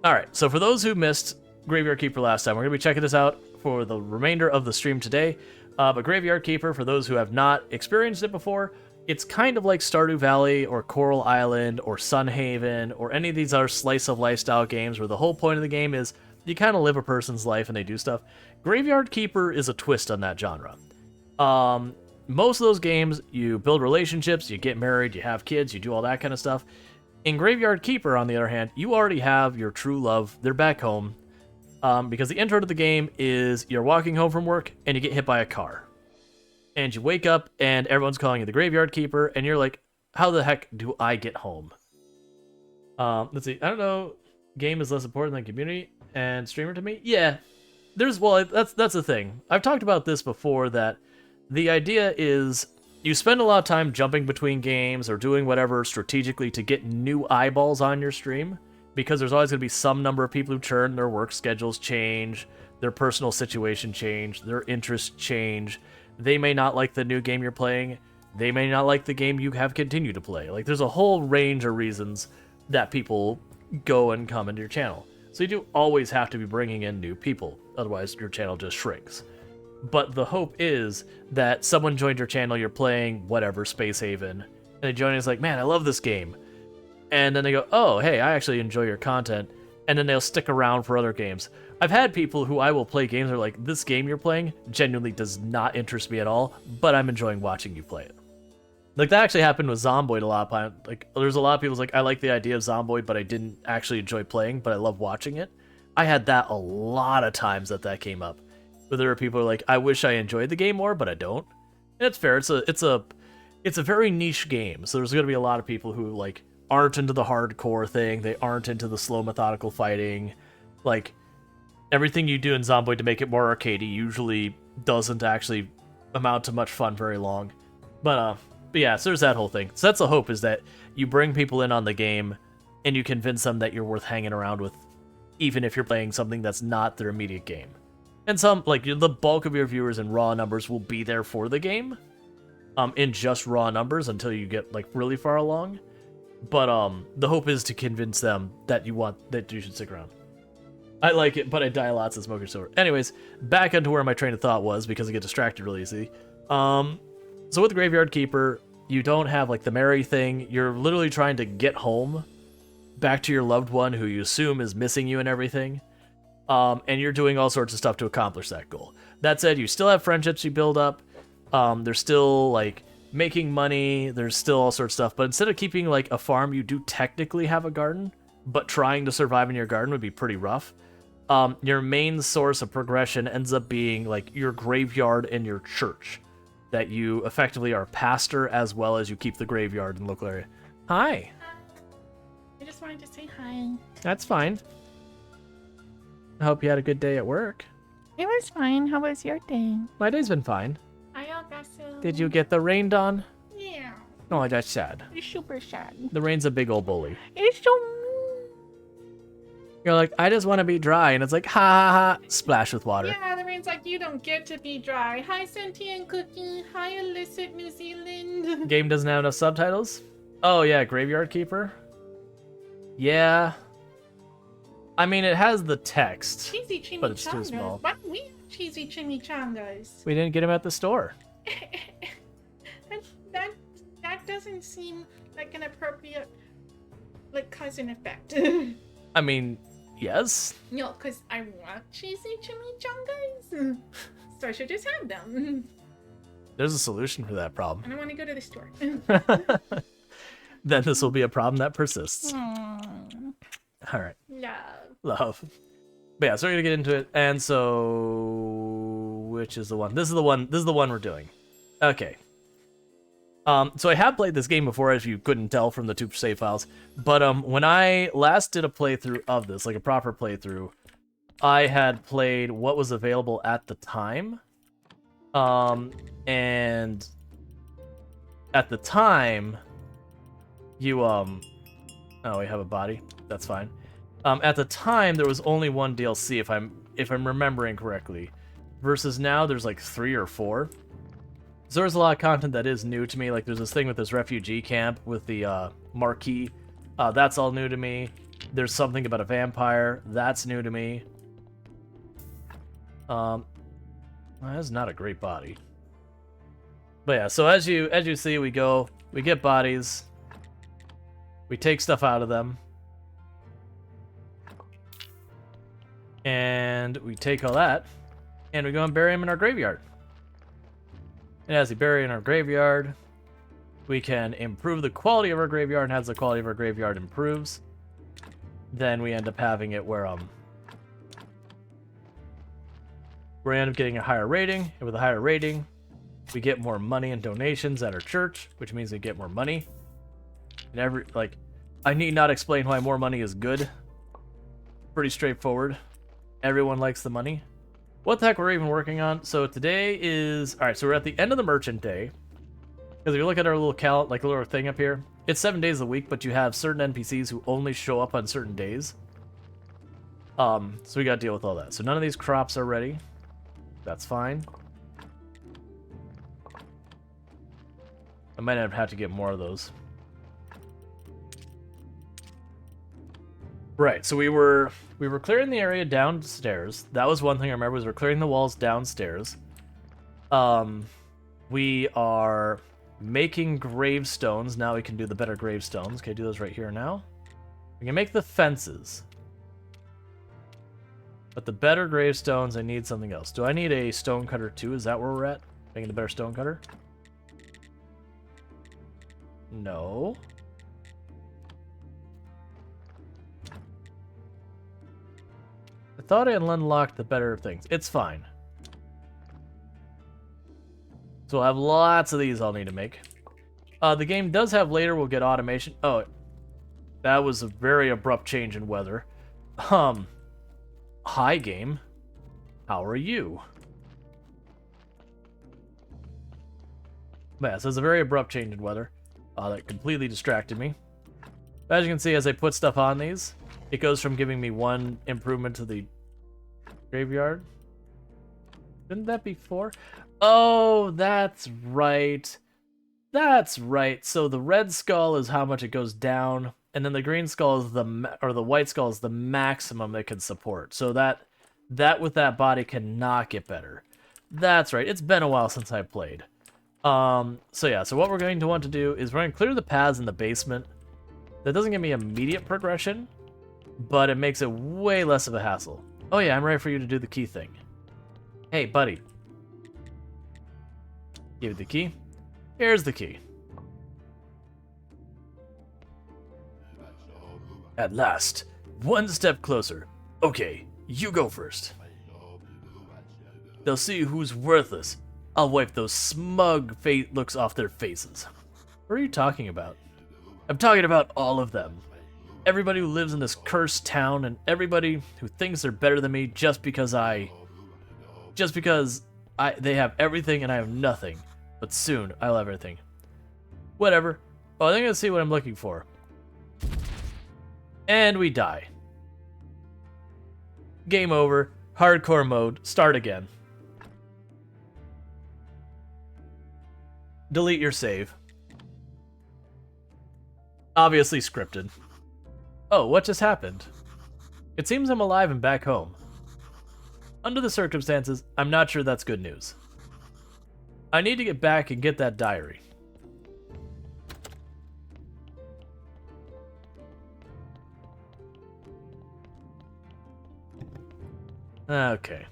All right, so for those who missed Graveyard Keeper last time, we're going to be checking this out for the remainder of the stream today. But Graveyard Keeper, for those who have not experienced it before, it's kind of like Stardew Valley or Coral Island or Sunhaven or any of these other slice-of-life style games where the whole point of the game is you kind of live a person's life and they do stuff. Graveyard Keeper is a twist on that genre. Most of those games, you build relationships, you get married, you have kids, you do all that kind of stuff. In Graveyard Keeper, on the other hand, you already have your true love. They're back home. Because the intro to the game is you're walking home from work and you get hit by a car. And you wake up and everyone's calling you the Graveyard Keeper, and you're like, how the heck do I get home? Let's see. I don't know. Game is less important than community and streamer to me. Yeah. That's the thing. I've talked about this before, that the idea is you spend a lot of time jumping between games or doing whatever strategically to get new eyeballs on your stream, because there's always going to be some number of people who churn, their work schedules change, their personal situation change, their interests change. They may not like the new game you're playing. They may not like the game you have continued to play. Like, there's a whole range of reasons that people go and come into your channel. So you do always have to be bringing in new people. Otherwise, your channel just shrinks. But the hope is that someone joined your channel, you're playing whatever, Space Haven, and they join and it's like, man, I love this game. And then they go, oh, hey, I actually enjoy your content. And then they'll stick around for other games. I've had people who I will play games that are like, this game you're playing genuinely does not interest me at all, but I'm enjoying watching you play it. Like, that actually happened with Zomboid a lot of times. Like, there's a lot of people who's like, I like the idea of Zomboid, but I didn't actually enjoy playing, but I love watching it. I had that a lot of times that came up. Where there are people who are like, I wish I enjoyed the game more, but I don't. And it's fair. It's a very niche game, so there's going to be a lot of people who, like, aren't into the hardcore thing. They aren't into the slow methodical fighting. Like, everything you do in Zomboid to make it more arcadey usually doesn't actually amount to much fun very long. But yeah, so there's that whole thing. So that's the hope, is that you bring people in on the game and you convince them that you're worth hanging around with, even if you're playing something that's not their immediate game. And some, like, the bulk of your viewers in raw numbers will be there for the game, in just raw numbers until you get, like, really far along. But the hope is to convince them that you should stick around. I like it, but I die lots of Smoker Silver. Anyways, back onto where my train of thought was, because I get distracted really easily. So with the Graveyard Keeper, you don't have, like, the merry thing. You're literally trying to get home back to your loved one who you assume is missing you and everything. And you're doing all sorts of stuff to accomplish that goal. That said, you still have friendships you build up. There's still, like, making money. There's still all sorts of stuff. But instead of keeping, like, a farm, you do technically have a garden. But trying to survive in your garden would be pretty rough. Your main source of progression ends up being, like, your graveyard and your church. That you effectively are pastor as well as you keep the graveyard in the local area. Hi. I just wanted to say hi. That's fine. I hope you had a good day at work. It was fine. How was your day? My day's been fine. Ayagasoo. Did you get the rained on? Yeah. Oh, that's sad. It's super sad. The rain's a big old bully. It's so mean. You're like, I just want to be dry, and it's like, ha ha ha, splash with water. Yeah, the rain's like, you don't get to be dry. Hi, Sentient Cookie. Hi, Illicit New Zealand. Game doesn't have enough subtitles? Oh, yeah, Graveyard Keeper? Yeah. I mean, it has the text, Cheesy chimichangas. but it's too small. Why don't we have cheesy chimichangas? We didn't get him at the store. that doesn't seem like an appropriate, like, cousin effect. I mean, yes. No, because I want cheesy chimichangas. So I should just have them. There's a solution for that problem. And I want to go to the store. Then this will be a problem that persists. Aww. All right. Love. But yeah, so we're gonna get into it. And so, which is the one? This is the one. This is the one we're doing. Okay. So I have played this game before, as you couldn't tell from the two save files. But when I last did a playthrough of this, like a proper playthrough, I had played what was available at the time. And at the time, you oh, we have a body. That's fine. At the time, there was only one DLC, if I'm remembering correctly, versus now there's like 3 or 4. So there's a lot of content that is new to me. Like, there's this thing with this refugee camp with the marquee. That's all new to me. There's something about a vampire. That's new to me. That's not a great body. But yeah, so as you see, we get bodies. We take stuff out of them. And we take all that, and we go and bury them in our graveyard. And as we bury in our graveyard, we can improve the quality of our graveyard, and as the quality of our graveyard improves, then we end up having it where we end up getting a higher rating, and with a higher rating, we get more money and donations at our church, which means we get more money. And I need not explain why more money is good. Pretty straightforward. Everyone likes the money. What the heck we're even working on? So today is... Alright, so we're at the end of the merchant day. Because if you look at our little little thing up here, it's 7 days a week, but you have certain NPCs who only show up on certain days. So we gotta deal with all that. So none of these crops are ready. That's fine. I might have to get more of those. Right, so we were clearing the area downstairs. That was one thing I remember, was we're clearing the walls downstairs. We are making gravestones. Now we can do the better gravestones. Can I do those right here now? We can make the fences. But the better gravestones, I need something else. Do I need a stone cutter too? Is that where we're at? Making the better stone cutter? No. I thought I had unlocked the better things. It's fine. So I'll have lots of these I'll need to make. The game does have later, we'll get automation. Oh, that was a very abrupt change in weather. Hi game. How are you? Yeah, so it's a very abrupt change in weather. That completely distracted me. As you can see, as I put stuff on these, it goes from giving me 1 improvement to the graveyard. Didn't that be 4? Oh, that's right. That's right. So the red skull is how much it goes down, and then the green skull is the white skull is the maximum it can support. So that with that body cannot get better. That's right. It's been a while since I played. So yeah. So what we're going to want to do is we're going to clear the paths in the basement. That doesn't give me immediate progression, but it makes it way less of a hassle. Oh yeah, I'm ready for you to do the key thing. Hey, buddy. Give it the key. Here's the key. At last, one step closer. Okay, you go first. They'll see who's worthless. I'll wipe those smug looks off their faces. What are you talking about? I'm talking about all of them. Everybody who lives in this cursed town, and everybody who thinks they're better than me just because they have everything and I have nothing. But soon, I'll have everything. Whatever. Well, I think I'll see what I'm looking for. And we die. Game over. Hardcore mode. Start again. Delete your save. Obviously scripted. Oh, what just happened? It seems I'm alive and back home. Under the circumstances, I'm not sure that's good news. I need to get back and get that diary. Okay.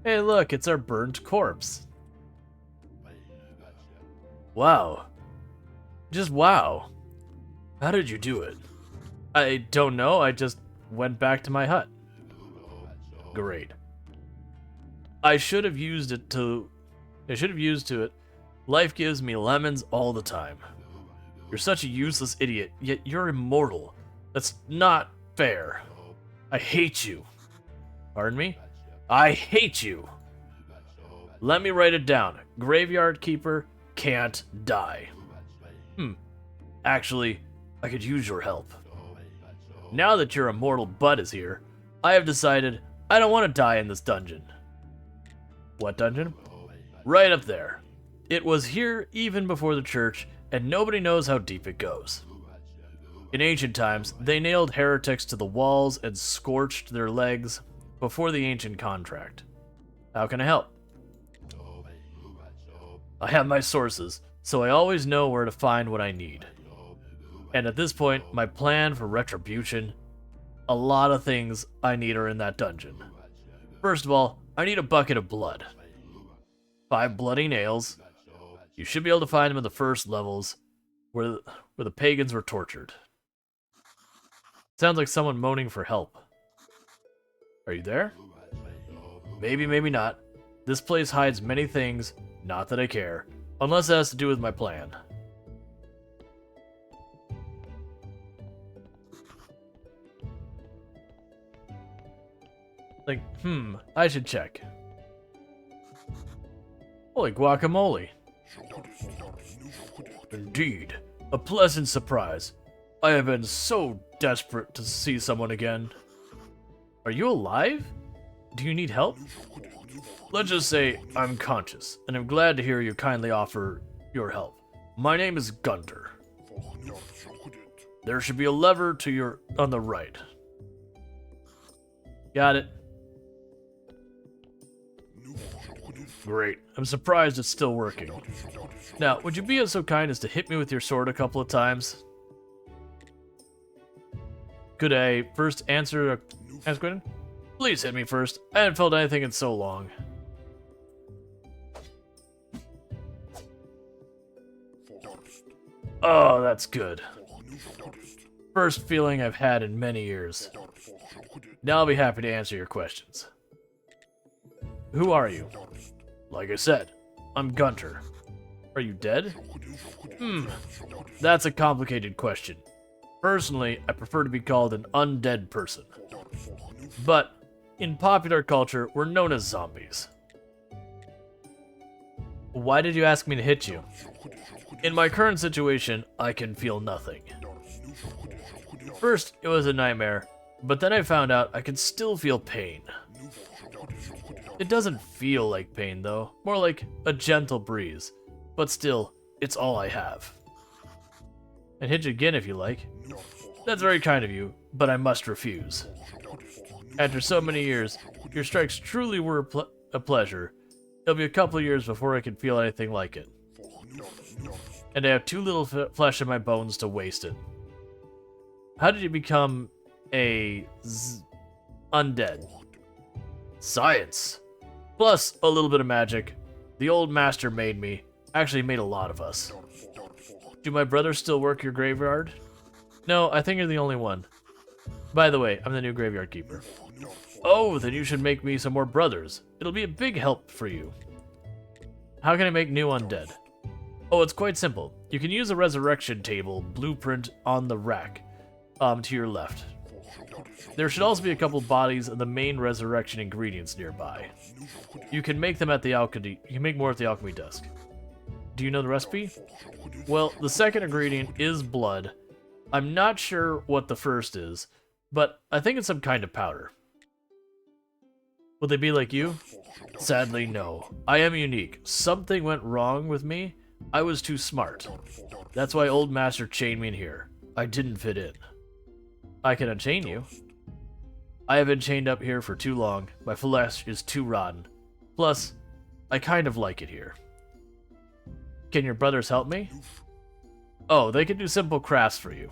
Hey, look, it's our burnt corpse. Wow. Just wow. How did you do it? I don't know, I just went back to my hut. Great. I should have used it. Life gives me lemons all the time. You're such a useless idiot, yet you're immortal. That's not fair. I hate you. Pardon me? I hate you. Let me write it down. Graveyard keeper can't die. Actually, I could use your help. Now that your immortal butt is here, I have decided I don't want to die in this dungeon. What dungeon? Right up there. It was here even before the church, and nobody knows how deep it goes. In ancient times, they nailed heretics to the walls and scorched their legs before the ancient contract. How can I help? I have my sources, so I always know where to find what I need. And at this point, my plan for retribution, a lot of things I need are in that dungeon. First of all, I need a bucket of blood. 5 bloody nails. You should be able to find them in the first levels, where the pagans were tortured. Sounds like someone moaning for help. Are you there? Maybe, maybe not. This place hides many things, not that I care, unless it has to do with my plan. Like, I should check. Holy guacamole. Indeed, a pleasant surprise. I have been so desperate to see someone again. Are you alive? Do you need help? Let's just say I'm conscious, and I'm glad to hear you kindly offer your help. My name is Gunter. There should be a lever to on the right. Got it. Great. I'm surprised it's still working. Now, would you be so kind as to hit me with your sword a couple of times? Could I first answer a question? Please hit me first. I haven't felt anything in so long. Oh, that's good. First feeling I've had in many years. Now I'll be happy to answer your questions. Who are you? Like I said, I'm Gunter. Are you dead? That's a complicated question. Personally, I prefer to be called an undead person. But, in popular culture, we're known as zombies. Why did you ask me to hit you? In my current situation, I can feel nothing. First, it was a nightmare, but then I found out I can still feel pain. It doesn't feel like pain, though, more like a gentle breeze. But still, it's all I have. And hit you again if you like. That's very kind of you, but I must refuse. After so many years, your strikes truly were a pleasure. It'll be a couple of years before I can feel anything like it. And I have too little flesh in my bones to waste it. How did you become a undead? Science. Plus a little bit of magic. The old master made me. Actually made a lot of us. Do my brothers still work your graveyard? No, I think you're the only one. By the way, I'm the new graveyard keeper. Oh, then you should make me some more brothers. It'll be a big help for you. How can I make new undead? Oh, it's quite simple. You can use a resurrection table blueprint on the rack to your left. There should also be a couple bodies of the main resurrection ingredients nearby. You can make them at the alchemy. You can make more at the alchemy desk. Do you know the recipe? Well, the second ingredient is blood. I'm not sure what the first is, but I think it's some kind of powder. Will they be like you? Sadly, no. I am unique. Something went wrong with me. I was too smart. That's why Old Master chained me in here. I didn't fit in. I can unchain you. I have been chained up here for too long. My flesh is too rotten. Plus, I kind of like it here. Can your brothers help me? Oh, they can do simple crafts for you.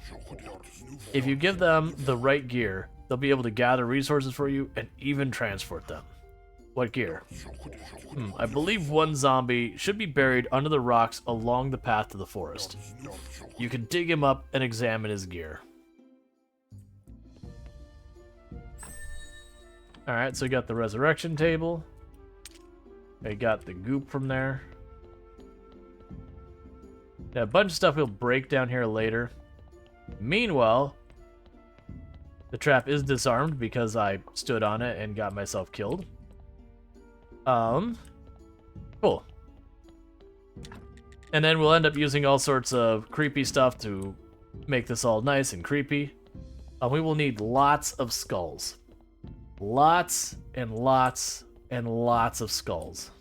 If you give them the right gear, they'll be able to gather resources for you and even transport them. What gear? I believe one zombie should be buried under the rocks along the path to the forest. You can dig him up and examine his gear. Alright, so we got the resurrection table. I got the goop from there. Now, a bunch of stuff we'll break down here later. Meanwhile, the trap is disarmed because I stood on it and got myself killed. Cool. And then we'll end up using all sorts of creepy stuff to make this all nice and creepy. We will need lots of skulls. Lots and lots and lots of skulls.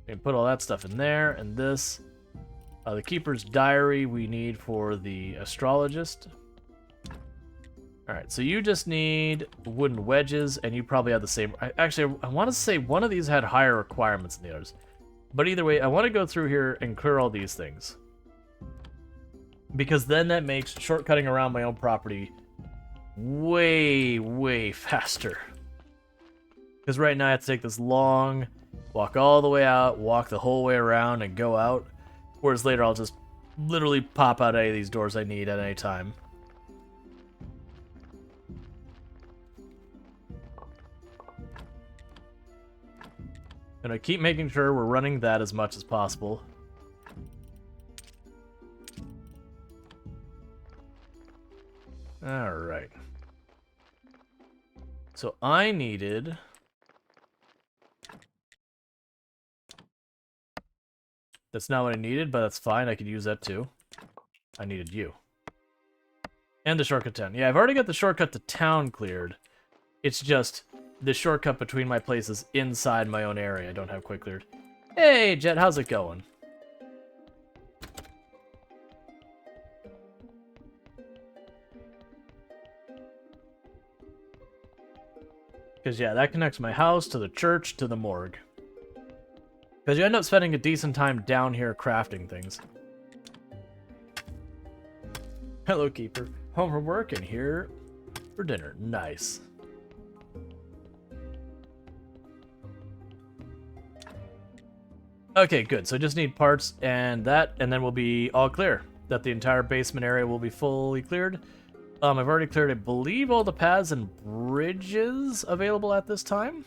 We can put all that stuff in there, and this. The Keeper's Diary we need for the Astrologist. Alright, so you just need wooden wedges, and you probably have the same... Actually, I want to say one of these had higher requirements than the others. But either way, I want to go through here and clear all these things. Because then that makes shortcutting around my own property way, way faster. Because right now I have to take this long, walk all the way out, walk the whole way around, and go out. Whereas later I'll just literally pop out any of these doors I need at any time. And I keep making sure we're running that as much as possible. Alright. So I needed... That's not what I needed, but that's fine. I could use that too. I needed you. And the shortcut to town. Yeah, I've already got the shortcut to town cleared. It's just the shortcut between my places inside my own area I don't have quick cleared. Hey, Jet, how's it going? Because, yeah, that connects my house to the church to the morgue. Because you end up spending a decent time down here crafting things. Hello, Keeper. Home from work and here for dinner. Nice. Okay, good. So I just need parts and that, and then we'll be all clear. That the entire basement area will be fully cleared. I've already cleared, I believe, all the paths and bridges available at this time.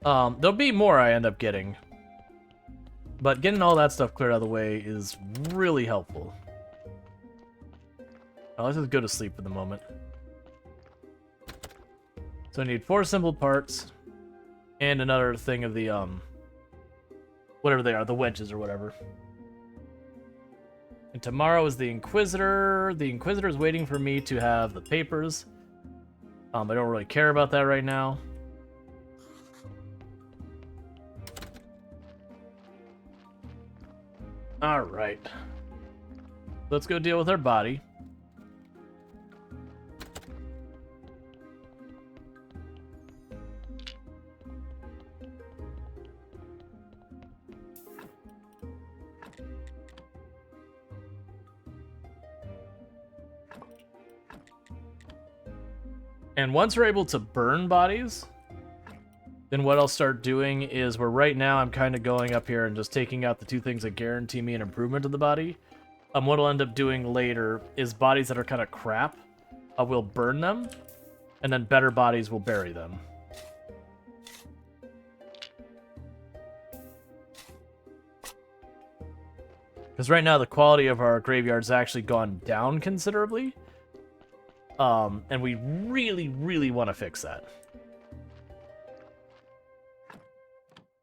There'll be more I end up getting. But getting all that stuff cleared out of the way is really helpful. Let's just go to sleep for the moment. So I need 4 simple parts. And another thing of the, whatever they are, the wedges or whatever. And tomorrow is the Inquisitor. The Inquisitor is waiting for me to have the papers. I don't really care about that right now. Alright. Let's go deal with our body. And once we're able to burn bodies, then what I'll start doing is where right now I'm kind of going up here and just taking out the 2 things that guarantee me an improvement to the body. What I'll end up doing later is bodies that are kind of crap, we'll burn them, and then better bodies will bury them. Because right now the quality of our graveyard's actually gone down considerably. And we really, really want to fix that.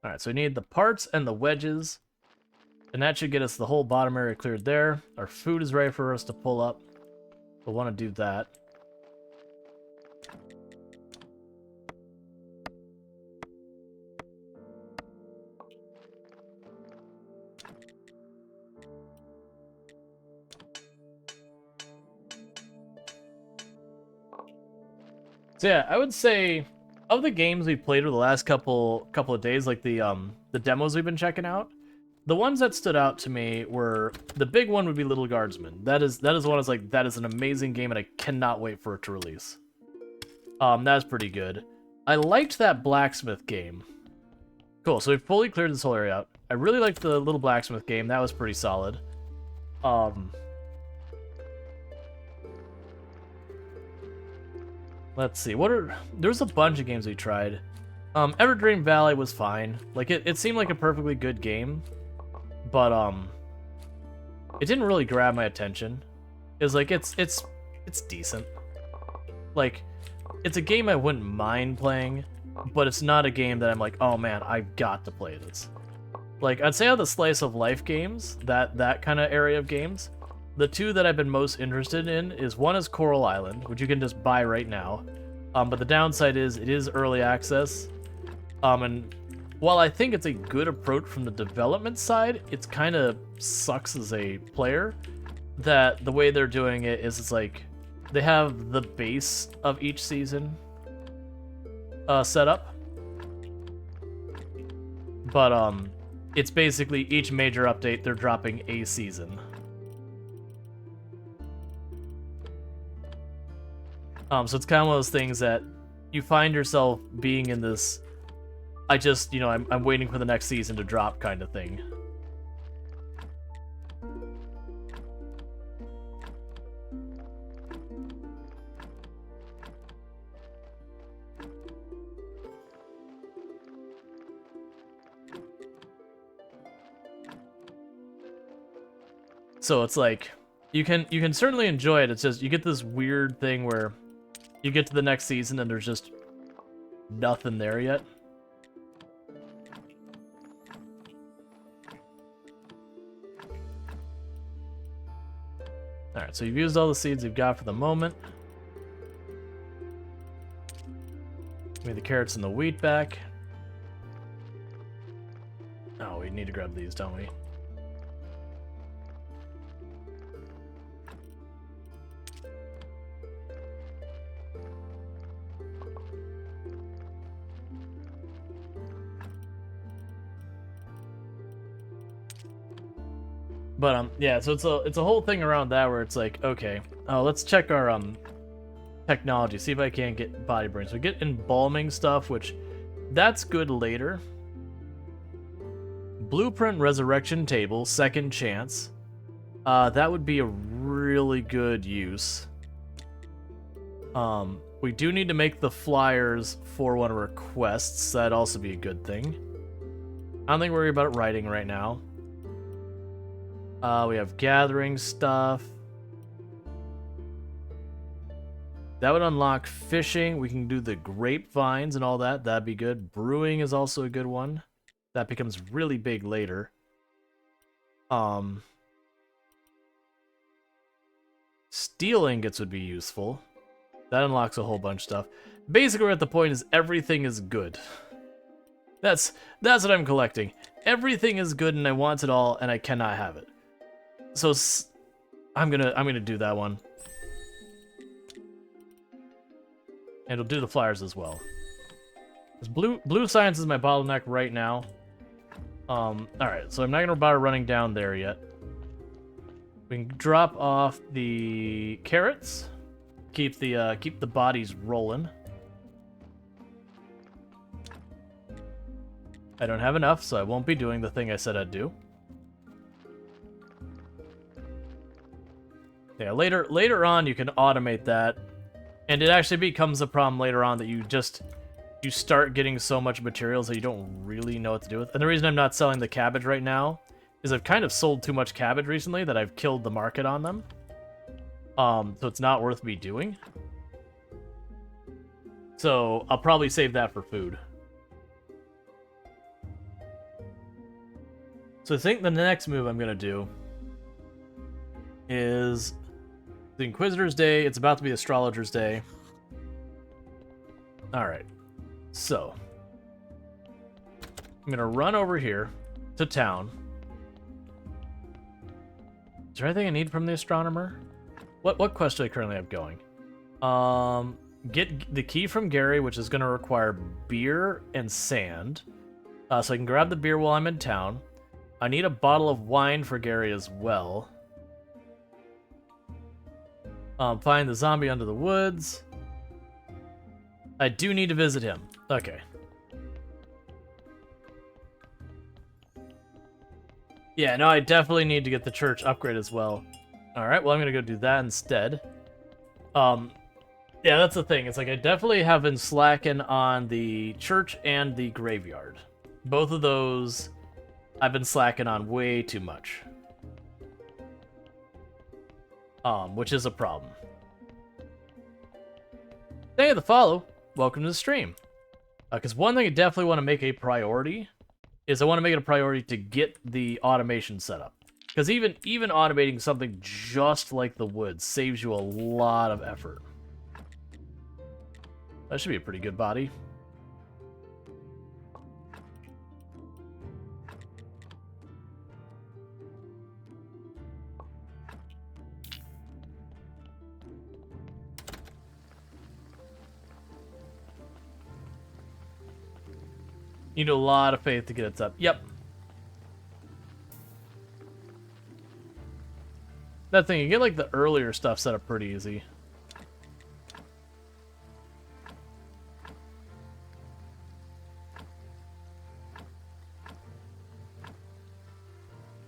Alright, so we need the parts and the wedges. And that should get us the whole bottom area cleared there. Our food is ready for us to pull up. We'll want to do that. So yeah, I would say of the games we've played over the last couple of days, like the demos we've been checking out, the ones that stood out to me were the big one would be Little Guardsman. That is one I was like, that is an amazing game and I cannot wait for it to release. That's pretty good. I liked that blacksmith game. Cool, so we've fully cleared this whole area out. I really liked the little blacksmith game. That was pretty solid. Let's see, there's a bunch of games we tried. Everdream Valley was fine. Like, it seemed like a perfectly good game, but, it didn't really grab my attention. It was like, it's decent. Like, it's a game I wouldn't mind playing, but it's not a game that I'm like, oh man, I've got to play this. Like, I'd say of the slice of life games, that kind of area of games, the 2 that I've been most interested in is one is Coral Island, which you can just buy right now. But the downside is it is early access. And while I think it's a good approach from the development side, it's kind of sucks as a player that the way they're doing it is it's like they have the base of each season set up, but it's basically each major update they're dropping a season. So it's kind of one of those things that you find yourself being in this, I'm waiting for the next season to drop kind of thing. So it's like, you can certainly enjoy it, it's just, you get this weird thing where you get to the next season and there's just nothing there yet. Alright, so you've used all the seeds you've got for the moment. Give me the carrots and the wheat back. Oh, we need to grab these, don't we? But yeah, so it's a whole thing around that where it's like, okay, let's check our technology, see if I can't get body brains. So we get embalming stuff, which that's good later. Blueprint resurrection table, second chance. That would be a really good use. We do need to make the flyers for one of our quests. That'd also be a good thing. I don't think we're worried about writing right now. We have gathering stuff. That would unlock fishing. We can do the grapevines and all that. That'd be good. Brewing is also a good one. That becomes really big later. Steel ingots would be useful. That unlocks a whole bunch of stuff. Basically, we're at the point is everything is good. That's what I'm collecting. Everything is good and I want it all and I cannot have it. So I'm gonna do that one. And it'll do the flyers as well. Blue science is my bottleneck right now. Alright, so I'm not gonna bother running down there yet. We can drop off the carrots. Keep the bodies rolling. I don't have enough, so I won't be doing the thing I said I'd do. Yeah, later on you can automate that, and it actually becomes a problem later on that you start getting so much materials that you don't really know what to do with. And the reason I'm not selling the cabbage right now is I've kind of sold too much cabbage recently that I've killed the market on them. So it's not worth me doing. So I'll probably save that for food. So I think the next move I'm gonna do is the Inquisitor's Day. It's about to be Astrologer's Day. Alright. So I'm gonna run over here to town. Is there anything I need from the astronomer? What quest do I currently have going? Get the key from Gary, which is gonna require beer and sand. So I can grab the beer while I'm in town. I need a bottle of wine for Gary as well. Find the zombie under the woods. I do need to visit him. Okay. Yeah, no, I definitely need to get the church upgrade as well. Alright, well, I'm gonna go do that instead. Yeah, that's the thing. It's like I definitely have been slacking on the church and the graveyard. Both of those I've been slacking on way too much. Which is a problem. Thank you for the follow. Welcome to the stream. Because one thing I definitely want to make a priority is I want to make it a priority to get the automation set up. Because even automating something just like the woods saves you a lot of effort. That should be a pretty good body. You need a lot of faith to get it up. Yep. That thing, you get like the earlier stuff set up pretty easy.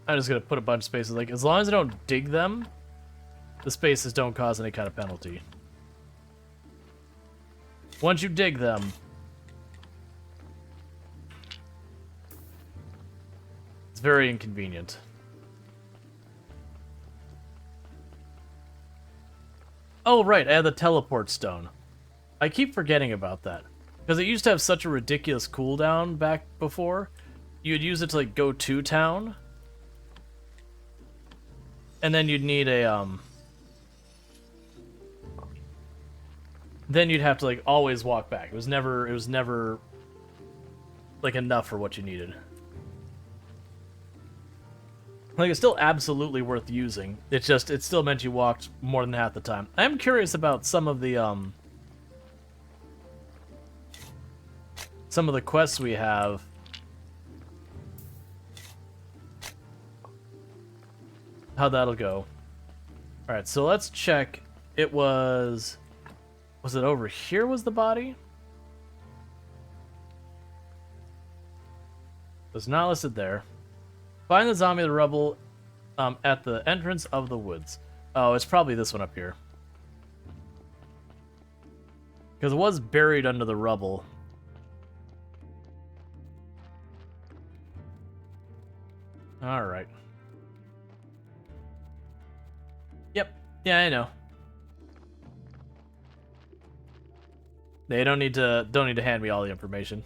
I'm just gonna put a bunch of spaces. Like, as long as I don't dig them, the spaces don't cause any kind of penalty. Once you dig them, it's very inconvenient. Oh, right, I had the teleport stone. I keep forgetting about that. Because it used to have such a ridiculous cooldown back before. You'd use it to, like, go to town. And then you'd need a, then you'd have to, like, always walk back. It was never, like, enough for what you needed. Like, it's still absolutely worth using. It still meant you walked more than half the time. I am curious about some of the quests we have. How that'll go. Alright, so let's check. It was it over here was the body? It's not listed there. Find the zombie of the rubble at the entrance of the woods. Oh, it's probably this one up here. Because it was buried under the rubble. Alright. Yep. Yeah, I know. They don't need to hand me all the information.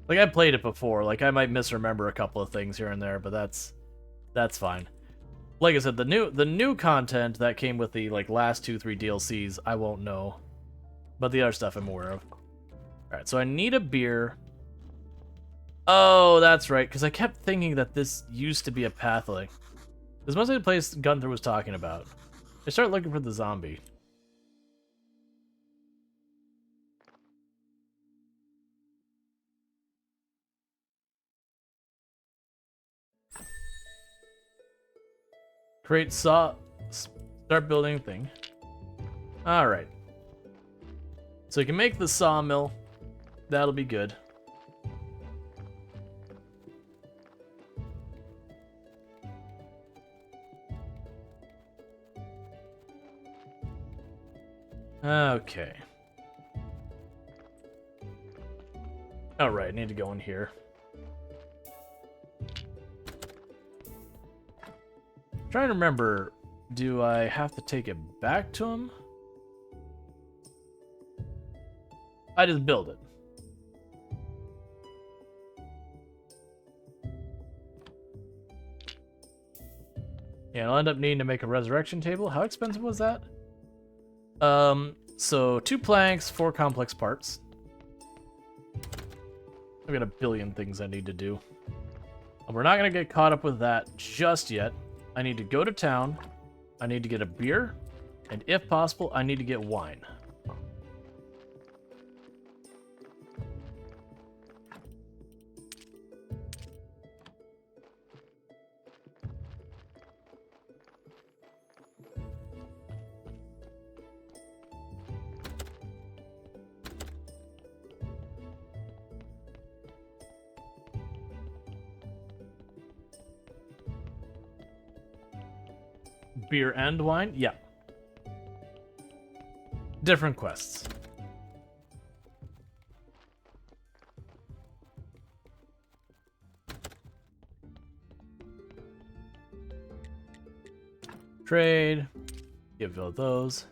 Like, I played it before. Like, I might misremember a couple of things here and there, but that's fine. Like I said, the new content that came with the like last 2-3 DLCs, I won't know. But the other stuff I'm aware of. Alright, so I need a beer. Oh, that's right, because I kept thinking that this used to be a pathway. This must be the place Gunther was talking about. I start looking for the zombie. Create saw. Start building thing. Alright. So you can make the sawmill. That'll be good. Okay. Alright, I need to go in here. Trying to remember, do I have to take it back to him? I just build it. Yeah, I'll end up needing to make a resurrection table. How expensive was that? So 2 planks, 4 complex parts. I've got a billion things I need to do. And we're not gonna get caught up with that just yet. I need to go to town. I need to get a beer. And if possible, I need to get wine. Beer and wine? Yeah. Different quests. Trade. Give those.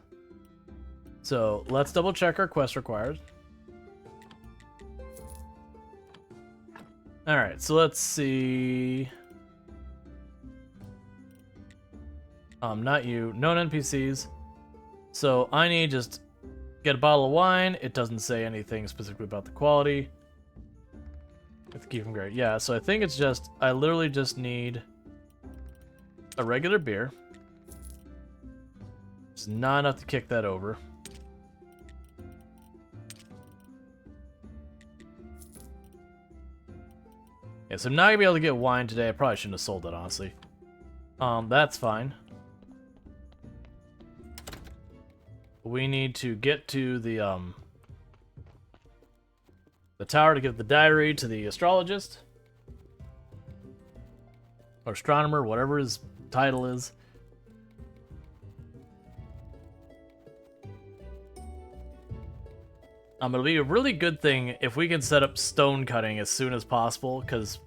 So let's double check our quest required. Alright, so let's see. Not you. Known NPCs. So I need just get a bottle of wine. It doesn't say anything specifically about the quality. Have to keep them great. Yeah, so I think it's just, I literally just need a regular beer. It's not enough to kick that over. Okay, so I'm not gonna be able to get wine today. I probably shouldn't have sold that, honestly. That's fine. We need to get to the tower to give the diary to the astrologist. Or astronomer, whatever his title is. It'll be a really good thing if we can set up stone cutting as soon as possible, because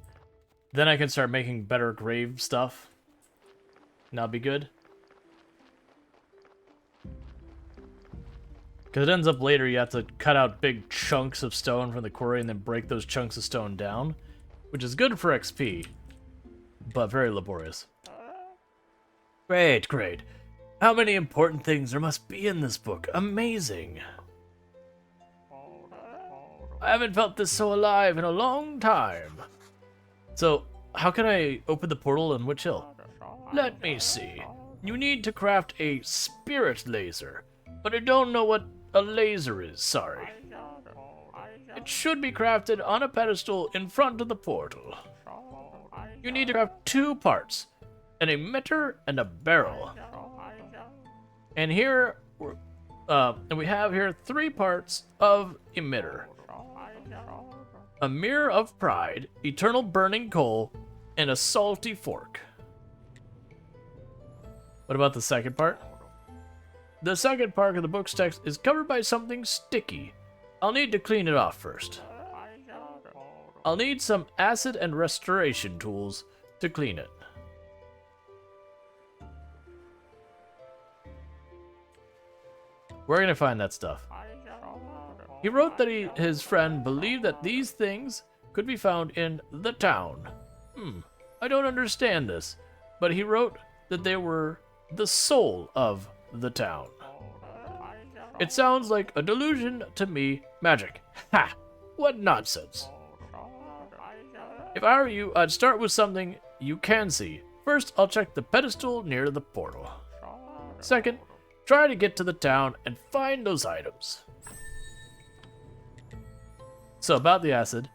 then I can start making better grave stuff. And that'll be good. Because it ends up later you have to cut out big chunks of stone from the quarry and then break those chunks of stone down, which is good for XP, but very laborious. Great, great. How many important things there must be in this book. Amazing. I haven't felt this so alive in a long time. So, how can I open the portal in Witch Hill? Let me see. You need to craft a spirit laser, but I don't know what a laser is, sorry. It should be crafted on a pedestal in front of the portal. You need to craft 2 parts, an emitter and a barrel. And here, and we have here 3 parts of emitter. A mirror of pride, eternal burning coal, and a salty fork. What about the second part? The second part of the book's text is covered by something sticky. I'll need to clean it off first. I'll need some acid and restoration tools to clean it. Where are we gonna find that stuff? He wrote that his friend believed that these things could be found in the town. I don't understand this, but he wrote that they were the soul of the town. It sounds like a delusion to me. Magic. Ha! What nonsense. If I were you, I'd start with something you can see. First, I'll check the pedestal near the portal. Second, try to get to the town and find those items. So, about the acid.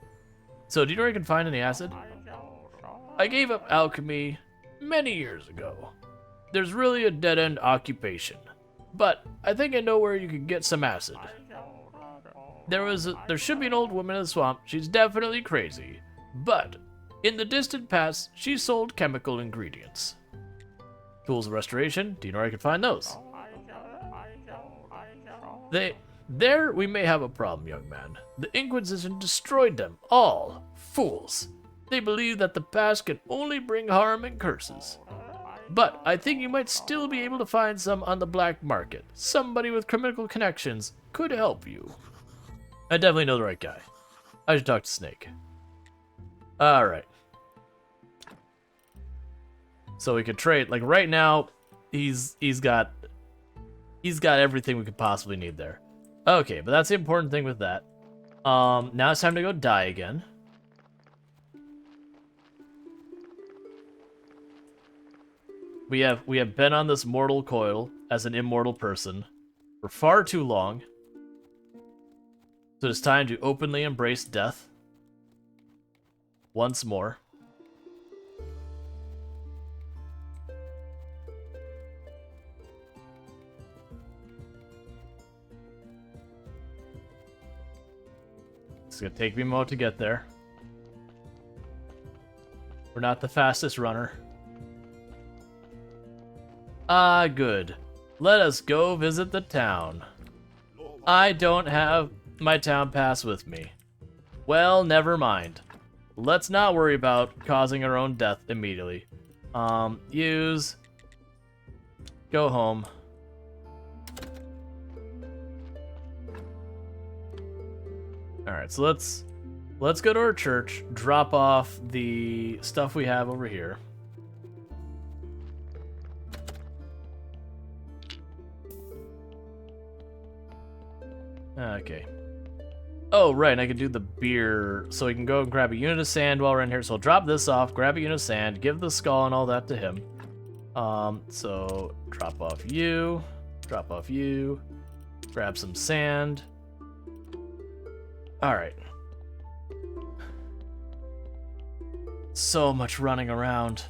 So, do you know where you can find any acid? I gave up alchemy many years ago. There's really a dead-end occupation. But I think I know where you can get some acid. There should be an old woman in the swamp. She's definitely crazy. But in the distant past, she sold chemical ingredients. Tools of restoration. Do you know where I can find those? There we may have a problem, young man. The Inquisition destroyed them all. Fools. They believe that the past can only bring harm and curses. But I think you might still be able to find some on the black market. Somebody with criminal connections could help you. I definitely know the right guy. I should talk to Snake. Alright. So we could trade. Like right now, he's got everything we could possibly need there. Okay, but that's the important thing with that. Now it's time to go die again. We have been on this mortal coil as an immortal person for far too long. So it's time to openly embrace death once more. It's gonna take me a moment to get there. We're not the fastest runner. Ah, good. Let us go visit the town. I don't have my town pass with me. Well, never mind. Let's not worry about causing our own death immediately. Use. Go home. Alright, so let's go to our church, drop off the stuff we have over here. Okay. Oh, right, and I can do the beer, so we can go and grab a unit of sand while we're in here. So I'll drop this off, grab a unit of sand, give the skull and all that to him. So drop off you, grab some sand. All right. So much running around.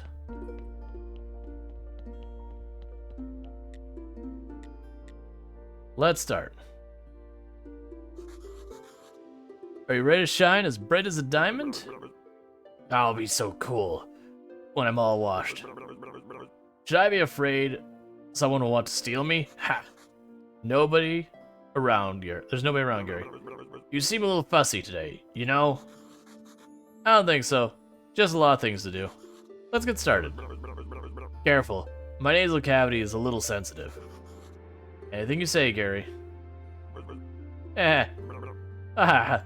Let's start. Are you ready to shine as bright as a diamond? I'll be so cool when I'm all washed. Should I be afraid someone will want to steal me? Ha! Nobody around here. There's nobody around, Gary. You seem a little fussy today, you know? I don't think so. Just a lot of things to do. Let's get started. Careful. My nasal cavity is a little sensitive. Anything you say, Gary. Eh. Ah.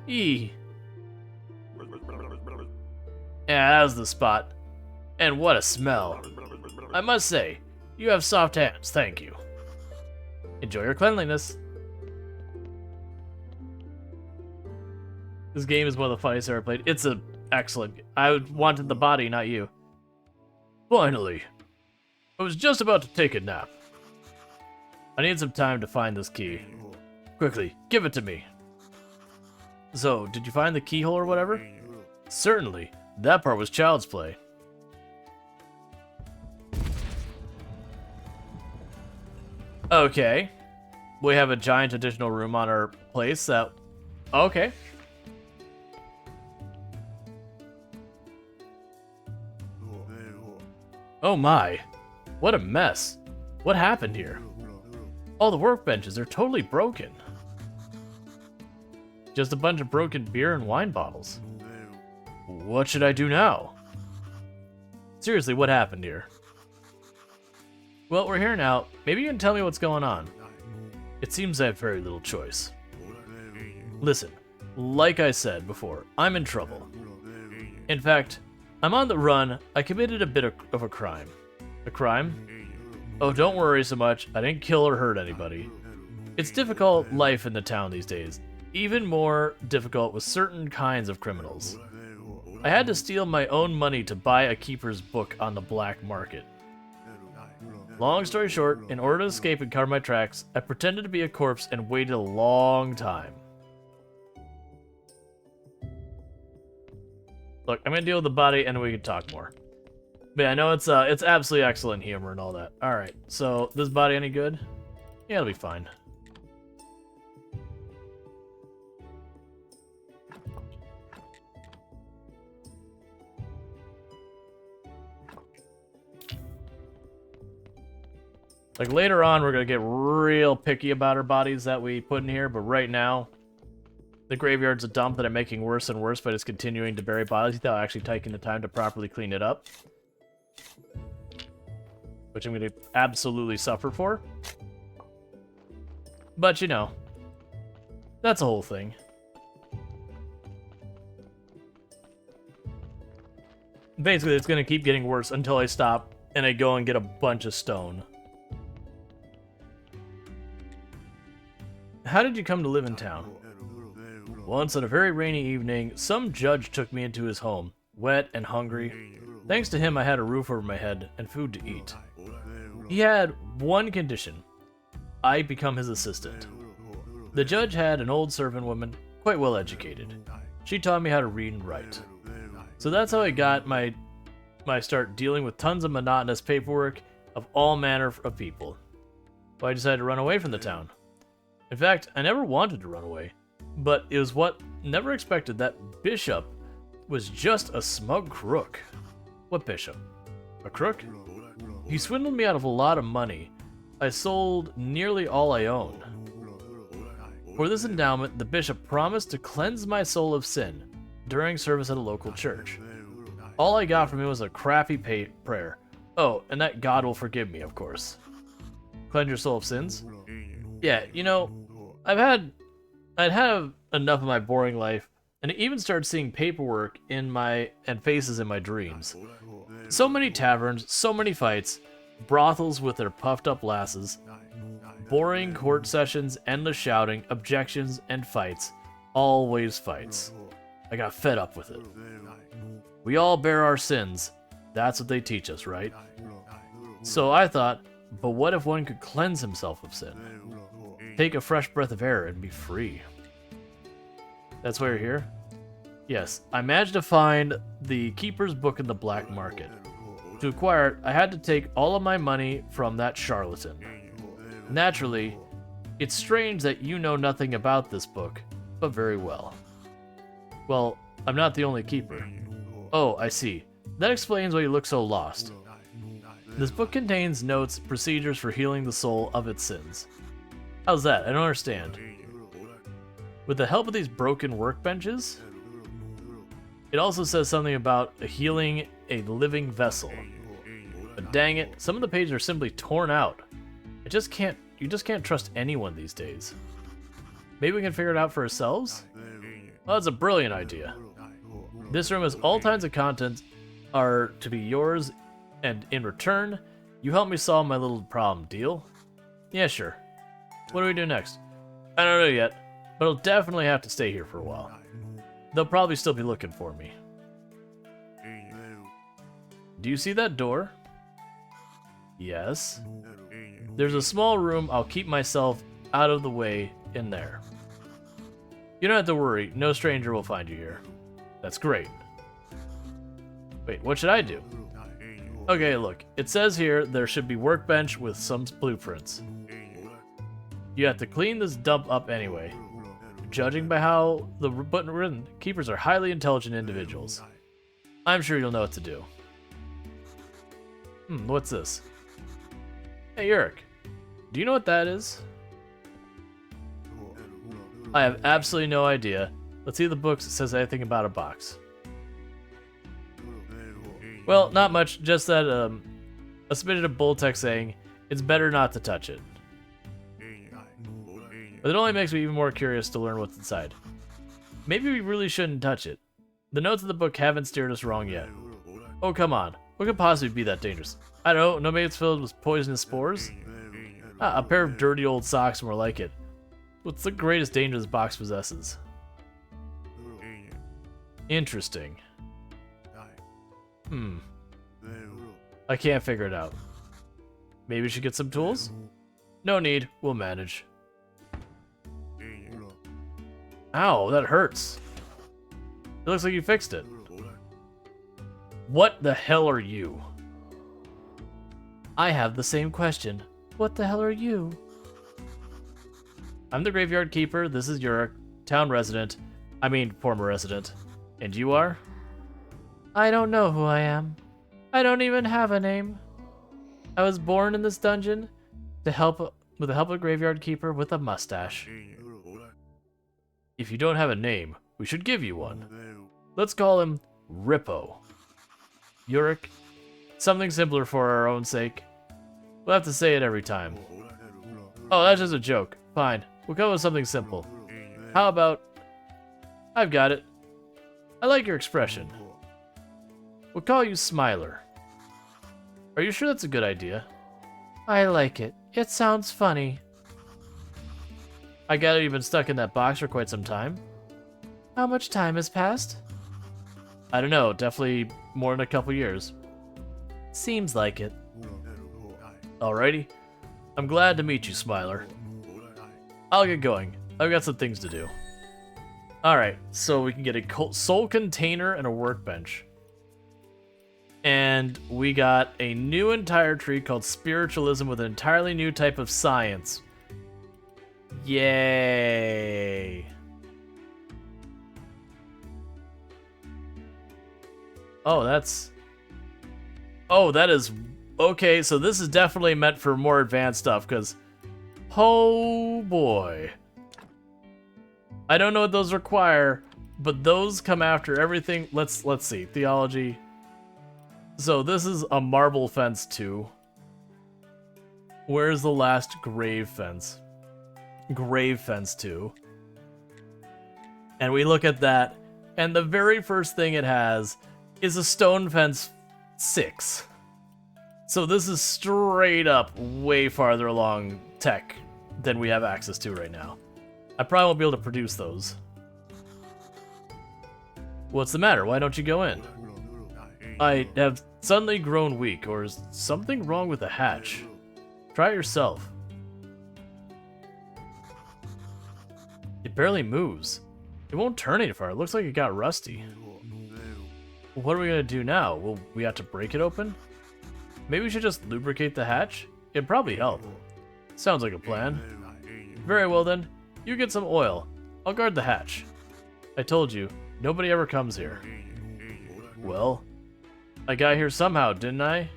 Eee. Yeah, that was the spot. And what a smell. I must say, you have soft hands, thank you. Enjoy your cleanliness. This game is one of the funniest I've ever played. It's a excellent game. I wanted the body, not you. Finally. I was just about to take a nap. I need some time to find this key. Quickly, give it to me. So, did you find the keyhole or whatever? Certainly. That part was child's play. Okay. We have a giant additional room on our place that... Okay. Oh my. What a mess. What happened here? All the workbenches are totally broken. Just a bunch of broken beer and wine bottles. What should I do now? Seriously, what happened here? Well, we're here now. Maybe you can tell me what's going on. It seems I have very little choice. Listen, like I said before, I'm in trouble. In fact, I'm on the run. I committed a bit of a crime. A crime? Oh, don't worry so much. I didn't kill or hurt anybody. It's difficult life in the town these days. Even more difficult with certain kinds of criminals. I had to steal my own money to buy a keeper's book on the black market. Long story short, in order to escape and cover my tracks, I pretended to be a corpse and waited a long time. Look, I'm gonna deal with the body and we can talk more. But yeah, I know it's absolutely excellent humor and all that. Alright, so this body any good? Yeah, it'll be fine. Like later on, we're gonna get real picky about our bodies that we put in here, but right now, the graveyard's a dump that I'm making worse and worse by just continuing to bury bodies without actually taking the time to properly clean it up. Which I'm gonna absolutely suffer for. But you know, that's a whole thing. Basically, it's gonna keep getting worse until I stop and I go and get a bunch of stone. How did you come to live in town? Once on a very rainy evening, some judge took me into his home, wet and hungry. Thanks to him, I had a roof over my head and food to eat. He had one condition. I become his assistant. The judge had an old servant woman, quite well educated. She taught me how to read and write. So that's how I got my start dealing with tons of monotonous paperwork of all manner of people. So I decided to run away from the town. In fact, I never wanted to run away, but it was what never expected that Bishop was just a smug crook. What Bishop? A crook? He swindled me out of a lot of money. I sold nearly all I owned. For this endowment, the Bishop promised to cleanse my soul of sin during service at a local church. All I got from him was a crappy prayer. Oh, and that God will forgive me, of course. Cleanse your soul of sins? Yeah, you know, I'd had enough of my boring life, and I even started seeing paperwork and faces in my dreams. So many taverns, so many fights, brothels with their puffed up lasses, boring court sessions, endless shouting, objections, and fights. Always fights. I got fed up with it. We all bear our sins. That's what they teach us, right? So I thought, but what if one could cleanse himself of sin? Take a fresh breath of air and be free. That's why you're here? Yes, I managed to find the Keeper's book in the black market. To acquire it, I had to take all of my money from that charlatan. Naturally, it's strange that you know nothing about this book, but very well. Well, I'm not the only keeper. Oh, I see. That explains why you look so lost. This book contains notes, procedures for healing the soul of its sins. How's that? I don't understand. With the help of these broken workbenches, it also says something about healing a living vessel. But dang it, some of the pages are simply torn out. You just can't trust anyone these days. Maybe we can figure it out for ourselves? Well, that's a brilliant idea. This room has all kinds of contents are to be yours, and in return, you help me solve my little problem, deal? Yeah, sure. What do we do next? I don't know yet, but I'll definitely have to stay here for a while. They'll probably still be looking for me. Do you see that door? Yes. There's a small room. I'll keep myself out of the way in there. You don't have to worry. No stranger will find you here. That's great. Wait, what should I do? Okay, look. It says here there should be workbench with some blueprints. You have to clean this dump up anyway. Judging by how the button written, keepers are highly intelligent individuals. I'm sure you'll know what to do. What's this? Hey, Yurik. Do you know what that is? I have absolutely no idea. Let's see if the book says anything about a box. Well, not much. Just that a smidgen of bold text saying it's better not to touch it. But it only makes me even more curious to learn what's inside. Maybe we really shouldn't touch it. The notes of the book haven't steered us wrong yet. Oh, come on. What could possibly be that dangerous? I don't know. No, maybe it's filled with poisonous spores? A pair of dirty old socks more like it. What's the greatest danger this box possesses? Interesting. I can't figure it out. Maybe we should get some tools? No need. We'll manage. Ow, that hurts. It looks like you fixed it. What the hell are you? I have the same question. What the hell are you? I'm the graveyard keeper. This is Yurik, town resident. I mean, former resident. And you are? I don't know who I am. I don't even have a name. I was born in this dungeon with the help of a graveyard keeper with a mustache. If you don't have a name, we should give you one. Let's call him Rippo. Yurik, something simpler for our own sake. We'll have to say it every time. Oh, that's just a joke. Fine, we'll go with something simple. How about... I've got it. I like your expression. We'll call you Smiler. Are you sure that's a good idea? I like it. It sounds funny. I gather you've been stuck in that box for quite some time. How much time has passed? I don't know, definitely more than a couple years. Seems like it. Alrighty. I'm glad to meet you, Smiler. I'll get going. I've got some things to do. Alright, so we can get a soul container and a workbench. And we got a new entire tree called Spiritualism with an entirely new type of science. Yay! Oh, that's... Oh, that is... Okay, so this is definitely meant for more advanced stuff, because... Oh, boy. I don't know what those require, but those come after everything. Let's see. Theology. So this is a marble fence, too. Where's the last grave fence? Grave fence 2. And we look at that, and the very first thing it has is a stone fence 6. So this is straight up way farther along tech than we have access to right now. I probably won't be able to produce those. What's the matter? Why don't you go in? I have suddenly grown weak, or is something wrong with the hatch? Try it yourself. It barely moves. It won't turn any far. It looks like it got rusty. What are we gonna do now? Will we have to break it open? Maybe we should just lubricate the hatch? It'd probably help. Sounds like a plan. Very well then. You get some oil. I'll guard the hatch. I told you, nobody ever comes here. Well, I got here somehow, didn't I?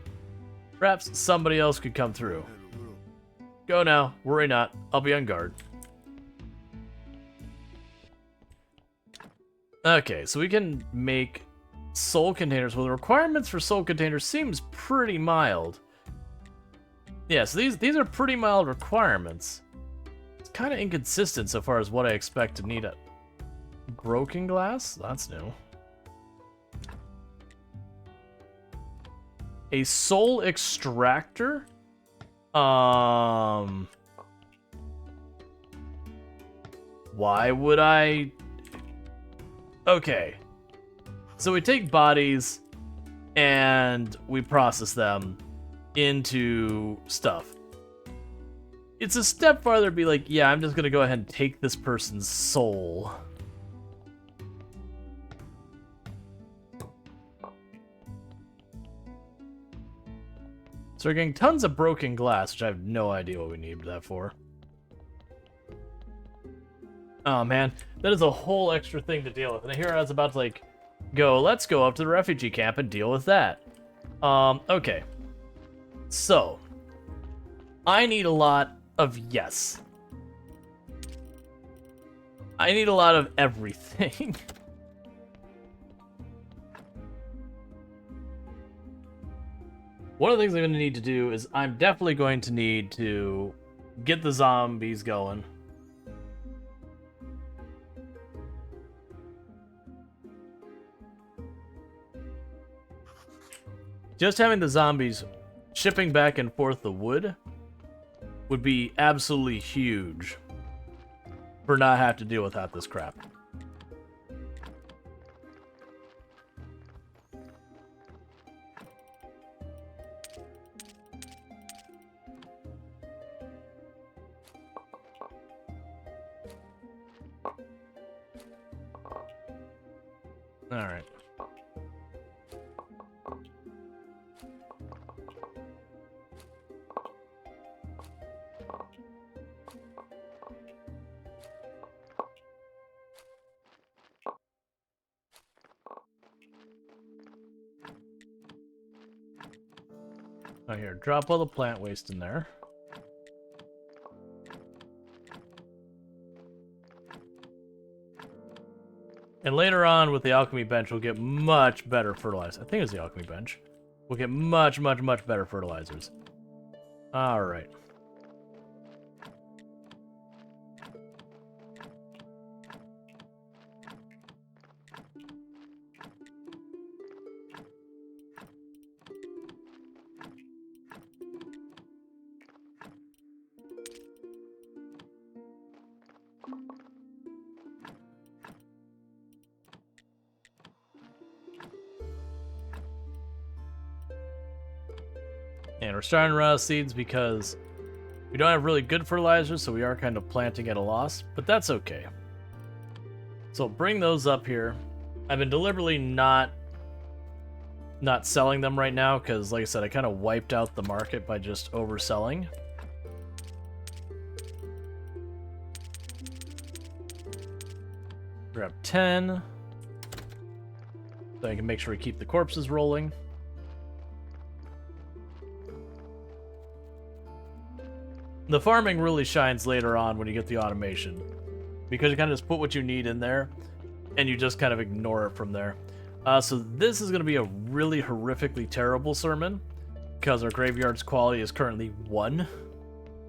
Perhaps somebody else could come through. Go now. Worry not. I'll be on guard. Okay, so we can make soul containers. Well, the requirements for soul containers seems pretty mild. Yeah, so these are pretty mild requirements. It's kind of inconsistent so far as what I expect to need. A broken glass? That's new. A soul extractor? Why would I... Okay. So we take bodies and we process them into stuff. It's a step farther to be like, yeah, I'm just gonna go ahead and take this person's soul. So we're getting tons of broken glass, which I have no idea what we need that for. Oh man, that is a whole extra thing to deal with. And here I was about to like, let's go up to the refugee camp and deal with that. Okay. So, I need a lot of yes. I need a lot of everything. One of the things I'm going to need to do is I'm definitely going to need to get the zombies going. Just having the zombies shipping back and forth the wood would be absolutely huge for not have to deal with half this crap. All right. Oh, here, drop all the plant waste in there. And later on with the alchemy bench, we'll get much better fertilizer. I think it's the alchemy bench. We'll get much, much, much better fertilizers. All right. And we're starting to run out of seeds because we don't have really good fertilizers, so we are kind of planting at a loss, but that's okay. So bring those up here. I've been deliberately not selling them right now because, like I said, I kind of wiped out the market by just overselling. Grab 10. So I can make sure we keep the corpses rolling. The farming really shines later on when you get the automation, because you kind of just put what you need in there and you just kind of ignore it from there. So this is going to be a really horrifically terrible sermon because our graveyard's quality is currently 1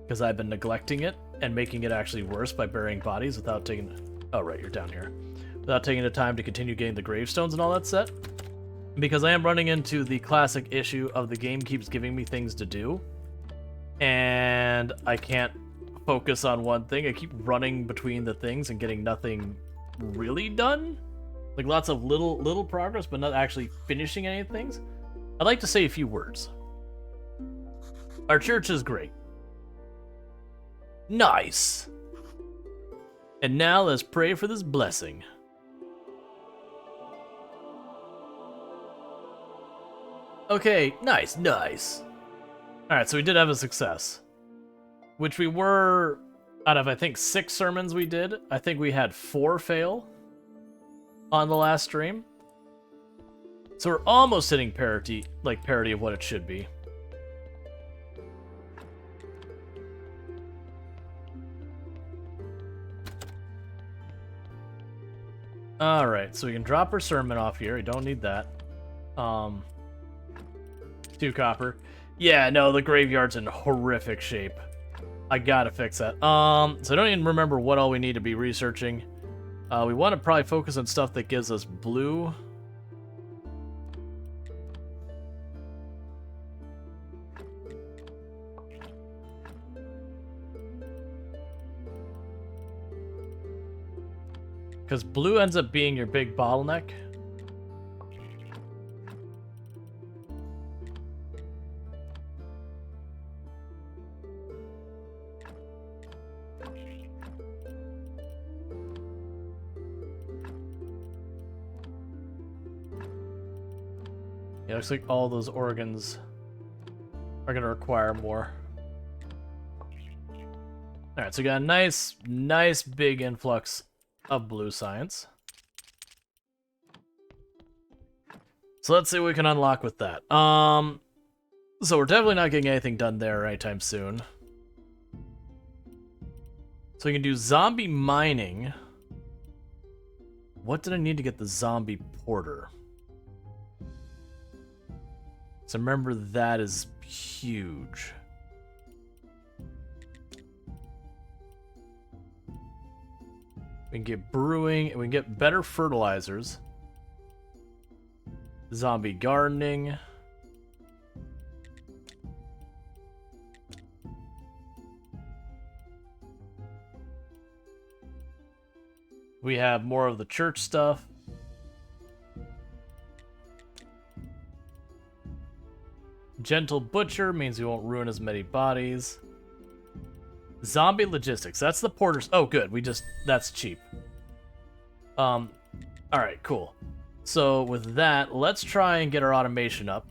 because I've been neglecting it and making it actually worse by burying bodies without taking... Oh, right, you're down here. Without taking the time to continue getting the gravestones and all that set. Because I am running into the classic issue of the game keeps giving me things to do, and I can't focus on one thing. I keep running between the things and getting nothing really done. Like lots of little progress, but not actually finishing any things. I'd like to say a few words. Our church is great. Nice. And now let's pray for this blessing. Okay, nice, nice. Alright, so we did have a success. Which we were, out of I think 6 sermons we did, I think we had 4 fail on the last stream. So we're almost hitting parity, like parity of what it should be. Alright, so we can drop our sermon off here. We don't need that. 2 copper. Yeah, no, the graveyard's in horrific shape. I gotta fix that. So I don't even remember what all we need to be researching. We want to probably focus on stuff that gives us blue. Because blue ends up being your big bottleneck. Yeah, looks like all those organs are going to require more. Alright, so we got a nice big influx of blue science. So let's see what we can unlock with that. So we're definitely not getting anything done there anytime soon. So we can do zombie mining. What did I need to get the zombie porter? So remember, that is huge. We can get brewing, and we can get better fertilizers. Zombie gardening. We have more of the church stuff. Gentle Butcher means we won't ruin as many bodies. Zombie Logistics. That's the porters. Oh, good. That's cheap. Alright, cool. So with that, let's try and get our automation up.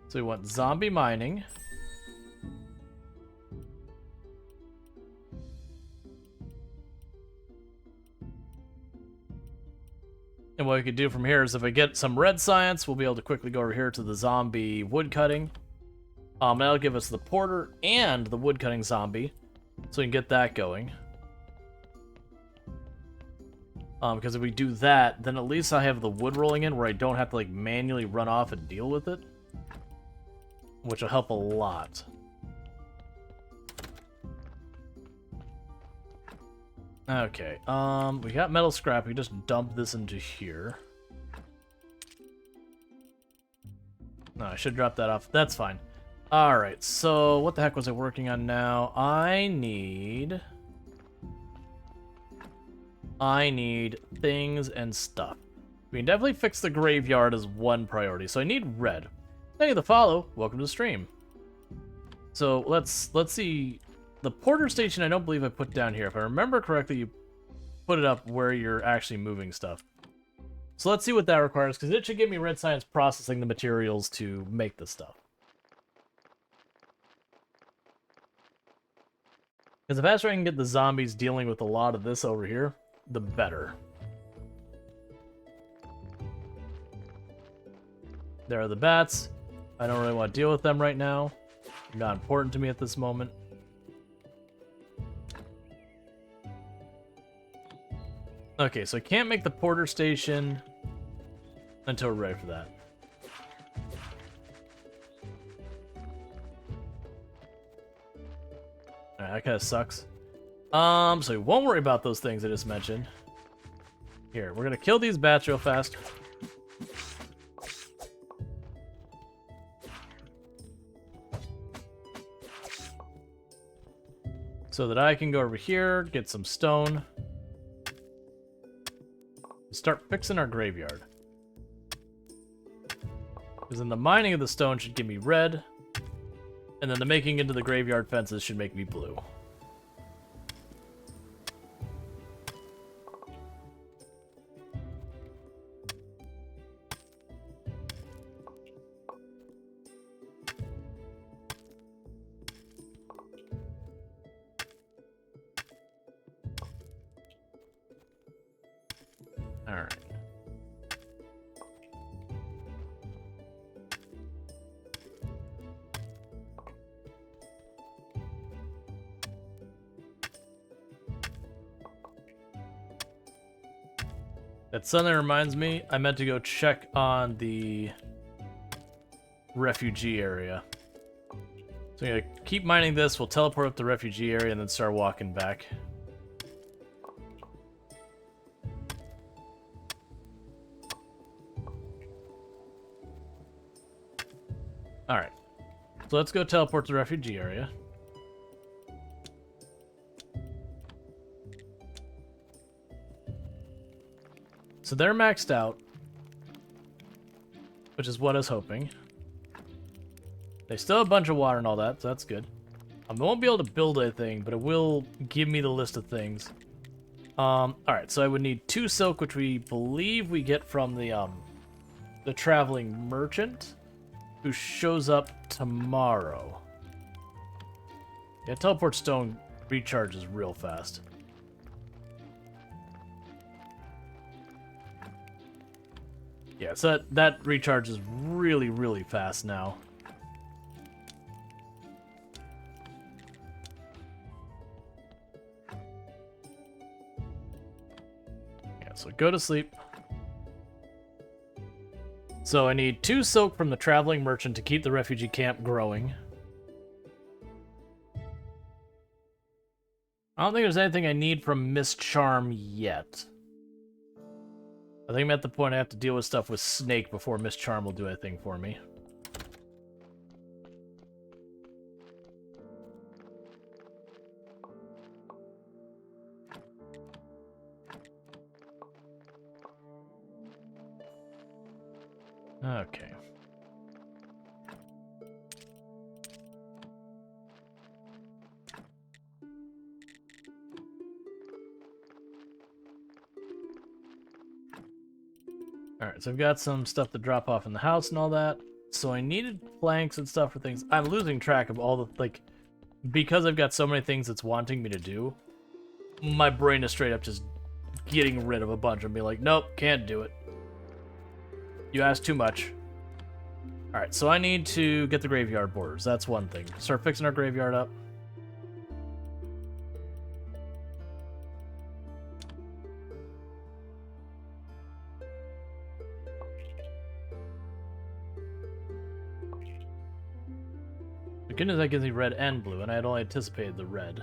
So we want zombie mining. And what we could do from here is if I get some red science, we'll be able to quickly go over here to the zombie wood cutting. That'll give us the porter and the wood cutting zombie. So we can get that going. Because if we do that, then at least I have the wood rolling in where I don't have to like manually run off and deal with it. Which will help a lot. Okay, we got metal scrap. We can just dump this into here. No, I should drop that off. That's fine. Alright, so what the heck was I working on now? I need things and stuff. We can definitely fix the graveyard as one priority. So I need red. Thank you to follow. Welcome to the stream. So let's see. The porter station I don't believe I put down here. If I remember correctly, you put it up where you're actually moving stuff. So let's see what that requires, because it should give me red science processing the materials to make the stuff. Because the faster I can get the zombies dealing with a lot of this over here, the better. There are the bats. I don't really want to deal with them right now. They're not important to me at this moment. Okay, so I can't make the porter station until we're ready for that. Alright, that kind of sucks. So we won't worry about those things I just mentioned. Here, we're gonna kill these bats real fast. So that I can go over here, get some stone. Start fixing our graveyard. Because then the mining of the stone should give me red. And then the making into the graveyard fences should make me blue. Alright. That suddenly reminds me, I meant to go check on the refugee area. So I'm gonna keep mining this, we'll teleport up the refugee area and then start walking back. Alright. So let's go teleport to the refugee area. So they're maxed out, which is what I was hoping. They still have a bunch of water and all that, so that's good. I won't be able to build anything, but it will give me the list of things. Alright, so I would need 2 silk, which we believe we get from the traveling merchant, who shows up tomorrow. Yeah, teleport stone recharges real fast. Yeah, so that recharges really, really fast now. Yeah, so go to sleep. So I need 2 silk from the traveling merchant to keep the refugee camp growing. I don't think there's anything I need from Miss Charm yet. I think I'm at the point I have to deal with stuff with Snake before Miss Charm will do anything for me. Okay. Alright, so I've got some stuff to drop off in the house and all that. So I needed planks and stuff for things. I'm losing track of all the, like, because I've got so many things it's wanting me to do, my brain is straight up just getting rid of a bunch and be like, nope, can't do it. You asked too much. Alright, so I need to get the graveyard borders. That's one thing. Start fixing our graveyard up. The good news that gives me red and blue, and I had only anticipated the red.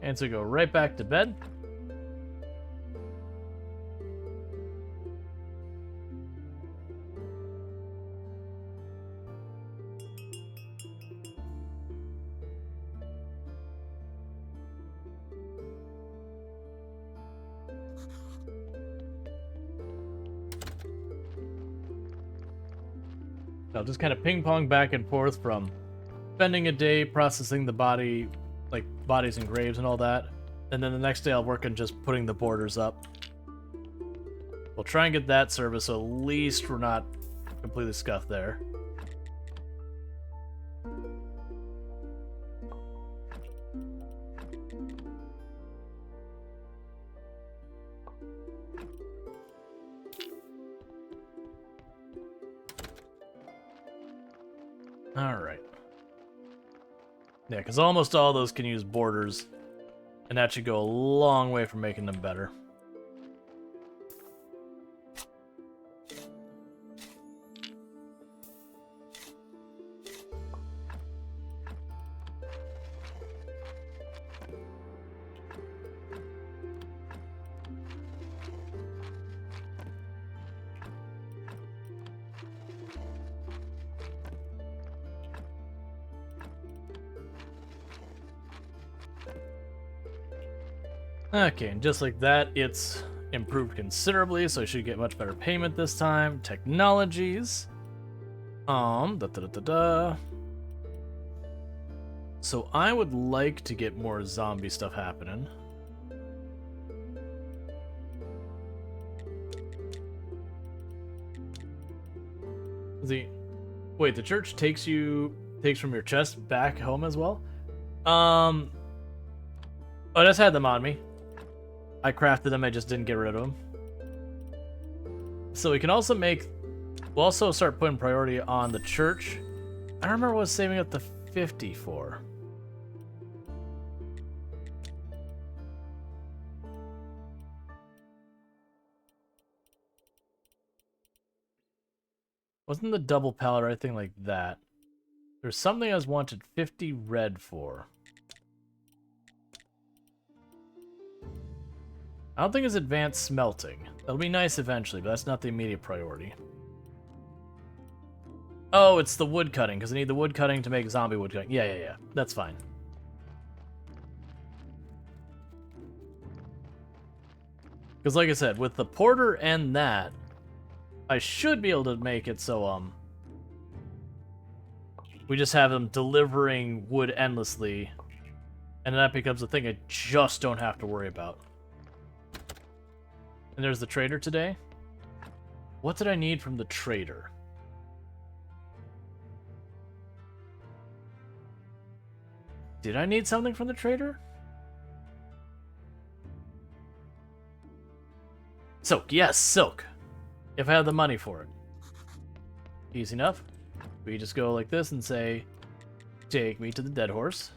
And so go right back to bed. I'll just kind of ping-pong back and forth from spending a day processing the body, like bodies and graves and all that, and then the next day I'll work on just putting the borders up. We'll try and get that service, so at least we're not completely scuffed there. Alright. Yeah, because almost all those can use borders, and that should go a long way from making them better. Okay, and just like that, it's improved considerably, so I should get much better payment this time. Technologies. So I would like to get more zombie stuff happening. Wait, the church takes from your chest back home as well? Oh, I just had them on me. I crafted them, I just didn't get rid of them. So we can also we'll also start putting priority on the church. I don't remember what I was saving up the 50 for. Wasn't the double pallet or anything like that? There's something I was wanted 50 red for. I don't think it's advanced smelting. That'll be nice eventually, but that's not the immediate priority. Oh, it's the wood cutting, because I need the wood cutting to make zombie wood cutting. Yeah. That's fine. Because like I said, with the porter and that, I should be able to make it so, we just have them delivering wood endlessly, and that becomes a thing I just don't have to worry about. And there's the trader today. What did I need from the trader? Did I need something from the trader? Silk, yes, silk. If I have the money for it. Easy enough. We just go like this and say, take me to the dead horse.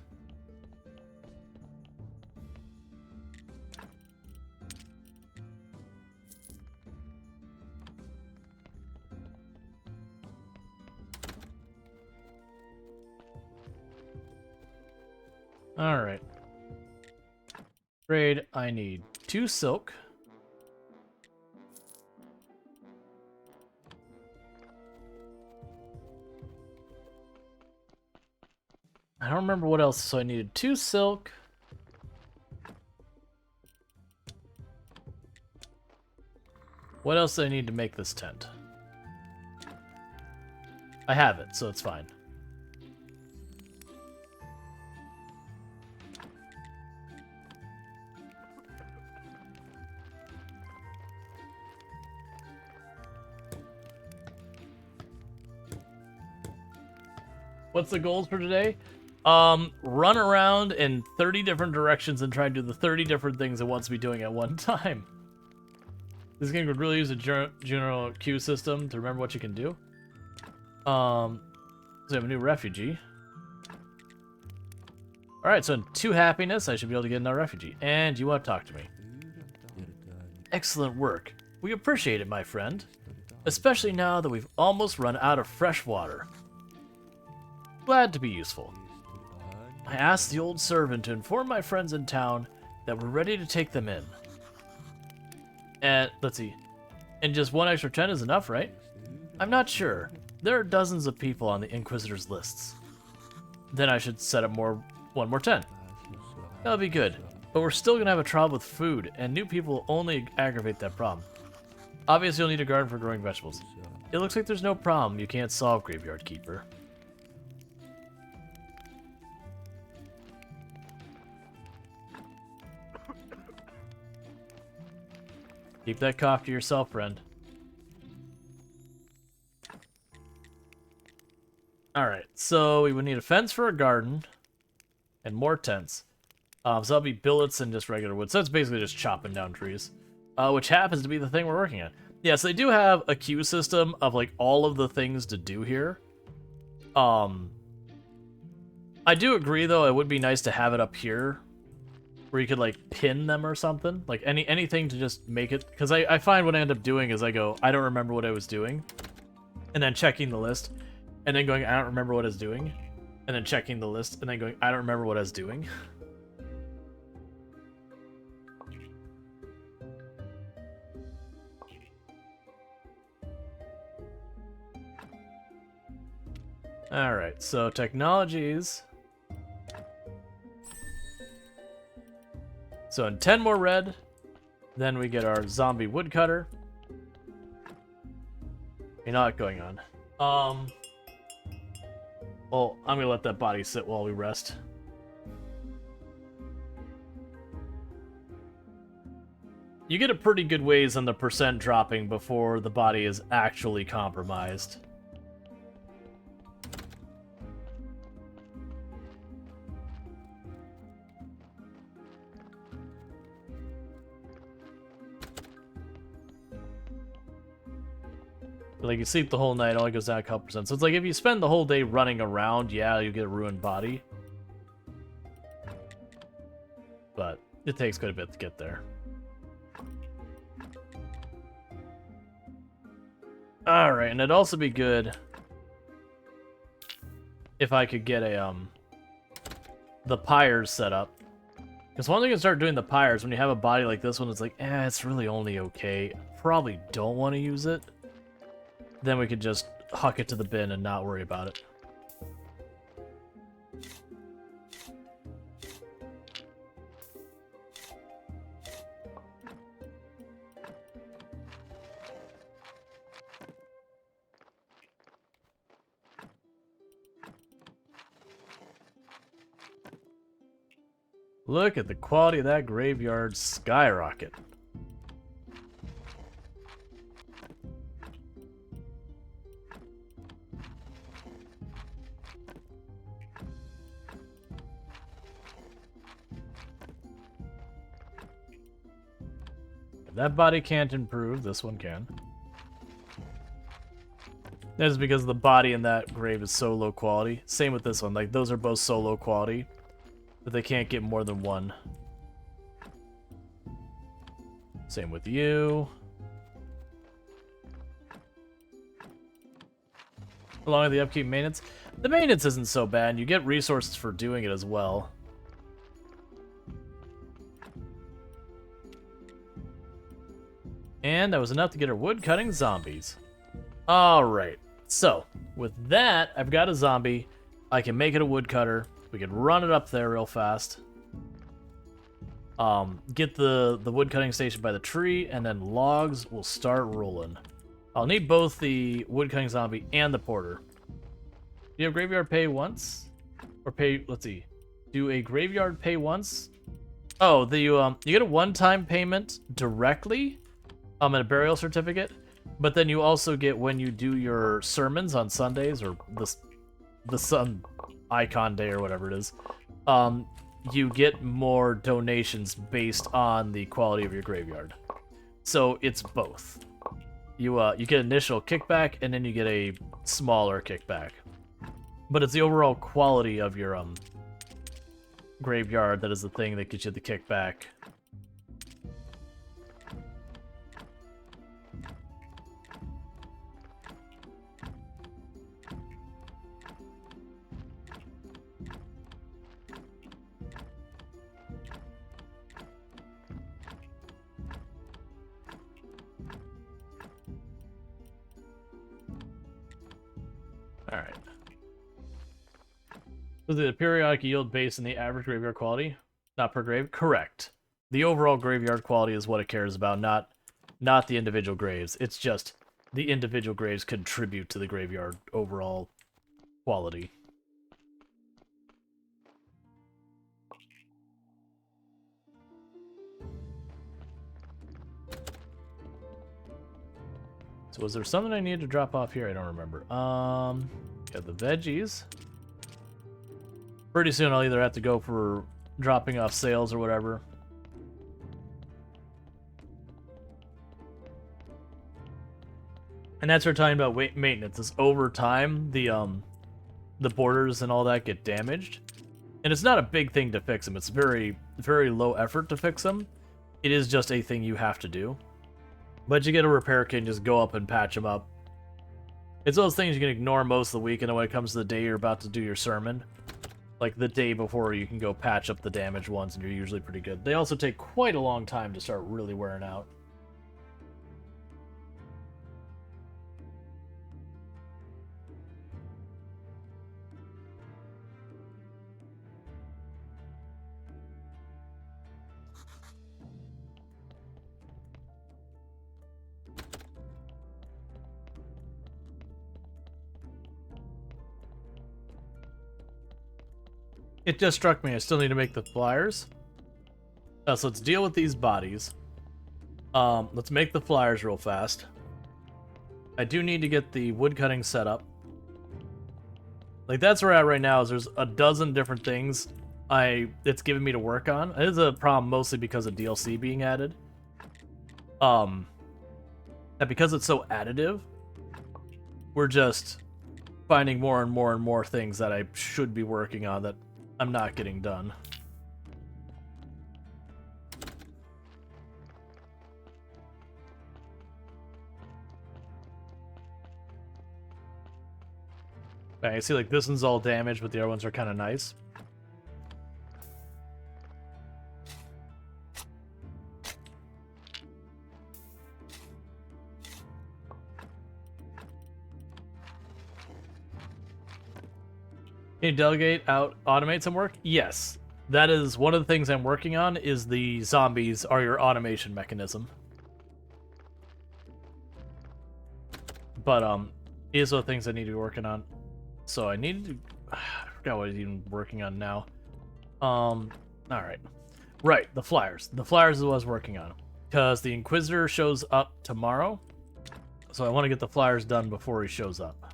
Alright. Trade, I need 2 silk. I don't remember what else, so I needed 2 silk. What else do I need to make this tent? I have it, so it's fine. What's the goals for today? Run around in 30 different directions and try and do the 30 different things it wants to be doing at one time. This game could really use a general queue system to remember what you can do. So we have a new refugee. Alright, so in 2 happiness, I should be able to get another refugee. And you want to talk to me. Excellent work. We appreciate it, my friend. Especially now that we've almost run out of fresh water. Glad to be useful. I asked the old servant to inform my friends in town that we're ready to take them in. And, let's see. And just 1 extra 10 is enough, right? I'm not sure. There are dozens of people on the Inquisitor's lists. Then I should set up 1 more 10. That'll be good. But we're still gonna have a trouble with food, and new people will only aggravate that problem. Obviously, you'll need a garden for growing vegetables. It looks like there's no problem you can't solve, Graveyard Keeper. Keep that cough to yourself, friend. Alright, so we would need a fence for a garden and more tents. So that'll be billets and just regular wood. So it's basically just chopping down trees, which happens to be the thing we're working on. Yeah, so they do have a queue system of like all of the things to do here. I do agree though, it would be nice to have it up here where you could like pin them or something, like anything to just make it, because I find what I end up doing is I don't remember what I was doing, and then checking the list, and then going, I don't remember what I was doing, and then checking the list, and then going, I don't remember what I was doing. Alright, so technologies. So in 10 more red, Then we get our zombie woodcutter. A lot going on. Well, I'm gonna let that body sit while we rest. You get a pretty good ways on the percent dropping before the body is actually compromised. Like, you sleep the whole night, it only goes down a couple percent. So it's like, if you spend the whole day running around, yeah, you get a ruined body. But it takes quite a bit to get there. Alright, and it'd also be good if I could get a, the pyres set up. Because once you can start doing the pyres, when you have a body like this one, it's like, it's really only okay. Probably don't want to use it. Then we could just huck it to the bin and not worry about it. Look at the quality of that graveyard skyrocket. If that body can't improve, this one can. That's because the body in that grave is so low quality. Same with this one. Like, those are both so low quality that they can't get more than one. Same with you. Along with the upkeep maintenance. The maintenance isn't so bad, and you get resources for doing it as well. And that was enough to get our wood-cutting zombies. Alright, so with that, I've got a zombie. I can make it a woodcutter. We can run it up there real fast. Get the wood-cutting station by the tree, and then logs will start rolling. I'll need both the wood-cutting zombie and the porter. Do you have graveyard pay once? Or pay, let's see. Do a graveyard pay once? Oh, you get a one-time payment directly, and a burial certificate, but then you also get, when you do your sermons on Sundays, or the sun icon day or whatever it is, you get more donations based on the quality of your graveyard. So it's both. You get initial kickback, and then you get a smaller kickback. But it's the overall quality of your graveyard that is the thing that gets you the kickback. Alright. So the periodic yield based on the average graveyard quality? Not per grave? Correct. The overall graveyard quality is what it cares about, not the individual graves. It's just the individual graves contribute to the graveyard overall quality. So was there something I needed to drop off here? I don't remember. Got the veggies. Pretty soon I'll either have to go for dropping off sales or whatever. And that's what we're talking about maintenance. Is over time the borders and all that get damaged. And it's not a big thing to fix them. It's very, very low effort to fix them. It is just a thing you have to do. But you get a repair kit and just go up and patch them up. It's those things you can ignore most of the week, and then when it comes to the day you're about to do your sermon, like the day before, you can go patch up the damaged ones, and you're usually pretty good. They also take quite a long time to start really wearing out. It just struck me. I still need to make the flyers. So let's deal with these bodies. Let's make the flyers real fast. I do need to get the wood cutting set up. Like, that's where we're at right now, is there's a dozen different things it's giving me to work on. It is a problem mostly because of DLC being added. That because it's so additive, we're just finding more and more and more things that I should be working on that I'm not getting done. I see, like, this one's all damaged, but the other ones are kind of nice. Can you delegate out, automate some work? Yes. That is one of the things I'm working on, is the zombies are your automation mechanism. But, these are the things I need to be working on. So I need to... I forgot what I'm even working on now. Alright. Right, the flyers. The flyers is what I was working on. Because the Inquisitor shows up tomorrow. So I want to get the flyers done before he shows up.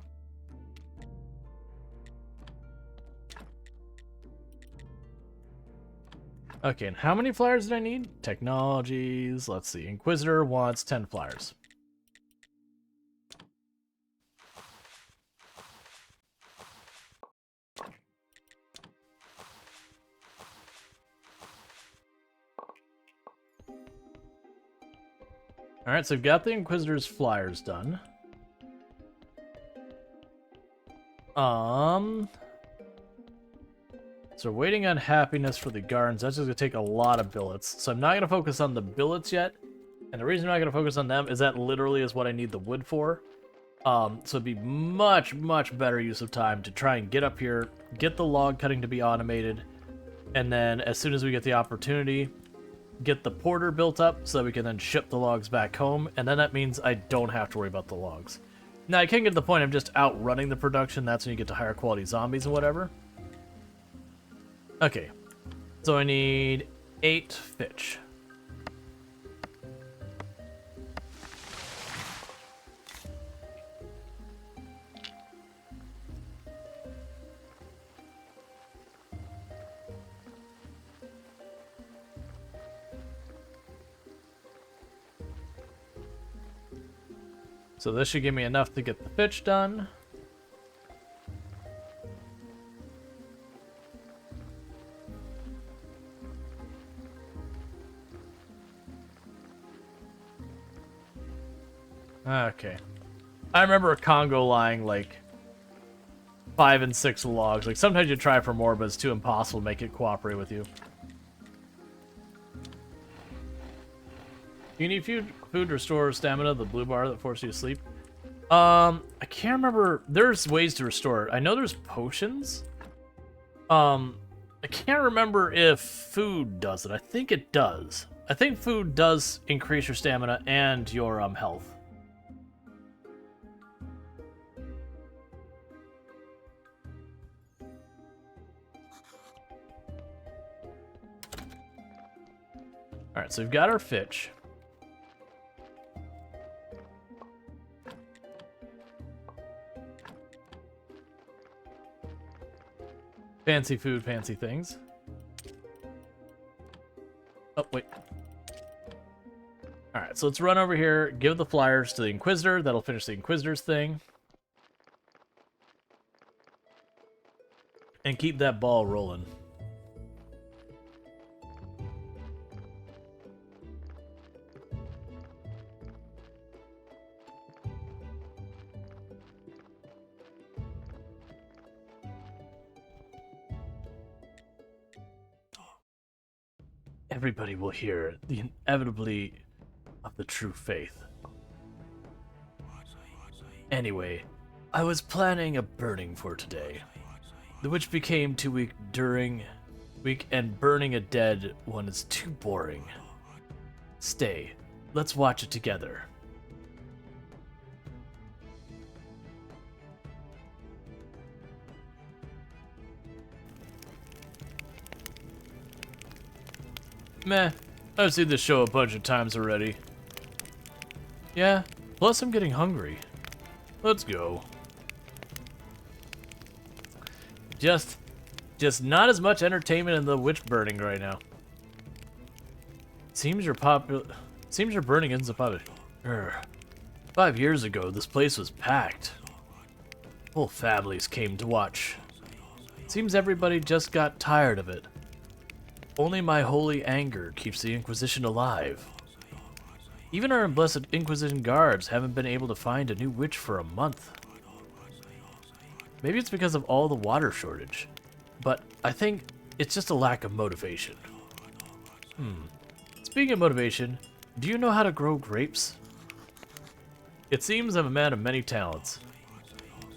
Okay, and how many flyers did I need? Technologies, let's see. Inquisitor wants 10 flyers. Alright, so I've got the Inquisitor's flyers done. So we're waiting on happiness for the gardens. That's just gonna take a lot of billets. So I'm not gonna focus on the billets yet. And the reason I'm not gonna focus on them is that literally is what I need the wood for. So it'd be much, much better use of time to try and get up here, get the log cutting to be automated, and then as soon as we get the opportunity, get the porter built up so that we can then ship the logs back home, and then that means I don't have to worry about the logs. Now, I can get to the point of just outrunning the production. That's when you get to higher quality zombies and whatever. Okay, so I need 8 fitch. So this should give me enough to get the fitch done. Okay. I remember a Congo lying like 5 and 6 logs. Like sometimes you try for more, but it's too impossible to make it cooperate with you. You need food to restore stamina, the blue bar that forces you to sleep. I can't remember. There's ways to restore it. I know there's potions. I can't remember if food does it. I think it does. I think food does increase your stamina and your health. Alright, so we've got our fitch. Fancy food, fancy things. Oh, wait. Alright, so let's run over here, give the flyers to the Inquisitor. That'll finish the Inquisitor's thing. And keep that ball rolling. Everybody will hear the inevitably of the true faith. Anyway, I was planning a burning for today, which became too weak and burning a dead one is too boring. Stay, let's watch it together. Meh, I've seen this show a bunch of times already. Yeah, plus I'm getting hungry. Let's go. Just not as much entertainment in the witch burning right now. Seems your burning isn't so popular. 5 years ago, this place was packed. Whole families came to watch. Seems everybody just got tired of it. Only my holy anger keeps the Inquisition alive. Even our blessed Inquisition guards haven't been able to find a new witch for a month. Maybe it's because of all the water shortage, but I think it's just a lack of motivation. Speaking of motivation, do you know how to grow grapes? It seems I'm a man of many talents.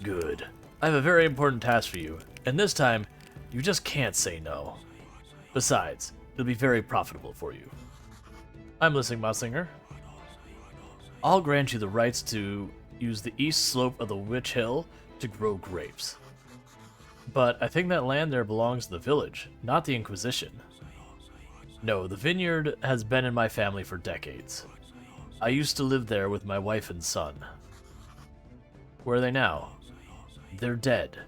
Good. I have a very important task for you, and this time, you just can't say no. Besides, it'll be very profitable for you. I'm listening, Mossinger. I'll grant you the rights to use the east slope of the Witch Hill to grow grapes. But I think that land there belongs to the village, not the Inquisition. No, the vineyard has been in my family for decades. I used to live there with my wife and son. Where are they now? They're dead.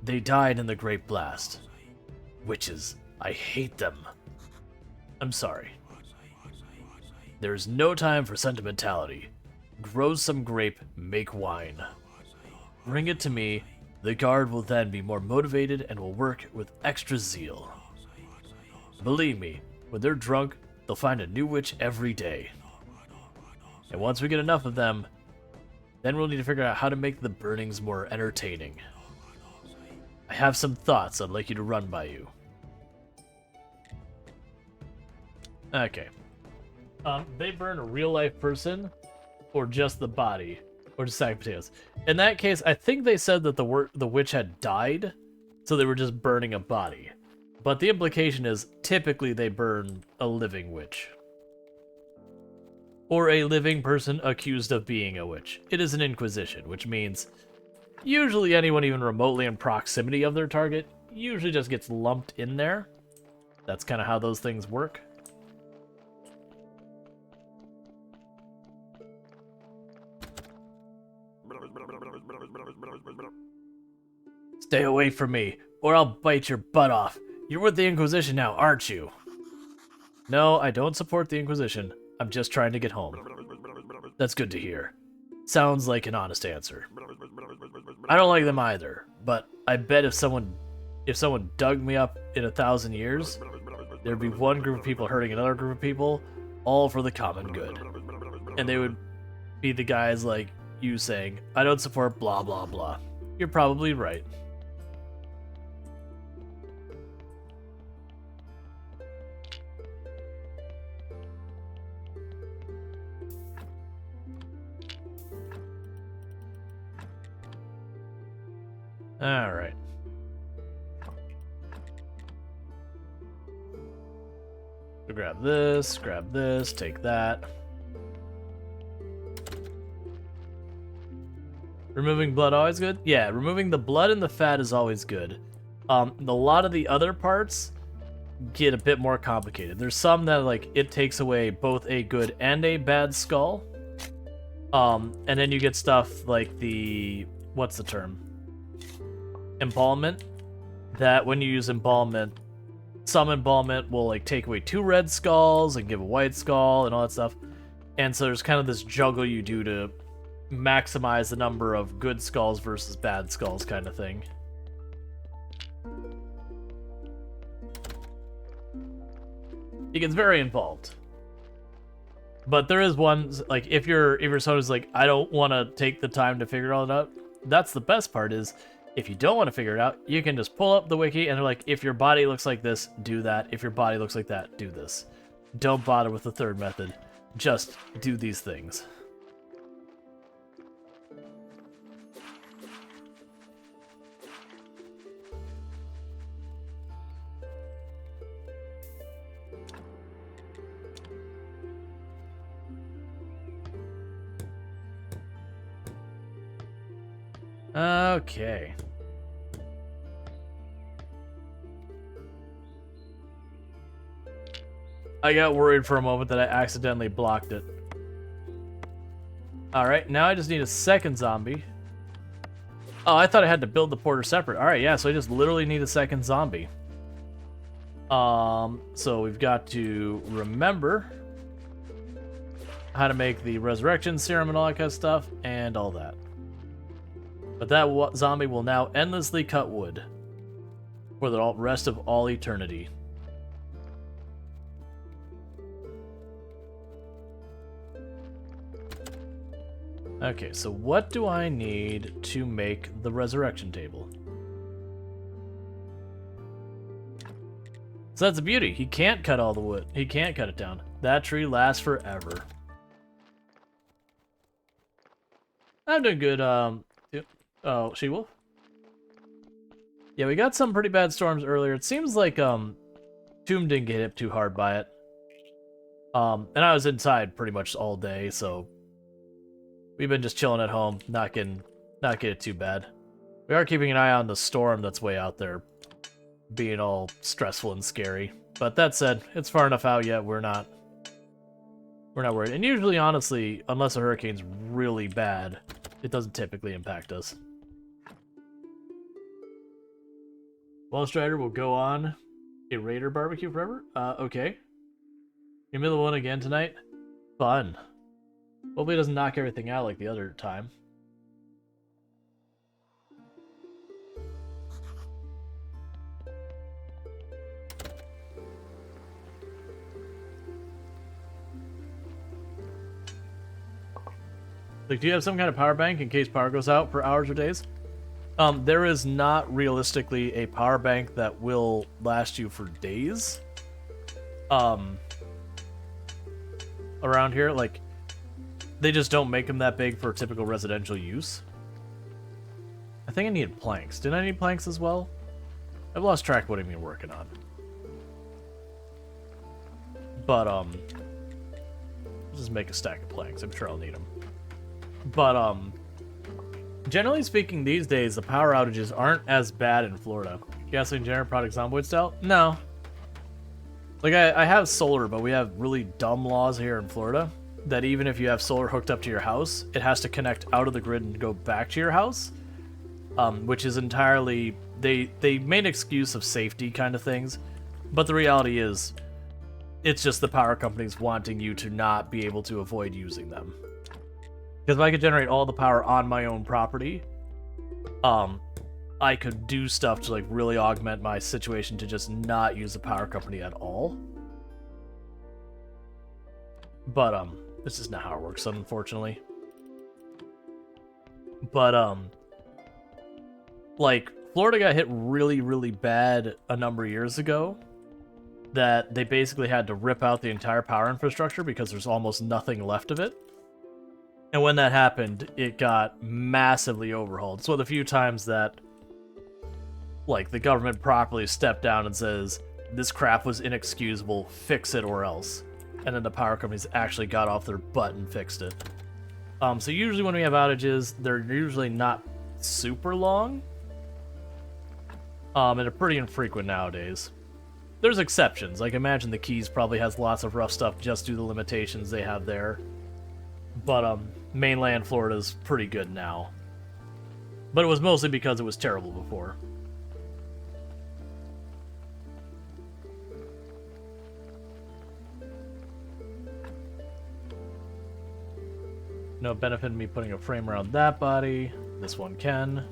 They died in the Great Blast. Witches, I hate them. I'm sorry. There's no time for sentimentality. Grow some grape, make wine. Bring it to me. The guard will then be more motivated and will work with extra zeal. Believe me, when they're drunk, they'll find a new witch every day. And once we get enough of them, then we'll need to figure out how to make the burnings more entertaining. I have some thoughts I'd like you to run by you. Okay. They burn a real-life person, or just the body, or just sack of potatoes. In that case, I think they said that the witch had died, so they were just burning a body. But the implication is, typically they burn a living witch. Or a living person accused of being a witch. It is an inquisition, which means usually anyone even remotely in proximity of their target usually just gets lumped in there. That's kind of how those things work. Stay away from me, or I'll bite your butt off. You're with the Inquisition now, aren't you? No, I don't support the Inquisition. I'm just trying to get home. That's good to hear. Sounds like an honest answer. I don't like them either, but I bet if someone dug me up in 1,000 years, there'd be one group of people hurting another group of people, all for the common good. And they would be the guys like you saying, I don't support blah blah blah. You're probably right. Alright. So grab this, take that. Removing blood always good? Yeah, removing the blood and the fat is always good. A lot of the other parts get a bit more complicated. There's some that like it takes away both a good and a bad skull. And then you get stuff like the what's the term? Embalmment. That when you use embalmment, some embalmment will like take away 2 red skulls and give a white skull and all that stuff. And so there's kind of this juggle you do to maximize the number of good skulls versus bad skulls kind of thing. It gets very involved. But there is one, like, if you're someone who's like, I don't want to take the time to figure all it out, that's the best part is, if you don't want to figure it out, you can just pull up the wiki and they're like, if your body looks like this, do that. If your body looks like that, do this. Don't bother with the third method. Just do these things. Okay. I got worried for a moment that I accidentally blocked it. Alright, now I just need a second zombie. Oh, I thought I had to build the porter separate. Alright, yeah, so I just literally need a second zombie. So we've got to remember how to make the resurrection serum and all that kind of stuff, and all that. But that zombie will now endlessly cut wood for the rest of all eternity. Okay, so what do I need to make the resurrection table? So that's the beauty. He can't cut all the wood. He can't cut it down. That tree lasts forever. I'm doing good. Oh, She-Wolf? Yeah, we got some pretty bad storms earlier. It seems like Tomb didn't get hit too hard by it. And I was inside pretty much all day, so we've been just chilling at home, not getting it too bad. We are keeping an eye on the storm that's way out there, being all stressful and scary. But that said, it's far enough out yet. We're not worried. And usually, honestly, unless a hurricane's really bad, it doesn't typically impact us. Wall Strider will go on a Raider barbecue forever? Okay. You're middle one again tonight? Fun. Hopefully it doesn't knock everything out like the other time. Like, do you have some kind of power bank in case power goes out for hours or days? There is not realistically a power bank that will last you for days. Around here, like, they just don't make them that big for typical residential use. I think I needed planks. Didn't I need planks as well? I've lost track of what I've been working on. But, I'll just make a stack of planks. I'm sure I'll need them. But, generally speaking, these days, the power outages aren't as bad in Florida. Gasoline generator product Zomboid style? No. Like, I have solar, but we have really dumb laws here in Florida that even if you have solar hooked up to your house, it has to connect out of the grid and go back to your house, which is entirely... They made an excuse of safety kind of things, but the reality is it's just the power companies wanting you to not be able to avoid using them. Because if I could generate all the power on my own property, I could do stuff to, like, really augment my situation to just not use the power company at all. But, this is not how it works, unfortunately. But, like, Florida got hit really, really bad a number of years ago, that they basically had to rip out the entire power infrastructure because there's almost nothing left of it. And when that happened, it got massively overhauled. It's one of the few times that, like, the government properly stepped down and says, this crap was inexcusable, fix it or else. And then the power companies actually got off their butt and fixed it. So usually when we have outages, they're usually not super long. And they're pretty infrequent nowadays. There's exceptions. Like, imagine the Keys probably has lots of rough stuff just due to the limitations they have there. But, mainland Florida's pretty good now. But it was mostly because it was terrible before. No benefit in me putting a frame around that body. This one can.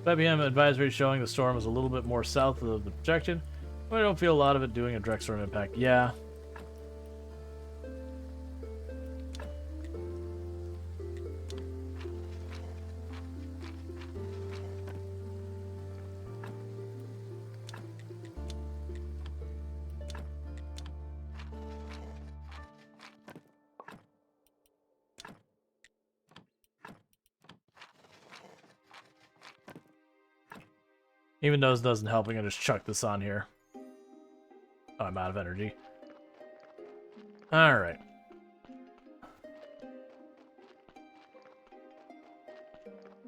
IBM advisory showing the storm is a little bit more south of the projection. But I don't feel a lot of it doing a direct storm impact. Yeah. Even though this doesn't help, I'm gonna just chuck this on here. Oh, I'm out of energy. Alright.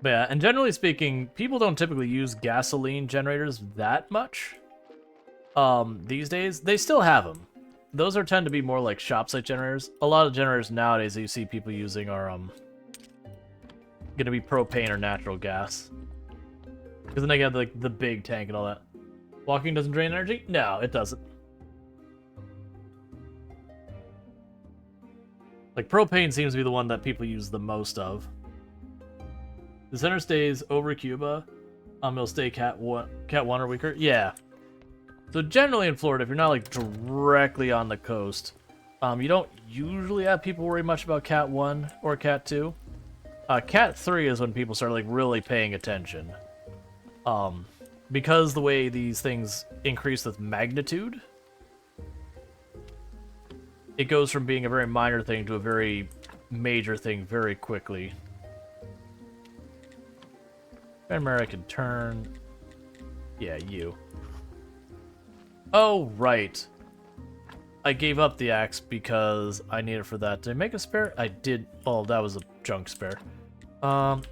But yeah, and generally speaking, people don't typically use gasoline generators that much. These days, they still have them. those are tend to be more like shop site generators. A lot of generators nowadays that you see people using are gonna be propane or natural gas. Because then they got like the big tank and all that. Walking doesn't drain energy? No, it doesn't. Like propane seems to be the one that people use the most of. The center stays over Cuba. It'll stay cat 1 or weaker. Yeah. So generally in Florida, if you're not like directly on the coast, you don't usually have people worry much about cat 1 or cat 2. Cat 3 is when people start like really paying attention. Because the way these things increase with magnitude, it goes from being a very minor thing to a very major thing very quickly. American turn. Yeah, you. Oh, right. I gave up the axe because I need it for that. Did I make a spare? I did. Oh, that was a junk spare.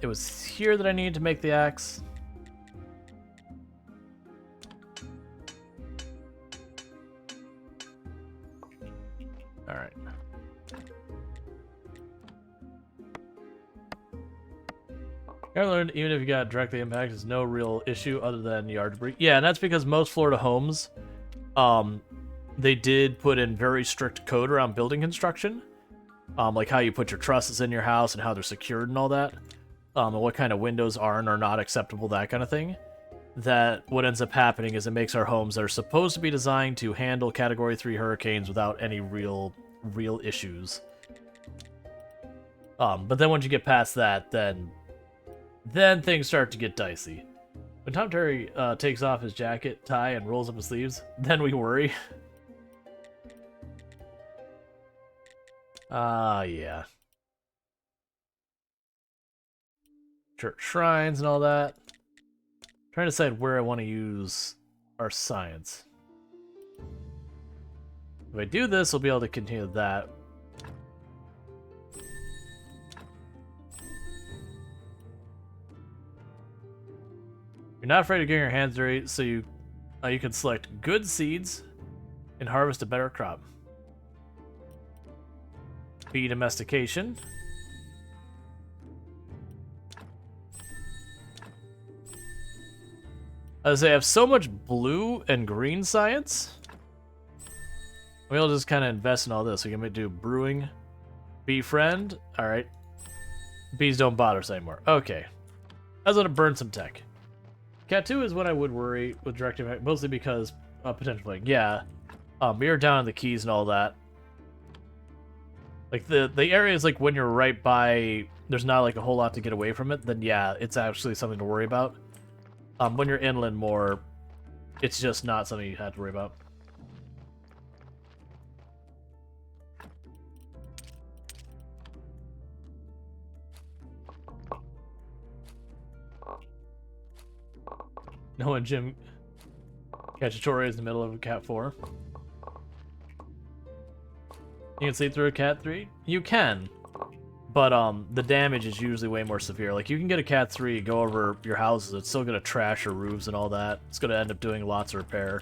It was here that I needed to make the axe. Alright. I learned even if you got directly impacted, there's no real issue other than yard debris. Yeah, and that's because most Florida homes, they did put in very strict code around building construction. Like how you put your trusses in your house and how they're secured and all that. And what kind of windows are and are not acceptable, that kind of thing. That what ends up happening is it makes our homes that are supposed to be designed to handle Category 3 hurricanes without any real issues. But then once you get past that, then things start to get dicey. When Tom Terry takes off his jacket, tie, and rolls up his sleeves, then we worry. Yeah. Church shrines and all that. Trying to decide where I want to use our science. If I do this, we'll be able to continue that. You're not afraid of getting your hands dirty, so you can select good seeds and harvest a better crop. Bee domestication. As I have so much blue and green science, we'll just kind of invest in all this. We can do brewing, bee friend. All right, bees don't bother us anymore. Okay, I was gonna burn some tech. Cat 2 is what I would worry with direct impact, mostly because potentially, yeah, you're down in the keys and all that. Like the areas like when you're right by, there's not like a whole lot to get away from it. Then yeah, it's actually something to worry about. When you're inland more, it's just not something you have to worry about. No one Jim Cacciatore is in the middle of a cat 4. You can sleep through a cat 3? You can. But the damage is usually way more severe. Like you can get a cat 3, go over your houses, it's still gonna trash your roofs and all that. It's gonna end up doing lots of repair.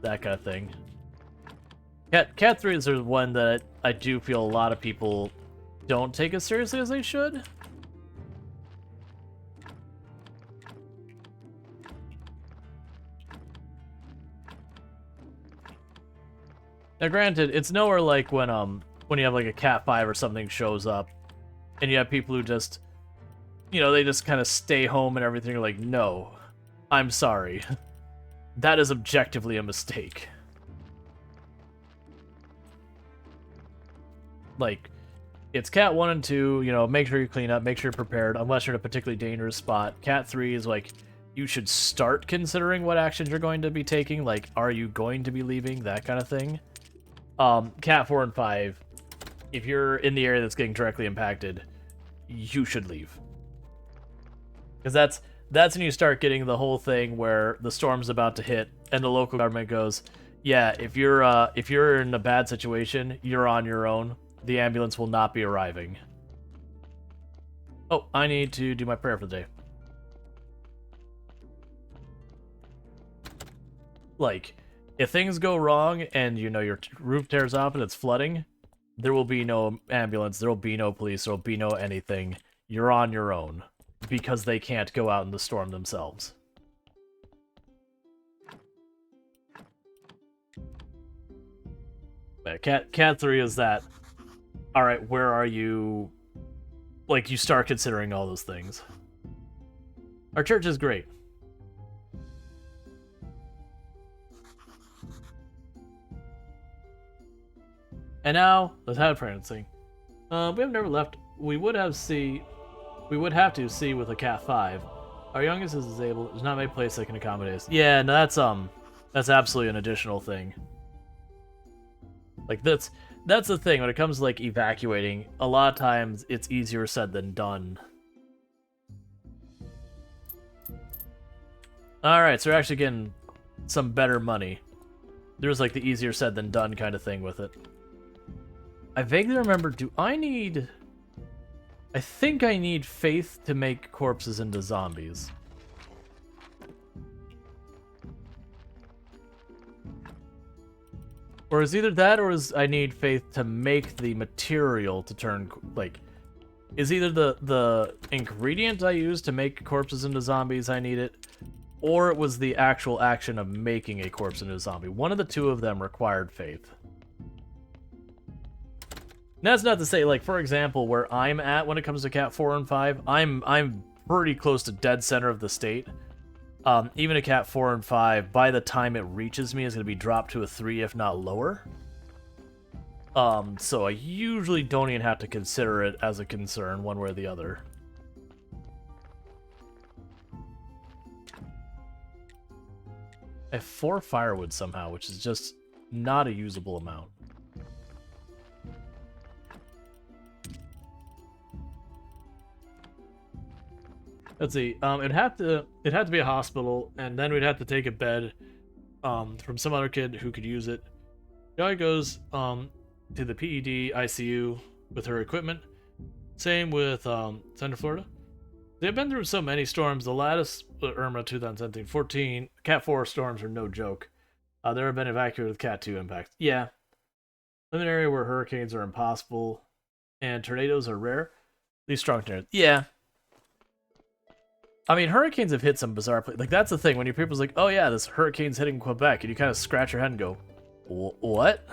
That kind of thing. Cat 3 is the one that I do feel a lot of people don't take as seriously as they should. Now granted, it's nowhere like when you have like a cat 5 or something shows up and you have people who just, you know, they just kind of stay home and everything. You're like, no, I'm sorry. That is objectively a mistake. Like, it's cat 1 and 2, you know, make sure you clean up, make sure you're prepared, unless you're in a particularly dangerous spot. Cat 3 is like, you should start considering what actions you're going to be taking, like, are you going to be leaving, that kind of thing. Cat 4 and 5, if you're in the area that's getting directly impacted, you should leave. Because that's when you start getting the whole thing where the storm's about to hit and the local government goes, yeah, if you're in a bad situation, you're on your own. The ambulance will not be arriving. Oh, I need to do my prayer for the day. Like, If things go wrong and you know your roof tears off and it's flooding, there will be no ambulance, there will be no police, there will be no anything. You're on your own because they can't go out in the storm themselves. Yeah, Cat 3 is that. All right, where are you? Like, you start considering all those things. Our church is great. And now, let's have pregnancy. We have never left. We would have to see with a Cat 5. Our youngest is disabled. There's not many places that can accommodate us. Yeah, no, that's absolutely an additional thing. Like, that's the thing when it comes to like evacuating. A lot of times it's easier said than done. Alright, so we're actually getting some better money. There's like the easier said than done kind of thing with it. I vaguely remember, I think I need faith to make corpses into zombies. Or is either that, or is I need faith to make the material to turn, like, is either the ingredient I use to make corpses into zombies I need it, or it was the actual action of making a corpse into a zombie. One of the two of them required faith. And that's not to say, like, for example, where I'm at when it comes to Cat 4 and 5, I'm pretty close to dead center of the state. Even a Cat 4 and 5, by the time it reaches me, is going to be dropped to a 3, if not lower. So I usually don't even have to consider it as a concern, one way or the other. I have 4 firewood somehow, which is just not a usable amount. Let's see. It'd have to be a hospital, and then we'd have to take a bed from some other kid who could use it. Guy goes to the PED ICU with her equipment. Same with Central Florida. They've been through so many storms. The latest Irma 2017, 14 Cat 4 storms are no joke. There have been evacuated with Cat 2 impacts. Yeah. In an area where hurricanes are impossible and tornadoes are rare. These strong tornadoes. Yeah. I mean, hurricanes have hit some bizarre places. Like, that's the thing. When your people's like, oh yeah, this hurricane's hitting Quebec, and you kind of scratch your head and go, what?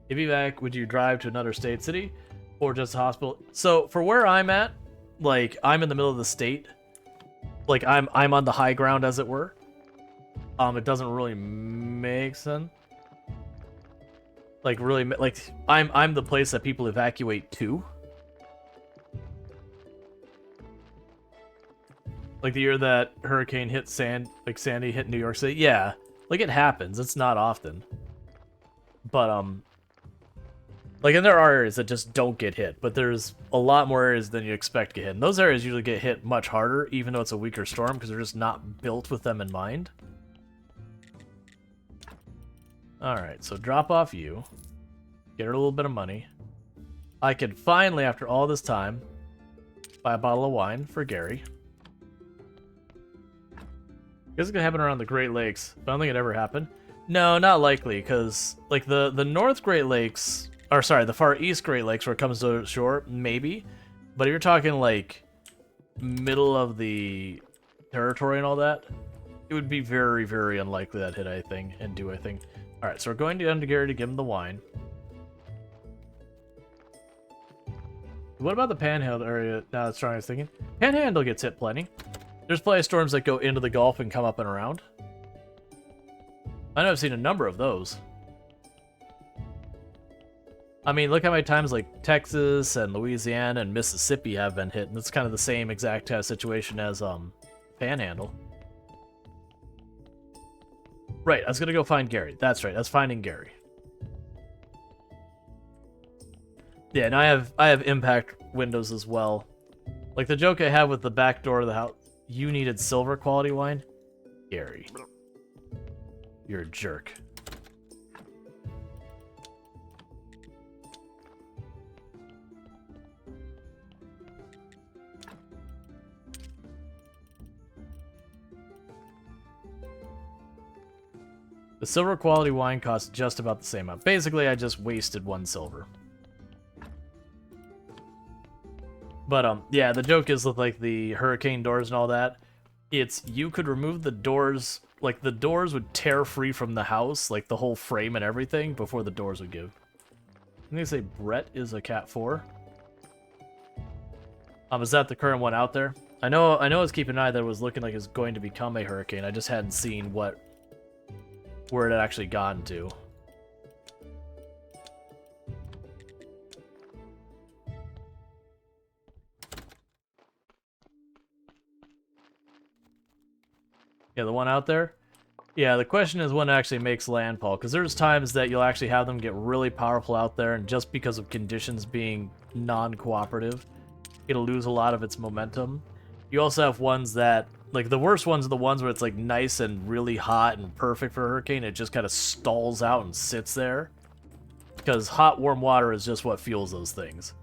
If you back, would you drive to another state, city, or just a hospital? So, for where I'm at, like, I'm in the middle of the state. Like, I'm on the high ground, as it were. It doesn't really make sense. Like, really, like, I'm the place that people evacuate to. Like the year that hurricane hit Sandy hit New York City. Yeah, like it happens. It's not often. But, like, and there are areas that just don't get hit, but there's a lot more areas than you expect to get hit. And those areas usually get hit much harder, even though it's a weaker storm, because they're just not built with them in mind. Alright, so drop off you. Get her a little bit of money. I could finally, after all this time, buy a bottle of wine for Gary. This is gonna happen around the Great Lakes, but I don't think it ever happened. No, not likely, because like the North Great Lakes, or sorry, the Far East Great Lakes, where it comes to shore, maybe. But if you're talking like middle of the territory and all that, it would be very, very unlikely that hit anything and do anything. All right, so we're going down to Gary to give him the wine. What about the Panhandle area? Now that's strong, I was thinking. Panhandle gets hit plenty. There's plenty of storms that go into the Gulf and come up and around. I know I've seen a number of those. I mean, look how many times like Texas and Louisiana and Mississippi have been hit, and it's kind of the same exact kind of situation as Panhandle. Right, I was gonna go find Gary. That's right, that's finding Gary. Yeah, and I have impact windows as well. Like the joke I have with the back door of the house. You needed silver quality wine? Gary. You're a jerk. The silver quality wine costs just about the same amount. Basically, I just wasted 1 silver. But, yeah, the joke is with, like, the hurricane doors and all that. It's, you could remove the doors, like, the doors would tear free from the house, like, the whole frame and everything, before the doors would give. I'm gonna say Brett is a cat 4. Is that the current one out there? I know I was keeping an eye that it was looking like it's going to become a hurricane. I just hadn't seen where it had actually gotten to. Yeah, the one out there? Yeah, the question is when it actually makes landfall, because there's times that you'll actually have them get really powerful out there, and just because of conditions being non-cooperative, it'll lose a lot of its momentum. You also have ones that, like, the worst ones are the ones where it's, like, nice and really hot and perfect for a hurricane. It just kind of stalls out and sits there. Because hot, warm water is just what fuels those things.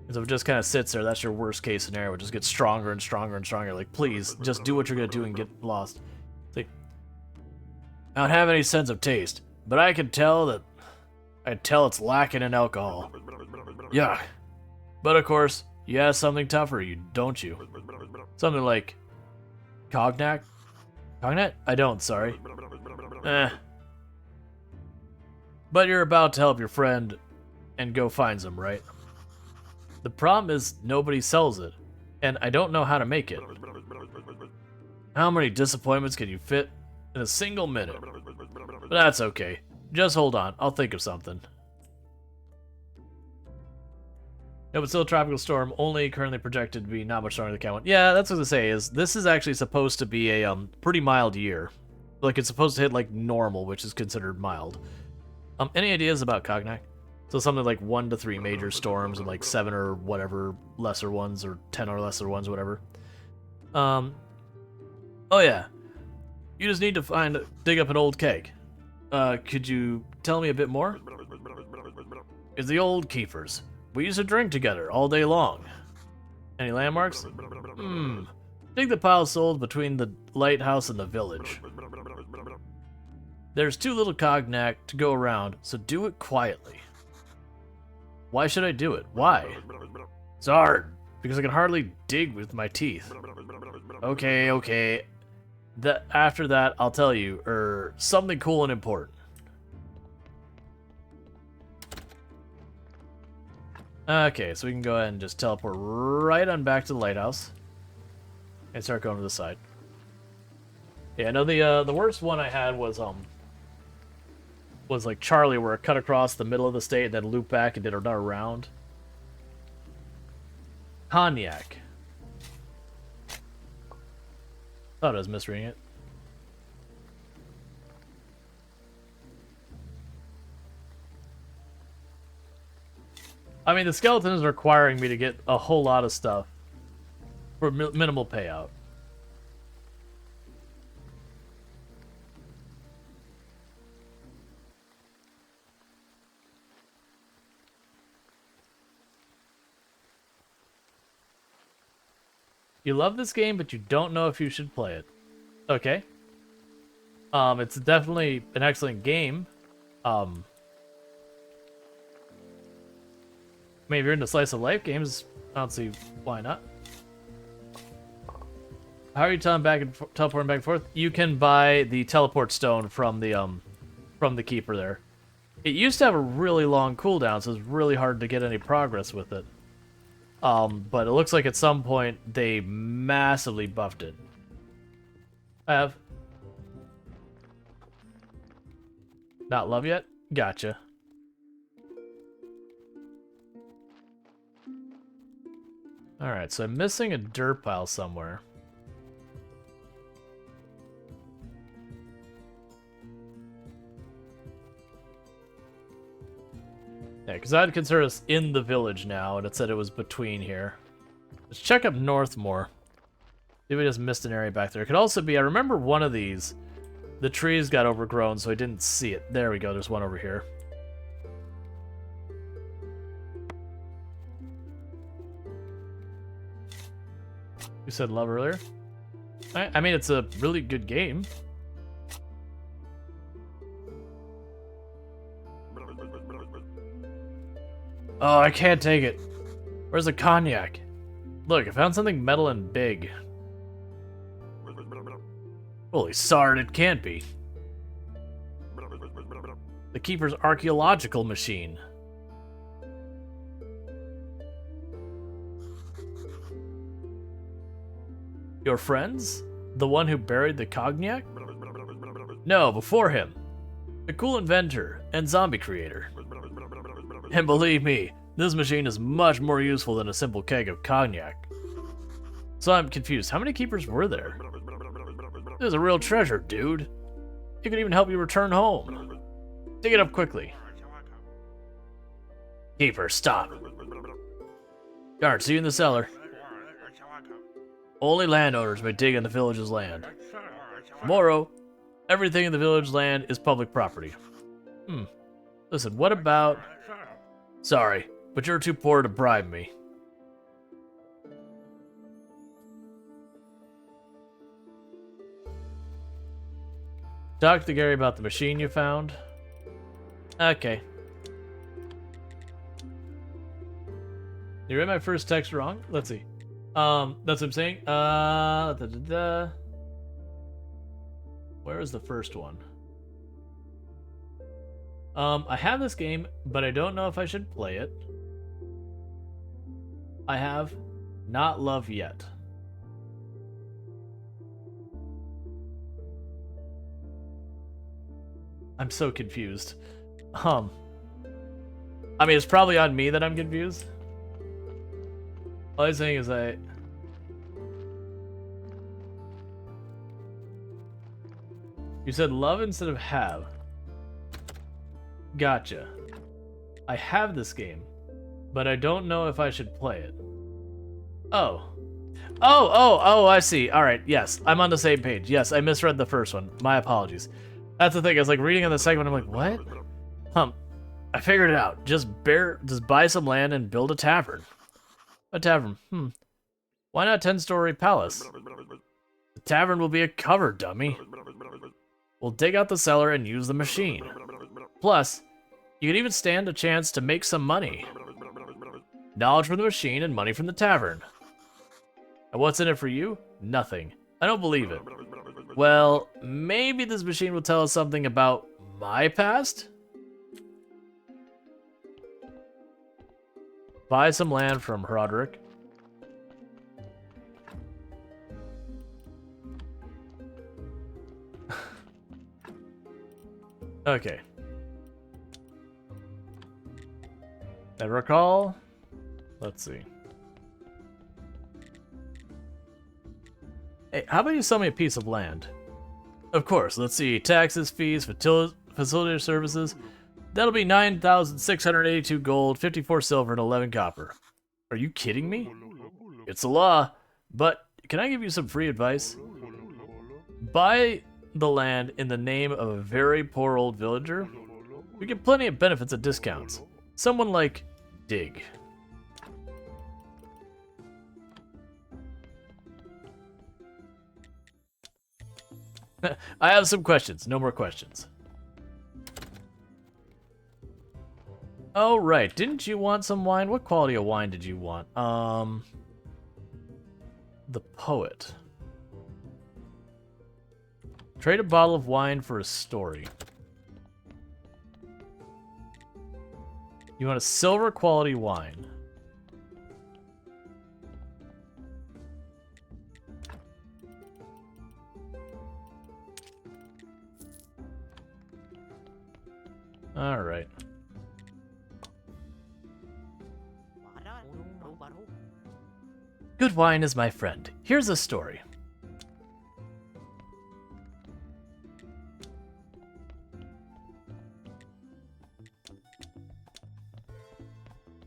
And so if it just kind of sits there, that's your worst case scenario. It just gets stronger and stronger and stronger. Like, please, just do what you're going to do and get lost. See, I don't have any sense of taste, but I can tell it's lacking in alcohol. Yeah. But of course, you have something tougher, don't you? Something like cognac? Cognac? I don't, sorry. But you're about to help your friend and go find some, right? The problem is nobody sells it, and I don't know how to make it. How many disappointments can you fit in a single minute? But that's okay. Just hold on, I'll think of something. No, but still a tropical storm, only currently projected to be not much stronger than the cat one. Yeah, that's what I was gonna say, is this is actually supposed to be a pretty mild year. Like, it's supposed to hit, like, normal, which is considered mild. Any ideas about cognac? So something like 1 to 3 major storms and, like, 7 or whatever lesser ones, or 10 or lesser ones, whatever. Oh yeah. You just need to dig up an old keg. Could you tell me a bit more? It's the old keepers. We used to drink together all day long. Any landmarks? Dig the pile sold between the lighthouse and the village. There's too little cognac to go around, so do it quietly. Why should I do it? Why? It's hard, because I can hardly dig with my teeth. Okay. After that, I'll tell you, something cool and important. Okay, so we can go ahead and just teleport right on back to the lighthouse and start going to the side. Yeah, no, the worst one I had was like Charlie, where it cut across the middle of the state and then looped back and did another round. Cognac. Thought I was misreading it. I mean, the skeleton is requiring me to get a whole lot of stuff for minimal payout. You love this game, but you don't know if you should play it. Okay. It's definitely an excellent game. I mean, if you're into slice of life games, I don't see why not. How are you teleporting back and forth? You can buy the teleport stone from the keeper there. It used to have a really long cooldown, so it's really hard to get any progress with it. But it looks like at some point they massively buffed it. I have. Not love yet? Gotcha. Alright, so I'm missing a dirt pile somewhere. Yeah, because I'd consider us in the village now, and it said it was between here. Let's check up north more. Maybe we just missed an area back there. It could also be, I remember one of these, the trees got overgrown, so I didn't see it. There we go, there's one over here. You said love earlier? I mean, it's a really good game. Oh, I can't take it. Where's the cognac? Look, I found something metal and big. Holy sard, it can't be. The Keeper's archaeological machine. Your friends? The one who buried the cognac? No, before him. The cool inventor and zombie creator. And believe me, this machine is much more useful than a simple keg of cognac. So I'm confused. How many keepers were there? This is a real treasure, dude. It could even help you return home. Dig it up quickly. Keeper, stop. Guard, see you in the cellar. Only landowners may dig in the village's land. Tomorrow, everything in the village land is public property. Listen, what about... Sorry, but you're too poor to bribe me. Talk to Gary about the machine you found. Okay. You read my first text wrong? Let's see. That's what I'm saying. Where is the first one? I have this game, but I don't know if I should play it. I have not love yet. I'm so confused. I mean, it's probably on me that I'm confused. All I'm saying is You said love instead of have. Gotcha. I have this game, but I don't know if I should play it. Oh, I see. All right, yes, I'm on the same page. Yes, I misread the first one. My apologies. That's the thing. I was like reading on the second one. I'm like, what? I figured it out. Just buy some land and build a tavern. A tavern. Why not 10-story palace? The tavern will be a cover, dummy. We'll dig out the cellar and use the machine. Plus, you can even stand a chance to make some money. Knowledge from the machine and money from the tavern. And what's in it for you? Nothing. I don't believe it. Well, maybe this machine will tell us something about my past? Buy some land from Roderick. Okay. I recall. Let's see. Hey, how about you sell me a piece of land? Of course. Let's see. Taxes, fees, facility services. That'll be 9,682 gold, 54 silver, and 11 copper. Are you kidding me? It's the law. But can I give you some free advice? Buy the land in the name of a very poor old villager. We get plenty of benefits and discounts. Someone like Dig. I have some questions. No more questions. Oh, right. Didn't you want some wine? What quality of wine did you want? The Poet. Trade a bottle of wine for a story. You want a silver quality wine. All right. Good wine is my friend. Here's a story.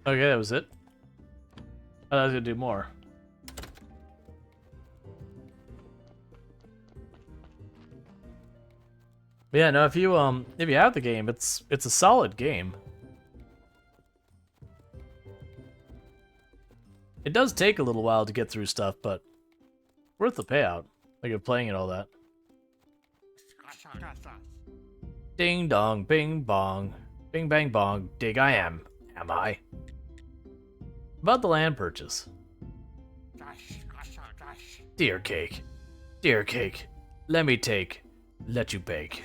Okay, that was it. I thought I was gonna do more. But yeah, no, if you have the game, it's a solid game. It does take a little while to get through stuff, but worth the payout. Like of playing and all that. Ding dong, bing bong, bing bang bong. Dig I am I? About the land purchase. Dear cake. Dear cake. Let me take. Let you bake.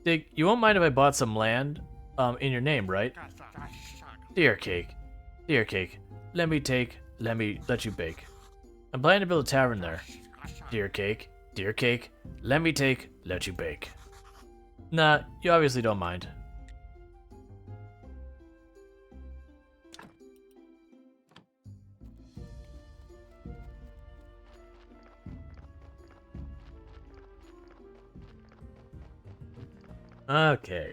Dig, you won't mind if I bought some land in your name, right? Dear cake. Dear cake. Let me take. Let you bake. I'm planning to build a tavern there. Dear cake. Dear cake. Let me take. Let you bake. Nah, you obviously don't mind. Okay.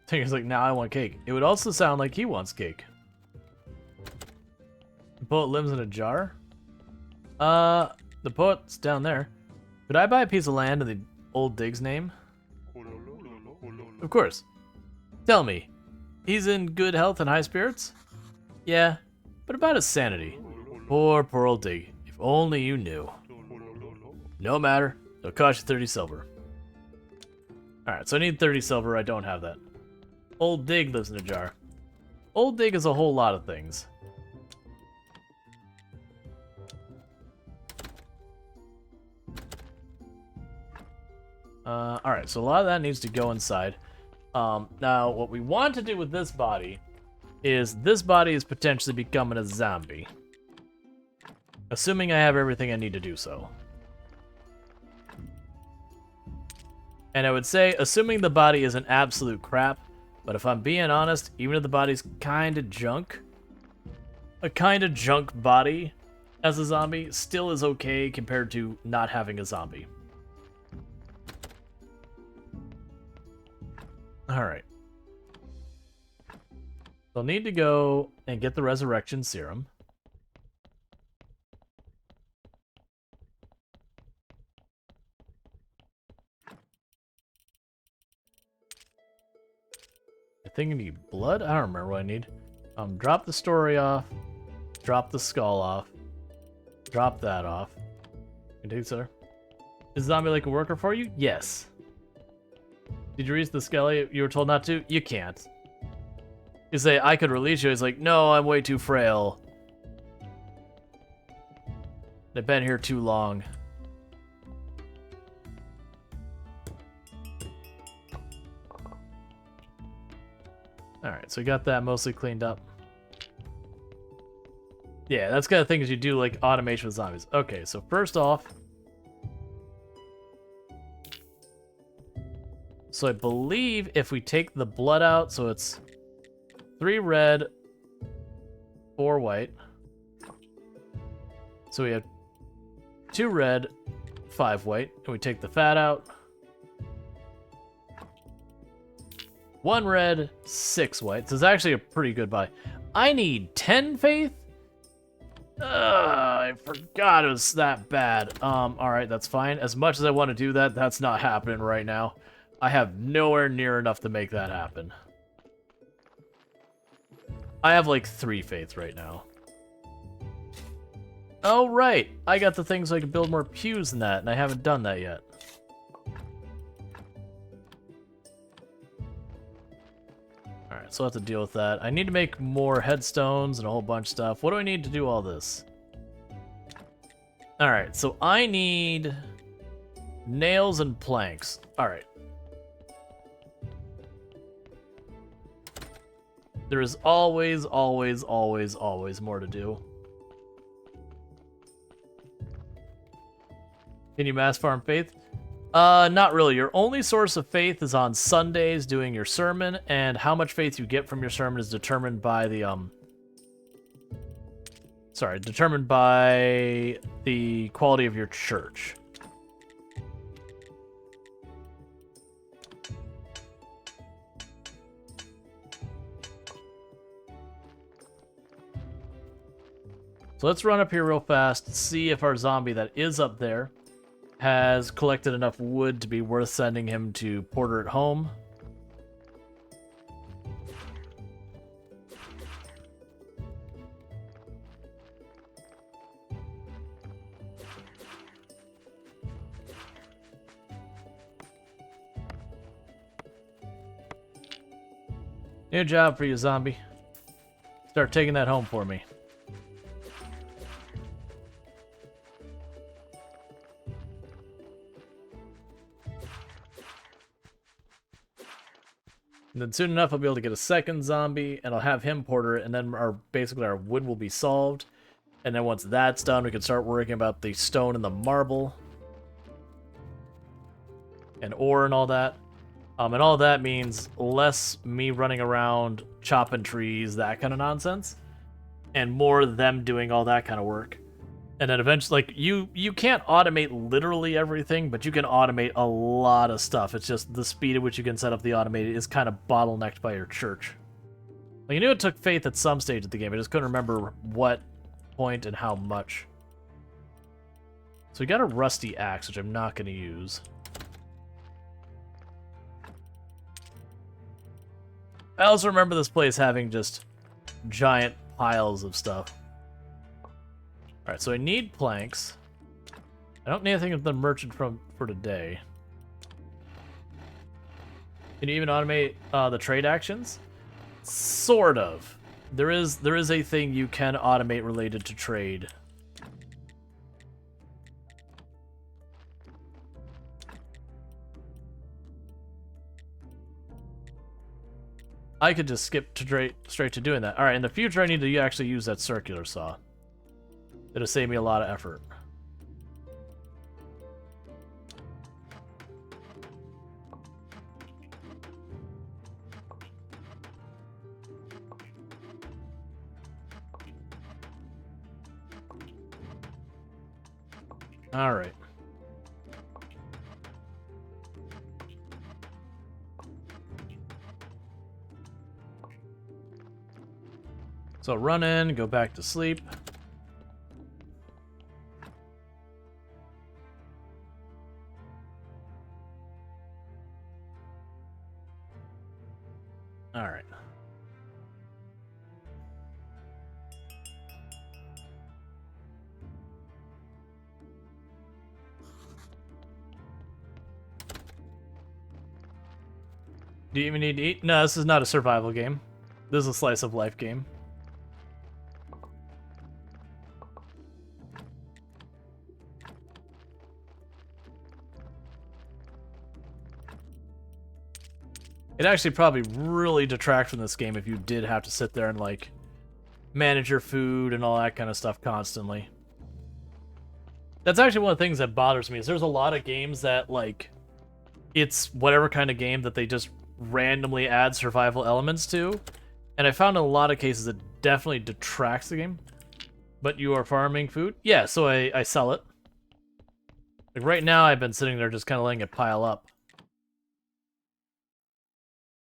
Tinker's like, now I want cake. It would also sound like he wants cake. The poet lives in a jar? The poet's down there. Could I buy a piece of land in the old dig's name? Of course. Tell me, he's in good health and high spirits? Yeah, but about his sanity. Poor old dig. If only you knew. No matter. It'll cost you 30 silver. Alright, so I need 30 silver. I don't have that. Old dig lives in a jar. Old dig is a whole lot of things. Alright, so a lot of that needs to go inside. Now, what we want to do with this body is potentially becoming a zombie. Assuming I have everything I need to do so. And I would say, assuming the body isn't absolute crap, but if I'm being honest, even if the body's kinda junk, a kinda junk body as a zombie still is okay compared to not having a zombie. Alright. They'll need to go and get the resurrection serum. I think I need blood? I don't remember what I need. Drop the story off. Drop the skull off. Drop that off. Can take this other. Is zombie like a worker for you? Yes. Did you reach the skelly you were told not to? You can't. You say, I could release you. He's like, no, I'm way too frail. I've been here too long. Alright, so we got that mostly cleaned up. Yeah, that's kind of things you do, like automation with zombies. Okay, so first off... So I believe if we take the blood out, so it's 3 red, 4 white. So we have 2 red, 5 white, and we take the fat out. 1 red, 6 white. So it's actually a pretty good buy. I need 10 faith? I forgot it was that bad. Alright, that's fine. As much as I want to do that, that's not happening right now. I have nowhere near enough to make that happen. I have like 3 faith right now. Oh, right. I got the thing so I can build more pews in that, and I haven't done that yet. Alright, so I'll have to deal with that. I need to make more headstones and a whole bunch of stuff. What do I need to do all this? Alright, so I need nails and planks. Alright. There is always, always, always, always more to do. Can you mass farm faith? Not really. Your only source of faith is on Sundays doing your sermon, and how much faith you get from your sermon is determined by the, determined by the quality of your church. So let's run up here real fast, see if our zombie that is up there has collected enough wood to be worth sending him to Porter at home. New job for you, zombie. Start taking that home for me. And then soon enough, I'll be able to get a second zombie, and I'll have him porter, and then basically our wood will be solved. And then once that's done, we can start working about the stone and the marble. And ore and all that. And all that means less me running around chopping trees, that kind of nonsense. And more them doing all that kind of work. And then eventually, like, you can't automate literally everything, but you can automate a lot of stuff. It's just the speed at which you can set up the automated is kind of bottlenecked by your church. Like, you knew it took faith at some stage of the game, I just couldn't remember what point and how much. So we got a rusty axe, which I'm not going to use. I also remember this place having just giant piles of stuff. Alright, so I need planks. I don't need anything of the merchant for today. Can you even automate the trade actions? Sort of. There is a thing you can automate related to trade. I could just skip to straight to doing that. Alright, in the future I need to actually use that circular saw. It'll save me a lot of effort. All right. So run in, go back to sleep. All right. Do you even need to eat? No, this is not a survival game. This is a slice of life game. It actually probably really detract from this game if you did have to sit there and, like, manage your food and all that kind of stuff constantly. That's actually one of the things that bothers me, is there's a lot of games that, like, it's whatever kind of game that they just randomly add survival elements to. And I found in a lot of cases it definitely detracts the game. But you are farming food? Yeah, so I sell it. Like right now I've been sitting there just kind of letting it pile up.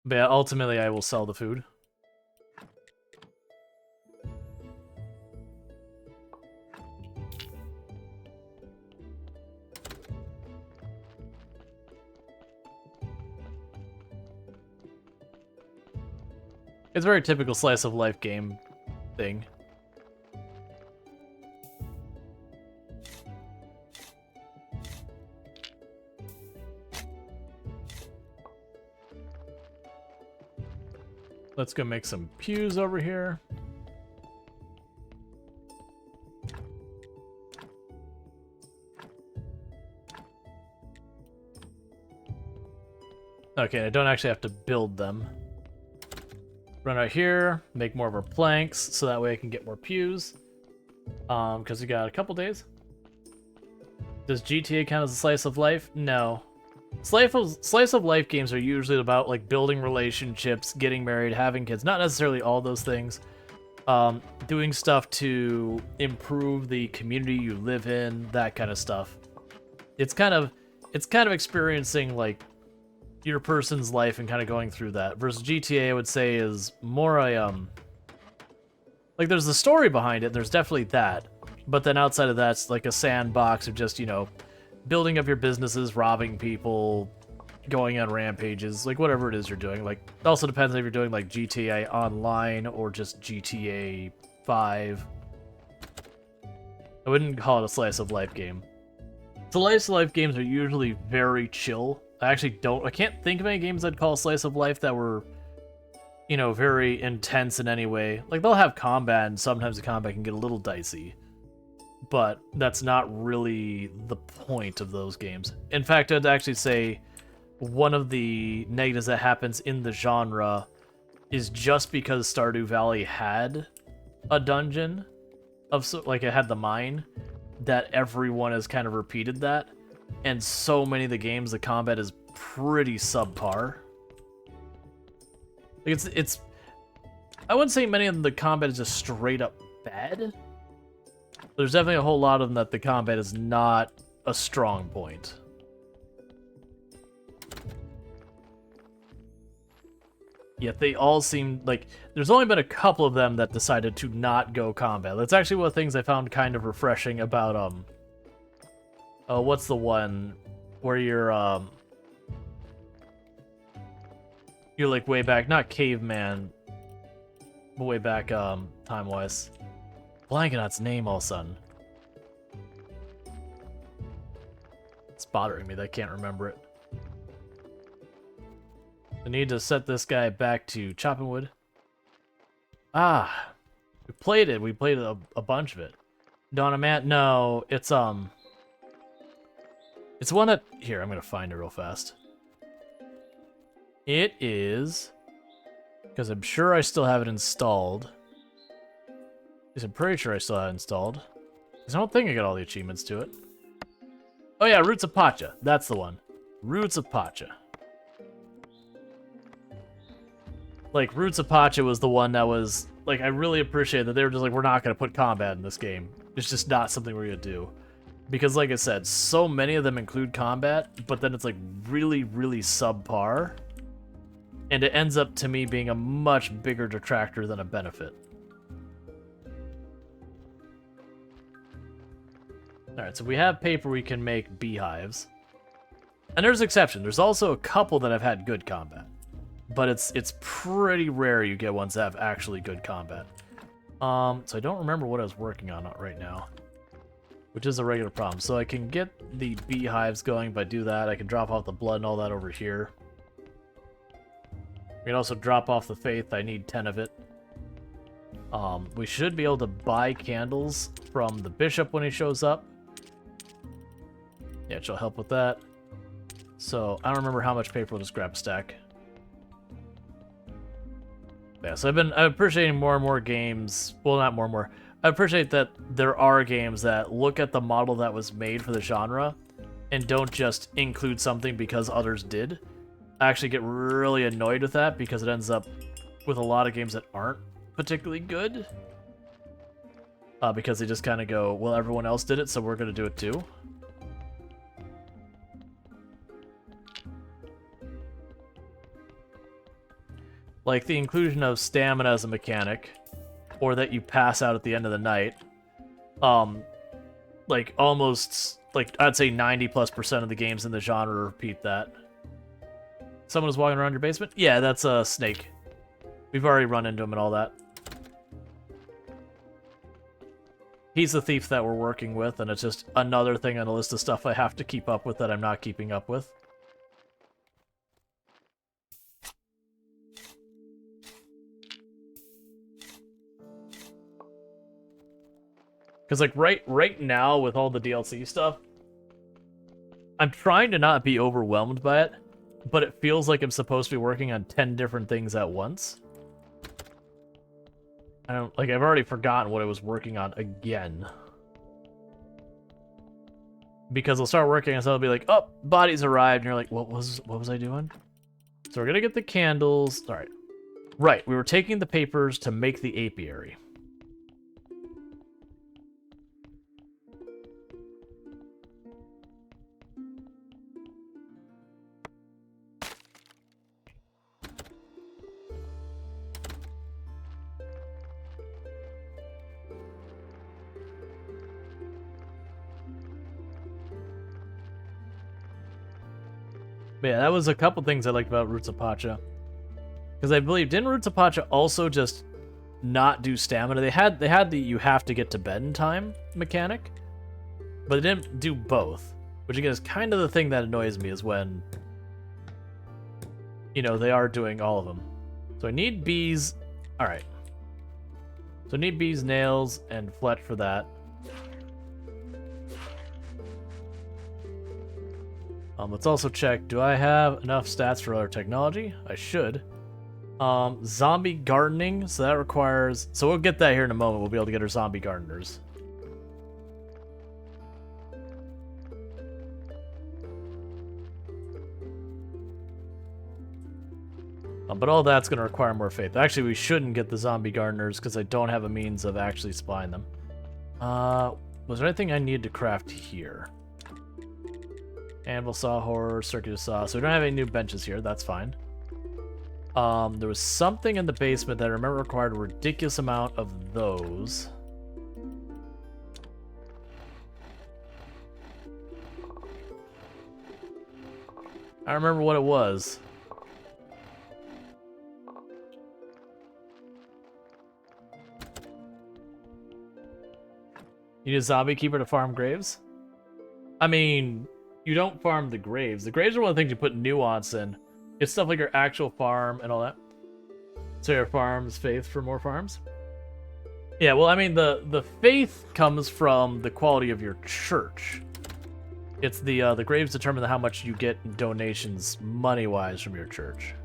But yeah, ultimately I will sell the food. It's a very typical slice of life game thing. Let's go make some pews over here. Okay, I don't actually have to build them. Run out here, make more of our planks, so that way I can get more pews. Because we got a couple days. Does GTA count as a slice of life? No. Slice of life games are usually about, like, building relationships, getting married, having kids. Not necessarily all those things. Doing stuff to improve the community you live in, that kind of stuff. It's kind of experiencing, like, your person's life and kind of going through that. Versus GTA, I would say, is more a, like, there's the story behind it, there's definitely that. But then outside of that, it's like a sandbox of just, you know, building up your businesses, robbing people, going on rampages, like, whatever it is you're doing. Like, it also depends if you're doing, like, GTA Online or just GTA 5. I wouldn't call it a slice of life game. Slice of life games are usually very chill. I can't think of any games I'd call slice of life that were you know, very intense in any way. Like, they'll have combat, and sometimes the combat can get a little dicey. But that's not really the point of those games. In fact, I'd actually say one of the negatives that happens in the genre is just because Stardew Valley had a dungeon of like it had the mine, that everyone has kind of repeated that, and so many of the games the combat is pretty subpar. Like it's I wouldn't say many of them the combat is just straight up bad. There's definitely a whole lot of them that the combat is not a strong point. Yet they all seem like there's only been a couple of them that decided to not go combat. That's actually one of the things I found kind of refreshing about what's the one where you're like way back, not caveman, but way back time wise. Blanking on its name all of a sudden. It's bothering me that I can't remember it. I need to set this guy back to chopping wood. Ah, we played it. We played a bunch of it. Donna Man, no, it's one that here. I'm gonna find it real fast. It is because I'm sure I still have it installed. At least I'm pretty sure I still have it installed. Because I don't think I got all the achievements to it. Oh yeah, Roots of Pacha. That's the one. Roots of Pacha. Like, Roots of Pacha was the one that was, like, I really appreciate that they were just like, we're not going to put combat in this game. It's just not something we're going to do. Because, like I said, so many of them include combat, but then it's, like, really, really subpar. And it ends up, to me, being a much bigger detractor than a benefit. Alright, so we have paper we can make beehives. And there's exception. There's also a couple that have had good combat. But it's pretty rare you get ones that have actually good combat. So I don't remember what I was working on right now, which is a regular problem. So I can get the beehives going by do that. I can drop off the blood and all that over here. We can also drop off the faith. I need 10 of it. We should be able to buy candles from the bishop when he shows up. Yeah, she'll help with that. So I don't remember how much paper. We'll just grab a stack. Yeah, so I'm appreciating more and more games. Well, not more and more. I appreciate that there are games that look at the model that was made for the genre and don't just include something because others did. I actually get really annoyed with that because it ends up with a lot of games that aren't particularly good. Because they just kind of go, well, everyone else did it, so we're going to do it too. Like the inclusion of stamina as a mechanic, or that you pass out at the end of the night. Like almost, like I'd say 90+% of the games in the genre repeat that. Someone was walking around your basement? Yeah, that's a snake. We've already run into him and all that. He's the thief that we're working with, and it's just another thing on a list of stuff I have to keep up with that I'm not keeping up with. Because, like, right now, with all the DLC stuff, I'm trying to not be overwhelmed by it, but it feels like I'm supposed to be working on 10 different things at once. I've already forgotten what I was working on again. Because I'll start working and so I'll be like, oh, body's arrived, and you're like, what was I doing? So we're gonna get the candles. Alright. Right, we were taking the papers to make the apiary. But yeah, that was a couple things I liked about Roots of Pacha. Because I believe, didn't Roots of Pacha also just not do stamina? They had the you have to get to bed in time mechanic, but they didn't do both. Which again is kind of the thing that annoys me, is when, you know, they are doing all of them. So So I need bees. All right. So I need bees, nails, and fletch for that. Let's also check. Do I have enough stats for other technology? I should. Zombie gardening. So that requires. So we'll get that here in a moment. We'll be able to get our zombie gardeners. But all that's going to require more faith. Actually, we shouldn't get the zombie gardeners because I don't have a means of actually supplying them. Was there anything I needed to craft here? Anvil, sawhorse, circular saw. So we don't have any new benches here. That's fine. There was something in the basement that I remember required a ridiculous amount of those. I remember what it was. You need a zombie keeper to farm graves? I mean, you don't farm the graves. The graves are one of the things you put nuance in. It's stuff like your actual farm and all that. So your farms, faith for more farms? Yeah, well, I mean, the faith comes from the quality of your church. It's the graves determine how much you get in donations money-wise from your church.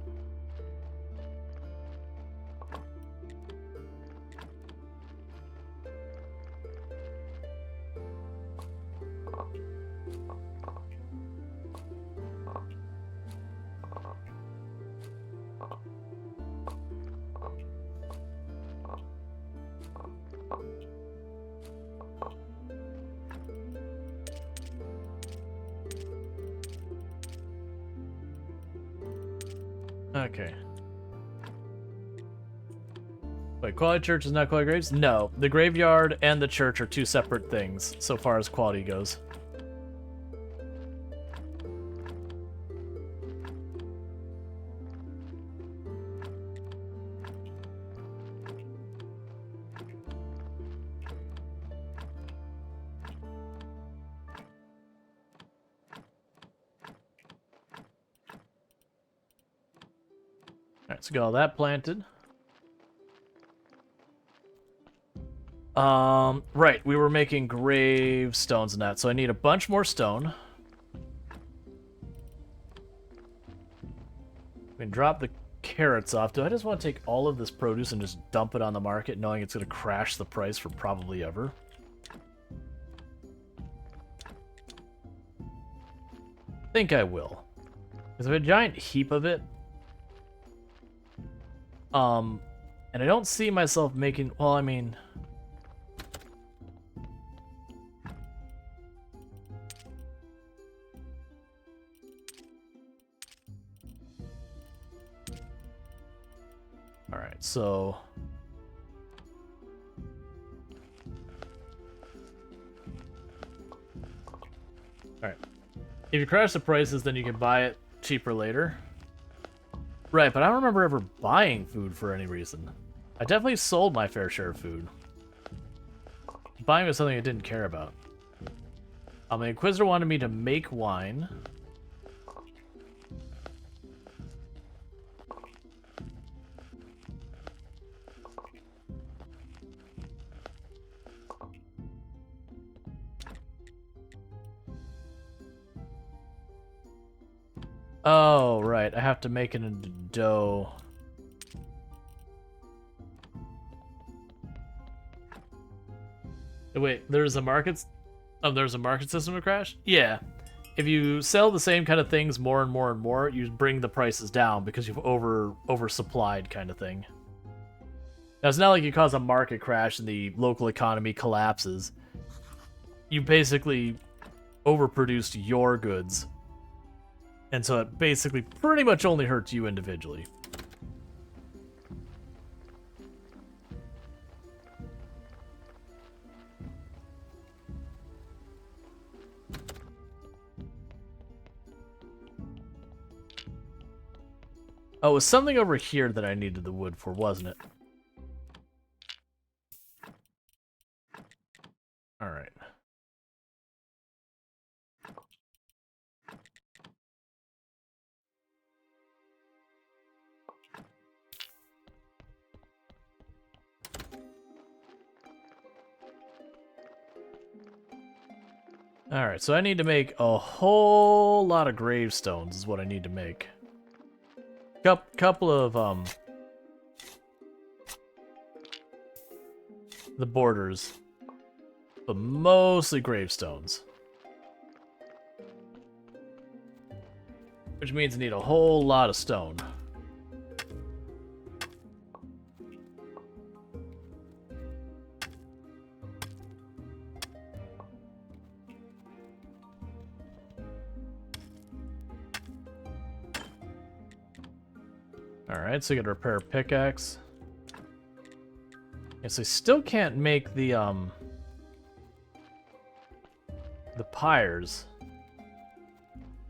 Okay. Wait, quality church is not quality graves? No, the graveyard and the church are two separate things, so far as quality goes. Alright, so got all that planted. Right, we were making gravestones and that, so I need a bunch more stone. We can drop the carrots off. Do I just want to take all of this produce and just dump it on the market, knowing it's going to crash the price for probably ever? I think I will. Because I have a giant heap of it. And I don't see myself making... Well, I mean... Alright, so... Alright. If you crash the prices, then you can buy it cheaper later. Right, but I don't remember ever buying food for any reason. I definitely sold my fair share of food. Buying was something I didn't care about. The Inquisitor wanted me to make wine. Oh, right. I have to make it into dough. Wait, there's a market... Oh, there's a market system to crash? Yeah. If you sell the same kind of things more and more and more, you bring the prices down because you've oversupplied kind of thing. Now, it's not like you cause a market crash and the local economy collapses. You basically overproduced your goods. And so it basically pretty much only hurts you individually. Oh, it was something over here that I needed the wood for, wasn't it? All right. Alright, so I need to make a whole lot of gravestones is what I need to make. Couple of, the borders. But mostly gravestones. Which means I need a whole lot of stone. Alright, so I gotta repair a pickaxe. Yes, I still can't make the pyres.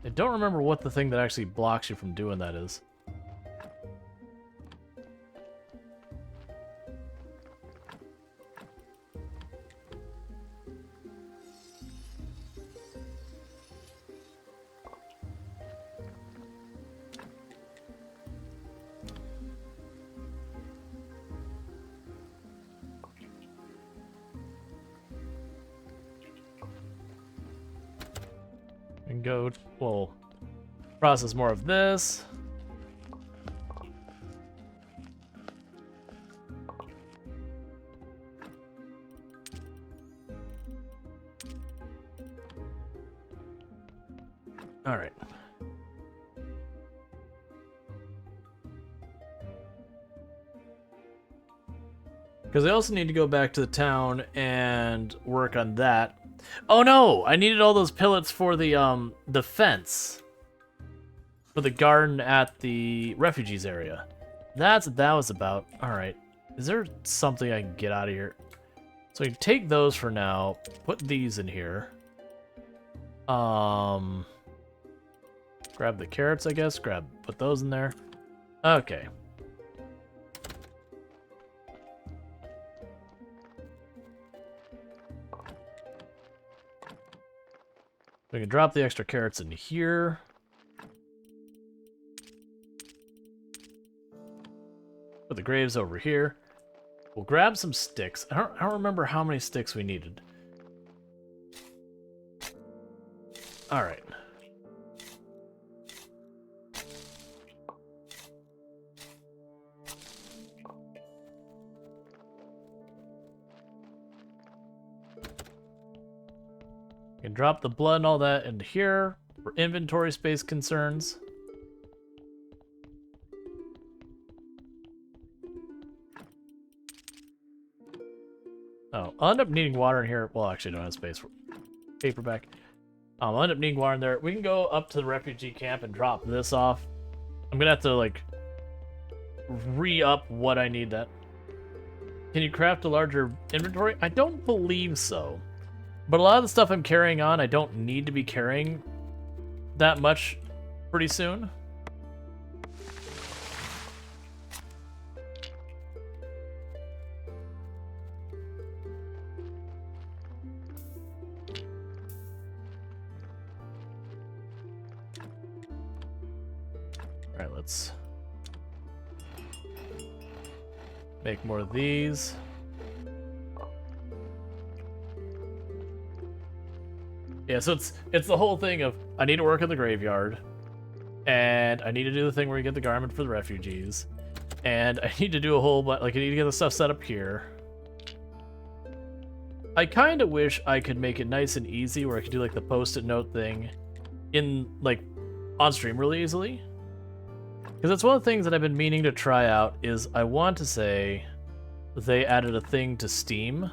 I don't remember what the thing that actually blocks you from doing that is. And go, well, process more of this. All right. Because I also need to go back to the town and work on that. Oh no! I needed all those pellets for the fence. For the garden at the refugees area. That's what that was about. Alright. Is there something I can get out of here? So I can take those for now. Put these in here. Grab the carrots, I guess. Put those in there. Okay. We can drop the extra carrots in here. Put the graves over here. We'll grab some sticks. I don't remember how many sticks we needed. All right. You can drop the blood and all that into here for inventory space concerns. Oh, I'll end up needing water in here. Well, actually, I don't have space for paperback. I'll end up needing water in there. We can go up to the refugee camp and drop this off. I'm gonna have to, like, re-up what I need that. Can you craft a larger inventory? I don't believe so. But a lot of the stuff I'm carrying on, I don't need to be carrying that much pretty soon. Alright, let's make more of these. Yeah, so it's the whole thing of I need to work in the graveyard, and I need to do the thing where you get the garment for the refugees, and I need to do a whole bunch, like I need to get the stuff set up here. I kind of wish I could make it nice and easy where I could do like the post-it note thing in like on stream really easily. Because that's one of the things that I've been meaning to try out is I want to say they added a thing to Steam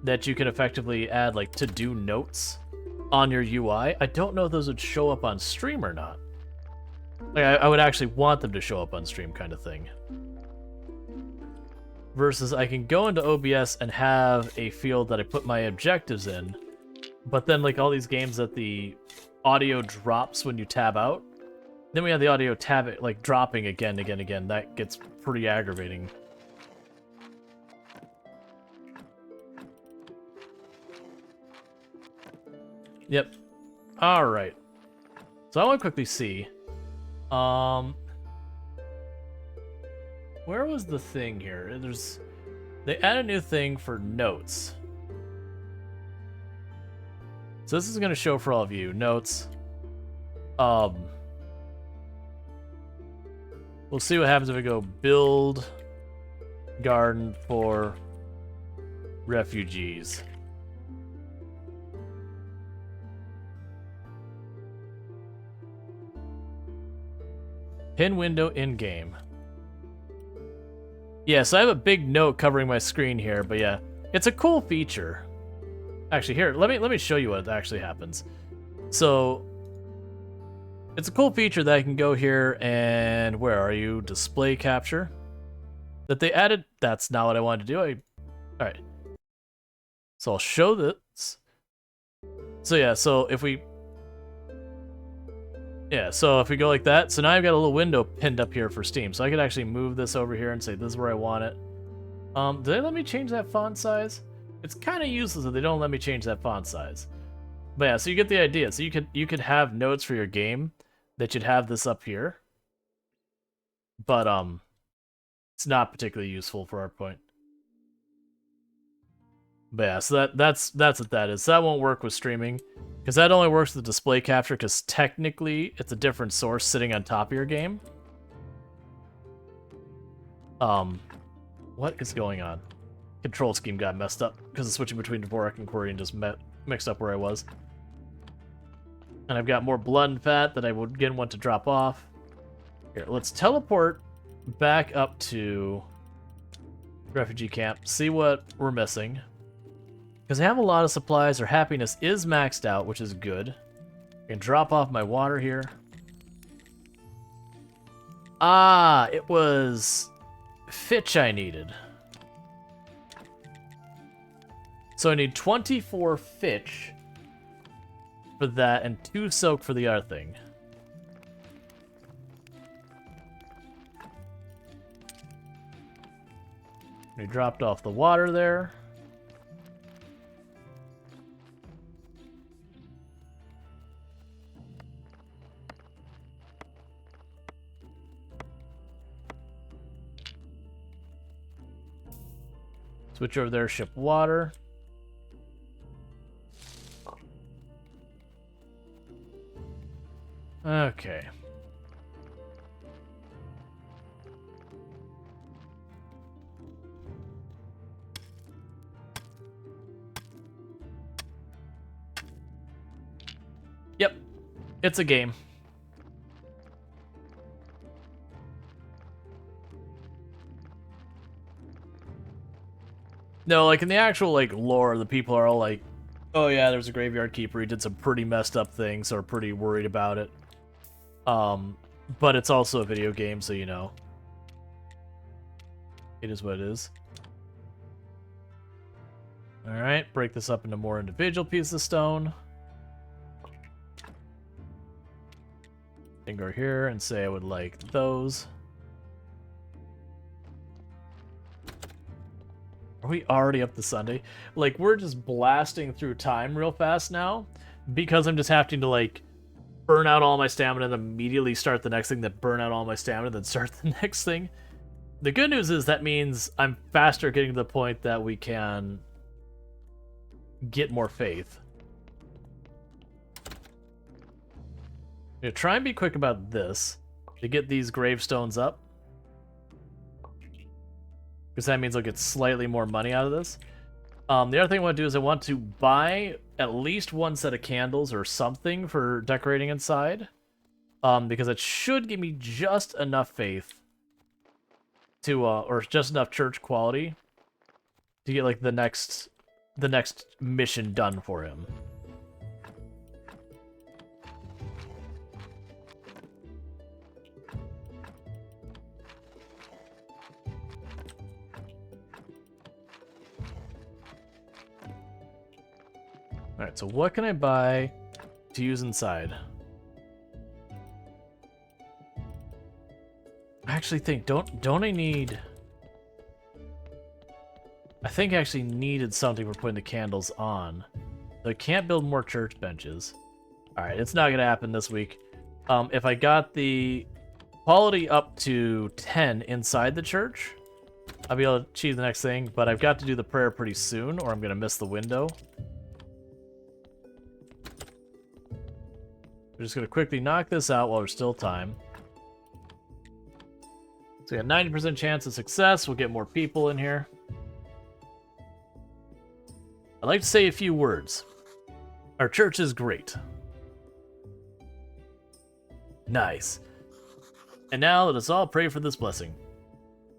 that you can effectively add like to-do notes on your UI. I don't know if those would show up on stream or not. Like I would actually want them to show up on stream kind of thing. Versus I can go into OBS and have a field that I put my objectives in, but then like all these games that the audio drops when you tab out, then we have the audio like dropping again. That gets pretty aggravating. Yep. All right. So I want to quickly see. Where was the thing here? They add a new thing for notes. So this is going to show for all of you. Notes. We'll see what happens if we go build garden for refugees. Pin window in game. Yeah, so I have a big note covering my screen here, but yeah, it's a cool feature. Actually, here, let me show you what actually happens. So it's a cool feature that I can go here and where are you? Display capture. That they added. That's not what I wanted to do. All right. So I'll show this. So yeah, so if we go like that, so now I've got a little window pinned up here for Steam. So I could actually move this over here and say this is where I want it. Did they let me change that font size? It's kind of useless if they don't let me change that font size. But yeah, so you get the idea. So you could have notes for your game that you'd have this up here. But it's not particularly useful for our point. But yeah, so that's what that is. So that won't work with streaming, because that only works with display capture, because technically it's a different source sitting on top of your game. What is going on? Control scheme got messed up because of switching between Dvorak and Query and just mixed up where I was. And I've got more blood and fat that I would again want to drop off. Here, let's teleport back up to refugee camp, see what we're missing. Because I have a lot of supplies, our happiness is maxed out, which is good. I can drop off my water here. Ah, it was Fitch I needed. So I need 24 Fitch for that and 2 Soak for the other thing. We dropped off the water there. Switch over there, ship water. Okay. Yep. It's a game. No, like in the actual like lore, the people are all like, oh yeah, there's a graveyard keeper, he did some pretty messed up things, so are pretty worried about it. But it's also a video game, so you know. It is what it is. Alright, break this up into more individual pieces of stone. Then go here and say I would like those. Are we already up to Sunday? Like, we're just blasting through time real fast now because I'm just having to, like, burn out all my stamina and immediately start the next thing, then burn out all my stamina, then start the next thing. The good news is that means I'm faster getting to the point that we can get more faith. I'm gonna try and be quick about this to get these gravestones up, because that means I'll get slightly more money out of this. The other thing I want to do is I want to buy at least one set of candles or something for decorating inside, because it should give me just enough faith to, or just enough church quality to get like the next mission done for him. Alright, so what can I buy to use inside? I actually think, don't I need... I think I actually needed something for putting the candles on. So I can't build more church benches. Alright, it's not going to happen this week. If I got the quality up to 10 inside the church, I'll be able to achieve the next thing, but I've got to do the prayer pretty soon or I'm going to miss the window. We're just gonna quickly knock this out while there's still time. So we got 90% chance of success. We'll get more people in here. I'd like to say a few words. Our church is great. Nice. And now let us all pray for this blessing.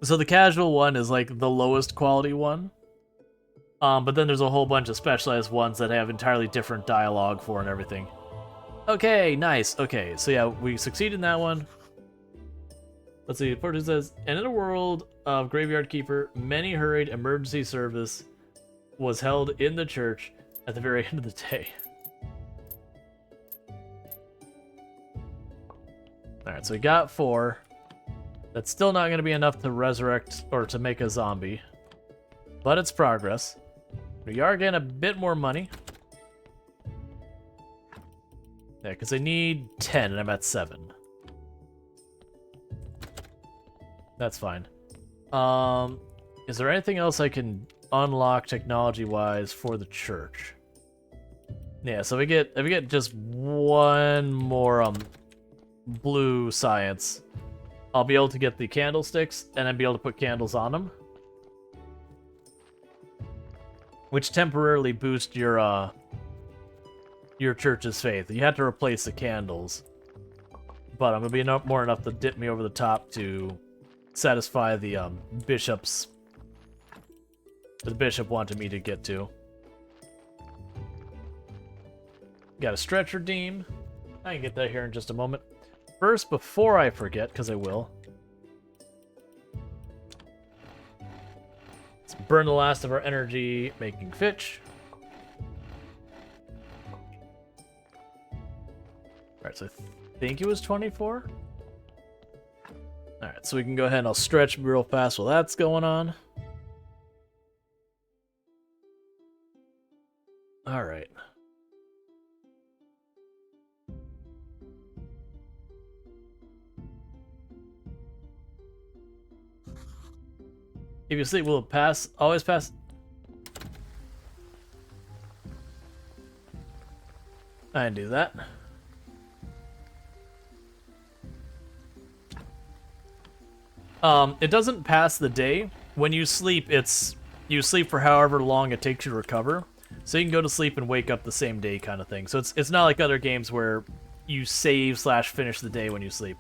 So the casual one is like the lowest quality one. But then there's a whole bunch of specialized ones that have entirely different dialogue for and everything. Okay, nice. Okay, so yeah, we succeeded in that one. Let's see, Porter says, and in a world of Graveyard Keeper, many hurried emergency service was held in the church at the very end of the day. Alright, so we got 4. That's still not going to be enough to resurrect or to make a zombie. But it's progress. We are getting a bit more money. Yeah, because I need 10 and I'm at 7. That's fine. Is there anything else I can unlock technology-wise for the church? Yeah, so if we get just one more blue science, I'll be able to get the candlesticks and then be able to put candles on them, which temporarily boost your church's faith. You have to replace the candles, but I'm gonna be more enough to dip me over the top to satisfy the bishops. The bishop wanted me to get to. Got a stretch redeem. I can get that here in just a moment. First, before I forget, because I will, let's burn the last of our energy making Fitch. Alright, so I think it was 24. Alright, so we can go ahead and I'll stretch real fast while that's going on. Alright. If you sleep, will it pass? Always pass? I can do that. It doesn't pass the day. When you sleep, you sleep for however long it takes you to recover. So you can go to sleep and wake up the same day kind of thing. So it's not like other games where you save / finish the day when you sleep.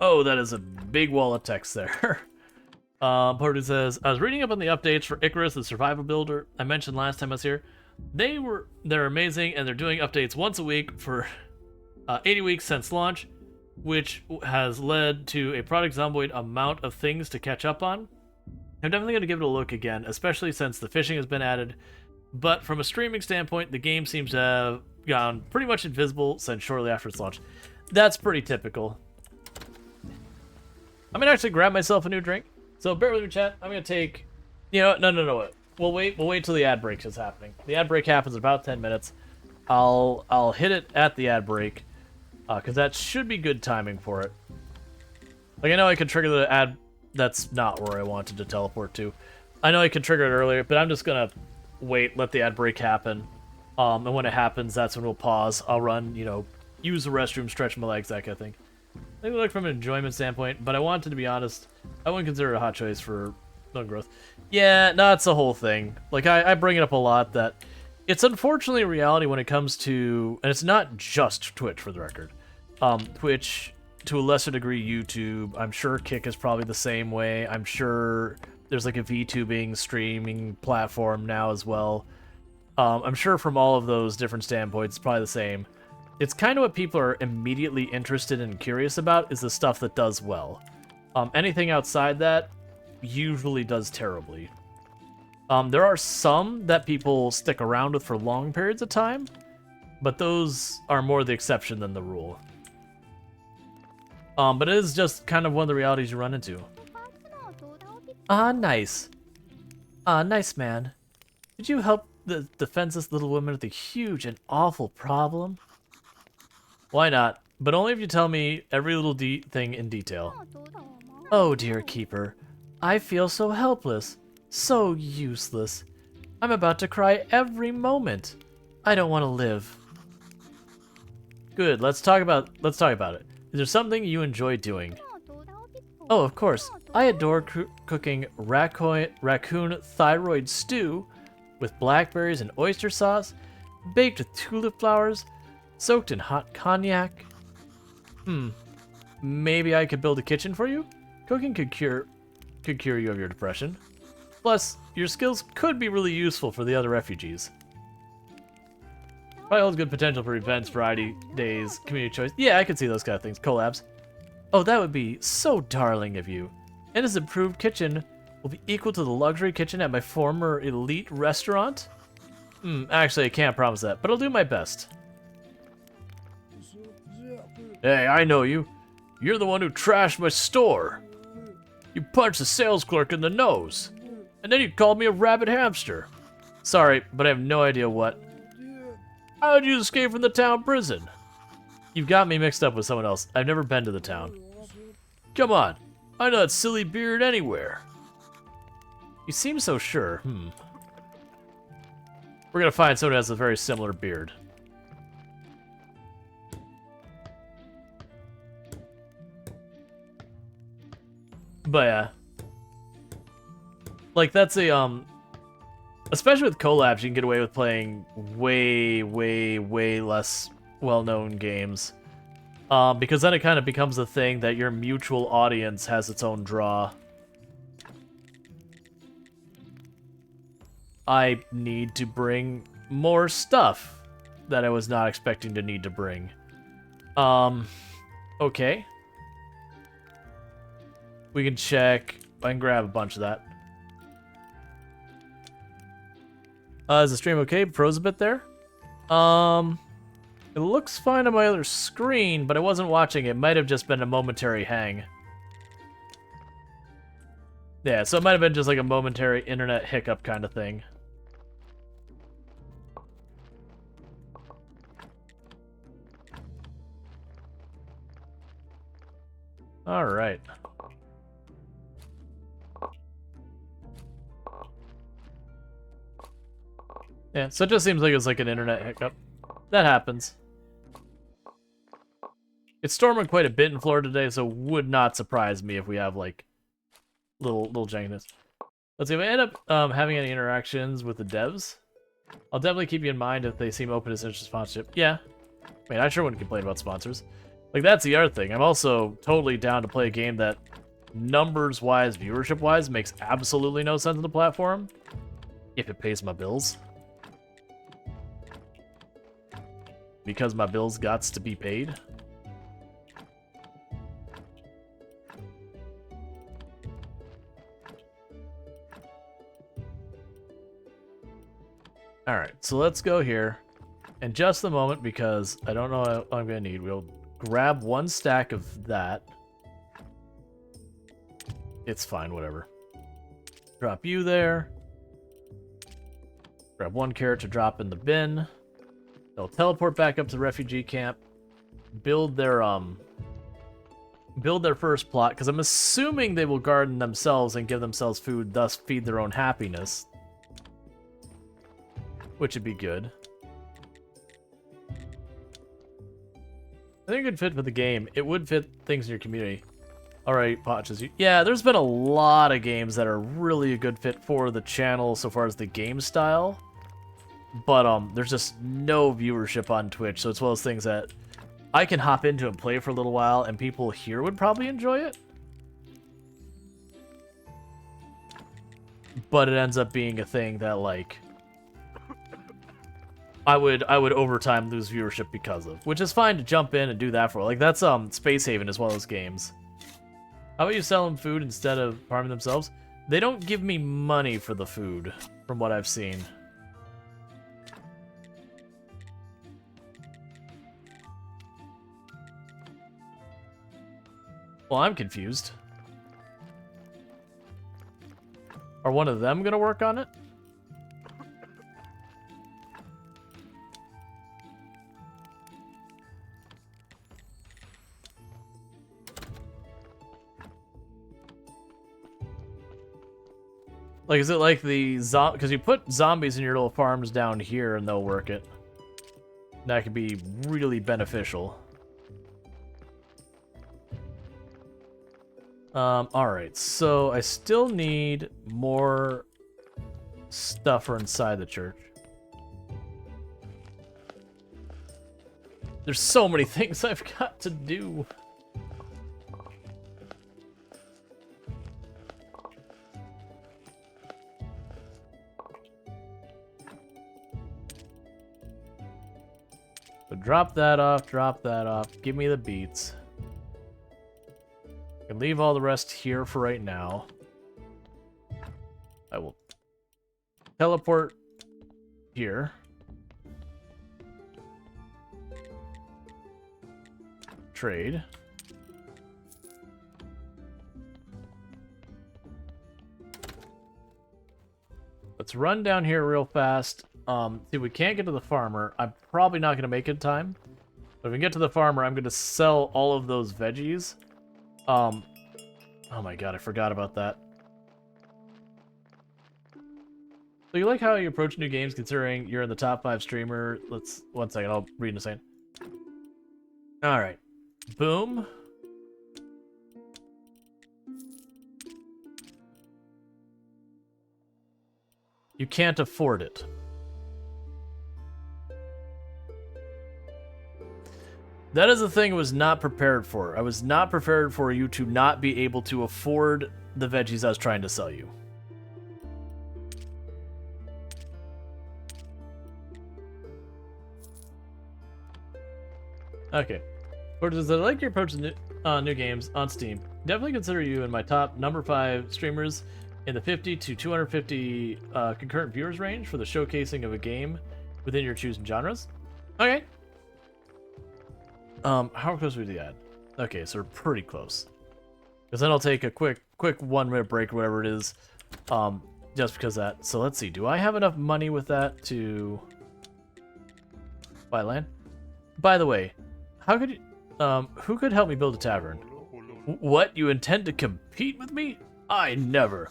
Oh, that is a big wall of text there. Porter says, I was reading up on the updates for Icarus, the survival builder I mentioned last time I was here. They're amazing, and they're doing updates once a week for 80 weeks since launch, which has led to a product zomboid amount of things to catch up on. I'm definitely going to give it a look again, especially since the fishing has been added. But from a streaming standpoint, the game seems to have gone pretty much invisible since shortly after its launch. That's pretty typical. I'm gonna actually grab myself a new drink. So bear with me, chat. I'm gonna take, no. We'll wait till the ad break is happening. The ad break happens in about 10 minutes. I'll hit it at the ad break, because that should be good timing for it. Like I know I could trigger the ad. That's not where I wanted to teleport to. I know I could trigger it earlier, but I'm just gonna wait, let the ad break happen. And when it happens, that's when we'll pause. I'll run, use the restroom, stretch my legs, that kind of thing. Maybe look from an enjoyment standpoint, but I wanted to be honest, I wouldn't consider it a hot choice for bone growth. Yeah, no, it's the whole thing. Like, I bring it up a lot that it's unfortunately a reality when it comes to, and it's not just Twitch for the record. Twitch, to a lesser degree, YouTube. I'm sure Kick is probably the same way. I'm sure there's like a VTubing streaming platform now as well. I'm sure from all of those different standpoints, it's probably the same. It's kind of what people are immediately interested and curious about is the stuff that does well. Anything outside that usually does terribly. There are some that people stick around with for long periods of time, but those are more the exception than the rule. But it is just kind of one of the realities you run into. Ah, nice. Ah, nice man. Did you help the defenseless little woman with a huge and awful problem? Why not? But only if you tell me every little thing in detail. Oh, dear Keeper. I feel so helpless. So useless. I'm about to cry every moment. I don't want to live. Good. Let's talk about it. Is there something you enjoy doing? Oh, of course. I adore cooking raccoon thyroid stew with blackberries and oyster sauce, baked with tulip flowers, soaked in hot cognac. Maybe I could build a kitchen for you? Cooking could cure you of your depression. Plus, your skills could be really useful for the other refugees. Probably holds good potential for events, variety, days, community choice. Yeah, I could see those kind of things. Collabs. Oh, that would be so darling of you. And his improved kitchen will be equal to the luxury kitchen at my former elite restaurant? Actually, I can't promise that, but I'll do my best. Hey, I know you. You're the one who trashed my store. You punched the sales clerk in the nose. And then you called me a rabbit hamster. Sorry, but I have no idea what. How did you escape from the town prison? You've got me mixed up with someone else. I've never been to the town. Come on. I know that silly beard anywhere. You seem so sure. We're gonna find someone who has a very similar beard. But yeah. Like, that's a, especially with collabs, you can get away with playing way, way, way less well-known games. Because then it kind of becomes a thing that your mutual audience has its own draw. I need to bring more stuff that I was not expecting to need to bring. Okay. We can check. I can grab a bunch of that. Is the stream okay? Froze a bit there. It looks fine on my other screen, but I wasn't watching. It might have just been a momentary hang. Yeah, so it might have been just like a momentary internet hiccup kind of thing. All right. Yeah, so it just seems like it's like an internet hiccup. That happens. It's storming quite a bit in Florida today, so would not surprise me if we have like little jankiness. Let's see if I end up having any interactions with the devs. I'll definitely keep you in mind if they seem open to such a sponsorship. Yeah, I mean, I sure wouldn't complain about sponsors. Like, that's the other thing. I'm also totally down to play a game that numbers-wise, viewership-wise, makes absolutely no sense on the platform if it pays my bills. Because my bills gots to be paid. Alright, so let's go here. In just a moment, because I don't know what I'm going to need, we'll grab one stack of that. It's fine, whatever. Drop you there. Grab one carrot to drop in the bin. They'll teleport back up to the refugee camp, build their first plot, because I'm assuming they will garden themselves and give themselves food, thus feed their own happiness. Which would be good. I think it could fit for the game. It would fit things in your community. Alright, Potches. Yeah, there's been a lot of games that are really a good fit for the channel so far as the game style. But there's just no viewership on Twitch, so it's one of those things that I can hop into and play for a little while, and people here would probably enjoy it. But it ends up being a thing that, like, I would over time lose viewership because of, which is fine to jump in and do that for. Like, that's Space Haven is one of those games. How about you sell them food instead of farming themselves? They don't give me money for the food, from what I've seen. Well, I'm confused. Are one of them gonna work on it? Like, is it like the because you put zombies in your little farms down here and they'll work it. That could be really beneficial. Alright, so I still need more stuff for inside the church. There's so many things I've got to do. So drop that off, give me the beets. I can leave all the rest here for right now. I will teleport here. Trade. Let's run down here real fast. See, we can't get to the farmer. I'm probably not going to make it in time. But if we get to the farmer, I'm going to sell all of those veggies. Oh my god, I forgot about that. So you like how you approach new games considering you're in the top 5 streamer? Let's... One second, I'll read in a second. Alright. Boom. You can't afford it. That is the thing I was not prepared for. I was not prepared for you to not be able to afford the veggies I was trying to sell you. Okay. Or does I like your approach to new games on Steam? Definitely consider you in my top number 5 streamers in the 50 to 250 concurrent viewers range for the showcasing of a game within your chosen genres. Okay. How close are we to the ad? Okay, so we're pretty close. Because then I'll take a quick 1 minute break, whatever it is, just because of that. So let's see, do I have enough money with that to buy land? By the way, how could you, who could help me build a tavern? What, you intend to compete with me? I never.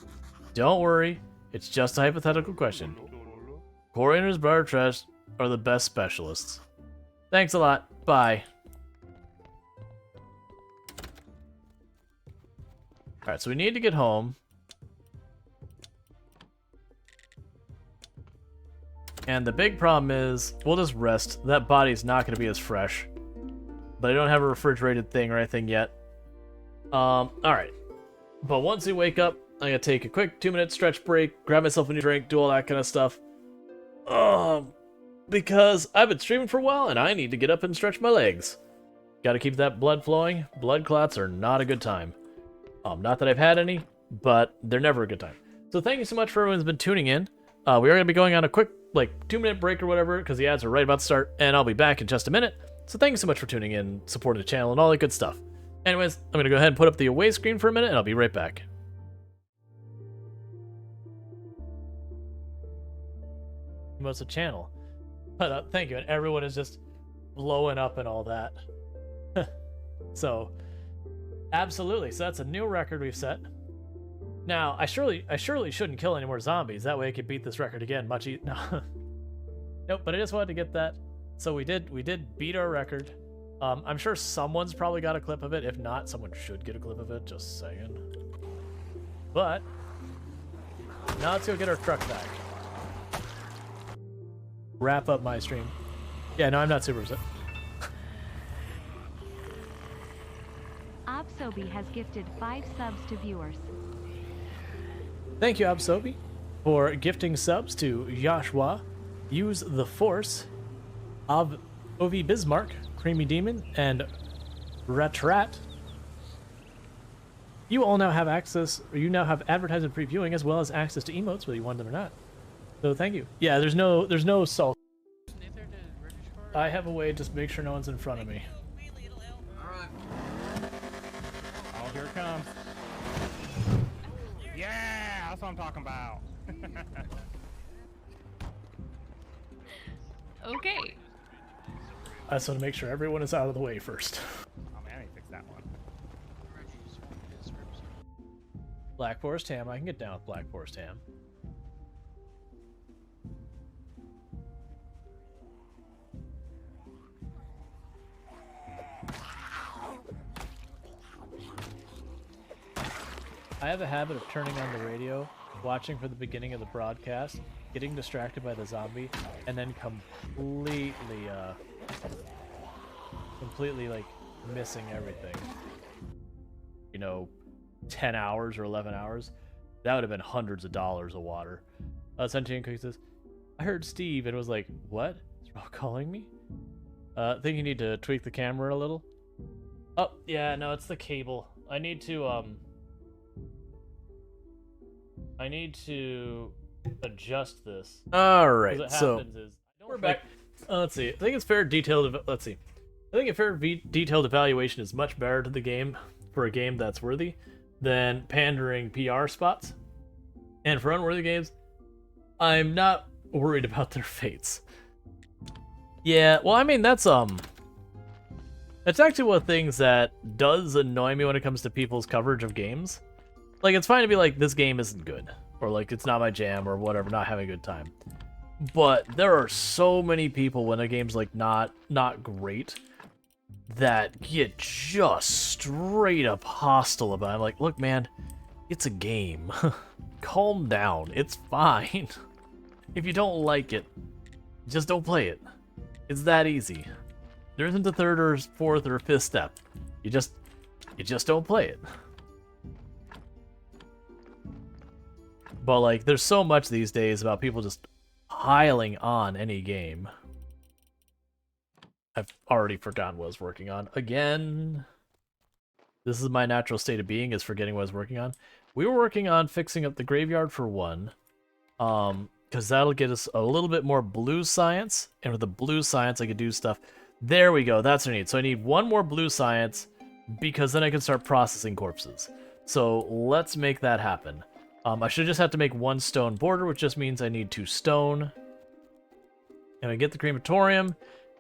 Don't worry, it's just a hypothetical question. Coroners Bar Trust are the best specialists. Thanks a lot, bye. Alright, so we need to get home. And the big problem is, we'll just rest. That body's not going to be as fresh. But I don't have a refrigerated thing or anything yet. Alright. But once we wake up, I'm going to take a quick 2-minute stretch break, grab myself a new drink, do all that kind of stuff. Because I've been streaming for a while and I need to get up and stretch my legs. Gotta keep that blood flowing. Blood clots are not a good time. Not that I've had any, but they're never a good time. So thank you so much for everyone who's been tuning in. We are going to be going on a quick, 2-minute break or whatever, because the ads are right about to start, and I'll be back in just a minute. So thank you so much for tuning in, supporting the channel, and all that good stuff. Anyways, I'm going to go ahead and put up the away screen for a minute, and I'll be right back. Most of the channel. But thank you, and everyone is just blowing up and all that. So... absolutely, so that's a new record we've set. Now, I surely shouldn't kill any more zombies. That way I could beat this record again much easier. No. Nope, but I just wanted to get that. So we did beat our record. I'm sure someone's probably got a clip of it. If not, someone should get a clip of it, just saying. But now let's go get our truck back. Wrap up my stream. Yeah, no, I'm not super upset. Absobi has gifted 5 subs to viewers. Thank you, Absobi, for gifting subs to Joshua, Use the Force, Ovi Bismarck, Creamy Demon, and Ratrat. You all now have access, or you now have advertisement previewing as well as access to emotes, whether you want them or not. So thank you. Yeah, there's no salt. I have a way, just make sure no one's in front of me. Oh, here it comes. Yeah, that's what I'm talking about. Okay. I just want to make sure everyone is out of the way first. Oh man, I need to fix that one. Black Forest ham. I can get down with Black Forest ham. I have a habit of turning on the radio, watching for the beginning of the broadcast, getting distracted by the zombie, and then completely like missing everything. You know, 10 hours or 11 hours. That would have been hundreds of dollars of water. Sentient Cookie says, I heard Steve and was like, what? Is Rual calling me? I think you need to tweak the camera a little. Oh, yeah, no, it's the cable. I need to adjust this. All right, so we're back. Let's see. I think it's fair detailed. Let's see. I think a fair detailed evaluation is much better to the game for a game that's worthy than pandering PR spots. And for unworthy games, I'm not worried about their fates. Yeah, well, I mean, that's actually one of the things that does annoy me when it comes to people's coverage of games. Like, it's fine to be like, this game isn't good, or like, it's not my jam, or whatever, not having a good time. But there are so many people when a game's like not great that get just straight up hostile about it. I'm like, look, man, it's a game. Calm down. It's fine. If you don't like it, just don't play it. It's that easy. There isn't a third or fourth or fifth step. You just don't play it. But like, there's so much these days about people just piling on any game. I've already forgotten what I was working on. Again, this is my natural state of being, is forgetting what I was working on. We were working on fixing up the graveyard for one. Because that'll get us a little bit more blue science. And with the blue science, I could do stuff. There we go. That's what I need. So I need one more blue science, because then I can start processing corpses. So let's make that happen. I should just have to make one stone border, which just means I need 2 stone. And I get the crematorium.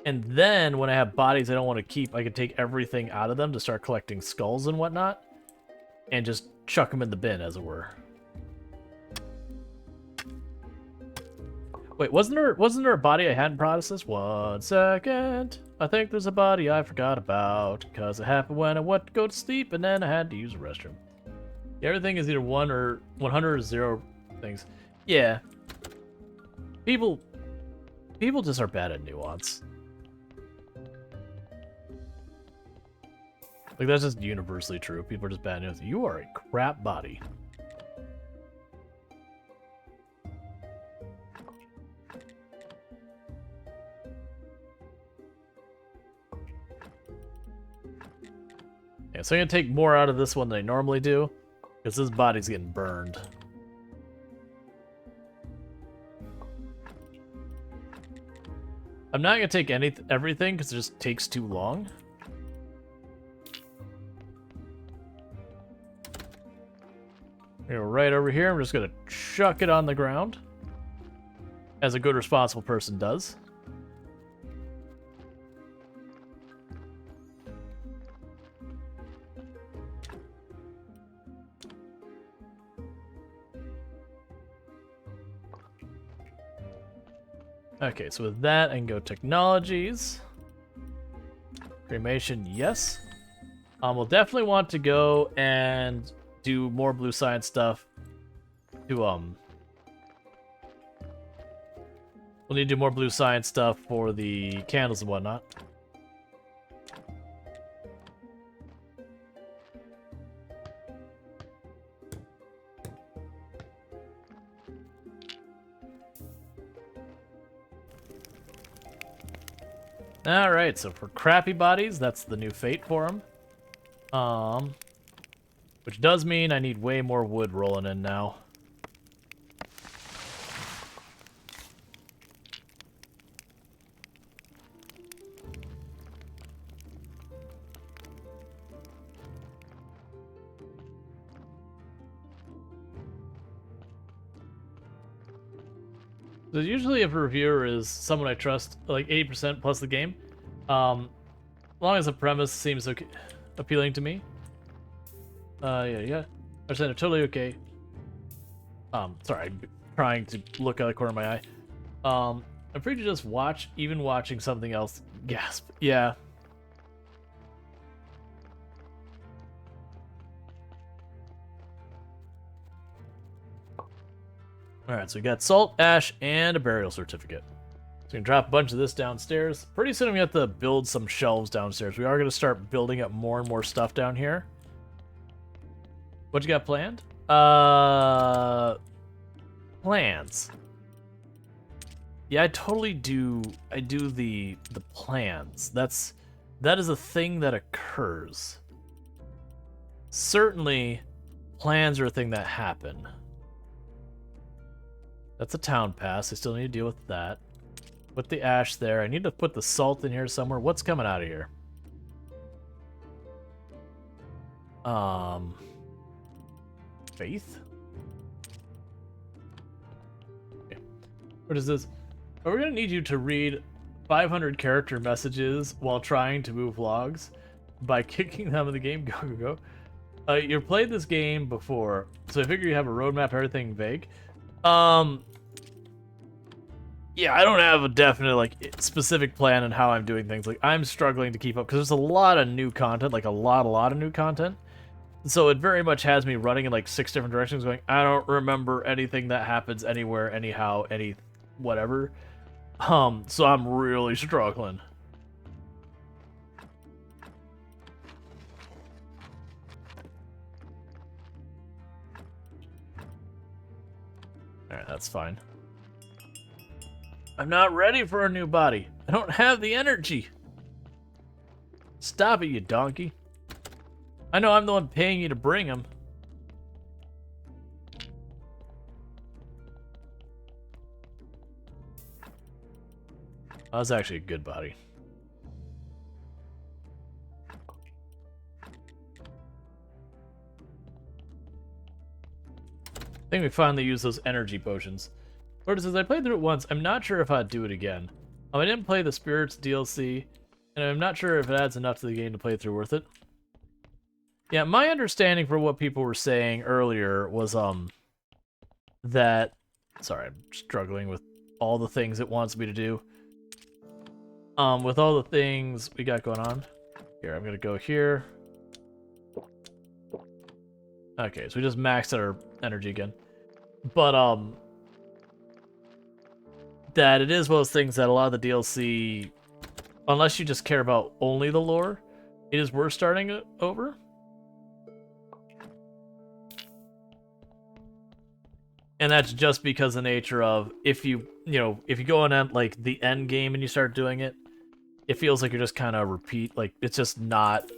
And then when I have bodies I don't want to keep, I can take everything out of them to start collecting skulls and whatnot. And just chuck them in the bin, as it were. Wait, wasn't there a body I hadn't processed? 1 second. I think there's a body I forgot about. Because it happened when I went to go to sleep and then I had to use the restroom. Yeah, everything is either 1 or 100 or 0 things. Yeah. People just are bad at nuance. Like, that's just universally true. People are just bad at nuance. You are a crap body. Yeah, so I'm gonna take more out of this one than I normally do, because this body's getting burned. I'm not gonna take everything because it just takes too long. Go right over here. I'm just gonna chuck it on the ground, as a good responsible person does. Okay, so with that, I can go technologies. Cremation, yes. We'll definitely want to go and do more blue science stuff to, we'll need to do more blue science stuff for the candles and whatnot. Alright, so for crappy bodies, that's the new fate for them. Which does mean I need way more wood rolling in now. So usually if a reviewer is someone I trust, like 80% plus the game, as long as the premise seems okay, appealing to me. Yeah. I said it's totally okay. Sorry, I'm trying to look out of the corner of my eye. I'm free to just watch, even watching something else. Gasp. Yeah. Alright, so we got salt, ash, and a burial certificate. So we can drop a bunch of this downstairs. Pretty soon we have to build some shelves downstairs. We are going to start building up more and more stuff down here. What you got planned? Plans. Yeah, I totally do. I do the plans. That is a thing that occurs. Certainly, plans are a thing that happen. That's a town pass. I still need to deal with that. Put the ash there. I need to put the salt in here somewhere. What's coming out of here? Faith? Okay. What is this? Are we gonna need you to read 500 character messages while trying to move logs by kicking them in the game? Go, go, go. You've played this game before, so I figure you have a roadmap, everything vague. Yeah, I don't have a definite, like, specific plan on how I'm doing things. Like, I'm struggling to keep up, because there's a lot of new content, like, a lot of new content. So it very much has me running in, like, 6 different directions, going, I don't remember anything that happens anywhere, anyhow, any whatever. So I'm really struggling. Alright, that's fine. I'm not ready for a new body. I don't have the energy. Stop it, you donkey. I know I'm the one paying you to bring him. That was actually a good body. I think we finally used those energy potions. Or says, I played through it once. I'm not sure if I'd do it again. I didn't play the Spirits DLC, and I'm not sure if it adds enough to the game to play through worth it. Yeah, my understanding for what people were saying earlier was, that... Sorry, I'm struggling with all the things it wants me to do. With all the things we got going on. Here, I'm gonna go here. Okay, so we just maxed out our energy again. But, that it is one of those things that a lot of the DLC, unless you just care about only the lore, it is worth starting it over. And that's just because of the nature of, if you go on like the end game and you start doing it, it feels like you're just kind of repeat, like it's just not,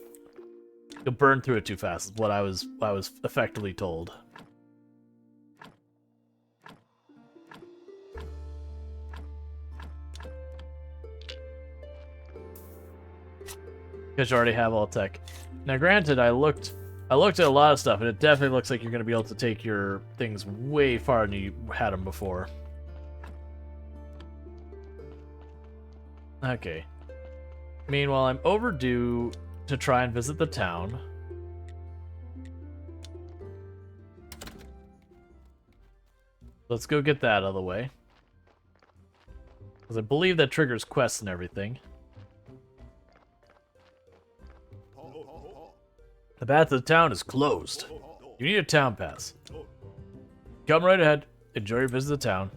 you'll burn through it too fast, is what I was effectively told. Because you already have all tech. Now granted, I looked at a lot of stuff, and it definitely looks like you're going to be able to take your things way farther than you had them before. Okay. Meanwhile, I'm overdue to try and visit the town. Let's go get that out of the way. Because I believe that triggers quests and everything. The path to the town is closed. You need a town pass. Come right ahead. Enjoy your visit to the town.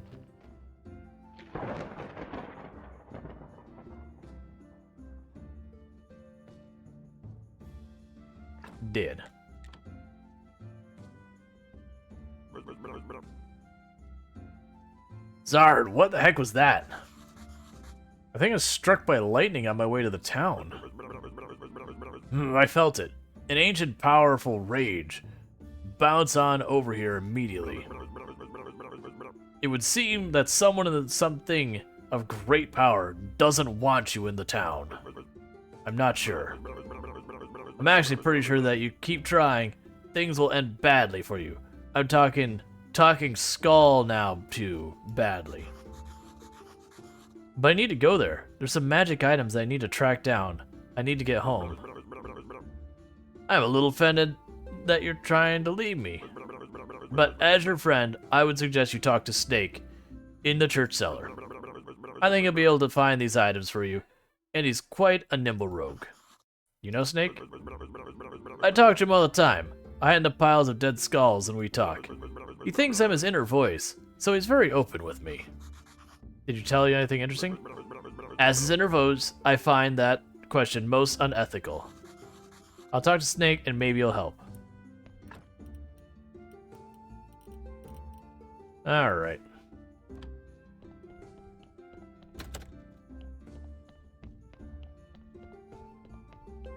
Did. Zard, what the heck was that? I think I was struck by lightning on my way to the town. I felt it. An ancient, powerful rage. Bounce on over here immediately. It would seem that something of great power doesn't want you in the town. I'm not sure. I'm actually pretty sure that you keep trying, things will end badly for you. I'm talking skull now, too, badly. But I need to go there. There's some magic items that I need to track down. I need to get home. I'm a little offended that you're trying to leave me. But as your friend, I would suggest you talk to Snake in the church cellar. I think he'll be able to find these items for you, and he's quite a nimble rogue. You know Snake? I talk to him all the time. I hand up piles of dead skulls and we talk. He thinks I'm his inner voice, so he's very open with me. Did you tell you anything interesting? As his interviews, I find that question most unethical. I'll talk to Snake and maybe he'll help. Alright.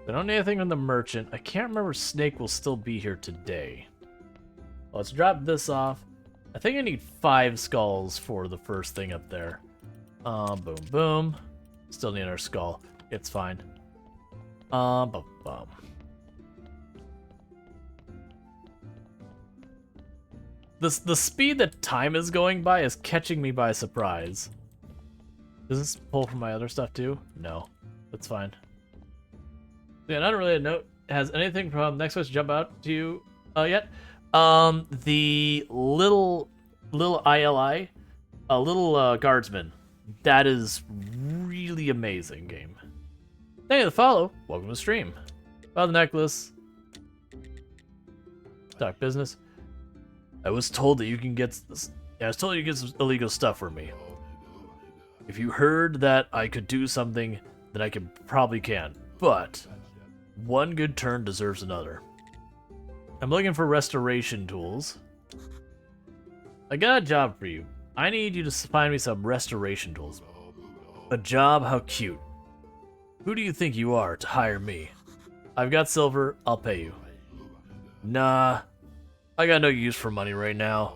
I don't need anything from the merchant. I can't remember if Snake will still be here today. Let's drop this off. I think I need 5 skulls for the first thing up there. Boom, boom. Still need our skull. It's fine. Bum, bum. The speed that time is going by is catching me by surprise. Does this pull from my other stuff too? No. That's fine. Yeah, not really a note. Has anything from next question jump out to you yet? The little ILI, a little guardsman. That is really amazing game. Thank you for the follow. Welcome to the stream. About the necklace. Talk business. I was told that you can get this. Yeah, I was told you can get some illegal stuff for me. If you heard that I could do something, then I probably can. But one good turn deserves another. I'm looking for restoration tools. I got a job for you. I need you to find me some restoration tools. A job? How cute. Who do you think you are to hire me? I've got silver, I'll pay you. Nah, I got no use for money right now.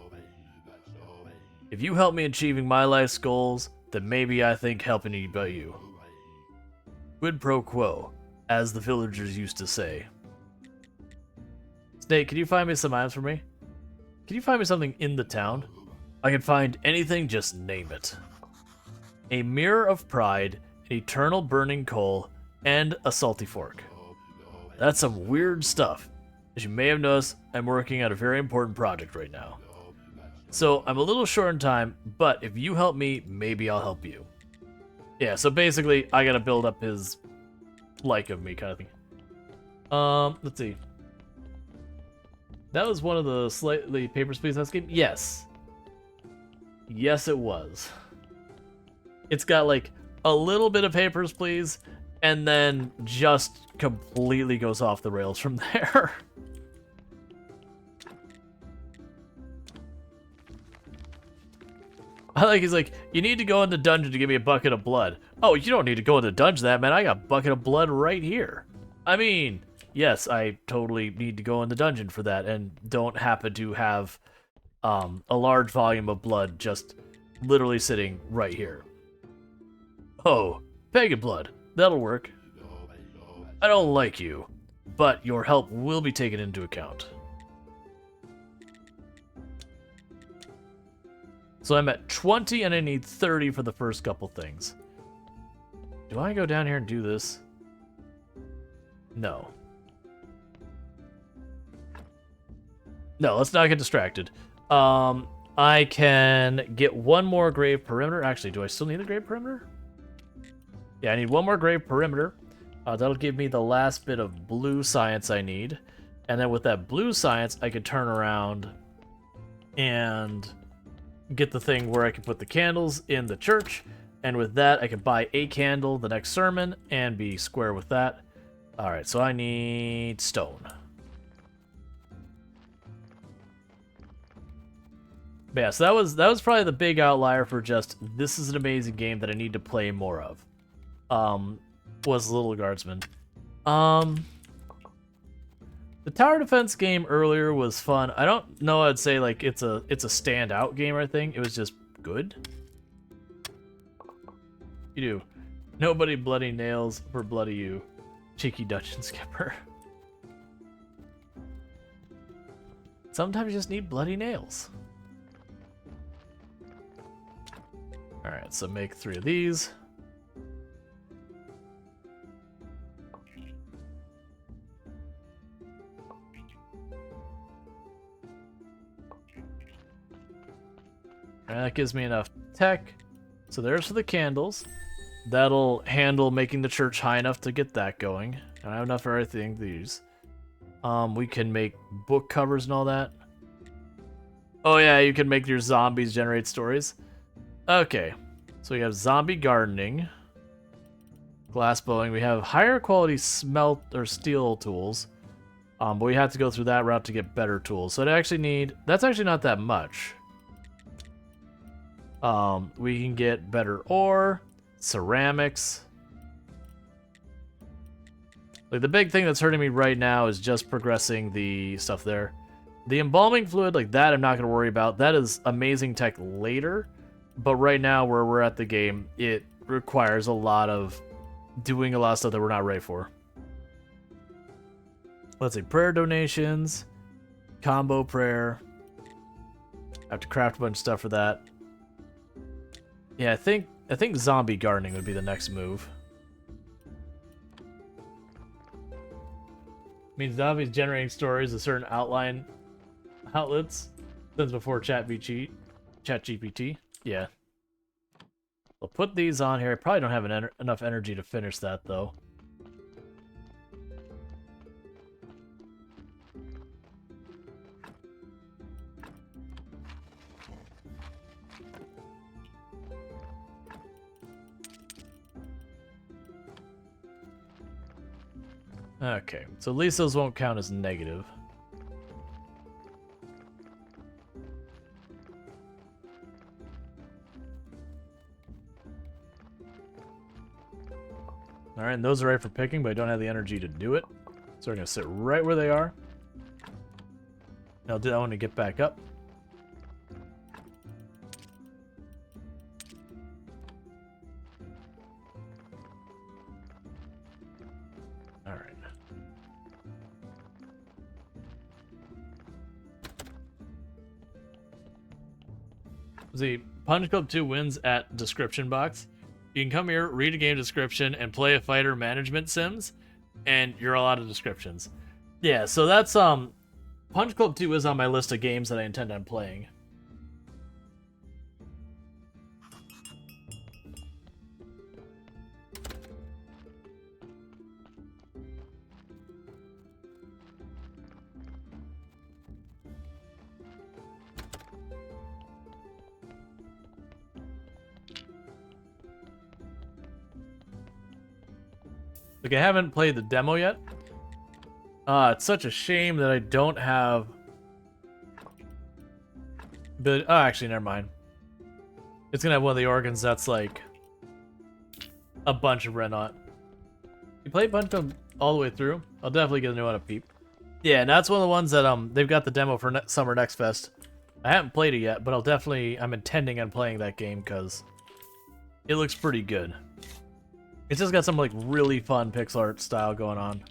If you help me achieving my life's goals, then maybe I think helping you about you. Quid pro quo, as the villagers used to say. Snake, can you find me some items for me? Can you find me something in the town? I can find anything, just name it. A mirror of pride, an eternal burning coal, and a salty fork. That's some weird stuff. As you may have noticed, I'm working on a very important project right now. So I'm a little short on time, but if you help me, maybe I'll help you. Yeah, so basically, I gotta build up his like of me kind of thing. Let's see. That was one of the slightly Papers, Please House game? Yes. Yes, it was. It's got like a little bit of Papers, Please, and then just completely goes off the rails from there. I like, he's like, you need to go in the dungeon to give me a bucket of blood. Oh, you don't need to go in the dungeon, that man. I got a bucket of blood right here. I mean, yes, I totally need to go in the dungeon for that, and don't happen to have a large volume of blood just literally sitting right here. Oh, pagan blood. That'll work. I don't like you, but your help will be taken into account. So I'm at 20 and I need 30 for the first couple things. Do I go down here and do this? No. No, let's not get distracted. I can get one more grave perimeter. Actually, do I still need a grave perimeter? Yeah, I need one more grave perimeter. That'll give me the last bit of blue science I need. And then with that blue science, I can turn around and get the thing where I can put the candles in the church. And with that, I can buy a candle the next sermon and be square with that. All right, so I need stone. But yeah, so that was probably the big outlier for just, this is an amazing game that I need to play more of. Was Little Guardsman. The tower defense game earlier was fun. I don't know I'd say like it's a standout game or anything. It was just good. You do. Nobody bloody nails for bloody you. Cheeky dungeon skipper. Sometimes you just need bloody nails. Alright, so make 3 of these. And that gives me enough tech. So there's for the candles. That'll handle making the church high enough to get that going. And I have enough for everything to use. We can make book covers and all that. Oh yeah, you can make your zombies generate stories. Okay, so we have zombie gardening, glass blowing. We have higher quality smelt or steel tools, but we have to go through that route to get better tools. So that's actually not that much. We can get better ore, ceramics. Like the big thing that's hurting me right now is just progressing the stuff there. The embalming fluid, like that, I'm not going to worry about. That is amazing tech later. But right now, where we're at the game, it requires a lot of doing a lot of stuff that we're not ready for. Let's see, prayer donations, combo prayer. I have to craft a bunch of stuff for that. Yeah, I think zombie gardening would be the next move. Means zombies generating stories a certain outline outlets since before ChatGPT. Yeah. We'll put these on here. I probably don't have enough energy to finish that though. Okay, so at least those won't count as negative. Alright, and those are right for picking, but I don't have the energy to do it. So they're going to sit right where they are. And I'll do that when we get back up. Alright. See, Punch Club 2 wins at description box. You can come here, read a game description, and play a fighter management sims, and you're all out of descriptions. Yeah, so that's Punch Club 2 is on my list of games that I intend on playing. Like, I haven't played the demo yet. It's such a shame that I don't have... But, oh, actually, never mind. It's gonna have one of the organs that's, like, a bunch of red on it. You play Punch Club all the way through? I'll definitely get a new one to peep. Yeah, and that's one of the ones that, they've got the demo for Summer Next Fest. I haven't played it yet, but I'm intending on playing that game, because it looks pretty good. It's just got some, like, really fun pixel art style going on.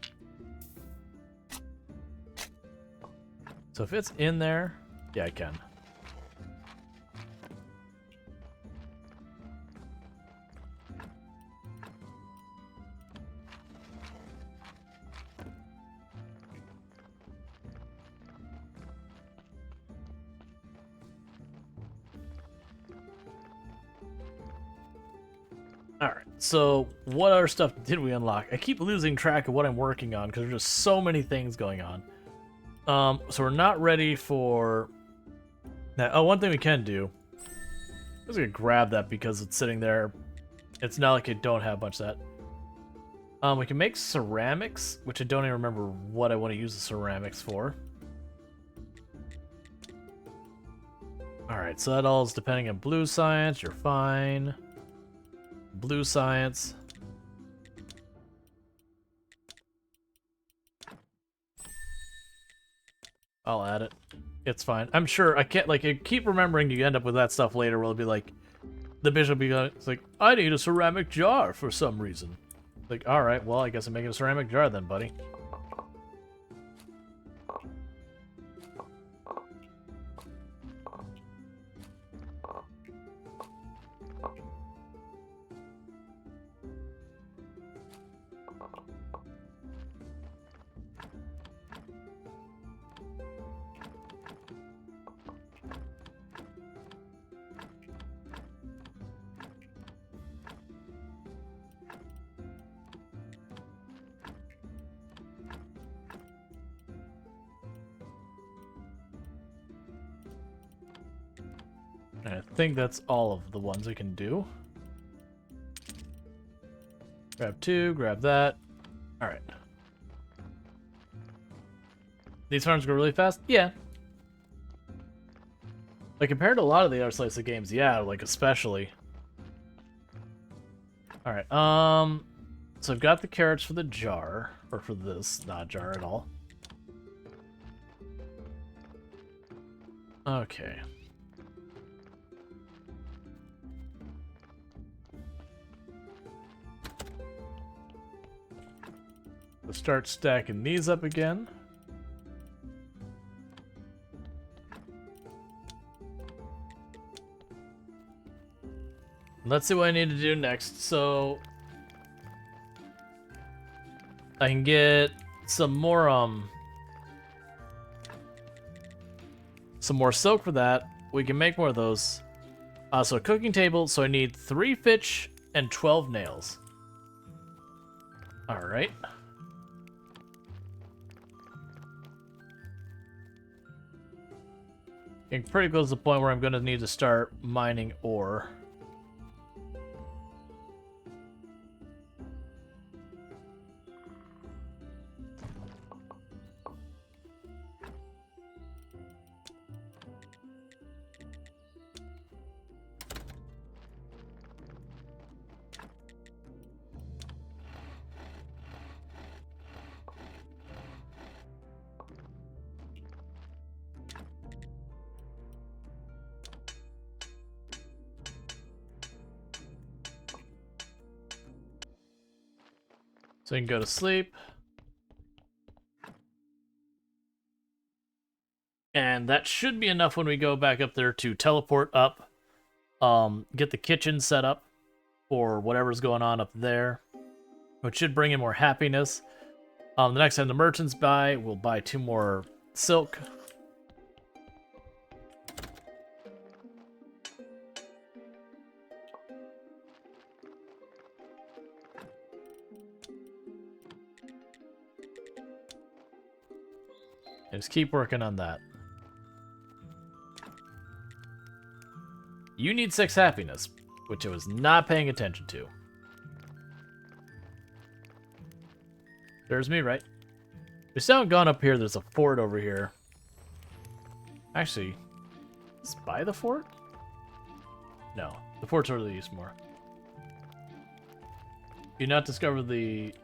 So if it's in there, yeah, I can. Alright, so what other stuff did we unlock? I keep losing track of what I'm working on because there's just so many things going on. So we're not ready for... Now, oh, one thing we can do... I'm just gonna grab that because it's sitting there. It's not like I don't have a bunch of that. We can make ceramics, which I don't even remember what I want to use the ceramics for. Alright, so that all is depending on blue science. You're fine. Blue science. I'll add it. It's fine. I'm sure I can't, like, I keep remembering you end up with that stuff later where it'll be like, the bishop will be like, it's like, I need a ceramic jar for some reason. Like, alright, well, I guess I'm making a ceramic jar then, buddy. And I think that's all of the ones we can do. Grab 2, grab that. Alright. These farms go really fast? Yeah. Like, compared to a lot of the other slice of games, yeah, like, especially. Alright, so I've got the carrots for the jar. Or for this, not a jar at all. Okay. Let's start stacking these up again. Let's see what I need to do next. So I can get some more silk for that. We can make more of those. So a cooking table, so I need 3 fish and 12 nails. Alright. Getting pretty close to the point where I'm gonna need to start mining ore. So you can go to sleep. And that should be enough when we go back up there to teleport up. Get the kitchen set up for whatever's going on up there, which should bring in more happiness. The next time the merchants buy, we'll buy 2 more silk. And just keep working on that. You need 6 happiness, which I was not paying attention to. There's me, right? We still haven't gone up here. There's a fort over here. Actually, is by the fort? No, the fort's over the east more. You not discovered the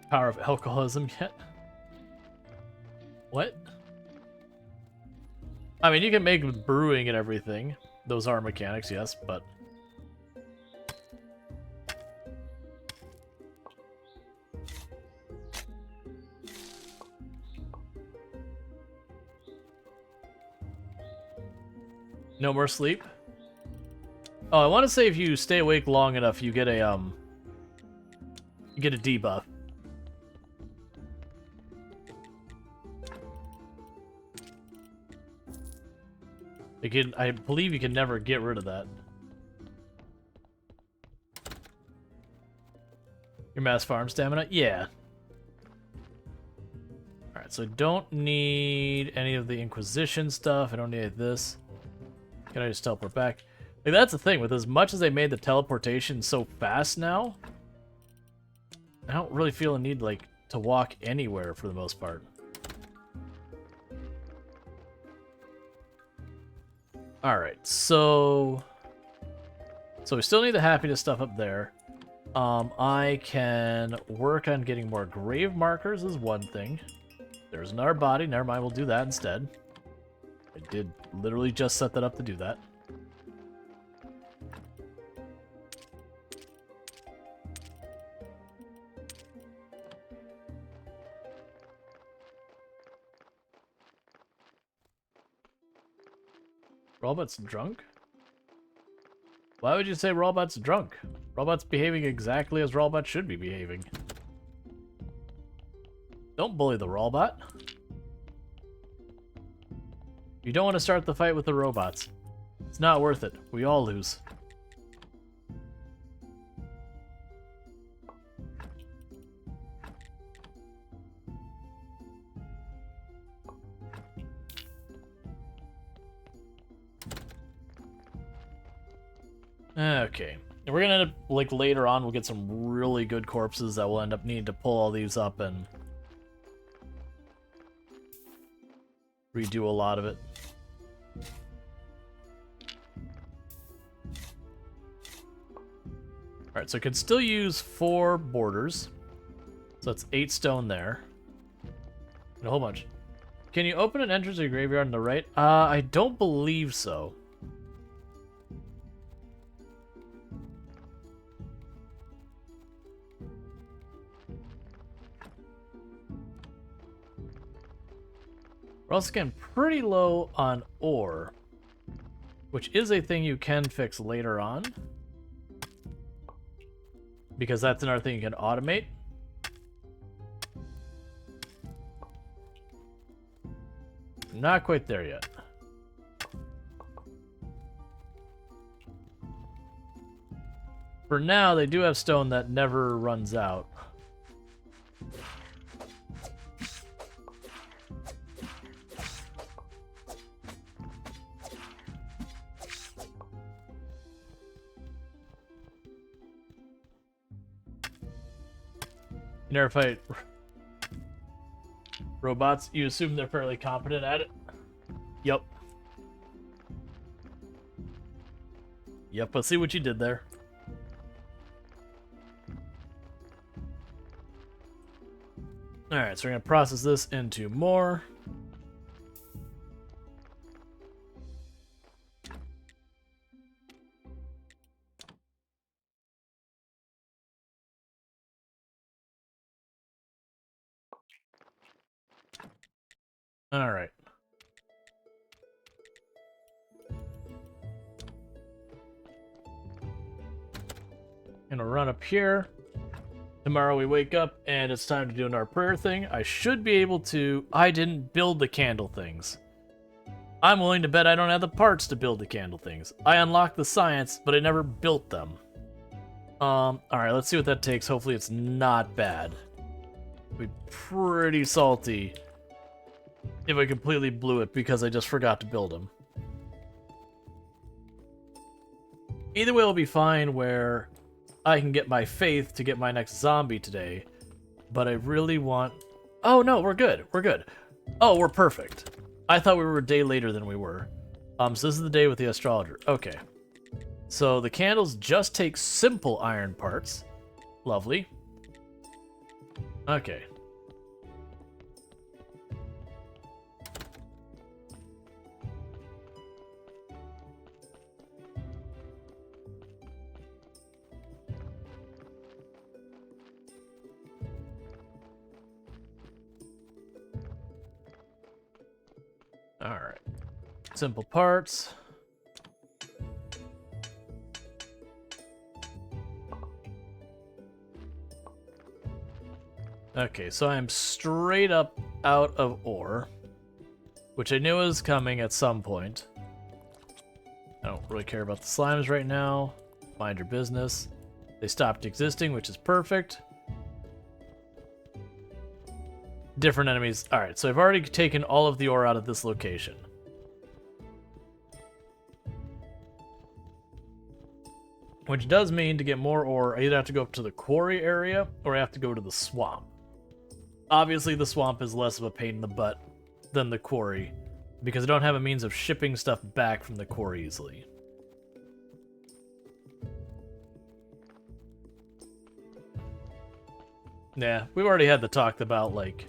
power of alcoholism yet? What? I mean, you can make brewing and everything. Those are mechanics, yes, but... No more sleep? Oh, I want to say if you stay awake long enough, you get a, you get a debuff. I believe you can never get rid of that. Your mass farm stamina? Yeah. Alright, so I don't need any of the Inquisition stuff. I don't need this. Can I just teleport back? Like, that's the thing. With as much as they made the teleportation so fast now, I don't really feel a need, like, to walk anywhere for the most part. Alright, so we still need the happiness stuff up there. I can work on getting more grave markers is one thing. There's another body. Never mind, we'll do that instead. I did literally just set that up to do that. Robot's drunk? Why would you say Robot's drunk? Robot's behaving exactly as Robot should be behaving. Don't bully the robot. You don't want to start the fight with the robots. It's not worth it. We all lose. Okay. And we're gonna end up, like, later on, we'll get some really good corpses that will end up needing to pull all these up and redo a lot of it. Alright, so I could still use 4 borders. So that's 8 stone there. And a whole bunch. Can you open an entrance to your graveyard on the right? I don't believe so. We're also getting pretty low on ore, which is a thing you can fix later on, because that's another thing you can automate. Not quite there yet. For now, they do have stone that never runs out. You never fight robots? You assume they're fairly competent at it? Yep. Yep, let's see what you did there. Alright, so we're going to process this into more. Alright. Gonna run up here. Tomorrow we wake up and it's time to do our prayer thing. I should be able to... I didn't build the candle things. I'm willing to bet I don't have the parts to build the candle things. I unlocked the science, but I never built them. Alright, let's see what that takes. Hopefully it's not bad. It'll be pretty salty if I completely blew it because I just forgot to build them. Either way, it'll be fine where I can get my faith to get my next zombie today, but I really want... Oh, no, we're good. We're good. Oh, we're perfect. I thought we were a day later than we were. So this is the day with the astrologer. Okay. So the candles just take simple iron parts. Lovely. Okay. Alright. Simple parts. Okay, so I'm straight up out of ore, which I knew was coming at some point. I don't really care about the slimes right now. Mind your business. They stopped existing, which is perfect. Different enemies. Alright, so I've already taken all of the ore out of this location. Which does mean to get more ore, I either have to go up to the quarry area, or I have to go to the swamp. Obviously, the swamp is less of a pain in the butt than the quarry, because I don't have a means of shipping stuff back from the quarry easily. Yeah, we've already had the talk about, like,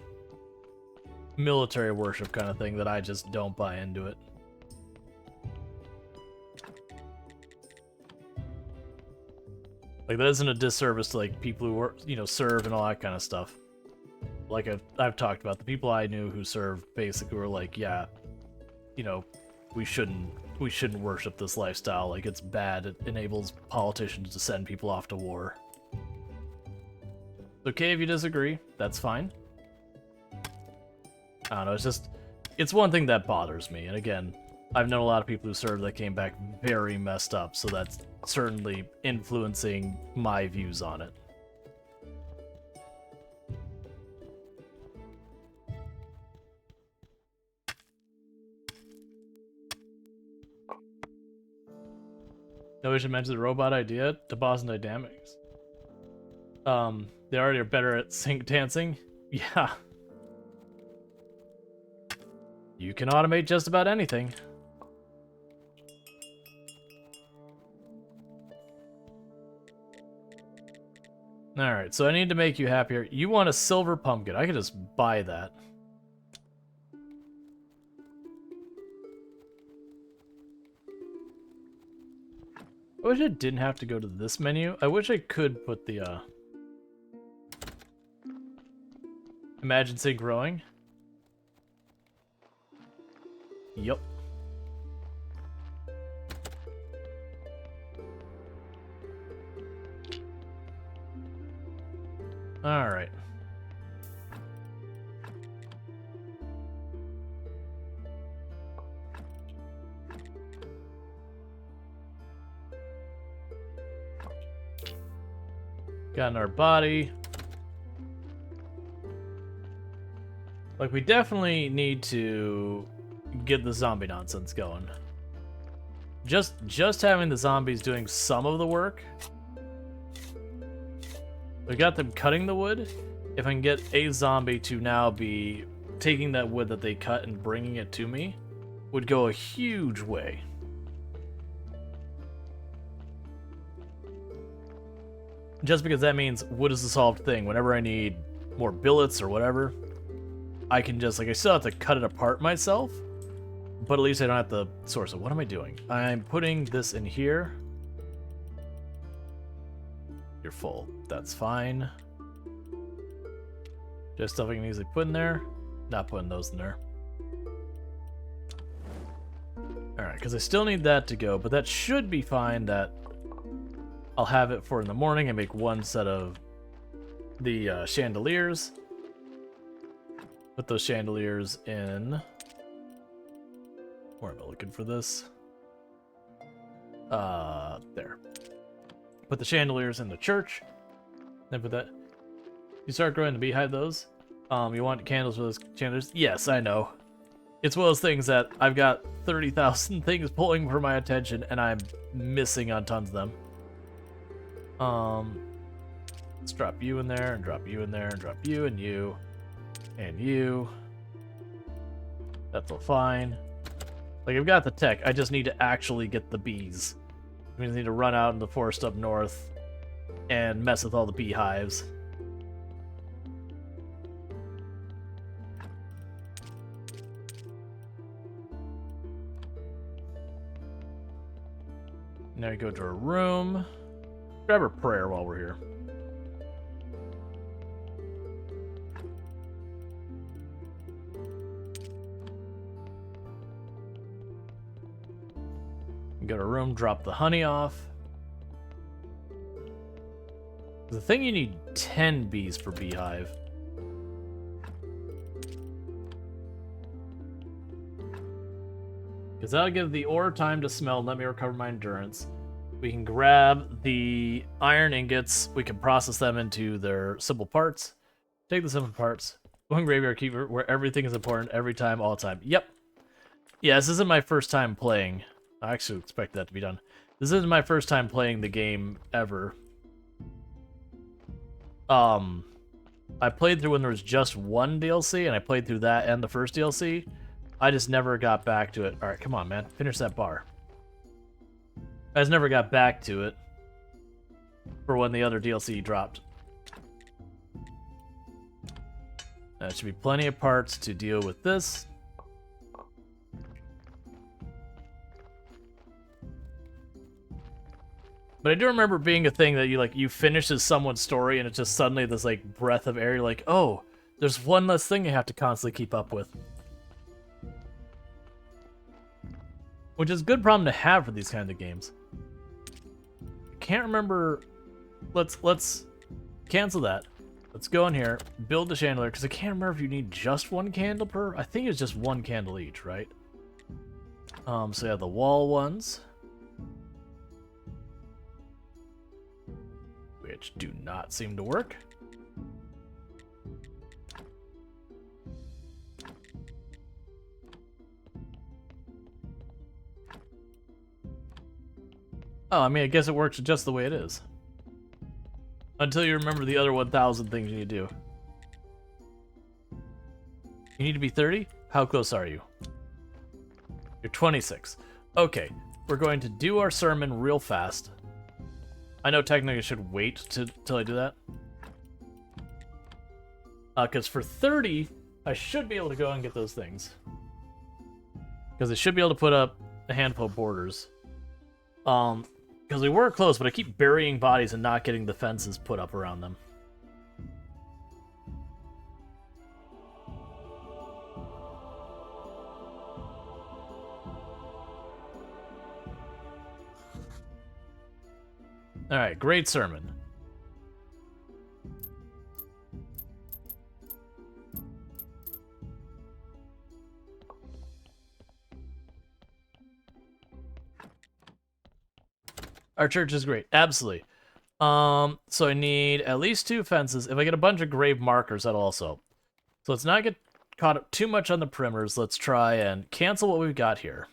military worship kind of thing that I just don't buy into it. Like, that isn't a disservice to, like, people who work, you know, serve and all that kind of stuff. Like I've talked about, the people I knew who served basically were like, yeah, you know, we shouldn't worship this lifestyle. Like, it's bad. It enables politicians to send people off to war. It's okay if you disagree. That's fine. I don't know. It's just, it's one thing that bothers me. And again, I've known a lot of people who served that came back very messed up, so that's certainly influencing my views on it. No, we should mention the robot idea to Boston Dynamics. They already are better at sync dancing. Yeah. You can automate just about anything. Alright, so I need to make you happier. You want a silver pumpkin. I could just buy that. I wish I didn't have to go to this menu. I wish I could put the, Imagine Sync growing. Yup. Alright. Got in our body. Like, we definitely need to get the zombie nonsense going. Just having the zombies doing some of the work. We got them cutting the wood. If I can get a zombie to now be taking that wood that they cut and bringing it to me, would go a huge way. Just because that means wood is the solved thing. Whenever I need more billets or whatever, I can just, like, I still have to cut it apart myself, but at least I don't have to source it. What am I doing? I'm putting this in here. You're full. That's fine. Just stuff I can easily put in there. Not putting those in there. Alright, because I still need that to go, but that should be fine. That I'll have it for in the morning and make one set of the chandeliers. Put those chandeliers in. Where am I looking for this? There. Put the chandeliers in the church. Then put that. You start growing the beehive those. You want candles for those chandeliers? Yes, I know. It's one of those things that I've got 30,000 things pulling for my attention, and I'm missing on tons of them. Let's drop you in there, and drop you in there, and drop you, and you. And you. That's all fine. Like, I've got the tech. I just need to actually get the bees. I just need to run out in the forest up north and mess with all the beehives. Now we go to our room. Grab our prayer while we're here. Go to room, drop the honey off. The thing, you need 10 bees per beehive. Because that'll give the ore time to smell and let me recover my endurance. We can grab the iron ingots. We can process them into their simple parts. Take the simple parts. One graveyard keeper where everything is important every time, all the time. Yep. Yeah, this isn't my first time playing. I actually expect that to be done. This isn't my first time playing the game ever. I played through when there was just one DLC, and I played through that and the first DLC. I just never got back to it. Alright, come on, man. Finish that bar. I just never got back to it for when the other DLC dropped. That should be plenty of parts to deal with this. But I do remember being a thing that you finish as someone's story and it's just suddenly this like breath of air. You're like, oh, there's one less thing you have to constantly keep up with. Which is a good problem to have for these kinds of games. I can't remember. Let's cancel that. Let's go in here, build the chandelier, because I can't remember if you need just one candle per. I think it's just one candle each, right? So yeah, the wall ones, which do not seem to work. Oh, I mean, I guess it works just the way it is. Until you remember the other 1,000 things you need to do. You need to be 30? How close are you? You're 26. Okay, we're going to do our sermon real fast. I know technically I should wait till I do that. Because for 30, I should be able to go and get those things. Because I should be able to put up a handful of borders. Because we were close, but I keep burying bodies and not getting the fences put up around them. Alright, great sermon. Our church is great. Absolutely. So I need at least 2 fences. If I get a bunch of grave markers, that'll also. So let's not get caught up too much on the perimeters. Let's try and cancel what we've got here.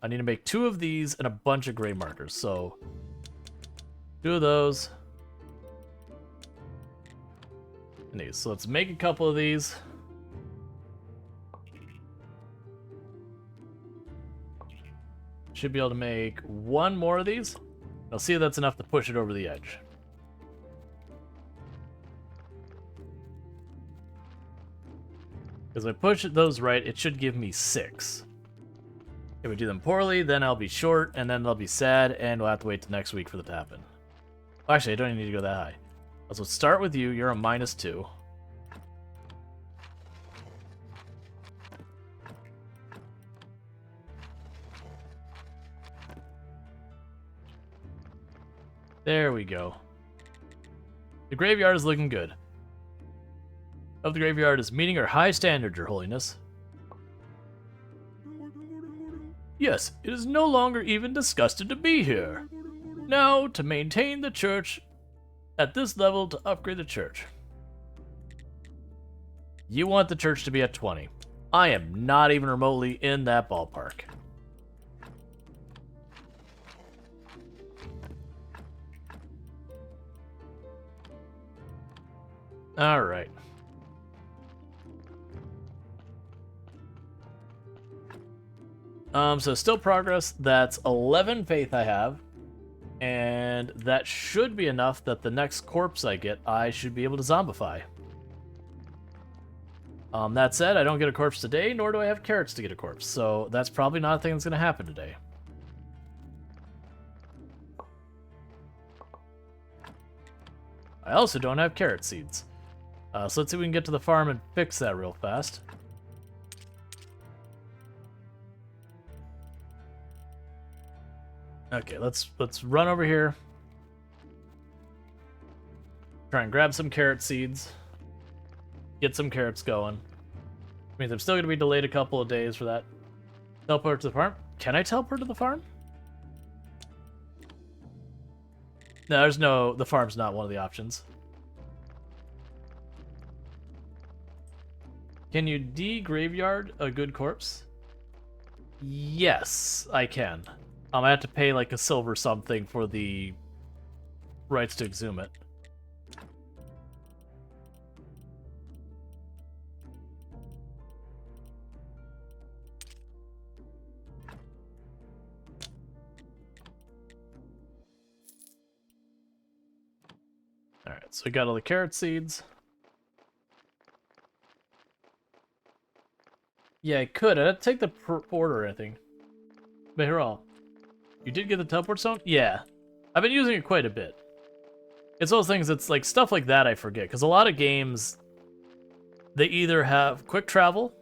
I need to make 2 of these and a bunch of grave markers. So 2 of those. And these. So let's make a couple of these. Should be able to make 1 more of these. I'll see if that's enough to push it over the edge. Because if I push those right, it should give me 6. If we do them poorly, then I'll be short, and then they'll be sad, and we'll have to wait till next week for that to happen. Well, actually, I don't even need to go that high. So let's start with you. You're a -2. There we go. The graveyard is looking good. Of the graveyard is meeting our high standards, Your Holiness. Yes, it is no longer even disgusted to be here. Now, to maintain the church at this level, to upgrade the church. You want the church to be at 20. I am not even remotely in that ballpark. Alright. So still progress. That's 11 faith I have. And that should be enough that the next corpse I get, I should be able to zombify. That said, I don't get a corpse today, nor do I have carrots to get a corpse. So that's probably not a thing that's going to happen today. I also don't have carrot seeds. So let's see if we can get to the farm and fix that real fast. Okay, let's run over here. Try and grab some carrot seeds. Get some carrots going. Means I'm still going to be delayed a couple of days for that. Teleport to the farm? Can I teleport to the farm? No, there's no... The farm's not one of the options. Can you de-graveyard a good corpse? Yes, I can. I have to pay like a silver something for the rights to exhume it. Alright, so we got all the carrot seeds. Yeah, I could. I'd take the order, I think. But here all. You did get the teleport stone? Yeah. I've been using it quite a bit. It's those things, it's like stuff like that I forget. Because a lot of games, they either have quick travel,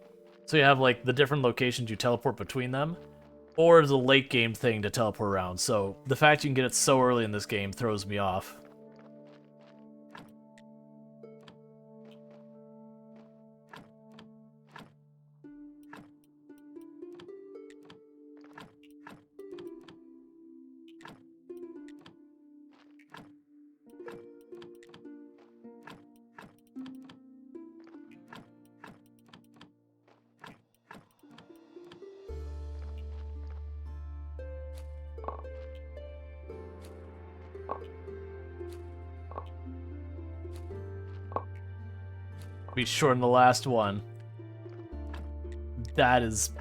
so you have like the different locations you teleport between them, or it's a late game thing to teleport around. So the fact you can get it so early in this game throws me off. be short in the last one. That is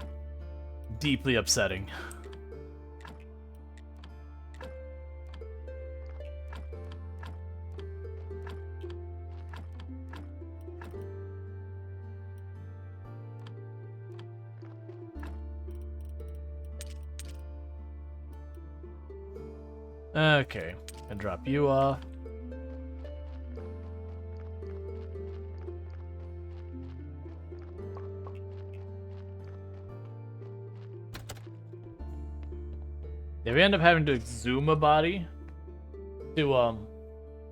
deeply upsetting. Okay, and drop you off. If we end up having to exhume a body to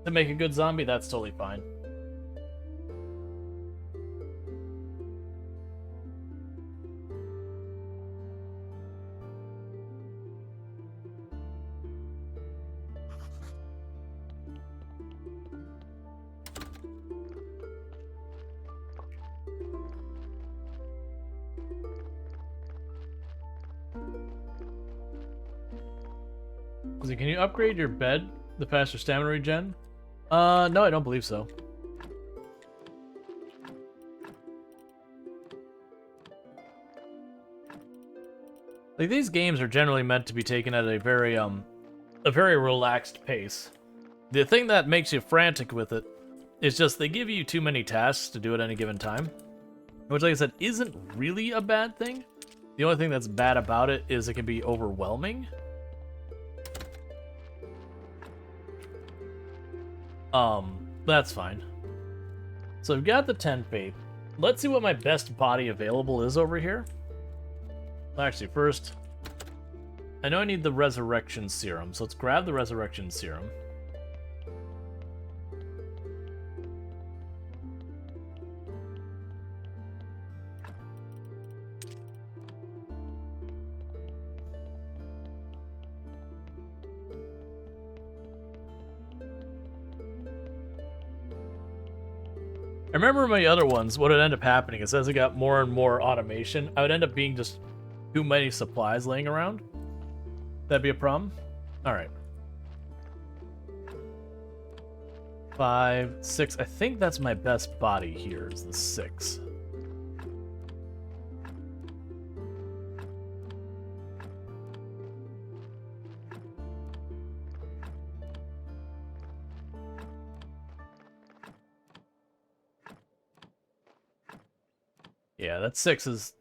make a good zombie, that's totally fine. Can you upgrade your bed the faster stamina regen? No, I don't believe so. Like, these games are generally meant to be taken at a very relaxed pace. The thing that makes you frantic with it is just they give you too many tasks to do at any given time, which, like I said, isn't really a bad thing. The only thing that's bad about it is it can be overwhelming. That's fine. So I've got the 10 faith. Let's see what my best body available is over here. Well, actually, first, I know I need the resurrection serum, so let's grab the resurrection serum. I remember my other ones, what would end up happening is as I got more and more automation, I would end up being just too many supplies laying around. That'd be a problem? Alright. 5, 6. I think that's my best body here, is the 6. Yeah, that 6 is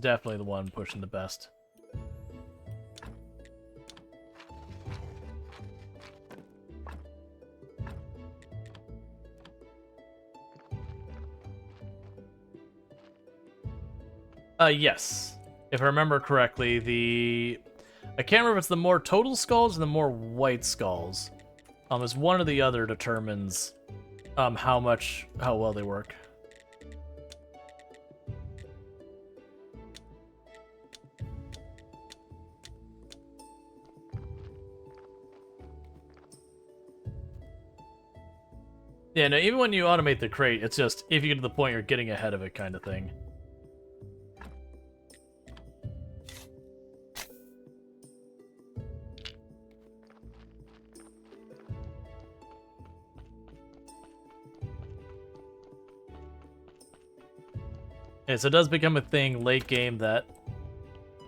definitely the one pushing the best. Yes. If I remember correctly, I can't remember if it's the more total skulls or the more white skulls. It's one or the other determines how well they work. Yeah, no, even when you automate the crate, it's just, if you get to the point you're getting ahead of it kind of thing. Yeah, so it does become a thing late game that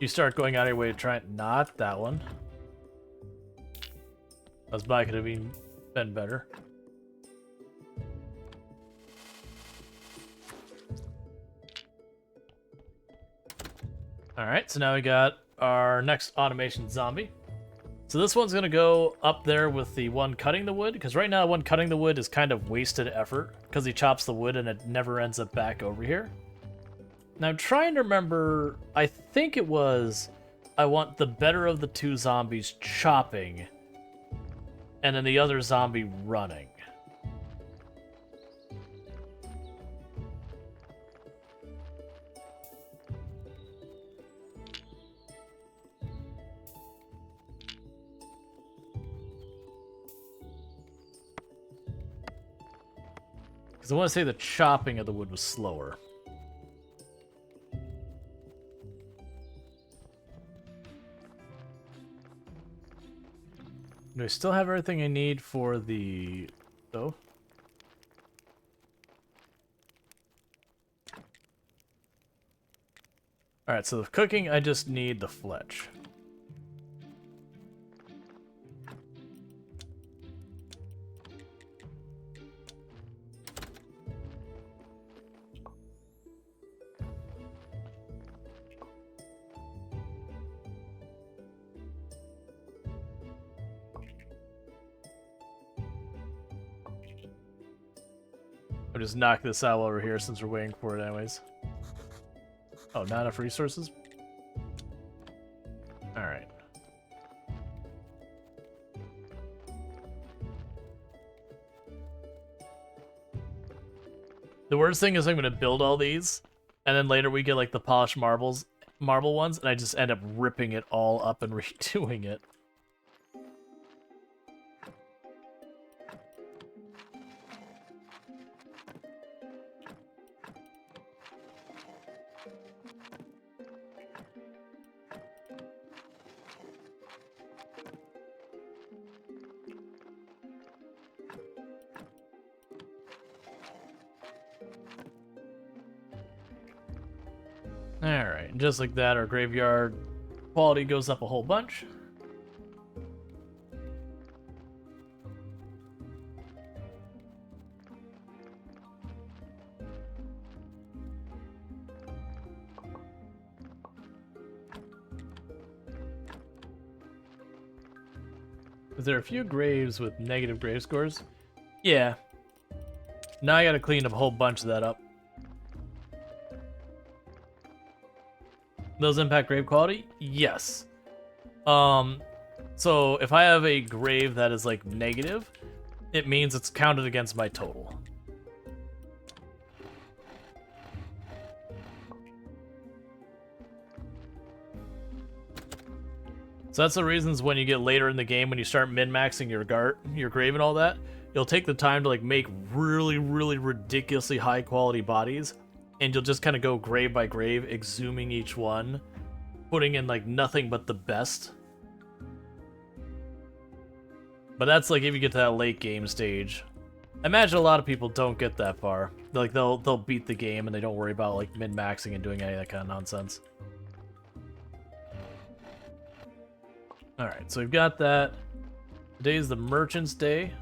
you start going out of your way to try it. Not that one. Those by could have been better. Alright, so now we got our next automation zombie. So this one's going to go up there with the one cutting the wood, because right now one cutting the wood is kind of wasted effort, because he chops the wood and it never ends up back over here. Now I'm trying to remember, I think it was, I want the better of the two zombies chopping, and then the other zombie running. Because I want to say the chopping of the wood was slower. Do I still have everything I need for the stove? Alright, so the cooking, I just need the fletch. I'll just knock this out over here since we're waiting for it anyways. Oh, not enough resources? Alright. The worst thing is I'm gonna build all these, and then later we get like the polished marble ones, and I just end up ripping it all up and redoing it. Alright, just like that, our graveyard quality goes up a whole bunch. Is there a few graves with negative grave scores? Yeah. Now I gotta clean a whole bunch of that up. Those impact grave quality? Yes. So if I have a grave that is like negative, it means it's counted against my total. So that's the reasons when you get later in the game, when you start min-maxing your grave and all that, you'll take the time to like make really, really ridiculously high quality bodies, and you'll just kind of go grave by grave, exhuming each one, putting in like nothing but the best. But that's like if you get to that late game stage. I imagine a lot of people don't get that far. Like they'll beat the game and they don't worry about like min-maxing and doing any of that kind of nonsense. Alright, so we've got that. Today's the merchant's day.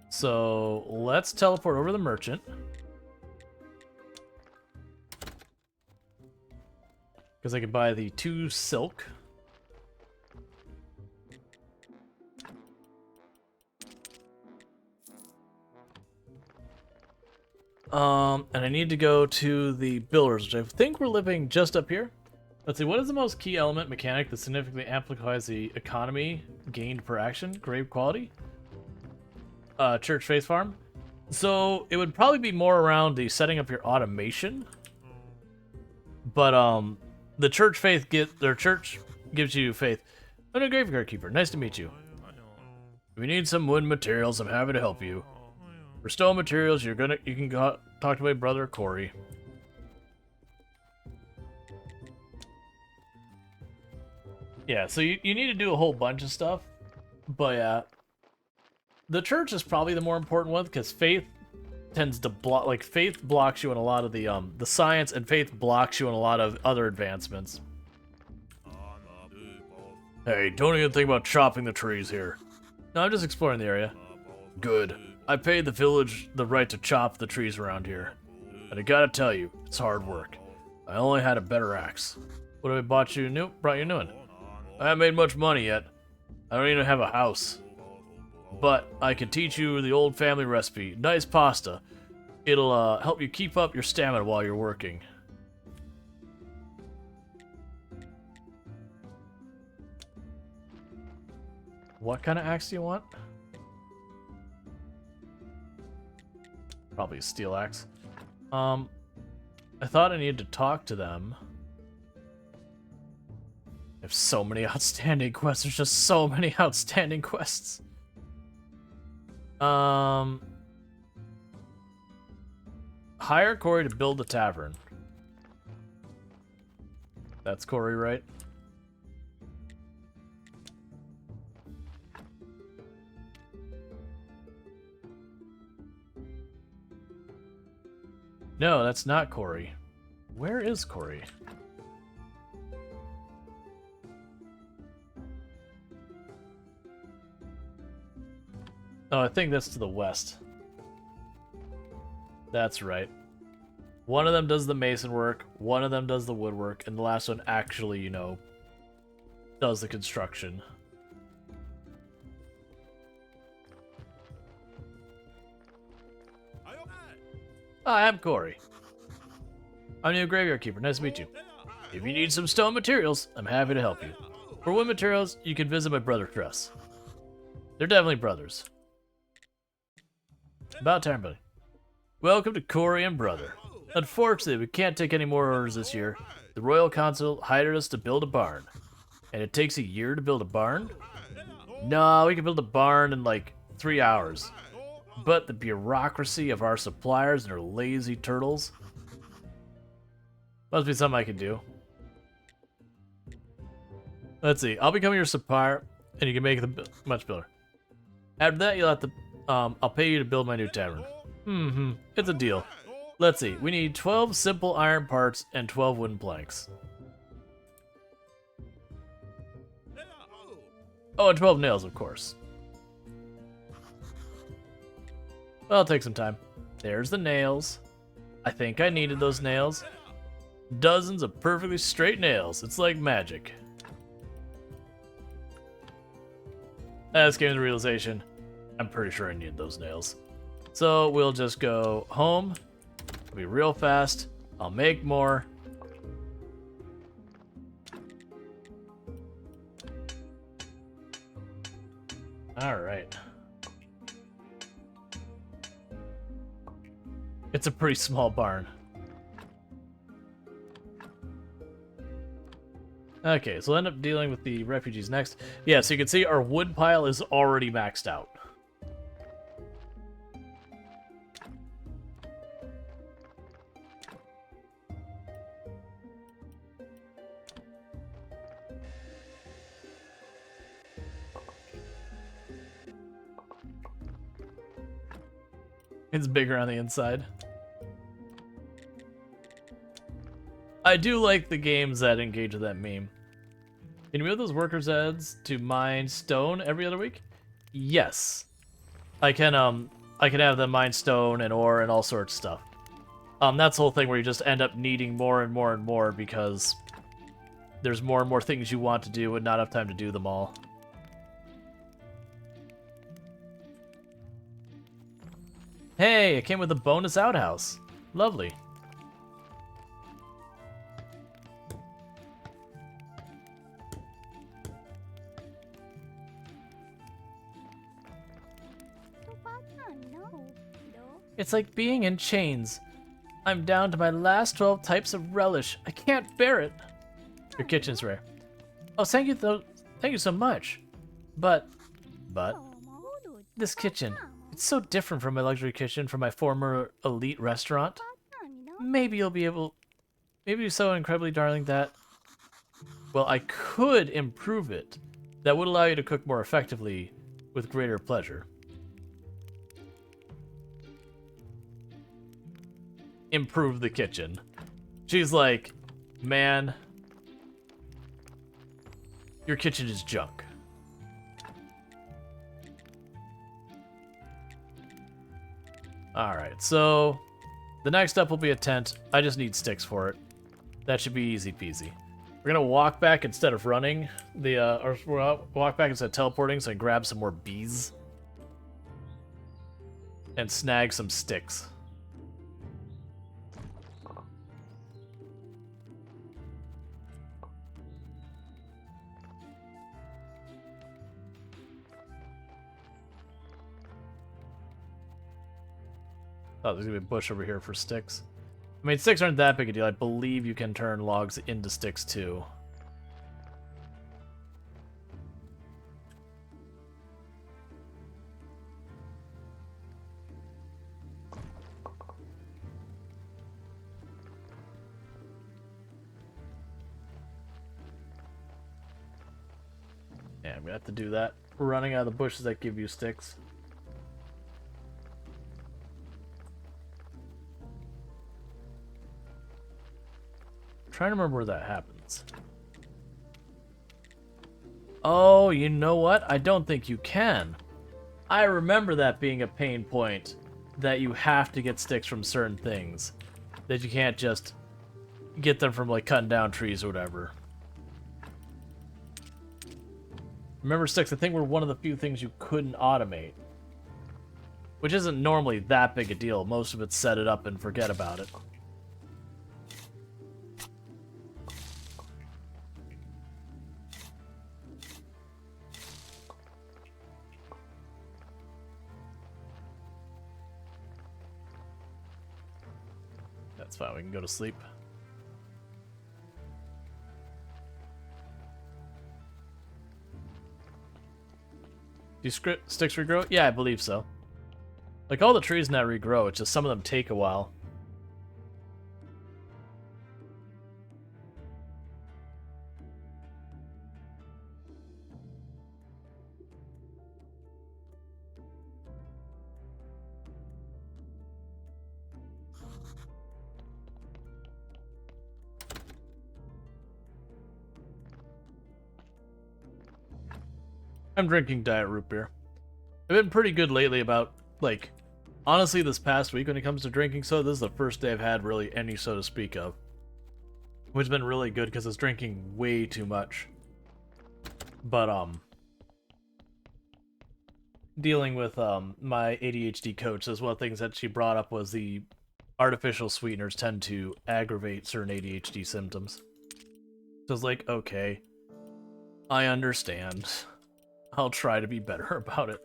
So let's teleport over to the merchant. Because I can buy the 2 silk. And I need to go to the builders, which I think we're living just up here. Let's see, what is the most key element mechanic that significantly amplifies the economy gained per action? Grave quality? Church Faith Farm. So it would probably be more around the setting up your automation. But the church church gives you faith. I'm a graveyard keeper. Nice to meet you. If you need some wood materials, I'm happy to help you. For stone materials, you can talk to my brother Corey. Yeah, so you need to do a whole bunch of stuff, but yeah, the church is probably the more important one because faith tends to block. Like faith blocks you in a lot of the science, and faith blocks you in a lot of other advancements. Hey, don't even think about chopping the trees here. No, I'm just exploring the area. Good. I paid the village the right to chop the trees around here, and I gotta tell you, it's hard work. I only had a better axe. What have I brought you new one? I haven't made much money yet. I don't even have a house. But I can teach you the old family recipe. Nice pasta. It'll help you keep up your stamina while you're working. What kind of axe do you want? Probably a steel axe. I thought I needed to talk to them. I have so many outstanding quests. There's just so many outstanding quests. Hire Corey to build the tavern. That's Corey, right? No, that's not Corey. Where is Corey? Oh, I think that's to the west. That's right. One of them does the mason work, one of them does the woodwork, and the last one actually, you know, does the construction. Hi, I'm Corey. I'm new graveyard keeper. Nice to meet you. If you need some stone materials, I'm happy to help you. For wood materials, you can visit my brother Chris. They're definitely brothers. About time, buddy. Welcome to Corey and Brother. Unfortunately, we can't take any more orders this year. The Royal Council hired us to build a barn. And it takes a year to build a barn? No, we can build a barn in like 3 hours. But the bureaucracy of our suppliers and their lazy turtles must be something I can do. Let's see. I'll become your supplier, and you can make the much builder. After that, you'll have to. I'll pay you to build my new tavern. It's a deal. Let's see. We need 12 simple iron parts and 12 wooden planks. Oh, and 12 nails, of course. Well, it'll take some time. There's the nails. I think I needed those nails. Dozens of perfectly straight nails. It's like magic. I just came to the realization, I'm pretty sure I need those nails. So we'll just go home. It'll be real fast. I'll make more. All right. It's a pretty small barn. Okay, so we'll end up dealing with the refugees next. Yeah, so you can see our wood pile is already maxed out. It's bigger on the inside. I do like the games that engage with that meme. Can you move those workers' heads to mine stone every other week? Yes. I can have them mine stone and ore and all sorts of stuff. That's the whole thing where you just end up needing more and more and more because there's more and more things you want to do and not enough time to do them all. Hey, it came with a bonus outhouse. Lovely. It's like being in chains. I'm down to my last 12 types of relish. I can't bear it. Your kitchen's rare. Oh, thank you so much. But this kitchen, it's so different from my luxury kitchen from my former elite restaurant. Maybe you're so incredibly darling that, well, I could improve it. That would allow you to cook more effectively with greater pleasure. Improve the kitchen. She's like, man, your kitchen is junk. Alright, so the next step will be a tent. I just need sticks for it. That should be easy peasy. We're gonna walk back instead of running. Or we'll walk back instead of teleporting so I can grab some more bees. And snag some sticks. Oh, there's gonna be a bush over here for sticks. I mean, sticks aren't that big a deal. I believe you can turn logs into sticks too. Yeah, I'm gonna have to do that. We're running out of the bushes that give you sticks. Trying to remember where that happens. Oh, you know what? I don't think you can. I remember that being a pain point, that you have to get sticks from certain things, that you can't just get them from like cutting down trees or whatever. Remember, sticks, I think, were one of the few things you couldn't automate, which isn't normally that big a deal. Most of it's set it up and forget about it. That's fine, we can go to sleep. Do sticks regrow? Yeah, I believe so. Like, all the trees now regrow, it's just some of them take a while. I'm drinking diet root beer. I've been pretty good lately about, like, honestly, this past week when it comes to drinking soda, this is the first day I've had really any soda to speak of. Which has been really good because I was drinking way too much. But, dealing with, my ADHD coach, as one of the things that she brought up was the artificial sweeteners tend to aggravate certain ADHD symptoms. So I was like, okay, I understand. I'll try to be better about it.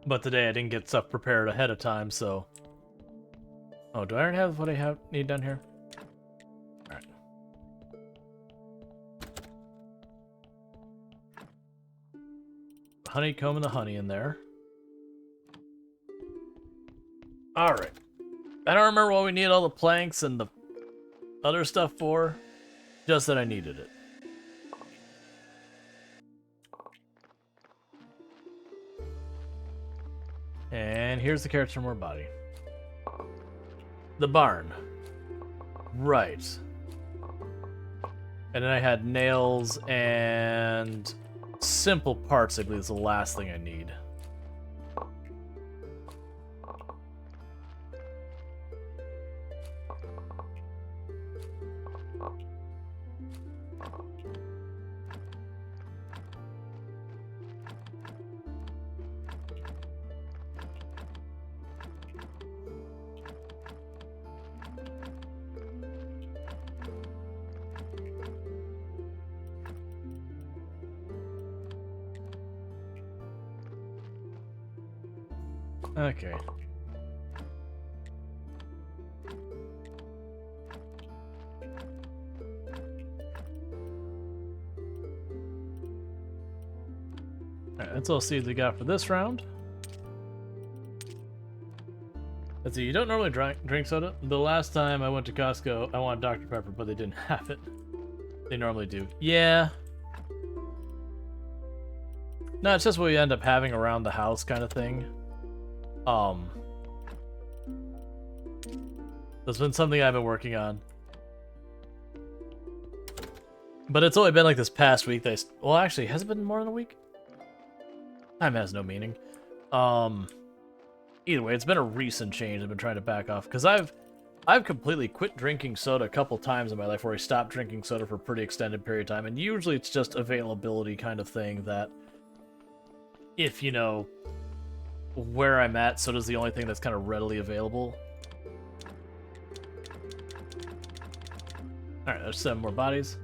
But today I didn't get stuff prepared ahead of time, so... Oh, do I already have what I need done here? Alright. Honeycomb and the honey in there. Alright. I don't remember what we needed all the planks and the other stuff for, just that I needed it. And here's the carrots from our body. The barn. Right. And then I had nails and simple parts, I believe is the last thing I need. Okay. Alright, that's all seeds we got for this round. Let's see, you don't normally drink soda? The last time I went to Costco, I wanted Dr. Pepper, but they didn't have it. They normally do. Yeah. No, it's just what you end up having around the house kind of thing. That's been something I've been working on. But it's only been like this past week that well, actually, has it been more than a week? Time has no meaning. Either way, it's been a recent change I've been trying to back off. Because I've completely quit drinking soda a couple times in my life where I stopped drinking soda for a pretty extended period of time. And usually it's just availability kind of thing that if, you know, where I'm at, soda's the only thing that's kind of readily available. Alright, there's 7 more bodies.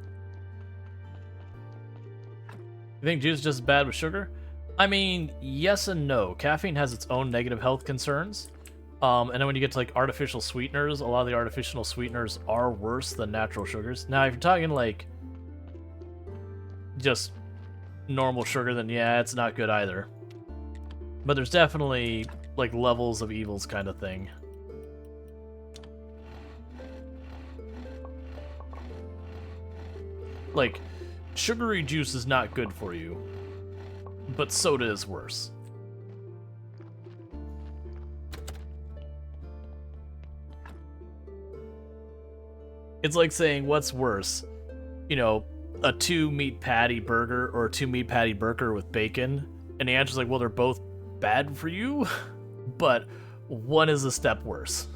You think juice is just as bad with sugar? I mean, yes and no. Caffeine has its own negative health concerns. And then when you get to like artificial sweeteners, a lot of the artificial sweeteners are worse than natural sugars. Now, if you're talking like just normal sugar, then yeah, it's not good either. But there's definitely like levels of evils kind of thing. Like, sugary juice is not good for you, but soda is worse. It's like saying what's worse, you know, a 2-meat patty burger or a 2-meat patty burger with bacon, and the answer's like, well, they're both bad for you, but one is a step worse.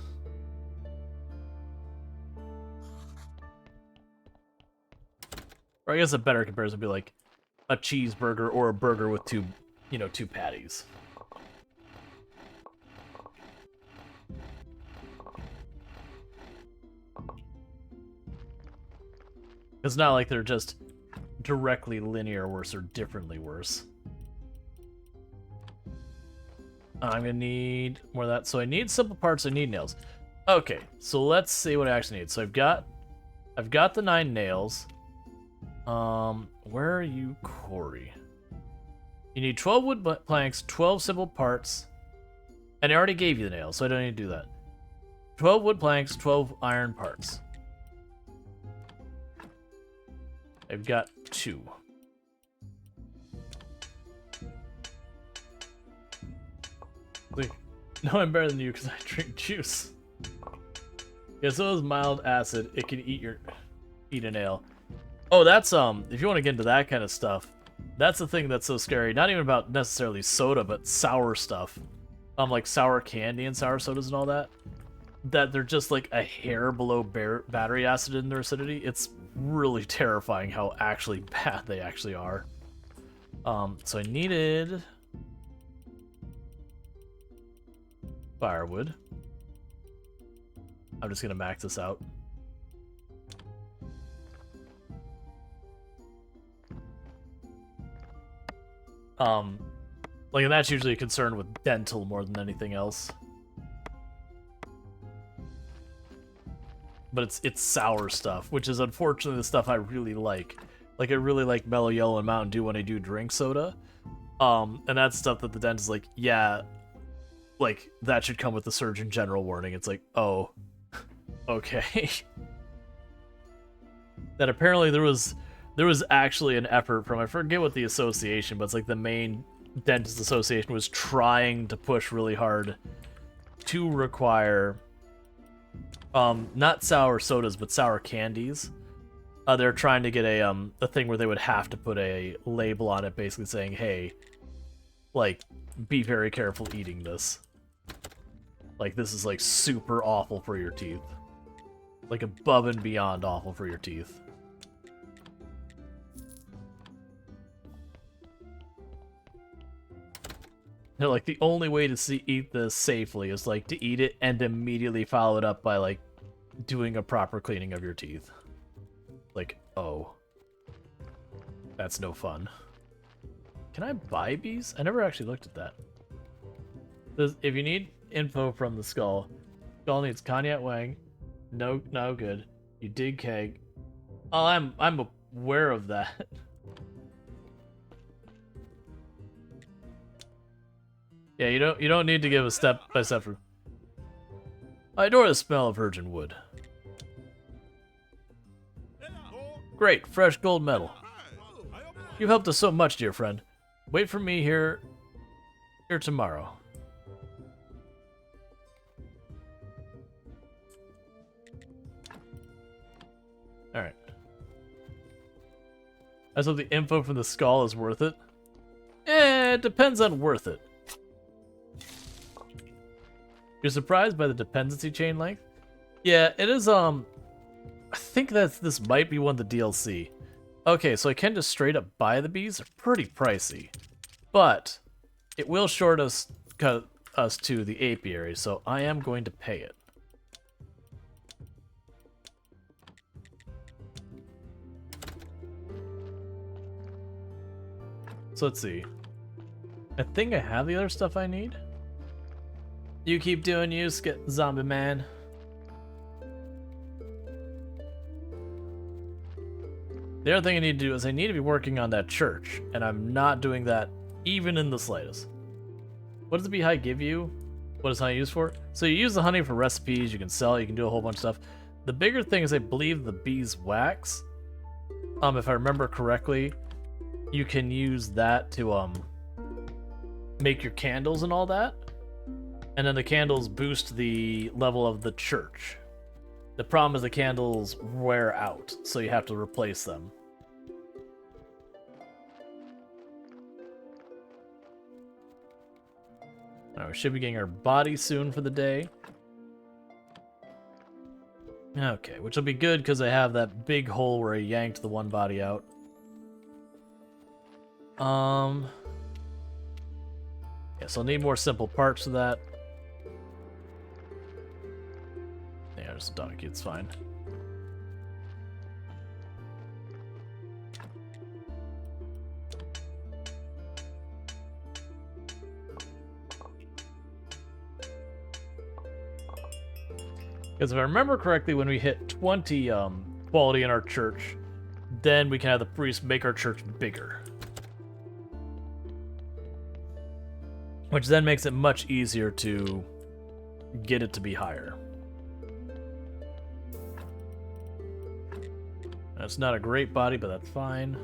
Or I guess a better comparison would be like a cheeseburger or a burger with two patties. It's not like they're just directly linear worse or differently worse. I'm gonna need more of that. So I need simple parts, I need nails. Okay, so let's see what I actually need. So I've got the 9 nails. Where are you, Corey? You need 12 wood planks, 12 simple parts, and I already gave you the nails, so I don't need to do that. 12 wood planks, 12 iron parts. I've got 2. Wait, no, I'm better than you because I drink juice. Yeah, so is mild acid. It can eat a nail. Oh, that's if you want to get into that kind of stuff, that's the thing that's so scary. Not even about necessarily soda, but sour stuff. Like sour candy and sour sodas and all that. That they're just like a hair below battery acid in their acidity. It's really terrifying how actually bad they actually are. So I needed firewood. I'm just gonna max this out. Like, and that's usually a concern with dental more than anything else. But it's sour stuff, which is unfortunately the stuff I really like. Like, I really like Mellow Yellow and Mountain Dew when I do drink soda. And that's stuff that the dentist is like, yeah, like, that should come with the Surgeon General warning. It's like, oh, okay. That apparently there was actually an effort from, I forget what the association, but it's like the main dentist association was trying to push really hard to require not sour sodas but sour candies. They're trying to get a thing where they would have to put a label on it basically saying, hey, like, be very careful eating this. Like, this is like super awful for your teeth. Like above and beyond awful for your teeth. They're like, the only way to eat this safely is like to eat it and immediately follow it up by like doing a proper cleaning of your teeth. Like, oh, that's no fun. Can I buy bees? I never actually looked at that. If you need info from the skull needs Konyat Wang. No good. You dig keg. Oh, I'm aware of that. Yeah, you don't need to give a step-by-step. I adore the smell of virgin wood. Great, fresh gold medal. You've helped us so much, dear friend. Wait for me here tomorrow. Alright. I hope the info from the skull is worth it. It depends on worth it. You're surprised by the dependency chain length? Yeah, it is, I think this might be one of the DLC. Okay, so I can just straight up buy the bees. They're pretty pricey. But it will short us to the apiary, so I am going to pay it. So let's see. I think I have the other stuff I need. You keep doing you, zombie man. The other thing I need to do is I need to be working on that church, and I'm not doing that even in the slightest. What does the beehive give you? What is honey used for? So you use the honey for recipes, you can sell it, you can do a whole bunch of stuff. The bigger thing is I believe the bees wax. If I remember correctly, you can use that to make your candles and all that. And then the candles boost the level of the church. The problem is the candles wear out, so you have to replace them. Alright, we should be getting our body soon for the day. Okay, which will be good because I have that big hole where I yanked the one body out. Yeah, so I'll need more simple parts for that. Yeah, just a donkey, it's fine. Because if I remember correctly, when we hit 20 quality in our church, then we can have the priest make our church bigger. Which then makes it much easier to get it to be higher. That's not a great body, but that's fine.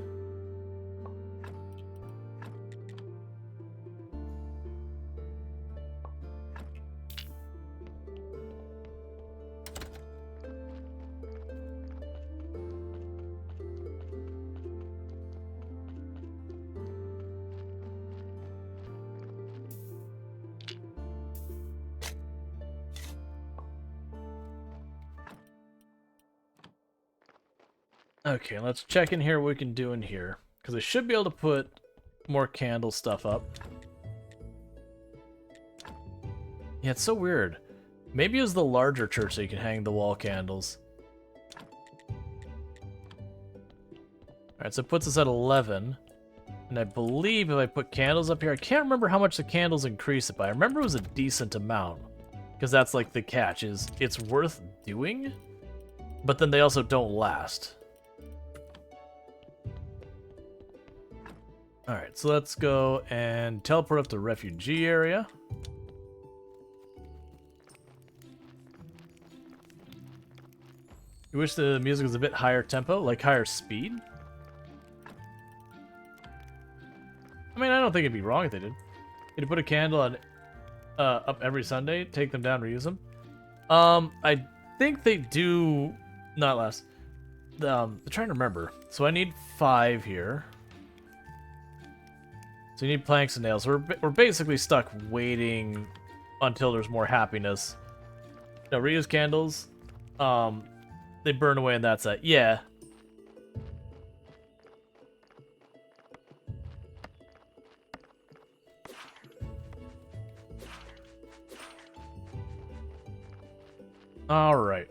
Okay, let's check in here what we can do in here. Because I should be able to put more candle stuff up. Yeah, it's so weird. Maybe it was the larger church so you can hang the wall candles. Alright, so it puts us at 11. And I believe if I put candles up here, I can't remember how much the candles increase it by. I remember it was a decent amount. Because that's like the catch, is it's worth doing, but then they also don't last. Alright, so let's go and teleport up to refugee area. You wish the music was a bit higher tempo, like higher speed? I mean, I don't think it'd be wrong if they did. Could you put a candle on up every Sunday, take them down, reuse them? I think they do not last. I'm trying to remember. So I need 5 here. So you need planks and nails. We're basically stuck waiting until there's more happiness. Now, reuse candles. They burn away and that's it. Yeah. Alright.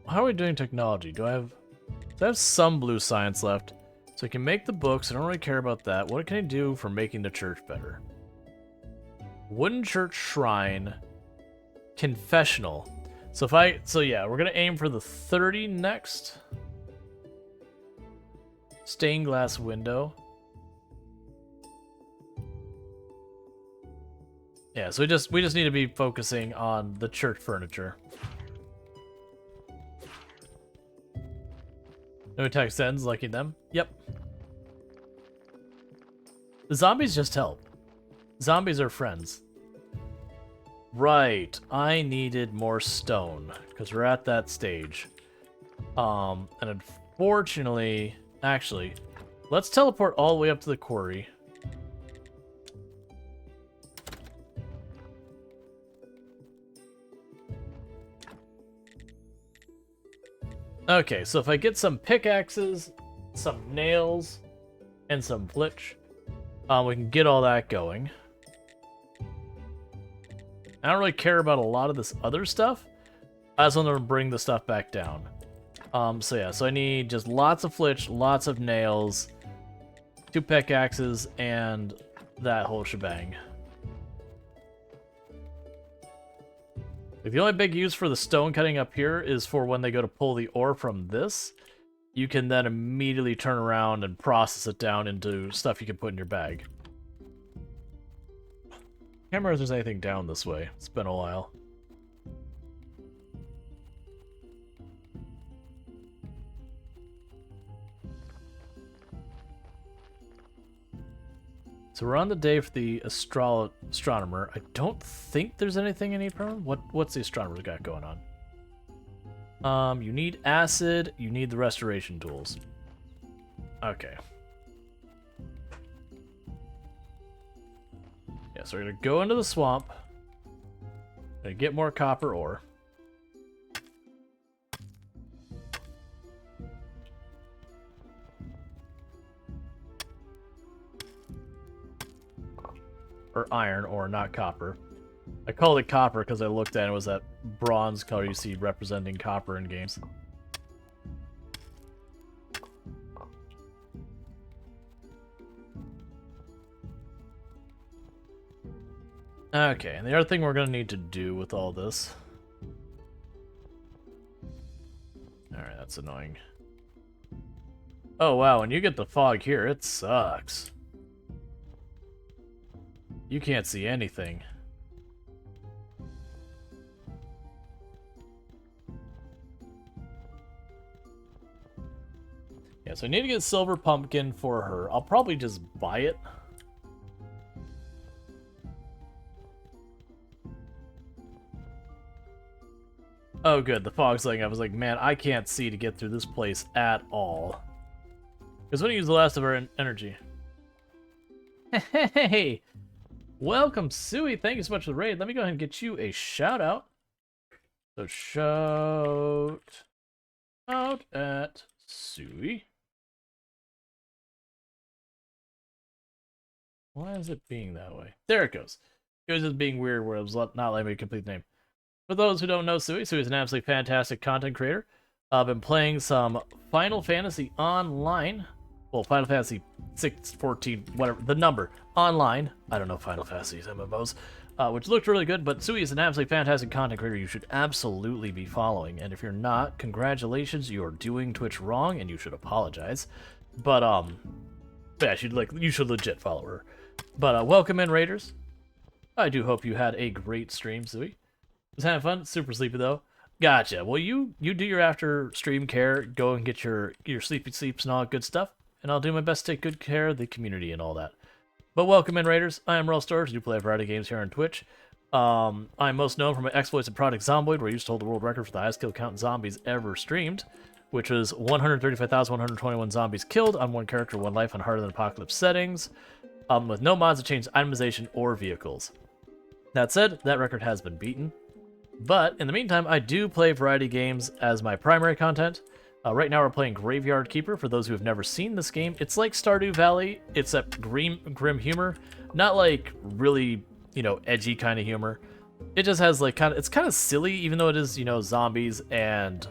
How are we doing technology? Do I have some blue science left? So I can make the books. I don't really care about that. What can I do for making the church better? Wooden church shrine. Confessional. So yeah, we're gonna aim for the 30 next. Stained glass window. Yeah, so we just need to be focusing on the church furniture. No attack sends, lucky them. Yep. The zombies just help. Zombies are friends. Right, I needed more stone, because we're at that stage. And unfortunately, actually, let's teleport all the way up to the quarry. Okay, so if I get some pickaxes, some nails, and some flitch, we can get all that going. I don't really care about a lot of this other stuff. I just want to bring the stuff back down. So yeah, so I need just lots of flitch, lots of nails, 2 pickaxes, and that whole shebang. The only big use for the stone cutting up here is for when they go to pull the ore from this. You can then immediately turn around and process it down into stuff you can put in your bag. Can't remember if there's anything down this way. It's been a while. So we're on the day for the astronomer. I don't think there's anything in April. What's the astronomer's got going on? You need acid. You need the restoration tools. Okay. Yeah, so we're gonna go into the swamp. Gonna get more copper ore. Or iron ore, not copper. I called it copper because I looked at it, it was that bronze color you see representing copper in games. Okay, and the other thing we're going to need to do with all this... Alright, that's annoying. Oh wow, when you get the fog here, it sucks. You can't see anything. Yeah, so I need to get silver pumpkin for her. I'll probably just buy it. Oh good, the fog's lighting up. I was like, man, I can't see to get through this place at all. Because when you use the last of our energy. Hey! Welcome, Sui. Thank you so much for the raid. Let me go ahead and get you a shout out. So shout out at Sui. Why is it being that way? There it goes. It was just being weird where it was not letting me complete the name. For those who don't know Sui, Sui is an absolutely fantastic content creator. I've been playing some Final Fantasy Online. Well, Final Fantasy 6, 14, whatever, the number, online. I don't know Final Fantasy's MMOs, which looked really good, but Sui is an absolutely fantastic content creator you should absolutely be following. And if you're not, congratulations, you are doing Twitch wrong, and you should apologize. But, yeah, you should legit follow her. But, welcome in, Raiders. I do hope you had a great stream, Sui. Was having fun? Super sleepy, though. Gotcha. Well, you do your after stream care, go and get your sleepy sleeps and all that good stuff. And I'll do my best to take good care of the community and all that. But welcome in, Raiders. I am Rual Storge. I do play a variety of games here on Twitch. I'm most known for my exploits at Project Zomboid, where I used to hold the world record for the highest kill count in zombies ever streamed, which was 135,121 zombies killed on one character, one life on harder than apocalypse settings, with no mods that change itemization or vehicles. That said, that record has been beaten. But in the meantime, I do play variety games as my primary content. Right now we're playing Graveyard Keeper. For those who have never seen this game, it's like Stardew Valley, except grim humor. Not like really, edgy kind of humor. It just has like it's kind of silly, even though it is, zombies and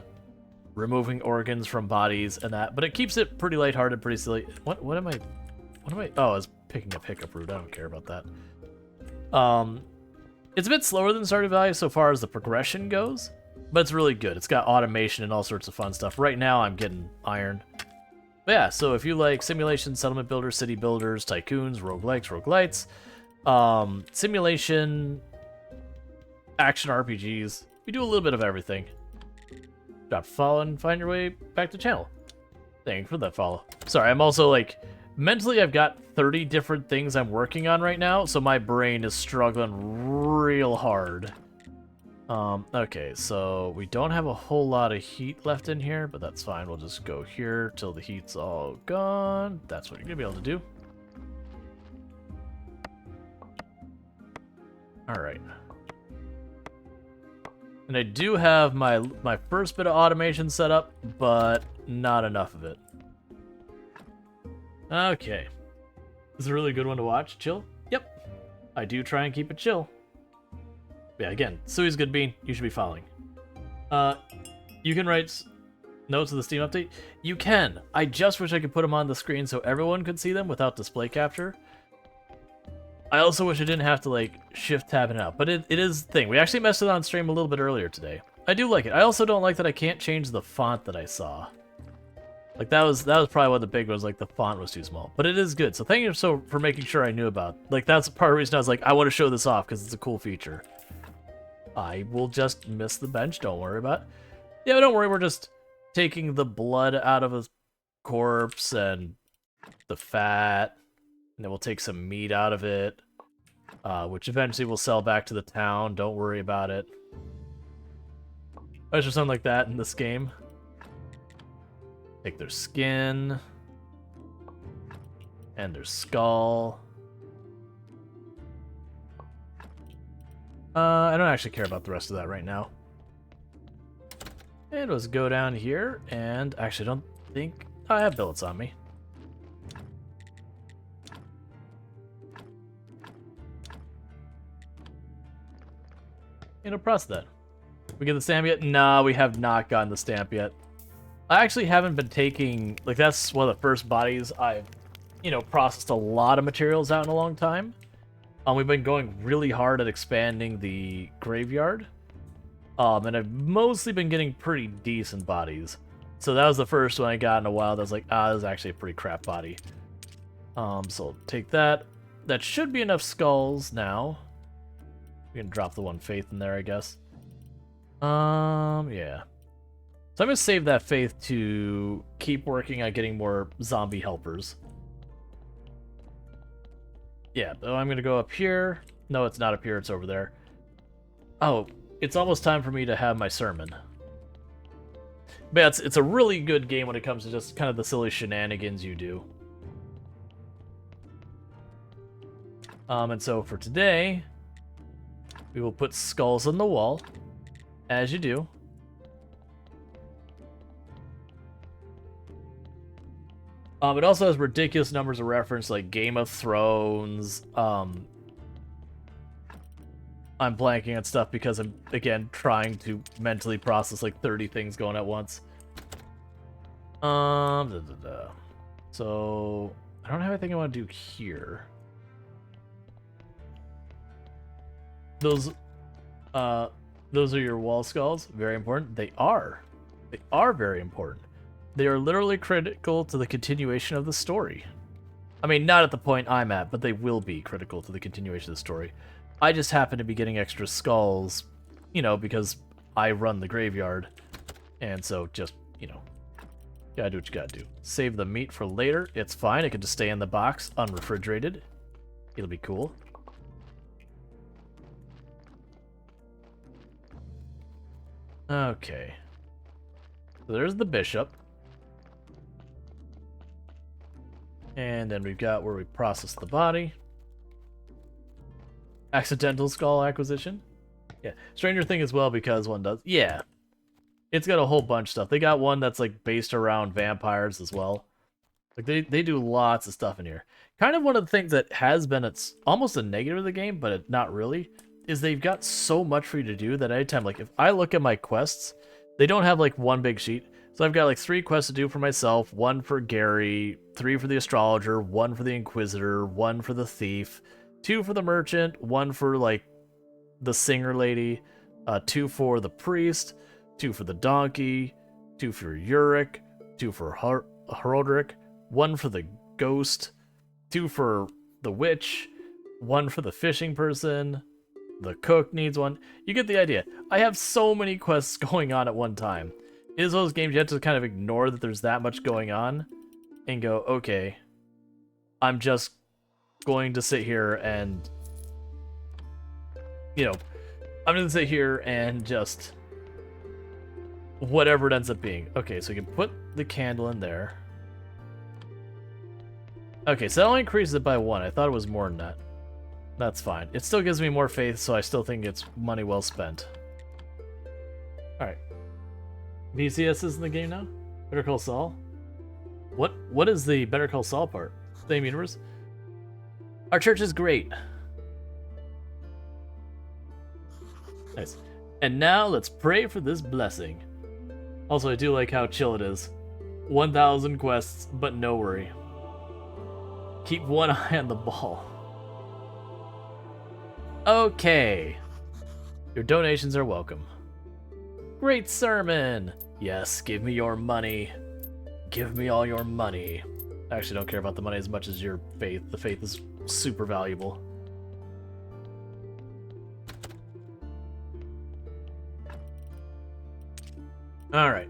removing organs from bodies and that. But it keeps it pretty lighthearted, pretty silly. What am I? Oh, I was picking up Hiccup Root. I don't care about that. It's a bit slower than Stardew Valley so far as the progression goes. But it's really good. It's got automation and all sorts of fun stuff. Right now, I'm getting iron. But yeah, so if you like simulation, settlement builders, city builders, tycoons, roguelites, simulation, action RPGs, we do a little bit of everything. Drop a follow and find your way back to the channel. Thank you for that follow. Sorry, I'm also like, mentally I've got 30 different things I'm working on right now, so my brain is struggling real hard. Okay, so we don't have a whole lot of heat left in here, but that's fine. We'll just go here till the heat's all gone. That's what you're gonna be able to do. Alright. And I do have my first bit of automation set up, but not enough of it. Okay. This is a really good one to watch. Chill? Yep. I do try and keep it chill. Yeah, again, Sui's good bean. You should be following. You can write notes of the Steam update. You can. I just wish I could put them on the screen so everyone could see them without display capture. I also wish I didn't have to, like, shift tab it out. But it is the thing. We actually messed with it on stream a little bit earlier today. I do like it. I also don't like that I can't change the font that I saw. Like, that was probably one of the big ones, like, the font was too small. But it is good. So thank you for making sure I knew about. Like, that's part of the reason I was like, I want to show this off because it's a cool feature. I will just miss the bench, don't worry about it. Yeah, but don't worry, we're just taking the blood out of a corpse and the fat. And then we'll take some meat out of it, which eventually we'll sell back to the town. Don't worry about it. There's something like that in this game. Take their skin. And their skull. I don't actually care about the rest of that right now. And let's go down here, and actually I don't think I have billets on me. Process that. We get the stamp yet? Nah, we have not gotten the stamp yet. I actually haven't been taking, like, that's one of the first bodies I've, processed a lot of materials out in a long time. We've been going really hard at expanding the graveyard. And I've mostly been getting pretty decent bodies. So that was the first one I got in a while that was like, this is actually a pretty crap body. So I'll take that. That should be enough skulls now. We can drop the one faith in there, I guess. Yeah. So I'm gonna save that faith to keep working on getting more zombie helpers. Yeah, so I'm gonna go up here. No, it's not up here, it's over there. Oh, it's almost time for me to have my sermon. But yeah, it's a really good game when it comes to just kind of the silly shenanigans you do. And so for today, we will put skulls on the wall, as you do. It also has ridiculous numbers of reference, like Game of Thrones. I'm blanking on stuff because I'm, again, trying to mentally process like 30 things going at once. So, I don't have anything I want to do here. Those are your wall skulls. Very important. They are. They are very important. They are literally critical to the continuation of the story. I mean, not at the point I'm at, but they will be critical to the continuation of the story. I just happen to be getting extra skulls, because I run the graveyard. And so just, gotta do what you gotta do. Save the meat for later. It's fine. It can just stay in the box, unrefrigerated. It'll be cool. Okay. So there's the bishop. And then we've got where we process the body. Accidental skull acquisition. Yeah. Stranger Thing as well, because one does. Yeah. It's got a whole bunch of stuff. They got one that's like based around vampires as well. Like they do lots of stuff in here. Kind of one of the things that has been, it's almost a negative of the game, but not really, is they've got so much for you to do that anytime, like if I look at my quests, they don't have like one big sheet. So I've got like 3 quests to do for myself, 1 for Gary, 3 for the astrologer, 1 for the inquisitor, 1 for the thief, 2 for the merchant, 1 for like the singer lady, 2 for the priest, 2 for the donkey, 2 for Uric, 2 for Herodric, 1 for the ghost, 2 for the witch, 1 for the fishing person, the cook needs 1. You get the idea. I have so many quests going on at one time. It is those games you have to kind of ignore that there's that much going on and go, okay, I'm just going to sit here and, I'm going to sit here and just whatever it ends up being. Okay, so we can put the candle in there. Okay, so that only increases it by 1. I thought it was more than that. That's fine. It still gives me more faith, so I still think it's money well spent. Alright. BCS is in the game now? Better Call Saul? What is the Better Call Saul part? Same universe? Our church is great. Nice. And now let's pray for this blessing. Also, I do like how chill it is. 1,000 quests, but no worry. Keep one eye on the ball. Okay. Your donations are welcome. Great sermon! Yes, give me your money. Give me all your money. I actually don't care about the money as much as your faith. The faith is super valuable. Alright.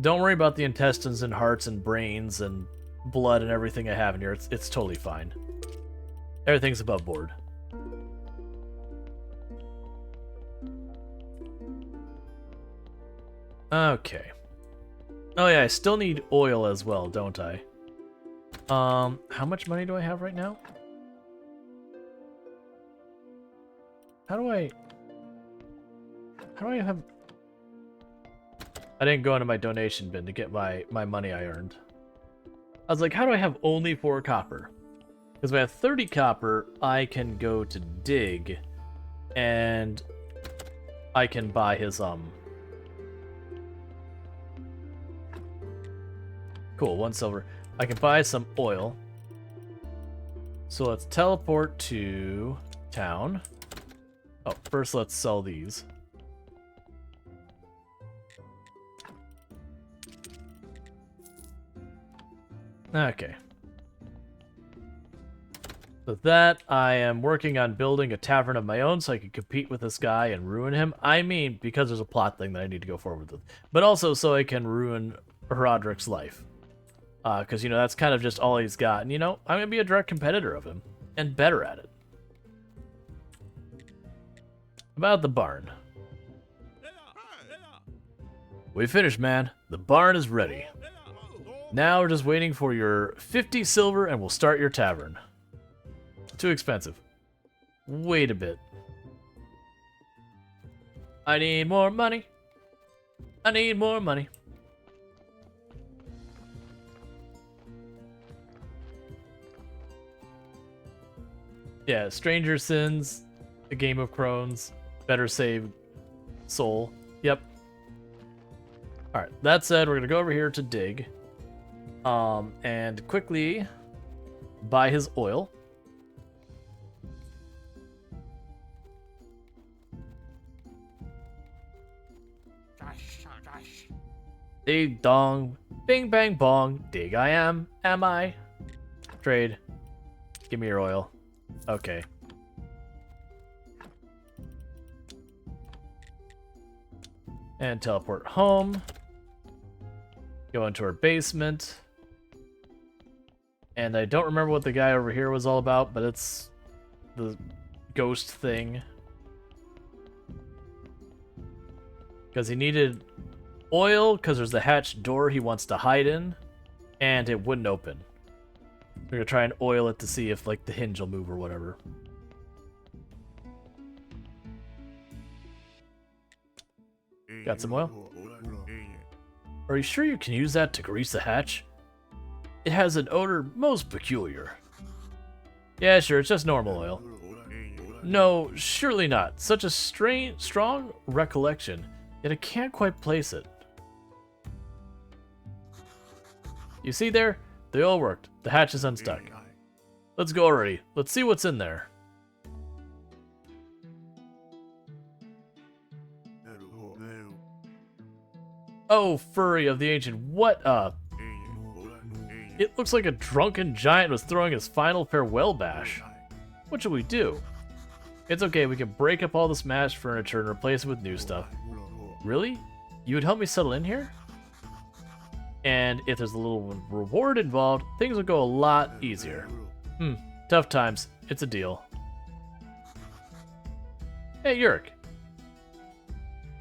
Don't worry about the intestines and hearts and brains and blood and everything I have in here. It's totally fine. Everything's above board. Okay. Oh yeah, I still need oil as well, don't I? How much money do I have right now? How do I have... I didn't go into my donation bin to get my money I earned. I was like, how do I have only 4 copper? Because if I have 30 copper, I can go to dig, and I can buy his, Cool, 1 silver. I can buy some oil. So let's teleport to town. Oh, first let's sell these. Okay. With that, I am working on building a tavern of my own so I can compete with this guy and ruin him. I mean, because there's a plot thing that I need to go forward with. But also so I can ruin Roderick's life. Because, you know, that's kind of just all he's got. And, you know, I'm going to be a direct competitor of him. And better at it. About the barn. We finished, man. The barn is ready. Now we're just waiting for your 50 silver and we'll start your tavern. Too expensive. Wait a bit. I need more money. I need more money. Yeah, Stranger Sins, The Game of Crones, Better Save Soul. Yep. Alright, that said, we're gonna go over here to dig. And quickly buy his oil. Dig dong, bing bang bong, dig I am I? Trade. Give me your oil. Okay. And teleport home. Go into our basement. And I don't remember what the guy over here was all about, but it's the ghost thing. Because he needed oil, because there's the hatched door he wants to hide in, and it wouldn't open. We're gonna try and oil it to see if, like, the hinge will move or whatever. Got some oil? Are you sure you can use that to grease the hatch? It has an odor most peculiar. Yeah, sure, it's just normal oil. No, surely not. Such a strong recollection, yet I can't quite place it. You see there? The oil worked. The hatch is unstuck. Let's go already. Let's see what's in there. Oh, furry of the ancient, what It looks like a drunken giant was throwing his final farewell bash. What should we do? It's okay, we can break up all the smashed furniture and replace it with new stuff. Really? You would help me settle in here? And if there's a little reward involved, things will go a lot easier. Tough times. It's a deal. Hey, Yurik.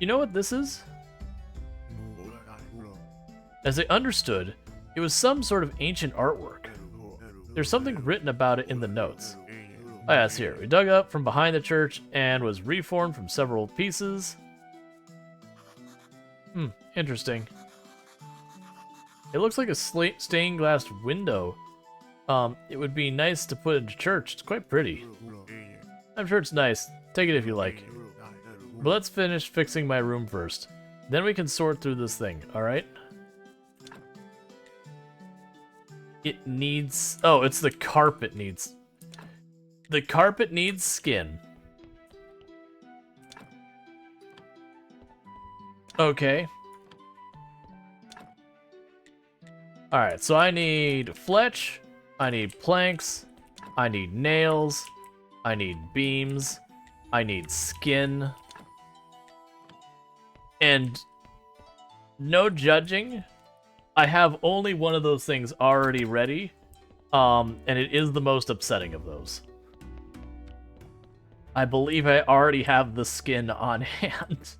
You know what this is? As I understood, it was some sort of ancient artwork. There's something written about it in the notes. Oh yeah, it's here. We dug up from behind the church and was reformed from several pieces. Interesting. It looks like a stained glass window. It would be nice to put into church. It's quite pretty. I'm sure it's nice. Take it if you like. But let's finish fixing my room first. Then we can sort through this thing, alright? It needs... Oh, it's the carpet needs... The carpet needs skin. Okay. Alright, so I need fletch, I need planks, I need nails, I need beams, I need skin. And no judging, I have only one of those things already ready, and it is the most upsetting of those. I believe I already have the skin on hand.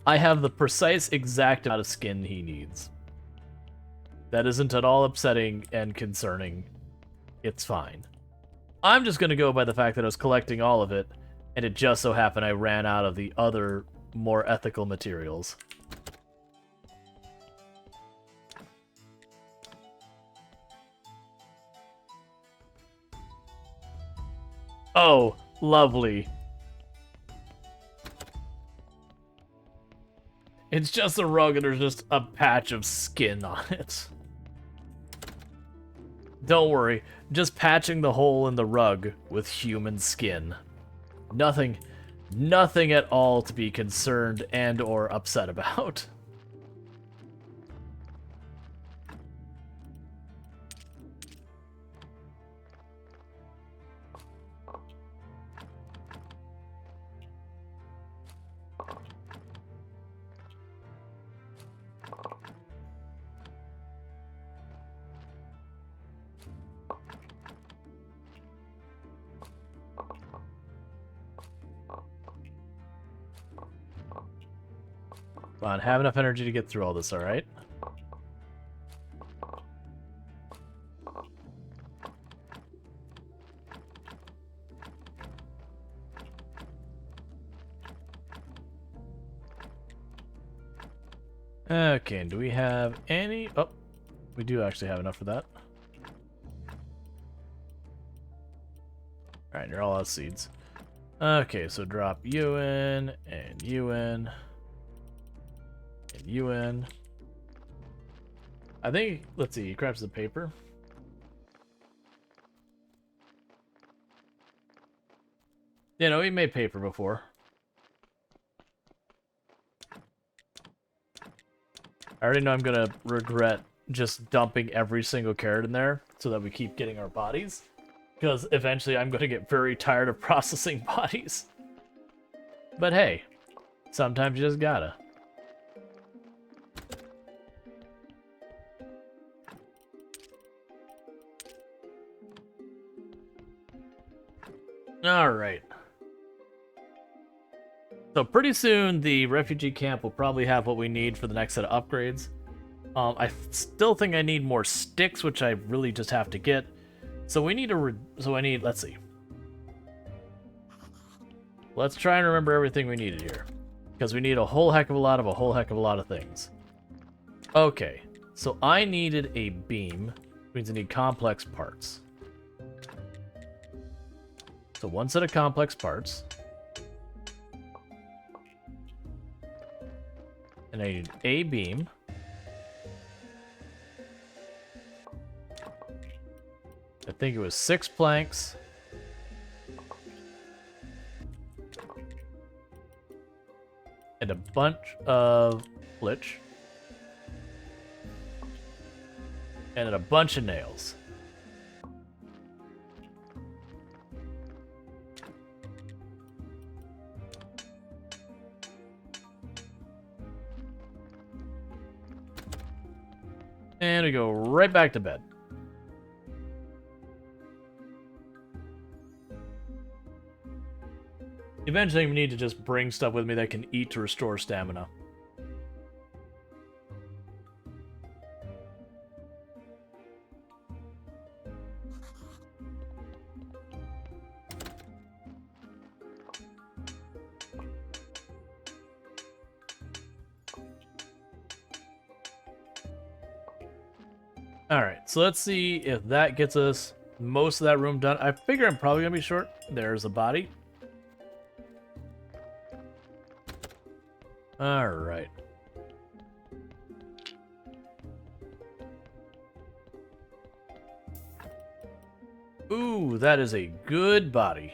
I have the precise exact amount of skin he needs. That isn't at all upsetting and concerning. It's fine. I'm just going to go by the fact that I was collecting all of it, and it just so happened I ran out of the other, more ethical materials. Oh, lovely. It's just a rug and there's just a patch of skin on it. Don't worry, just patching the hole in the rug with human skin. Nothing at all to be concerned and or upset about. Come on, have enough energy to get through all this, alright? Okay, do we have any... Oh, we do actually have enough for that. Alright, you're all out of seeds. Okay, so drop you in, and you in. You in. I think, let's see, he grabs the paper. You know, he made paper before. I already know I'm gonna regret just dumping every single carrot in there so that we keep getting our bodies. Because eventually I'm gonna get very tired of processing bodies. But hey, sometimes you just gotta. Alright. So pretty soon the refugee camp will probably have what we need for the next set of upgrades. I still think I need more sticks, which I really just have to get. So we need to let's see. Let's try and remember everything we needed here. Because we need a whole heck of a lot of things. Okay, so I needed a beam, which means I need complex parts. So one set of complex parts. And I need a beam. I think it was 6 planks. And a bunch of flitch. And a bunch of nails. And we go right back to bed. Eventually, we need to just bring stuff with me that can eat to restore stamina. Alright, so let's see if that gets us most of that room done. I figure I'm probably going to be short. There's a body. Alright. Ooh, that is a good body.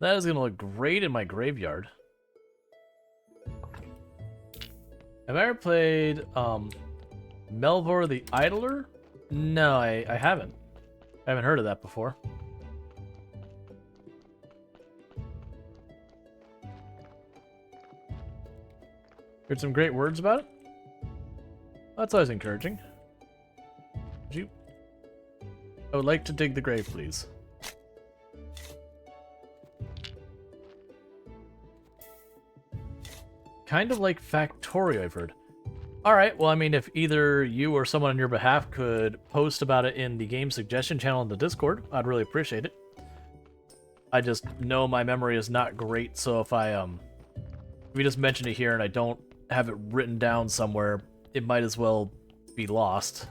That is going to look great in my graveyard. Have I ever played Melvor the Idler? No, I haven't. I haven't heard of that before. Heard some great words about it. That's always encouraging. I would like to dig the grave, please. Kind of like Factorio, I've heard. Alright, well, I mean, if either you or someone on your behalf could post about it in the game suggestion channel in the Discord, I'd really appreciate it. I just know my memory is not great, so if we just mention it here and I don't have it written down somewhere, it might as well be lost.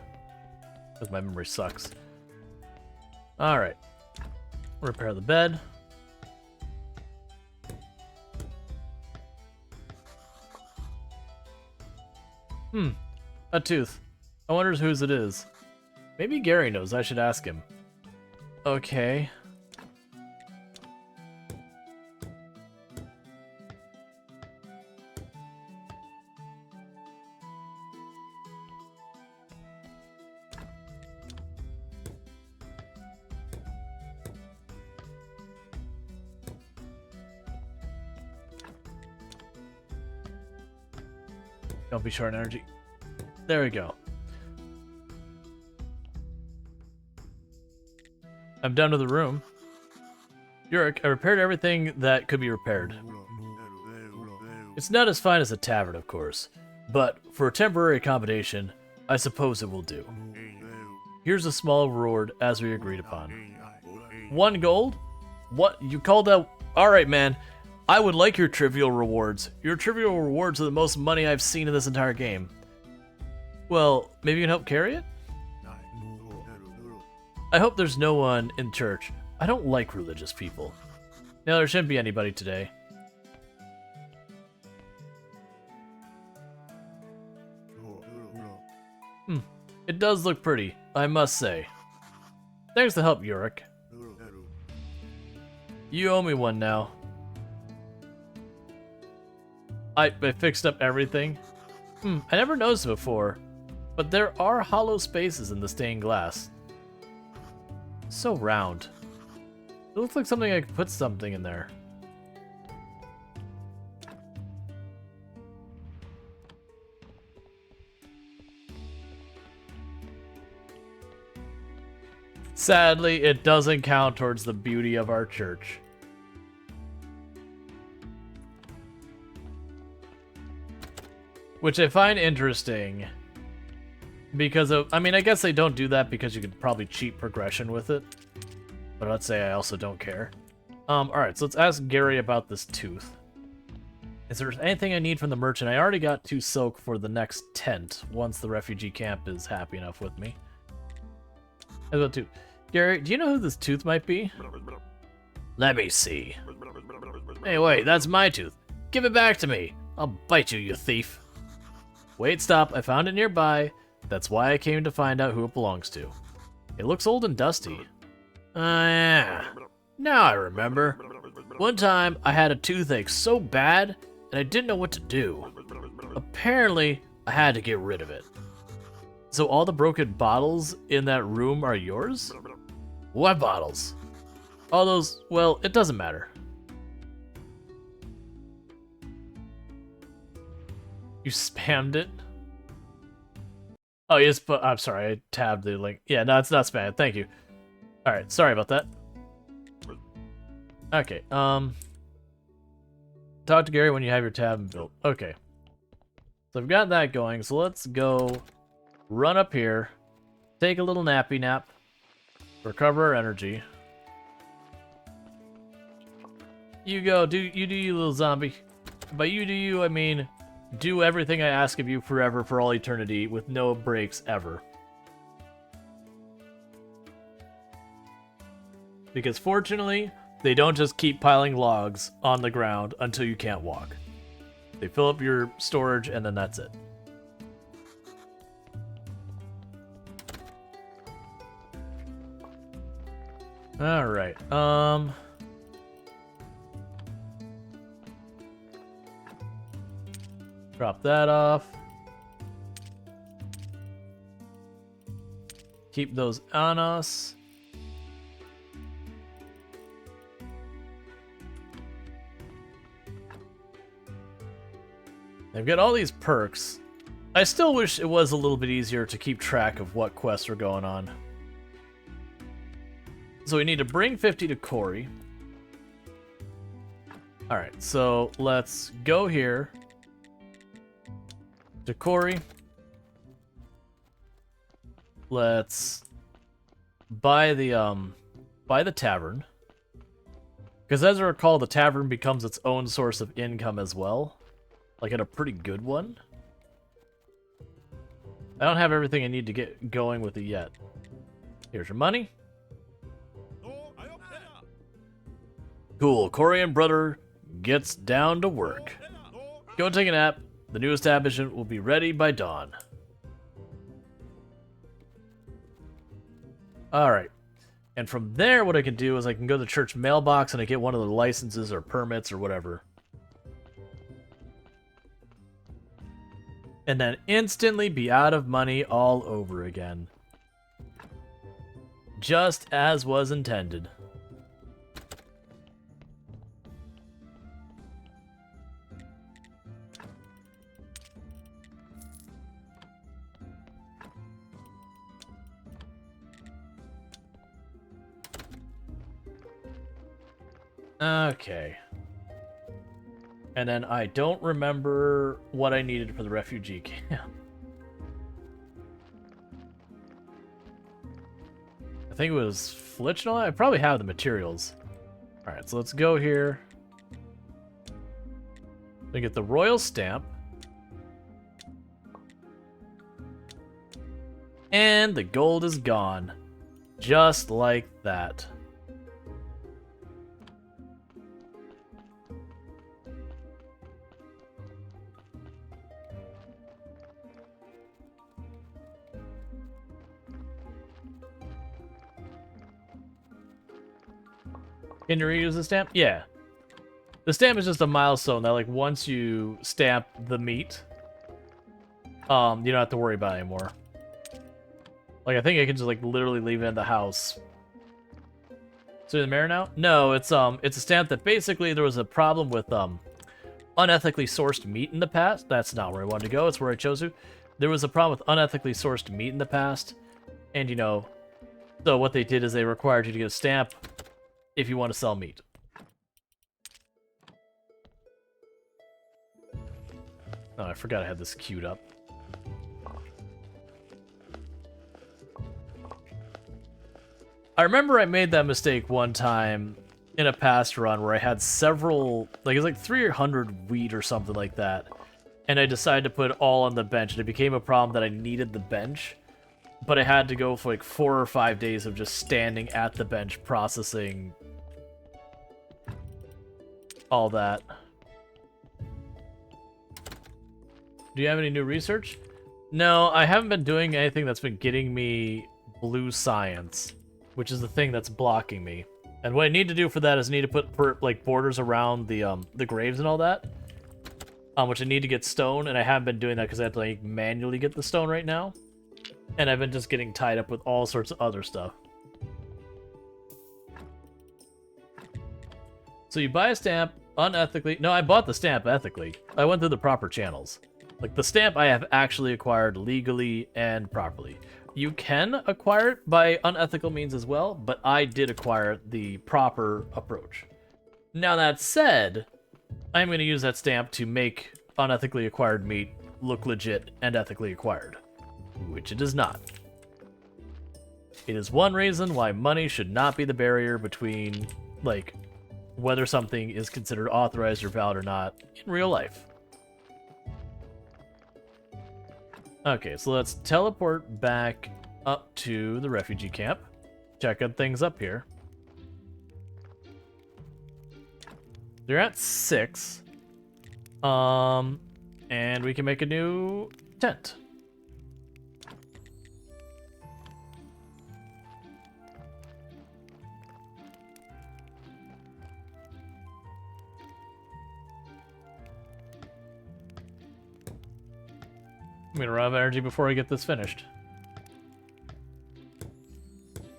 Because my memory sucks. Alright. Repair the bed. A tooth. I wonder whose it is. Maybe Gary knows. I should ask him. Okay. Don't be short on energy. There we go. I'm done with the room. Yurik, I repaired everything that could be repaired. It's not as fine as a tavern, of course, but for a temporary accommodation, I suppose it will do. Here's a small reward as we agreed upon. 1 gold? What? You called out? Alright, man. I would like your trivial rewards. Your trivial rewards are the most money I've seen in this entire game. Well, maybe you can help carry it? I hope there's no one in church. I don't like religious people. No, there shouldn't be anybody today. It does look pretty, I must say. Thanks for the help, Yurik. You owe me one now. I fixed up everything. I never noticed it before, but there are hollow spaces in the stained glass. So round. It looks like something I could put something in there. Sadly, it doesn't count towards the beauty of our church. Which I find interesting. Because of, I mean, I guess they don't do that because you could probably cheat progression with it. But let's say I also don't care. Alright, so let's ask Gary about this tooth. Is there anything I need from the merchant? I already got 2 silk for the next tent, once the refugee camp is happy enough with me. How about tooth? Gary, do you know who this tooth might be? Let me see. Hey, wait, that's my tooth. Give it back to me. I'll bite you, you thief. Wait, stop. I found it nearby. That's why I came to find out who it belongs to. It looks old and dusty. Yeah. Now I remember. One time, I had a toothache so bad, and I didn't know what to do. Apparently, I had to get rid of it. So all the broken bottles in that room are yours? What bottles? All those, well, it doesn't matter. You spammed it? Oh, yes, but I'm sorry, I tabbed the link. Yeah, no, it's not spammed. Thank you. Alright, sorry about that. Okay, talk to Gary when you have your tab built. Okay. So I've got that going, so let's go run up here, take a little nappy nap, recover our energy. You go, you do you, little zombie. By you do you, I mean do everything I ask of you forever for all eternity with no breaks ever. Because fortunately, they don't just keep piling logs on the ground until you can't walk. They fill up your storage and then that's it. Alright, drop that off. Keep those on us. They've got all these perks. I still wish it was a little bit easier to keep track of what quests are going on. So we need to bring 50 to Corey. Alright, so let's go here to Corey. Let's buy the tavern. Because as I recall, the tavern becomes its own source of income as well. Like, at a pretty good one. I don't have everything I need to get going with it yet. Here's your money. Cool, Korean brother gets down to work. Go take a nap. The new establishment will be ready by dawn. Alright. And from there, what I can do is I can go to the church mailbox and I get one of the licenses or permits or whatever. And then instantly be out of money all over again. Just as was intended. Okay. And then I don't remember what I needed for the refugee camp. I think it was flitch and all that. I probably have the materials. Alright, so let's go here. We get the royal stamp. And the gold is gone. Just like that. Can you reuse the stamp? Yeah. The stamp is just a milestone that, like, once you stamp the meat, you don't have to worry about it anymore. Like, I think I can just, like, literally leave it in the house. So the mayor now? No, it's a stamp that basically there was a problem with, unethically sourced meat in the past. That's not where I wanted to go. It's where I chose to. There was a problem with unethically sourced meat in the past. And, you know, so what they did is they required you to get a stamp if you want to sell meat. Oh, I forgot I had this queued up. I remember I made that mistake one time in a past run where I had several, like, it was like 300 wheat or something like that. And I decided to put it all on the bench, and it became a problem that I needed the bench. But I had to go for like 4 or 5 days of just standing at the bench processing all that. Do you have any new research? No, I haven't been doing anything that's been getting me blue science, which is the thing that's blocking me. And what I need to do for that is I need to put like borders around the graves and all that, which I need to get stone, and I haven't been doing that because I have to like manually get the stone right now. And I've been just getting tied up with all sorts of other stuff. So you buy a stamp unethically. No, I bought the stamp ethically. I went through the proper channels. Like, the stamp I have actually acquired legally and properly. You can acquire it by unethical means as well, but I did acquire the proper approach. Now, that said, I'm going to use that stamp to make unethically acquired meat look legit and ethically acquired. Which it is not. It is one reason why money should not be the barrier between, like, whether something is considered authorized or valid or not in real life. Okay, so let's teleport back up to the refugee camp. Check out things up here. They're at 6. And we can make a new tent. I'm gonna run out of energy before I get this finished.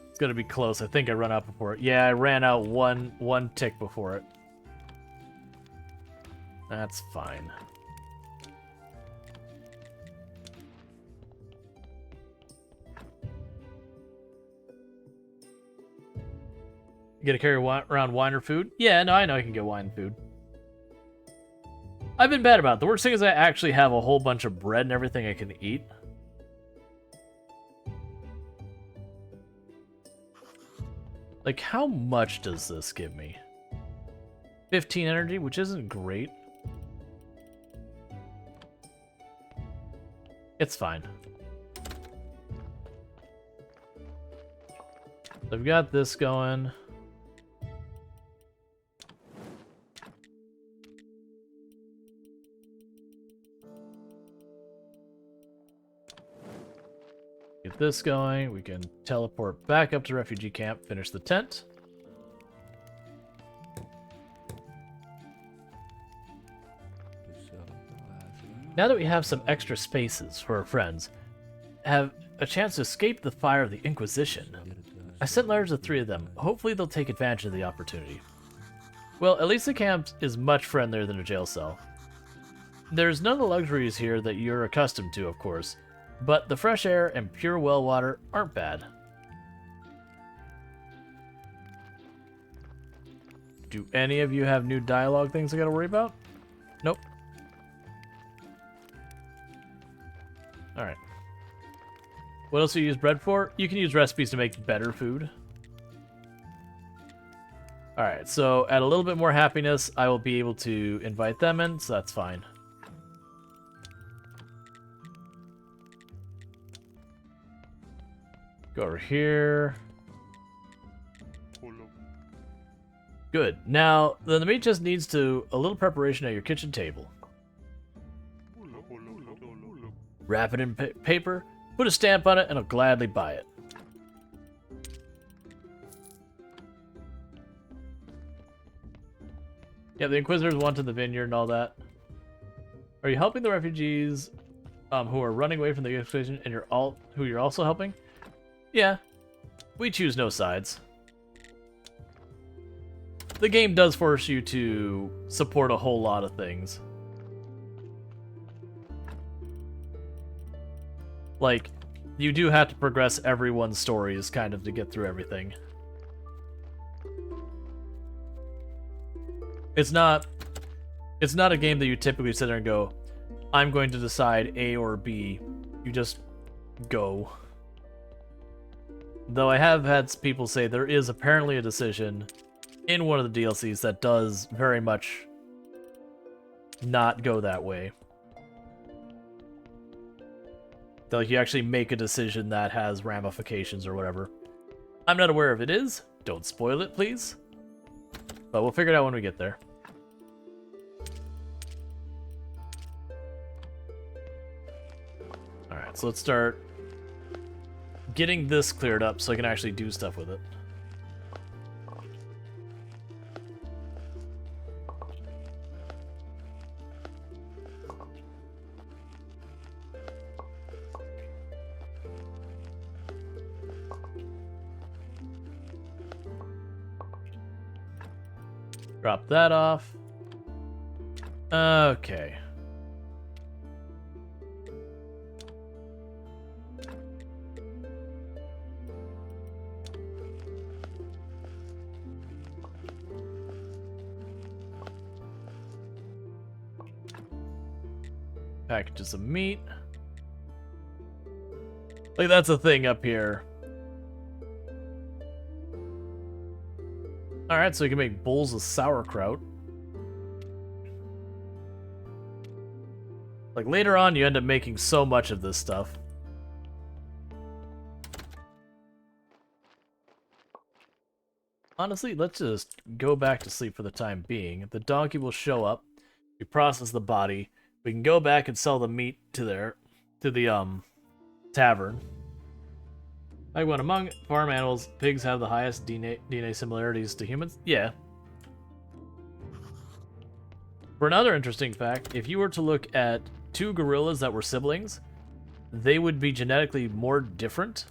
It's gonna be close. I think I run out before it. Yeah, I ran out one tick before it. That's fine. Gonna carry around wine or food? Yeah, no, I know I can get wine and food. I've been bad about it. The worst thing is I actually have a whole bunch of bread and everything I can eat. Like, how much does this give me? 15 energy, which isn't great. It's fine. I've got this going. Get this going. We can teleport back up to refugee camp, finish the tent. Now that we have some extra spaces for our friends, have a chance to escape the fire of the Inquisition. I sent letters to 3 of them. Hopefully they'll take advantage of the opportunity. Well, at least the camp is much friendlier than a jail cell. There's none of the luxuries here that you're accustomed to, of course, but the fresh air and pure well water aren't bad. Do any of you have new dialogue things I gotta worry about? Nope. Alright. What else do you use bread for? You can use recipes to make better food. Alright, so at a little bit more happiness, I will be able to invite them in, so that's fine. Go over here. Good. Now, then the meat just needs a little preparation at your kitchen table. Wrap it in paper, put a stamp on it, and I'll gladly buy it. Yeah, the Inquisitors wanted the vineyard and all that. Are you helping the refugees who are running away from the Inquisition and who you're also helping? Yeah. We choose no sides. The game does force you to support a whole lot of things. Like, you do have to progress everyone's stories kind of to get through everything. It's not a game that you typically sit there and go, I'm going to decide A or B. You just go. Though I have had people say there is apparently a decision in one of the DLCs that does very much not go that way. Like, you actually make a decision that has ramifications or whatever. I'm not aware if it is. Don't spoil it, please. But we'll figure it out when we get there. Alright, so let's start getting this cleared up so I can actually do stuff with it. Drop that off. Okay. Packages of meat. Like, that's a thing up here. Alright, so you can make bowls of sauerkraut. Like, later on, you end up making so much of this stuff. Honestly, let's just go back to sleep for the time being. The donkey will show up. We process the body. We can go back and sell the meat to the tavern. Like, when among farm animals, pigs have the highest DNA similarities to humans? Yeah. For another interesting fact, if you were to look at 2 gorillas that were siblings, they would be genetically more different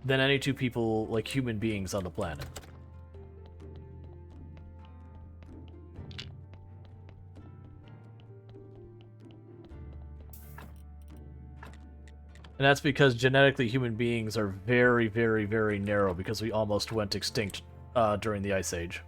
than any 2 people, like human beings on the planet. And that's because genetically human beings are very, very, very narrow because we almost went extinct during the Ice Age.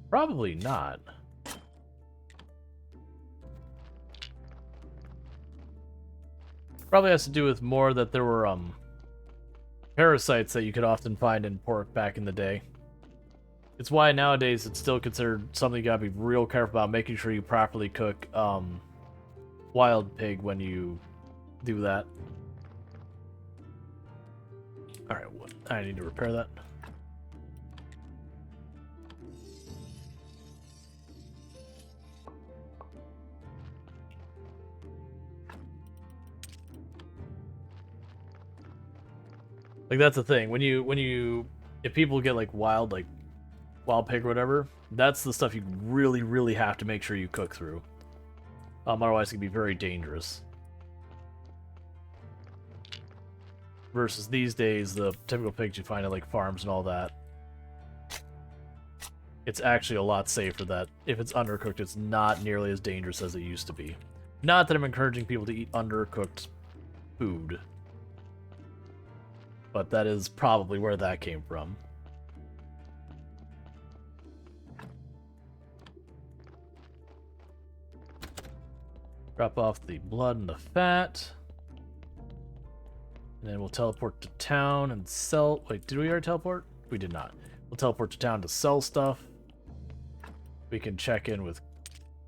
Probably not. Probably has to do with more that there were parasites that you could often find in pork back in the day. It's why nowadays it's still considered something you gotta be real careful about, making sure you properly cook wild pig when you do that. Alright, I need to repair that. Like, that's the thing. If people get like wild pig or whatever, that's the stuff you really, really have to make sure you cook through. Otherwise it can be very dangerous. Versus these days, the typical pigs you find at like farms and all that, it's actually a lot safer that if it's undercooked, it's not nearly as dangerous as it used to be. Not that I'm encouraging people to eat undercooked food, but that is probably where that came from. Drop off the blood and the fat. And then we'll teleport to town and sell... Wait, did we already teleport? We did not. We'll teleport to town to sell stuff. We can check in with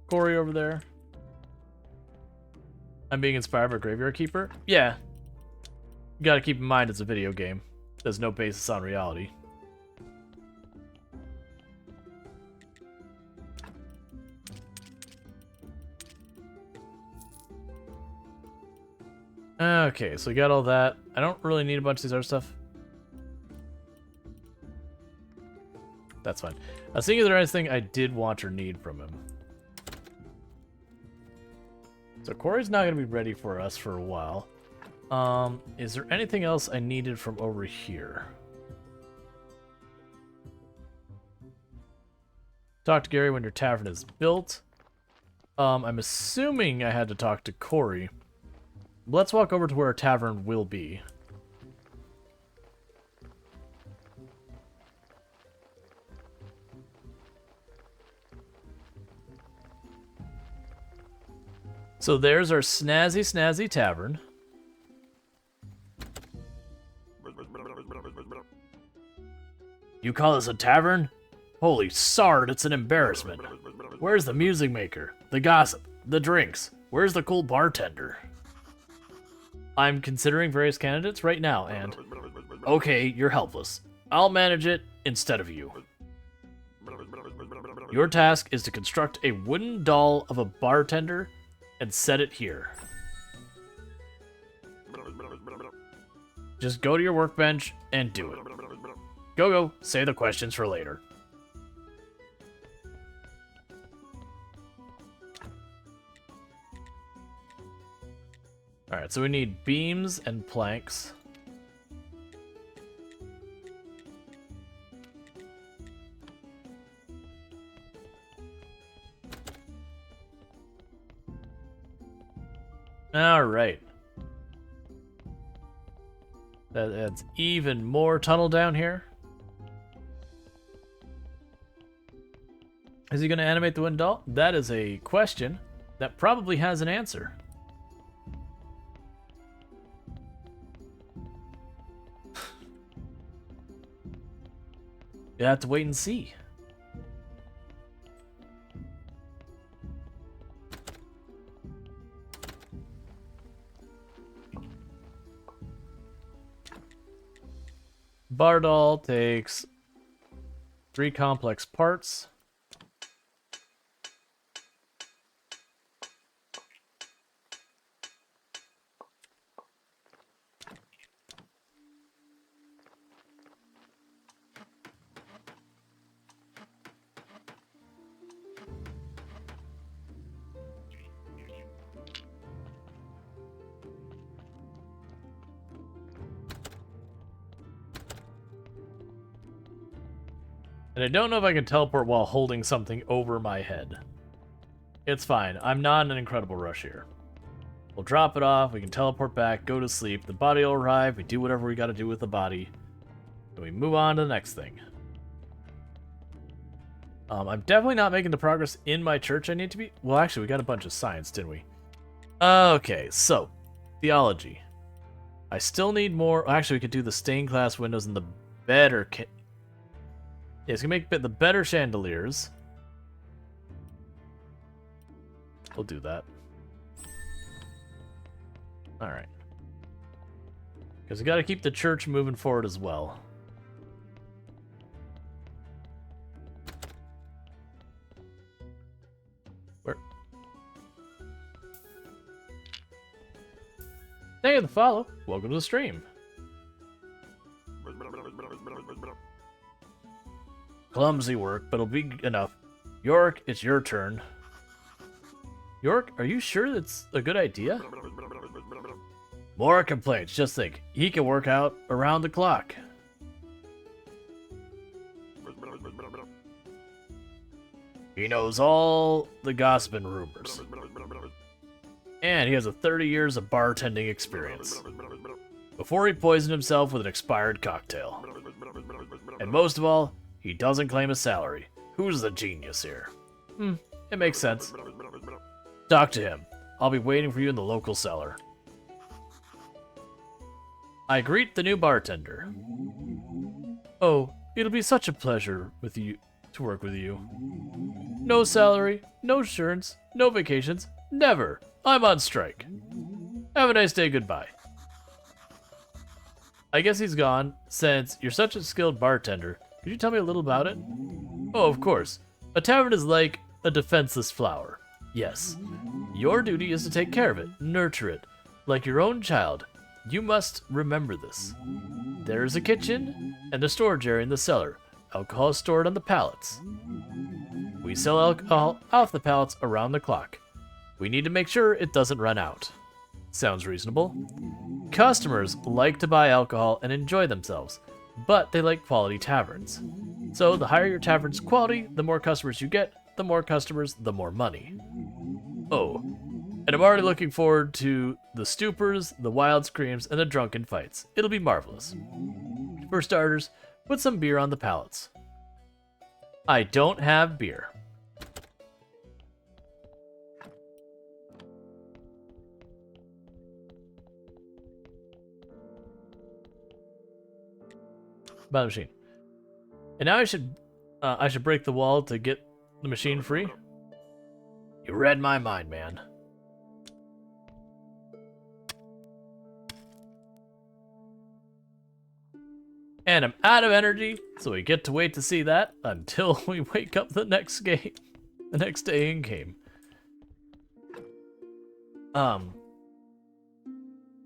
Corey over there. I'm being inspired by Graveyard Keeper? Yeah. You gotta keep in mind it's a video game. There's no basis on reality. Okay, so we got all that. I don't really need a bunch of these other stuff. That's fine. I was thinking if there's anything I did want or need from him. So Corey's not going to be ready for us for a while. Is there anything else I needed from over here? Talk to Gary when your tavern is built. I'm assuming I had to talk to Corey. Let's walk over to where our tavern will be. So there's our snazzy tavern. You call this a tavern? Holy sard, it's an embarrassment. Where's the music maker? The gossip? The drinks? Where's the cool bartender? I'm considering various candidates right now, and... Okay, you're helpless. I'll manage it instead of you. Your task is to construct a wooden doll of a bartender and set it here. Just go to your workbench and do it. Go, save the questions for later. Alright, so we need beams and planks. Alright. That adds even more tunnel down here. Is he going to animate the wind doll? That is a question that probably has an answer. You have to wait and see. Bardol takes 3 complex parts. And I don't know if I can teleport while holding something over my head. It's fine. I'm not in an incredible rush here. We'll drop it off. We can teleport back, go to sleep. The body will arrive. We do whatever we got to do with the body. And we move on to the next thing. I'm definitely not making the progress in my church I need to be. Well, actually, we got a bunch of science, didn't we? Okay, so theology. I still need more. Actually, we could do the stained glass windows and the better. Yeah, it's gonna make the better chandeliers. We'll do that. All right. Because we got to keep the church moving forward as well. Where? Thank you for the follow. Welcome to the stream. Clumsy work, but it'll be enough. York, it's your turn. York, are you sure that's a good idea? More complaints. Just think, he can work out around the clock. He knows all the gossip and rumors. And he has 30 years of bartending experience. Before he poisoned himself with an expired cocktail. And most of all, he doesn't claim a salary. Who's the genius here? It makes sense. Talk to him. I'll be waiting for you in the local cellar. I greet the new bartender. Oh, it'll be such a pleasure with you to work with you. No salary, no insurance, no vacations, never. I'm on strike. Have a nice day, goodbye. I guess he's gone. Since you're such a skilled bartender, could you tell me a little about it? Oh, of course. A tavern is like a defenseless flower. Yes. Your duty is to take care of it, nurture it, like your own child. You must remember this. There is a kitchen and a storage area in the cellar. Alcohol is stored on the pallets. We sell alcohol off the pallets around the clock. We need to make sure it doesn't run out. Sounds reasonable. Customers like to buy alcohol and enjoy themselves, but they like quality taverns. So the higher your tavern's quality, the more customers you get, the more customers, the more money. Oh, and I'm already looking forward to the stupors, the wild screams, and the drunken fights. It'll be marvelous. For starters, put some beer on the pallets. I don't have beer. By the machine. And now I should break the wall to get the machine free. You read my mind, man. And I'm out of energy, so we get to wait to see that until we wake up the next game. The next day in game.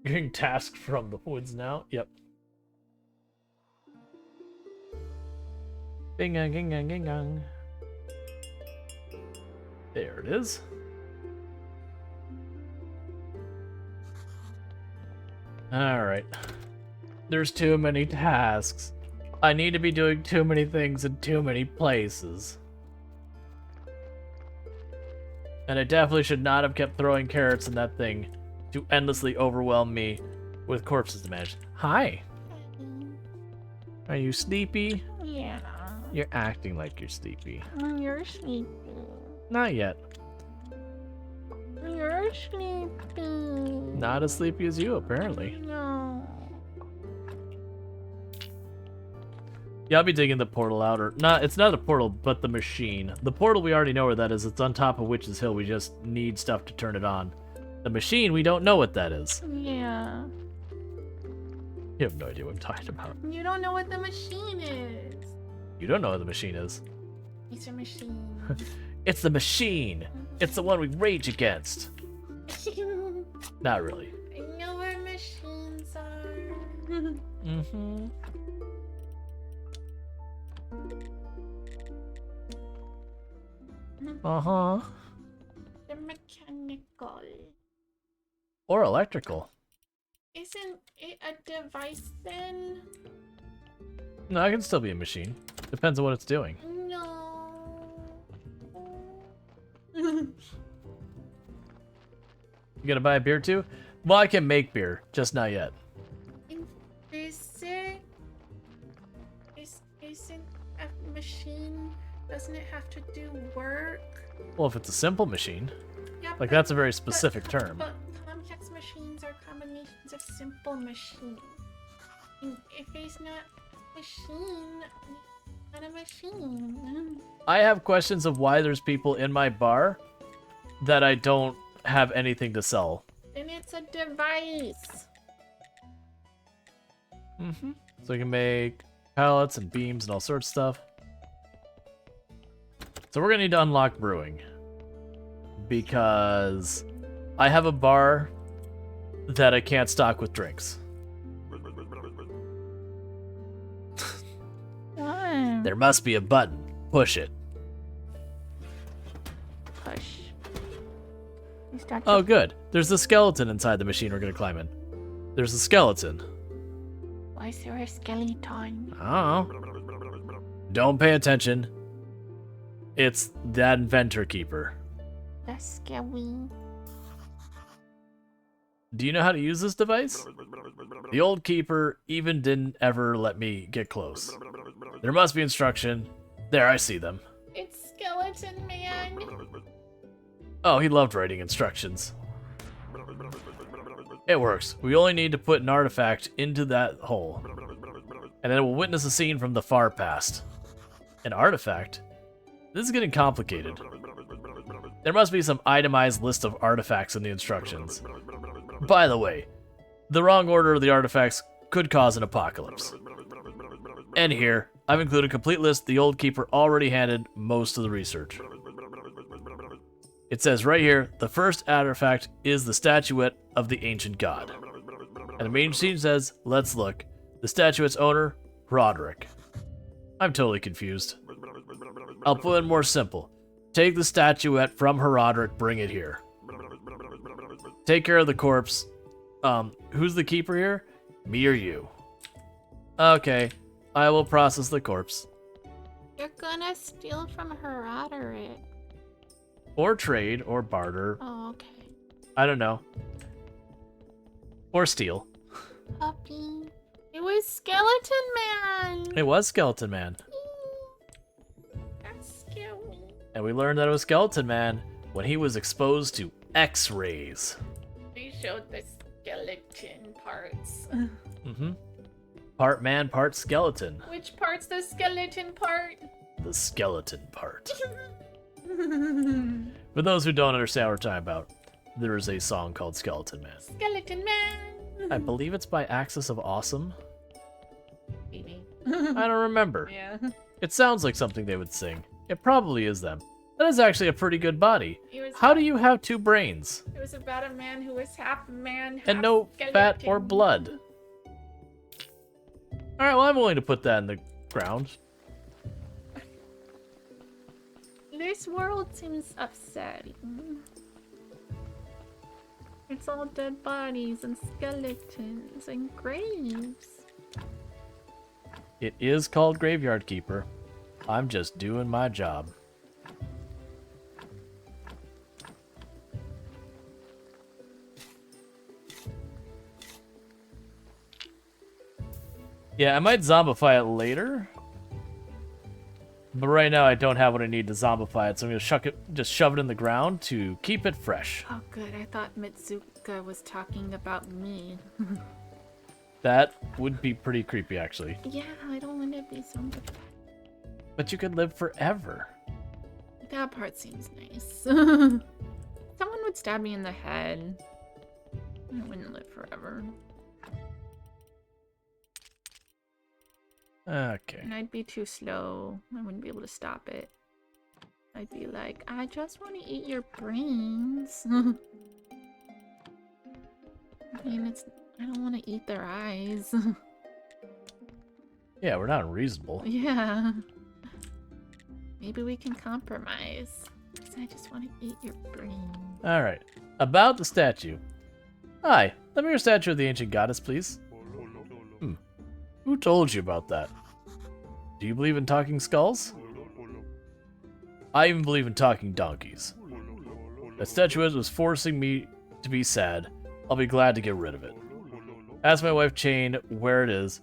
Getting tasked from the woods now. Yep. Bing gang gang gang gang gang. There it is. Alright. There's too many tasks. I need to be doing too many things in too many places. And I definitely should not have kept throwing carrots in that thing to endlessly overwhelm me with corpses to manage. Hi. Are you sleepy? Yeah. You're acting like you're sleepy. You're sleepy. Not yet. You're sleepy. Not as sleepy as you, apparently. No. Yeah, I'll be digging the portal out, or not. It's not a portal, but the machine. The portal, we already know where that is. It's on top of Witch's Hill. We just need stuff to turn it on. The machine, we don't know what that is. Yeah. You have no idea what I'm talking about. You don't know what the machine is. You don't know what the machine is. It's a machine. It's the machine. It's the one we rage against. Not really. I know where machines are. Mm-hmm. Uh-huh. They're mechanical. Or electrical. Isn't it a device then? No, I can still be a machine. Depends on what it's doing. No. You gonna buy a beer too? Well, I can make beer, just not yet. Isn't a machine? Doesn't it have to do work? Well, if it's a simple machine, Yeah, like that's a very specific term. But complex machines are combinations of simple machines. And if it's not machine, not a machine. I have questions of why there's people in my bar that I don't have anything to sell. Then it's a device. Mm-hmm. So we can make pallets and beams and all sorts of stuff. So we're gonna need to unlock brewing because I have a bar that I can't stock with drinks. There must be a button. Push it. Push. You start Oh, good. There's a skeleton inside the machine we're gonna climb in. There's a skeleton. Why is there a skeleton? I don't know. Don't pay attention. It's that inventor keeper. That's scary. Do you know how to use this device? The old keeper even didn't ever let me get close. There must be instruction. There, I see them. It's Skeleton Man. Oh, he loved writing instructions. It works. We only need to put an artifact into that hole. And then we'll witness a scene from the far past. An artifact? This is getting complicated. There must be some itemized list of artifacts in the instructions. By the way, the wrong order of the artifacts could cause an apocalypse. And here, I've included a complete list the old keeper already handed most of the research. It says right here, the first artifact is the statuette of the ancient god. And the main scene says, let's look. The statuette's owner, Roderick. I'm totally confused. I'll put it more simple. Take the statuette from her Roderick, bring it here. Take care of the corpse. Who's the keeper here? Me or you? Okay, I will process the corpse. You're gonna steal from her Roderick. Or trade, or barter. Oh, okay. I don't know. Or steal. Puppy. It was Skeleton Man. It was Skeleton Man. That's scary. And we learned that it was Skeleton Man when he was exposed to X-rays. They showed the skeleton parts. Mm-hmm. Part man, part skeleton. Which part's the skeleton part? The skeleton part. For those who don't understand what we're talking about, there is a song called Skeleton Man. Skeleton Man. I believe it's by Axis of Awesome. Maybe. I don't remember. Yeah. It sounds like something they would sing. It probably is them. That is actually a pretty good body. It was How do you have two brains? It was about a man who was half man, half And no fat or skeleton. blood? Alright, well I'm willing to put that in the ground. This world seems upsetting. It's all dead bodies and skeletons and graves. It is called Graveyard Keeper. I'm just doing my job. Yeah, I might zombify it later. But right now I don't have what I need to zombify it, so I'm gonna just shove it in the ground to keep it fresh. Oh good, I thought Mitsuka was talking about me. That would be pretty creepy, actually. Yeah, I don't want to be zombie. But you could live forever. That part seems nice. Someone would stab me in the head. I wouldn't live forever. Okay. And I'd be too slow. I wouldn't be able to stop it. I'd be like, I just want to eat your brains. I mean, I don't want to eat their eyes. Yeah, we're not unreasonable. Yeah. Maybe we can compromise. Because I just want to eat your brain. Alright. About the statue. Hi, let me your statue of the ancient goddess, please. Who told you about that? Do you believe in talking skulls? I even believe in talking donkeys. That statuette was forcing me to be sad. I'll be glad to get rid of it. Ask my wife Chain where it is.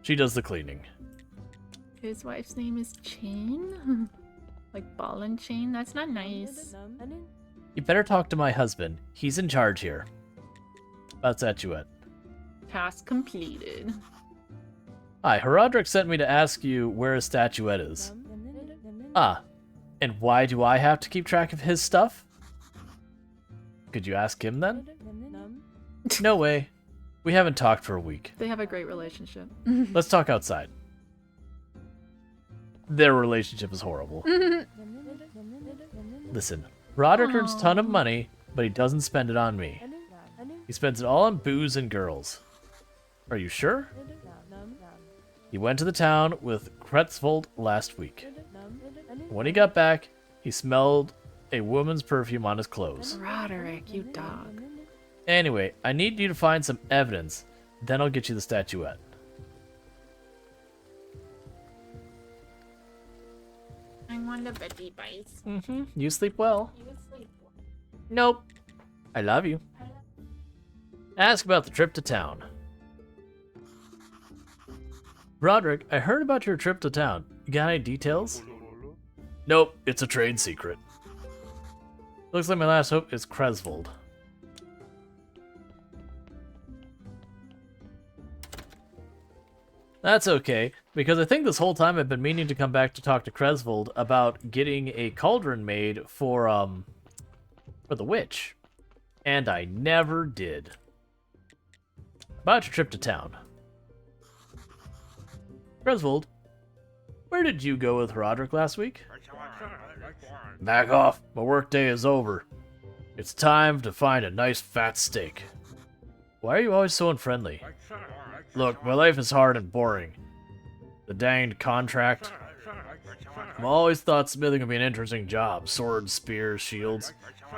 She does the cleaning. His wife's name is Chain? Like ball and chain? That's not nice. You better talk to my husband. He's in charge here. About statuette. Task completed. Hi, Herodric sent me to ask you where his statuette is. Ah, and why do I have to keep track of his stuff? Could you ask him then? No way. We haven't talked for a week. They have a great relationship. Let's talk outside. Their relationship is horrible. Listen, Roderick earns a ton of money, but he doesn't spend it on me. He spends it all on booze and girls. Are you sure? He went to the town with Kretzvold last week. When he got back, he smelled a woman's perfume on his clothes. Roderick, you dog. Anyway, I need you to find some evidence, then I'll get you the statuette. I want a Betty Bice. You sleep well. You sleep. Nope. I love you. Ask about the trip to town. Roderick, I heard about your trip to town. You got any details? Nope, it's a trade secret. Looks like my last hope is Kretzvold. That's okay, because I think this whole time I've been meaning to come back to talk to Kretzvold about getting a cauldron made for the witch. And I never did. About your trip to town. Kretzvold, where did you go with Roderick last week? Back off, my workday is over. It's time to find a nice fat steak. Why are you always so unfriendly? Look, my life is hard and boring. The danged contract. I've always thought smithing would be an interesting job. Swords, spears, shields.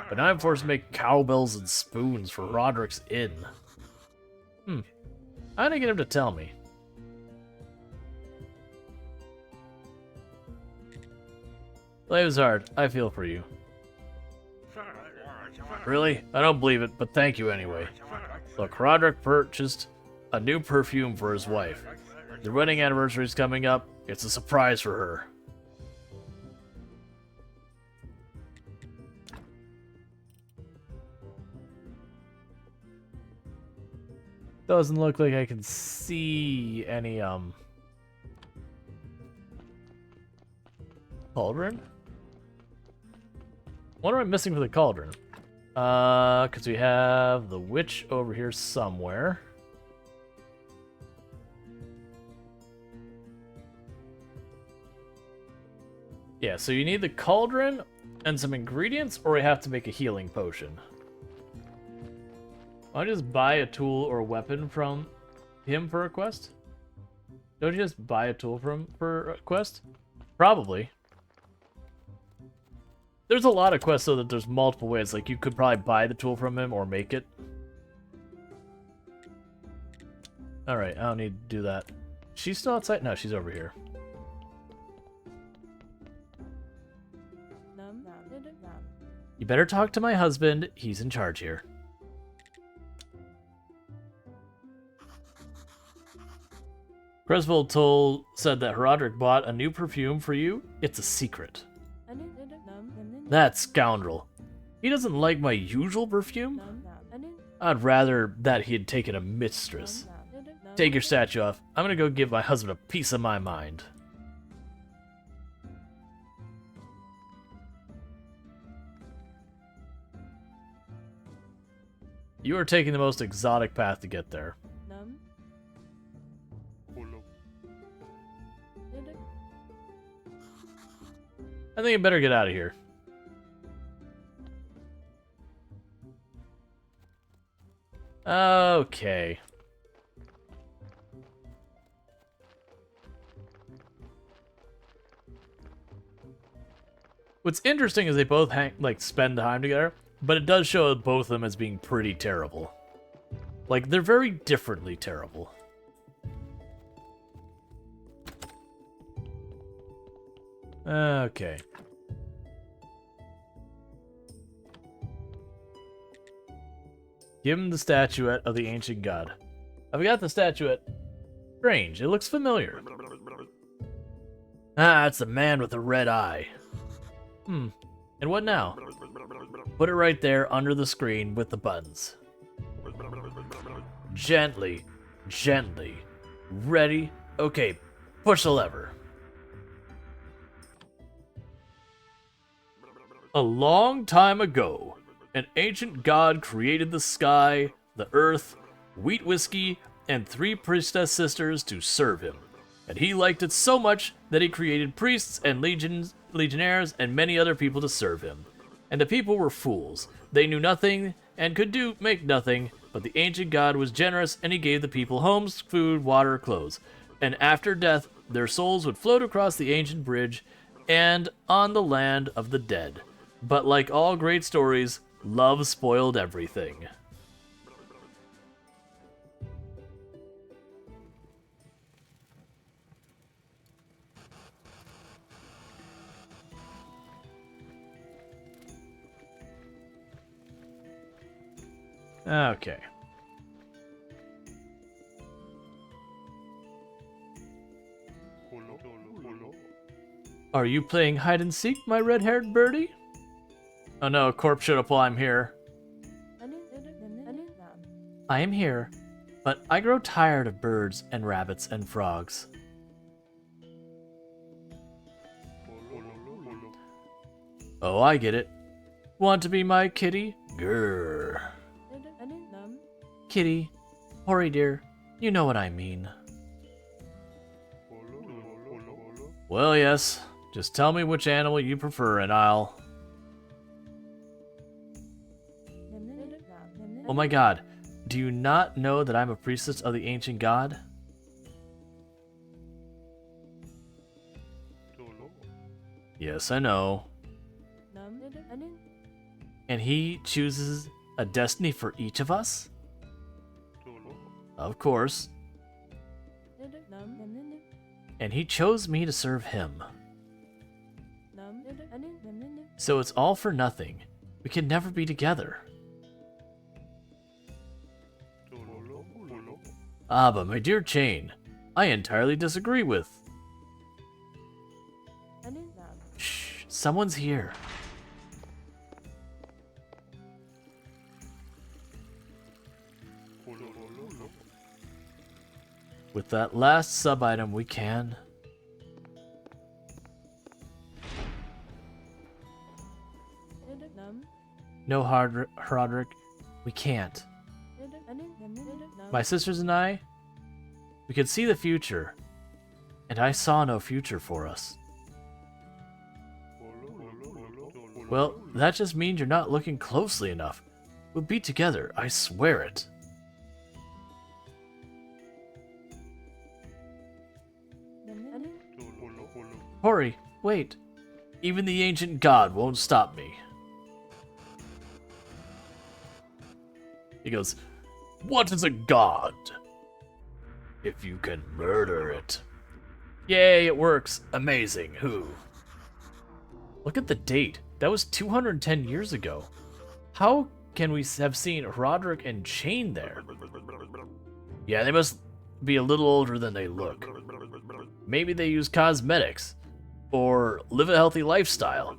But now I'm forced to make cowbells and spoons for Roderick's inn. How did I get him to tell me? Life is hard. I feel for you. Really? I don't believe it, but thank you anyway. Look, Roderick purchased a new perfume for his wife. Their wedding anniversary is coming up. It's a surprise for her. Doesn't look like I can see any, cauldron? What am I missing for the cauldron? Because we have the witch over here somewhere. Yeah, so you need the cauldron and some ingredients, or we have to make a healing potion. Why don't you just buy a tool or a weapon from him for a quest? Don't you just buy a tool from for a quest? Probably. There's a lot of quests though that there's multiple ways. Like you could probably buy the tool from him or make it. Alright, I don't need to do that. She's still outside? No, she's over here. You better talk to my husband. He's in charge here. Kretzvold said that Herodric bought a new perfume for you. It's a secret. That scoundrel. He doesn't like my usual perfume? I'd rather that he had taken a mistress. Take your statue off. I'm gonna go give my husband a piece of my mind. You are taking the most exotic path to get there. I think I better get out of here. Okay. What's interesting is they both spend time together, but it does show both of them as being pretty terrible. Like, they're very differently terrible. Okay. Give him the statuette of the ancient god. I've got the statuette. Strange, it looks familiar. Ah, it's the man with the red eye. And what now? Put it right there under the screen with the buttons. Gently, gently. Ready? Okay, push the lever. A long time ago, an ancient god created the sky, the earth, wheat whiskey, and 3 priestess sisters to serve him. And he liked it so much that he created priests and legionnaires and many other people to serve him. And the people were fools. They knew nothing and could make nothing, but the ancient god was generous and he gave the people homes, food, water, clothes. And after death, their souls would float across the ancient bridge and on the land of the dead. But like all great stories, love spoiled everything. Okay. Are you playing hide and seek, my red-haired birdie? Oh no, a corpse showed up while I'm here. I am here, but I grow tired of birds and rabbits and frogs. Oh, I get it. Want to be my kitty? Grrr. Kitty, Hori dear, you know what I mean. Well, yes. Just tell me which animal you prefer and I'll... Oh my god, do you not know that I'm a priestess of the ancient god? Yes, I know. And he chooses a destiny for each of us? Of course. And he chose me to serve him. So it's all for nothing. We can never be together. Ah, but my dear Chain, I entirely disagree with... Shh, someone's here. With that last sub-item we can... No, Roderick, we can't. My sisters and I, we could see the future, and I saw no future for us. Well, that just means you're not looking closely enough. We'll be together, I swear it. Hori, wait. Even the ancient god won't stop me. He goes, what is a god? If you can murder it. Yay, it works. Amazing. Who? Look at the date. That was 210 years ago. How can we have seen Roderick and Chain there? Yeah, they must be a little older than they look. Maybe they use cosmetics. Or live a healthy lifestyle.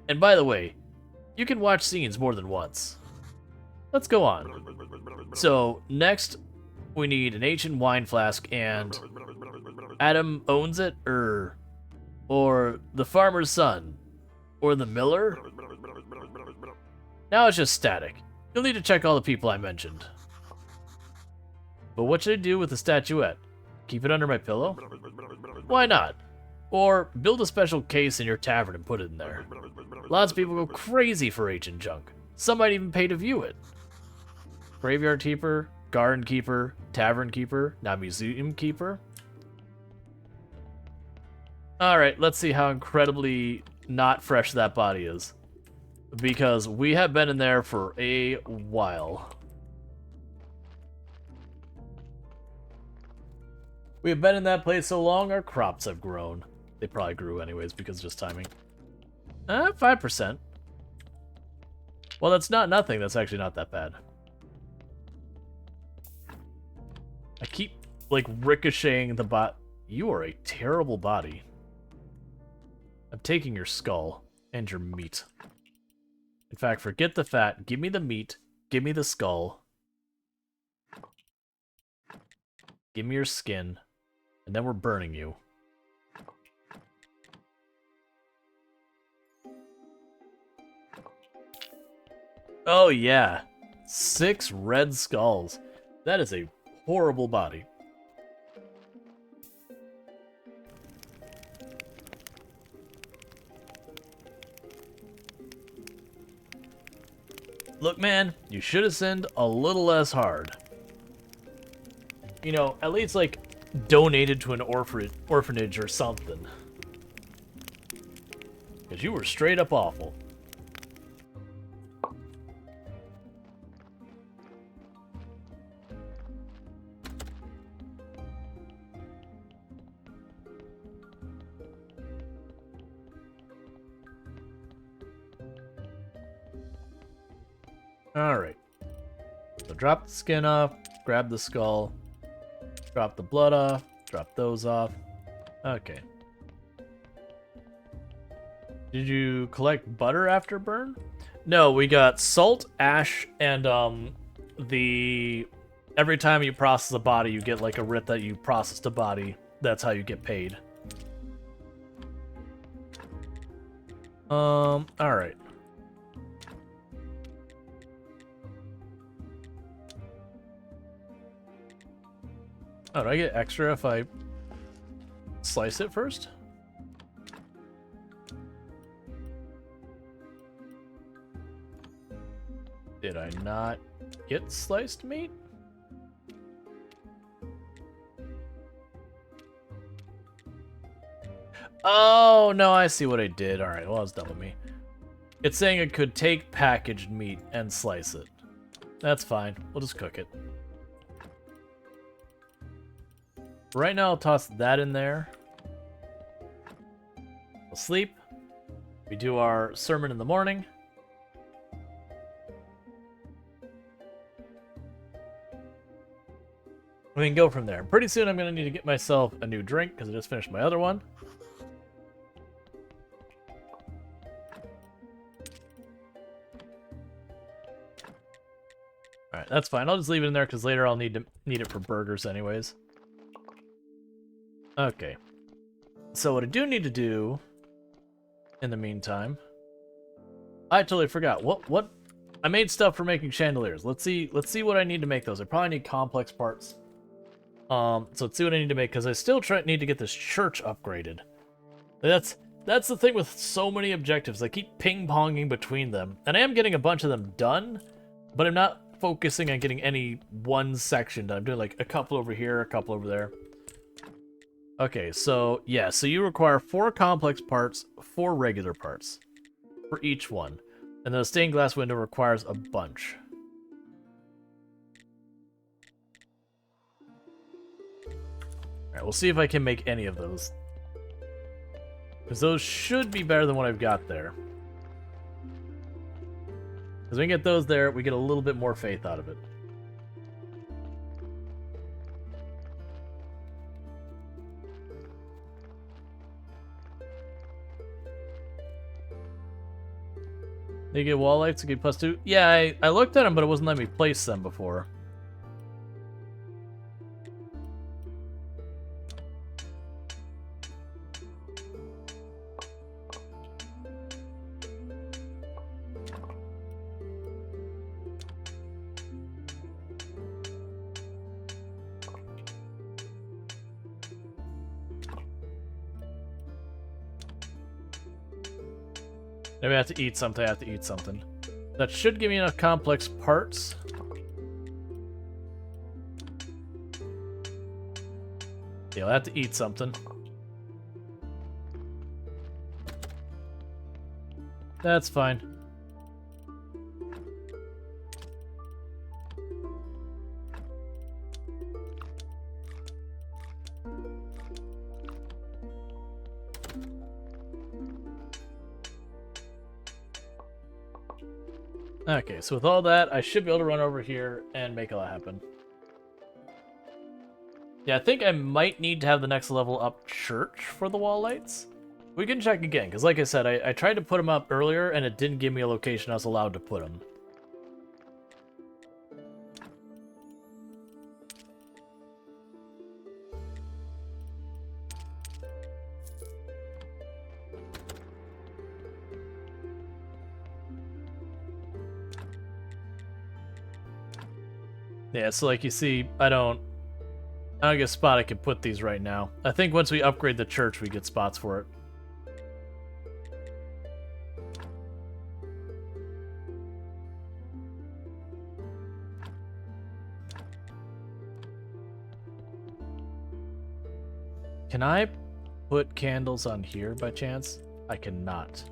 And by the way, you can watch scenes more than once. Let's go on. So, next, we need an ancient wine flask, and Adam owns it, or the farmer's son, or the miller? Now it's just static. You'll need to check all the people I mentioned. But what should I do with the statuette? Keep it under my pillow? Why not? Or build a special case in your tavern and put it in there. Lots of people go crazy for ancient junk. Some might even pay to view it. Graveyard keeper, garden keeper, tavern keeper, now museum keeper. Alright, let's see how incredibly not fresh that body is. Because we have been in there for a while. We have been in that place so long, our crops have grown. they probably grew anyways because of just timing. 5%. Well, that's not nothing. That's actually not that bad. I keep, like, ricocheting the bot. You are a terrible body. I'm taking your skull and your meat. In fact, forget the fat. Give me the meat. Give me the skull. Give me your skin. And then we're burning you. Oh, yeah. 6 red skulls. That is a horrible body. Look, man, you should have sinned a little less hard. You know, at least, like, donated to an orphanage or something. Because you were straight up awful. Alright. So drop the skin off, grab the skull, drop the blood off, drop those off. Okay. Did you collect butter after burn? No, we got salt, ash, and the every time you process a body, you get like a writ that you processed a body. That's how you get paid. Alright. Oh, do I get extra if I slice it first? Did I not get sliced meat? Oh, no, I see what I did. Alright, well, it's done with me. It's saying it could take packaged meat and slice it. That's fine. We'll just cook it. Right now, I'll toss that in there. We'll sleep. We do our sermon in the morning. We can go from there. Pretty soon, I'm going to need to get myself a new drink because I just finished my other one. Alright, that's fine. I'll just leave it in there because later I'll need it for burgers anyways. Okay. So what I do need to do in the meantime, I totally forgot. What I made stuff for making chandeliers. Let's see what I need to make those. I probably need complex parts. So let's see what I need to make because I still need to get this church upgraded. That's the thing with so many objectives. I keep ping-ponging between them. And I am getting a bunch of them done, but I'm not focusing on getting any one section done. I'm doing like a couple over here, a couple over there. Okay, so, yeah, so you require 4 complex parts, 4 regular parts for each one. And the stained glass window requires a bunch. Alright, we'll see if I can make any of those. Because those should be better than what I've got there. Because we can get those there, we get a little bit more faith out of it. They get wall lights to get +2. Yeah, I looked at them, but it wasn't letting me place them before. Maybe I have to eat something. I have to eat something. That should give me enough complex parts. Yeah, I'll have to eat something. That's fine. Okay, so with all that, I should be able to run over here and make all that happen. Yeah, I think I might need to have the next level up church for the wall lights. We can check again, because like I said, I tried to put them up earlier, and it didn't give me a location I was allowed to put them. Yeah, so like you see, I don't get a spot I can put these right now. I think once we upgrade the church, we get spots for it. Can I put candles on here by chance? I cannot.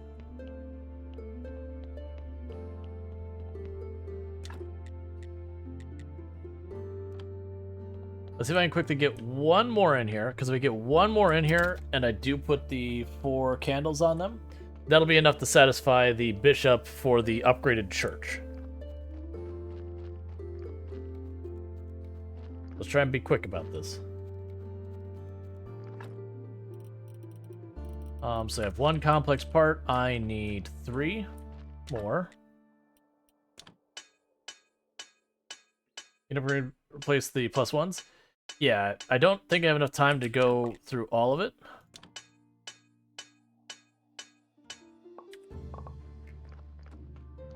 Let's see if I can quickly get one more in here, because if we get one more in here, and I do put the 4 candles on them, that'll be enough to satisfy the bishop for the upgraded church. Let's try and be quick about this. So I have 1 complex part. I need 3 more. You know, replace the +1s. Yeah, I don't think I have enough time to go through all of it.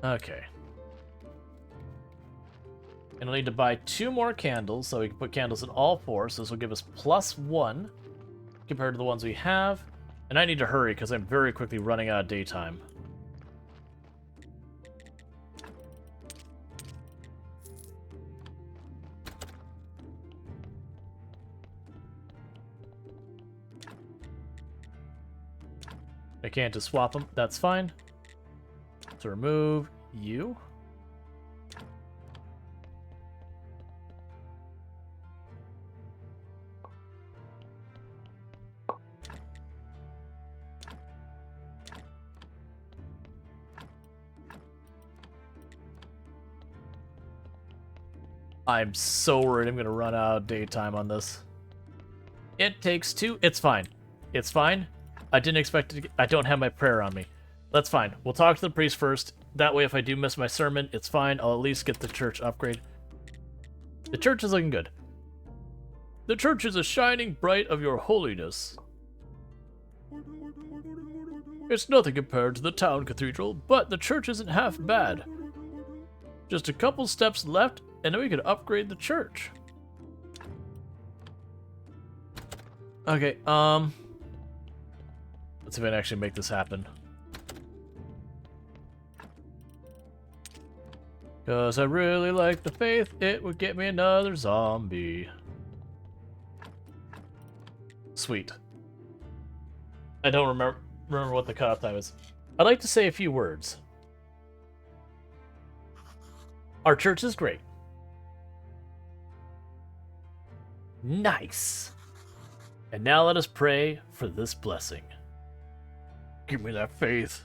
Okay. And I'll need to buy 2 more candles, so we can put candles in all 4, so this will give us +1 compared to the ones we have. And I need to hurry, because I'm very quickly running out of daytime. I can't just swap them. That's fine. So remove you. I'm so worried I'm going to run out of daytime on this. It takes 2. It's fine. It's fine. I didn't expect it to get, I don't have my prayer on me. That's fine. We'll talk to the priest first. That way, if I do miss my sermon, it's fine. I'll at least get the church upgrade. The church is looking good. The church is a shining bright of your holiness. It's nothing compared to the town cathedral, but the church isn't half bad. Just a couple steps left, and then we could upgrade the church. Okay, let's see if I can actually make this happen. Cause I really like the faith, it would get me another zombie. Sweet. I don't remember what the cutoff time is. I'd like to say a few words. Our church is great. Nice. And now let us pray for this blessing. Give me that faith.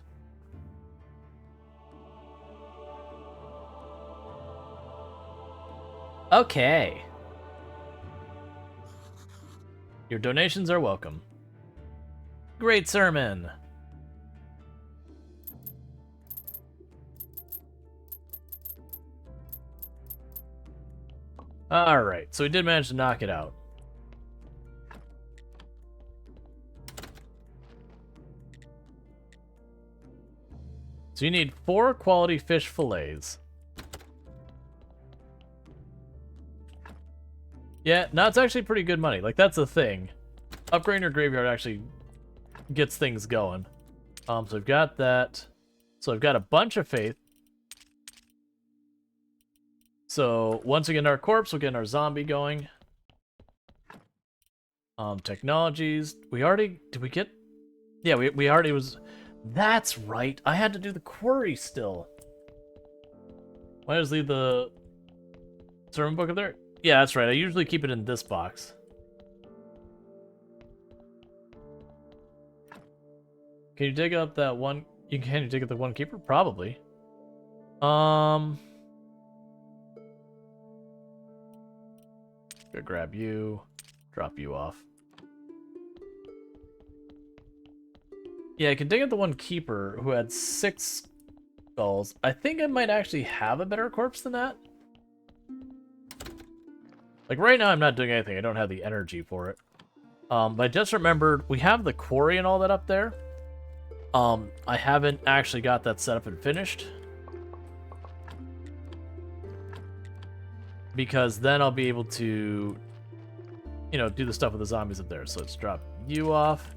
Okay. Your donations are welcome. Great sermon. Alright, so we did manage to knock it out. So you need 4 quality fish fillets. Yeah, no, it's actually pretty good money. Like, that's the thing. Upgrading your graveyard actually gets things going. So I've got that. So I've got a bunch of faith. So once we get our corpse, we'll get our zombie going. Technologies. We already... Did we get... Yeah, we already was... That's right. I had to do the query still. Why just leave the sermon book up there? Yeah, that's right. I usually keep it in this box. Can you dig up that one? Can you dig up the one keeper? Probably. Gonna grab you, drop you off. Yeah, I can dig at the one keeper who had 6 skulls. I think I might actually have a better corpse than that. Like, right now I'm not doing anything. I don't have the energy for it. But I just remembered we have the quarry and all that up there. I haven't actually got that set up and finished. Because then I'll be able to, you know, do the stuff with the zombies up there. So let's drop you off.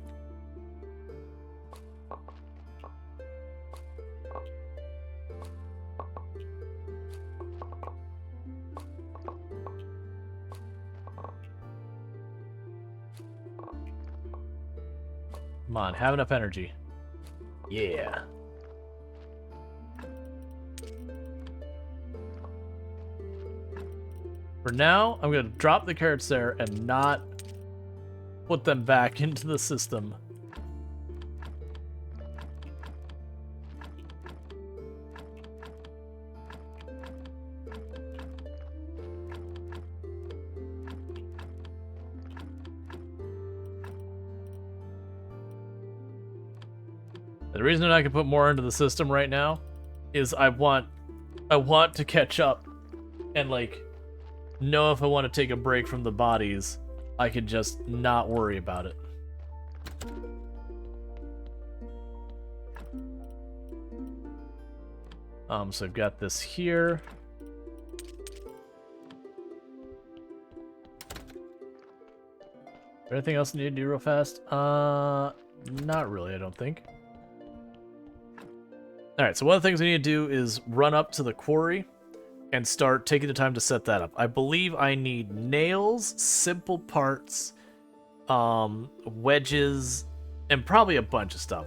Come on, have enough energy. Yeah. For now, I'm going to drop the carrots there and not put them back into the system. The reason I can put more into the system right now is I want to catch up and, like, know if I want to take a break from the bodies, I can just not worry about it. So I've got this here. Anything else I need to do real fast? Not really, I don't think. Alright, so one of the things we need to do is run up to the quarry and start taking the time to set that up. I believe I need nails, simple parts, wedges, and probably a bunch of stuff.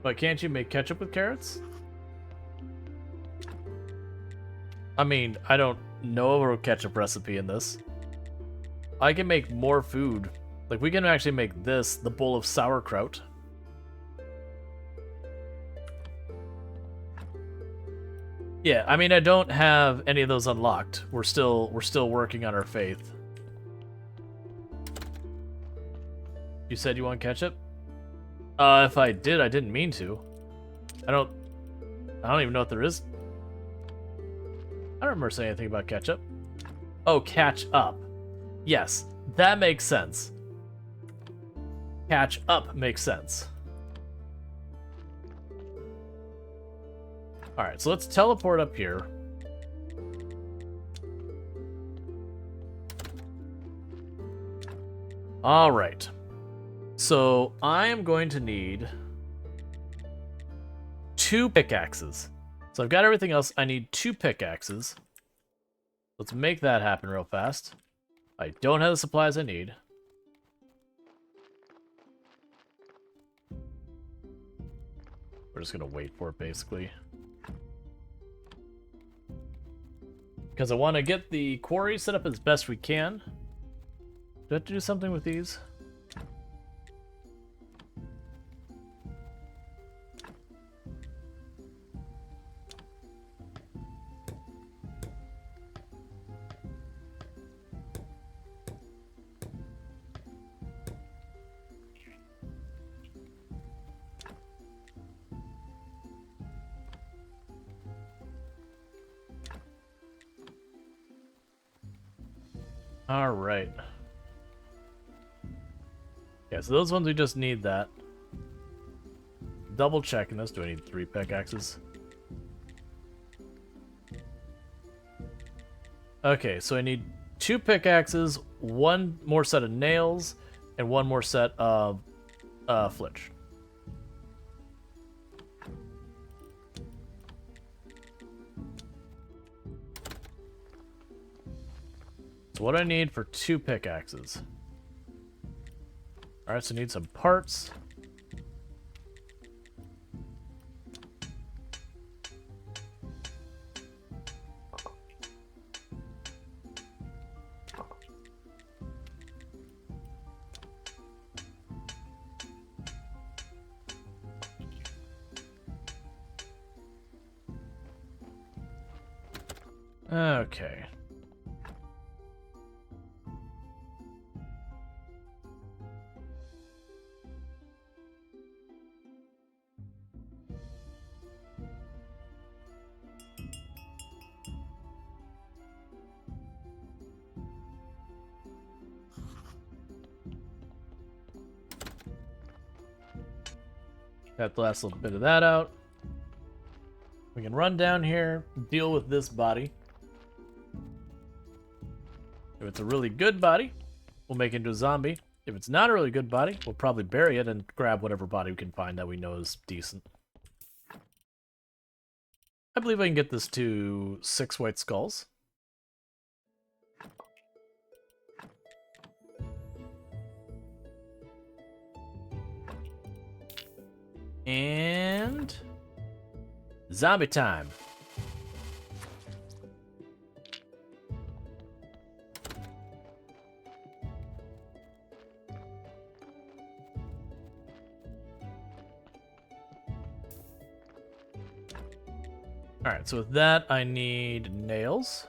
But can't you make ketchup with carrots? I mean, I don't know of a ketchup recipe in this. I can make more food. Like, we can actually make this, the bowl of sauerkraut. Yeah, I mean, I don't have any of those unlocked. We're still working on our faith. You said you want ketchup? If I did, I didn't mean to. I don't even know if there is. I don't remember saying anything about ketchup. Oh, catch up. Yes, that makes sense. Catch up makes sense. Alright, so let's teleport up here. Alright. So, I am going to need 2 pickaxes. So I've got everything else. I need 2 pickaxes. Let's make that happen real fast. I don't have the supplies I need. We're just gonna wait for it, basically. Because I want to get the quarry set up as best we can. Do I have to do something with these? All right. Yeah, so those ones we just need that. Double checking this. Do I need 3 pickaxes? Okay, so I need 2 pickaxes, 1 more set of nails, and 1 more set of flitch. So what do I need for 2 pickaxes? Alright, so I need some parts. Okay. Got the last little bit of that out. We can run down here, deal with this body. If it's a really good body, we'll make it into a zombie. If it's not a really good body, we'll probably bury it and grab whatever body we can find that we know is decent. I believe I can get this to 6 white skulls. And zombie time. All right, so with that, I need nails.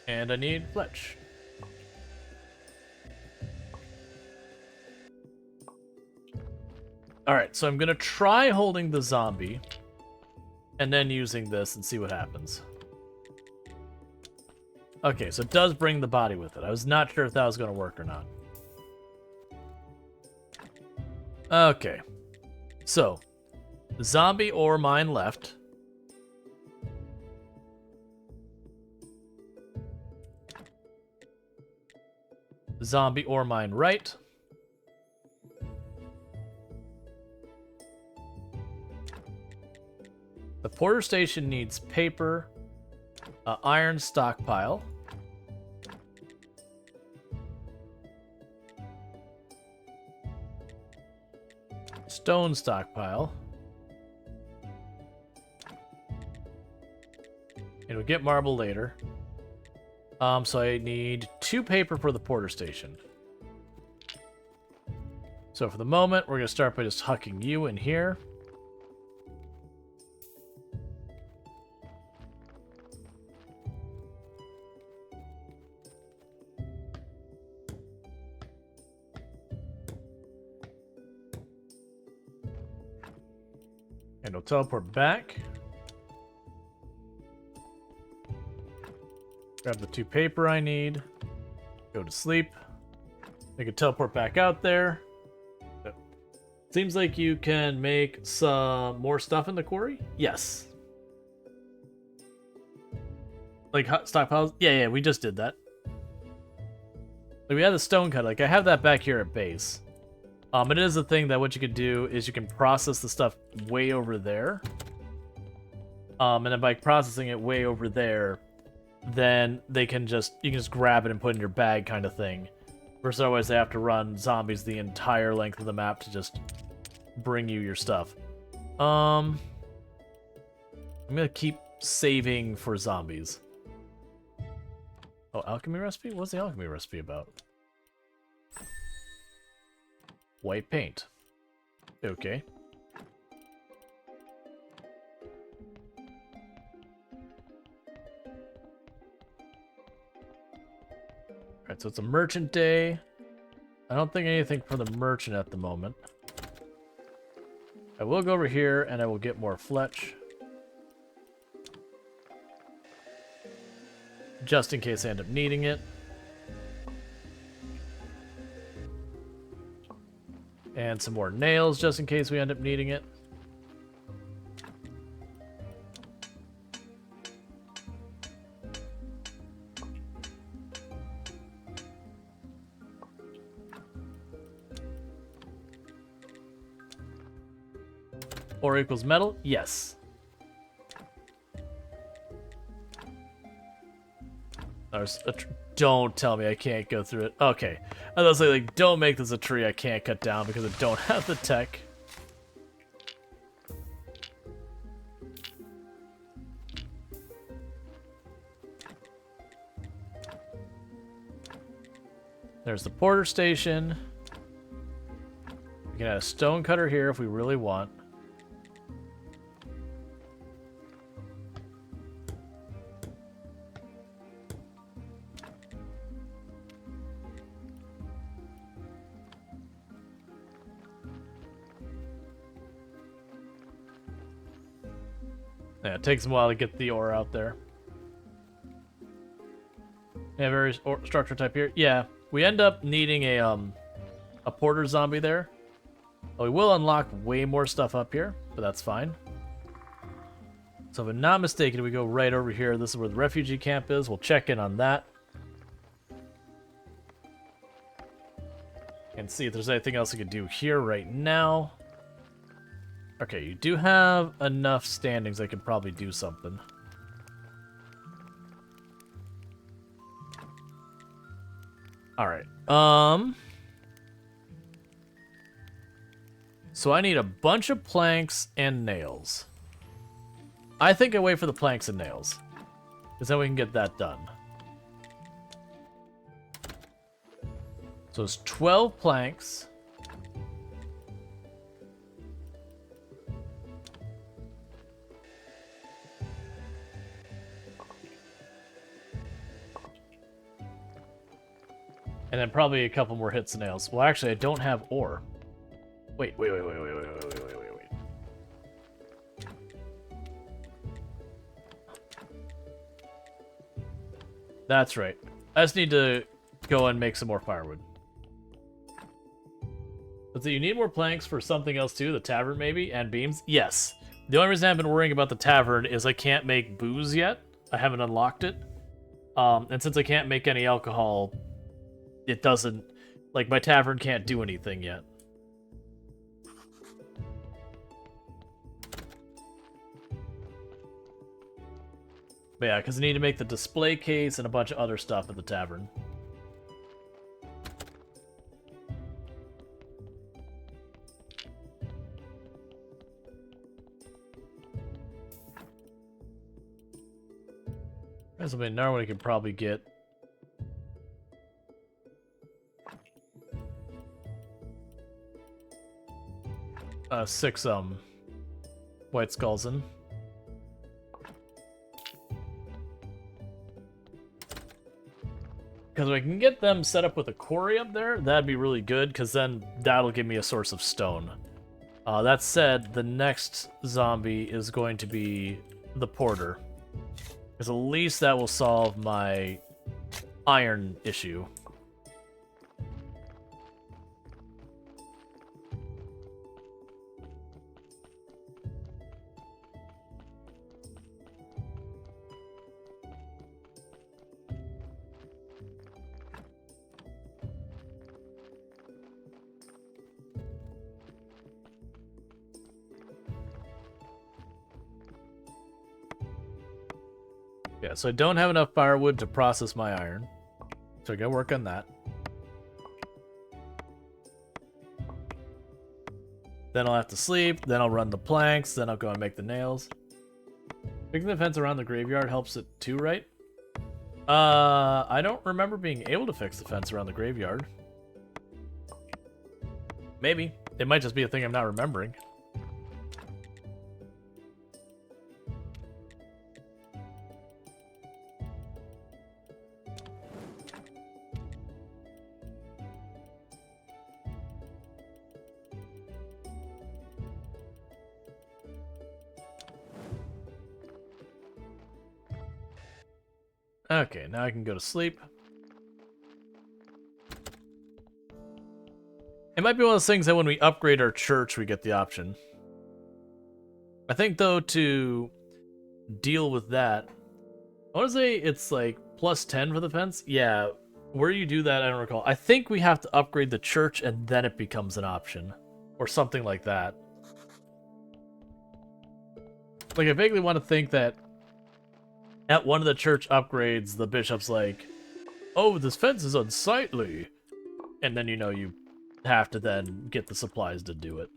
And I need Fletch. Alright, so I'm gonna try holding the zombie and then using this and see what happens. Okay, so it does bring the body with it. I was not sure if that was gonna work or not. Okay. So, zombie or mine left. Zombie ore mine right. The porter station needs paper, iron stockpile, stone stockpile, and we'll get marble later. So I need 2 paper for the porter station. So for the moment, we're going to start by just hucking you in here. And we'll teleport back. Grab the 2 paper I need. Go to sleep. I can teleport back out there. Seems like you can make some more stuff in the quarry. Yes. Like hot stockpiles. Yeah, we just did that. Like we had the stone cut. Like I have that back here at base. It is a thing that what you could do is you can process the stuff way over there. And then by processing it way over there, then you can just grab it and put it in your bag kind of thing. Versus otherwise they have to run zombies the entire length of the map to just bring you your stuff. I'm gonna keep saving for zombies. Oh, alchemy recipe? What's the alchemy recipe about? White paint. Okay. Alright, so it's a merchant day. I don't think anything for the merchant at the moment. I will go over here and I will get more Fletch. Just in case I end up needing it. And some more nails just in case we end up needing it. Ore equals metal? Yes. Don't tell me I can't go through it. Okay. I was like, don't make this a tree I can't cut down because I don't have the tech. There's the porter station. We can add a stone cutter here if we really want. Yeah, it takes a while to get the ore out there. Yeah, various structure type here. Yeah, we end up needing a porter zombie there. Well, we will unlock way more stuff up here, but that's fine. So if I'm not mistaken, we go right over here. This is where the refugee camp is. We'll check in on that. And see if there's anything else we could do here right now. Okay, you do have enough standings I could probably do something. Alright, so I need a bunch of planks and nails. I think I wait for the planks and nails, because then we can get that done. So it's 12 planks. And then probably a couple more hits of nails. Well, actually, I don't have ore. Wait. That's right. I just need to go and make some more firewood. But so you need more planks for something else too? The tavern maybe? And beams? Yes. The only reason I've been worrying about the tavern is I can't make booze yet. I haven't unlocked it. And since I can't make any alcohol, it doesn't... Like, my tavern can't do anything yet. But yeah, because I need to make the display case and a bunch of other stuff at the tavern. There's another one I could probably get. Six white skulls in. Because if I can get them set up with a quarry up there, that'd be really good, because then that'll give me a source of stone. That said, the next zombie is going to be the porter. Because at least that will solve my iron issue. Yeah, so I don't have enough firewood to process my iron. So I gotta work on that. Then I'll have to sleep, then I'll run the planks, then I'll go and make the nails. Fixing the fence around the graveyard helps it too, right? I don't remember being able to fix the fence around the graveyard. Maybe. It might just be a thing I'm not remembering. Okay, now I can go to sleep. It might be one of those things that when we upgrade our church, we get the option. I think, though, to deal with that, I want to say it's like plus 10 for the fence. Yeah, where you do that, I don't recall. I think we have to upgrade the church and then it becomes an option. Or something like that. Like, I vaguely want to think that at one of the church upgrades, the bishop's like, oh, this fence is unsightly. And then, you know, you have to then get the supplies to do it.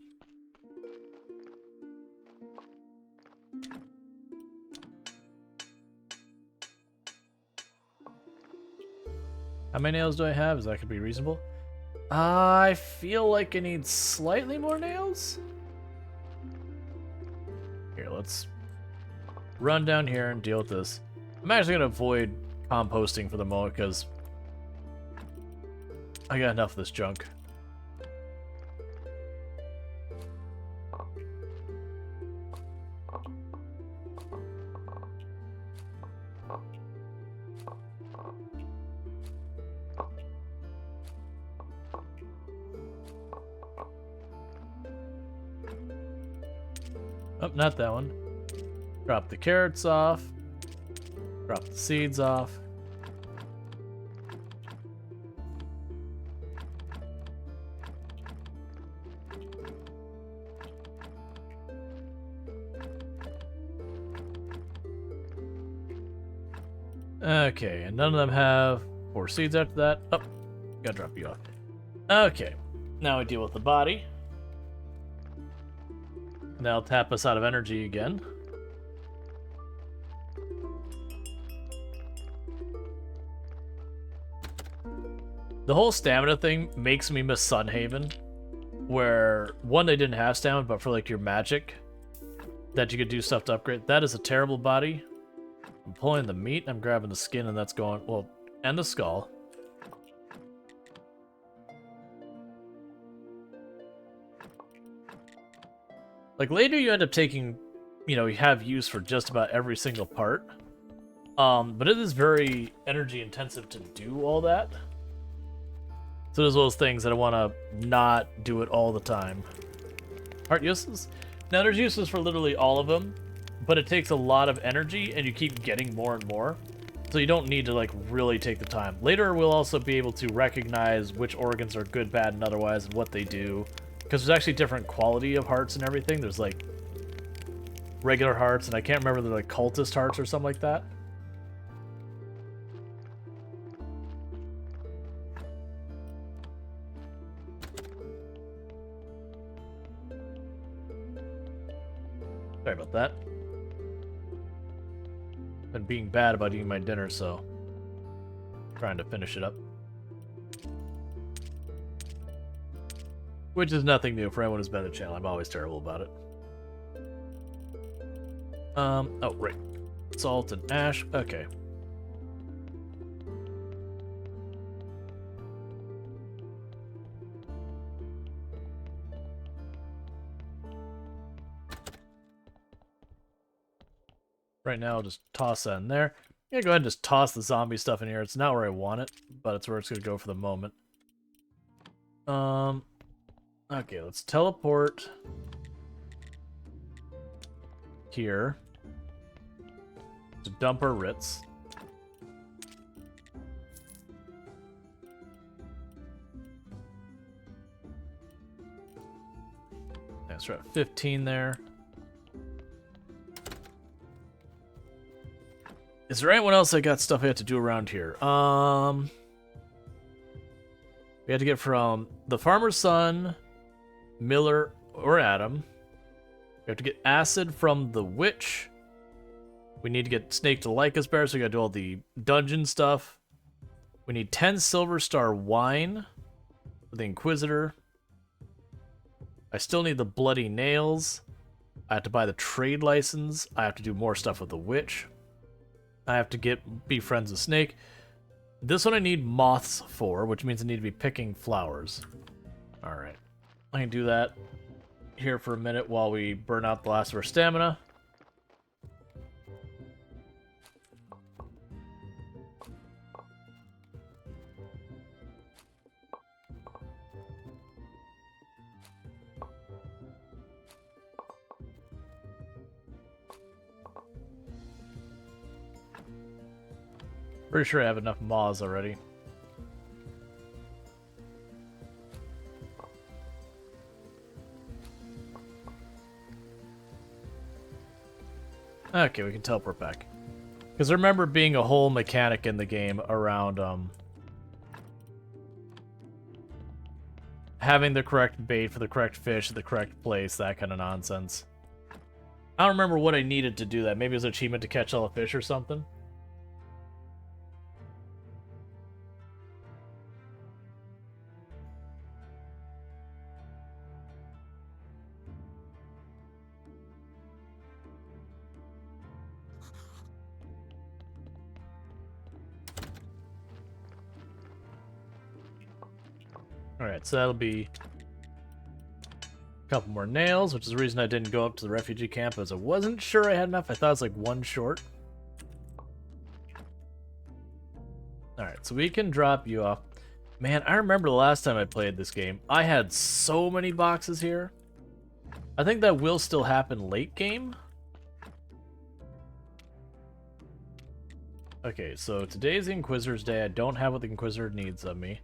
How many nails do I have? Is that could be reasonable? I feel like I need slightly more nails. Here, let's run down here and deal with this. I'm actually gonna avoid composting for the moment because I got enough of this junk. Oh, not that one. Drop the carrots off. Drop the seeds off. Okay, and none of them have 4 seeds after that. Oh, gotta drop you off. Okay, now we deal with the body. That'll tap us out of energy again. The whole stamina thing makes me miss Sunhaven, where one, they didn't have stamina, but for like your magic that you could do stuff to upgrade. That is a terrible body. I'm pulling the meat, I'm grabbing the skin, and that's going, well, and the skull. Like, later you end up taking, you know, you have use for just about every single part. But it is very energy intensive to do all that. So there's those things that I want to not do it all the time. Heart uses? Now, there's uses for literally all of them, but it takes a lot of energy, and you keep getting more and more. So you don't need to, like, really take the time. Later, we'll also be able to recognize which organs are good, bad, and otherwise, and what they do. Because there's actually different quality of hearts and everything. There's, like, regular hearts, and I can't remember, they're, like, cultist hearts or something like that. Sorry about that. Been being bad about eating my dinner, so trying to finish it up. Which is nothing new for anyone who's been to the channel. I'm always terrible about it. Oh, right. Salt and ash. Okay. Right now, I'll just toss that in there. I'm gonna go ahead and just toss the zombie stuff in here. It's not where I want it, but it's where it's gonna go for the moment. Okay, let's teleport here to dump our Ritz. That's right, 15 there. Is there anyone else that got stuff I have to do around here? We had to get from the farmer's son, Miller, or Adam. We have to get acid from the witch. We need to get Snake to like us better, so we gotta do all the dungeon stuff. We need 10 Silver Star wine for the Inquisitor. I still need the bloody nails. I have to buy the trade license. I have to do more stuff with the witch. I have to be friends with Snake. This one I need moths for, which means I need to be picking flowers. Alright. I can do that here for a minute while we burn out the last of our stamina. Pretty sure I have enough moths already. Okay, we can teleport back. Because I remember being a whole mechanic in the game around having the correct bait for the correct fish at the correct place, that kind of nonsense. I don't remember what I needed to do that. Maybe it was an achievement to catch all the fish or something. Alright, so that'll be a couple more nails, which is the reason I didn't go up to the refugee camp, as I wasn't sure I had enough. I thought it was like one short. Alright, so we can drop you off. Man, I remember the last time I played this game, I had so many boxes here. I think that will still happen late game. Okay, so today's the Inquisitor's Day. I don't have what the Inquisitor needs of me.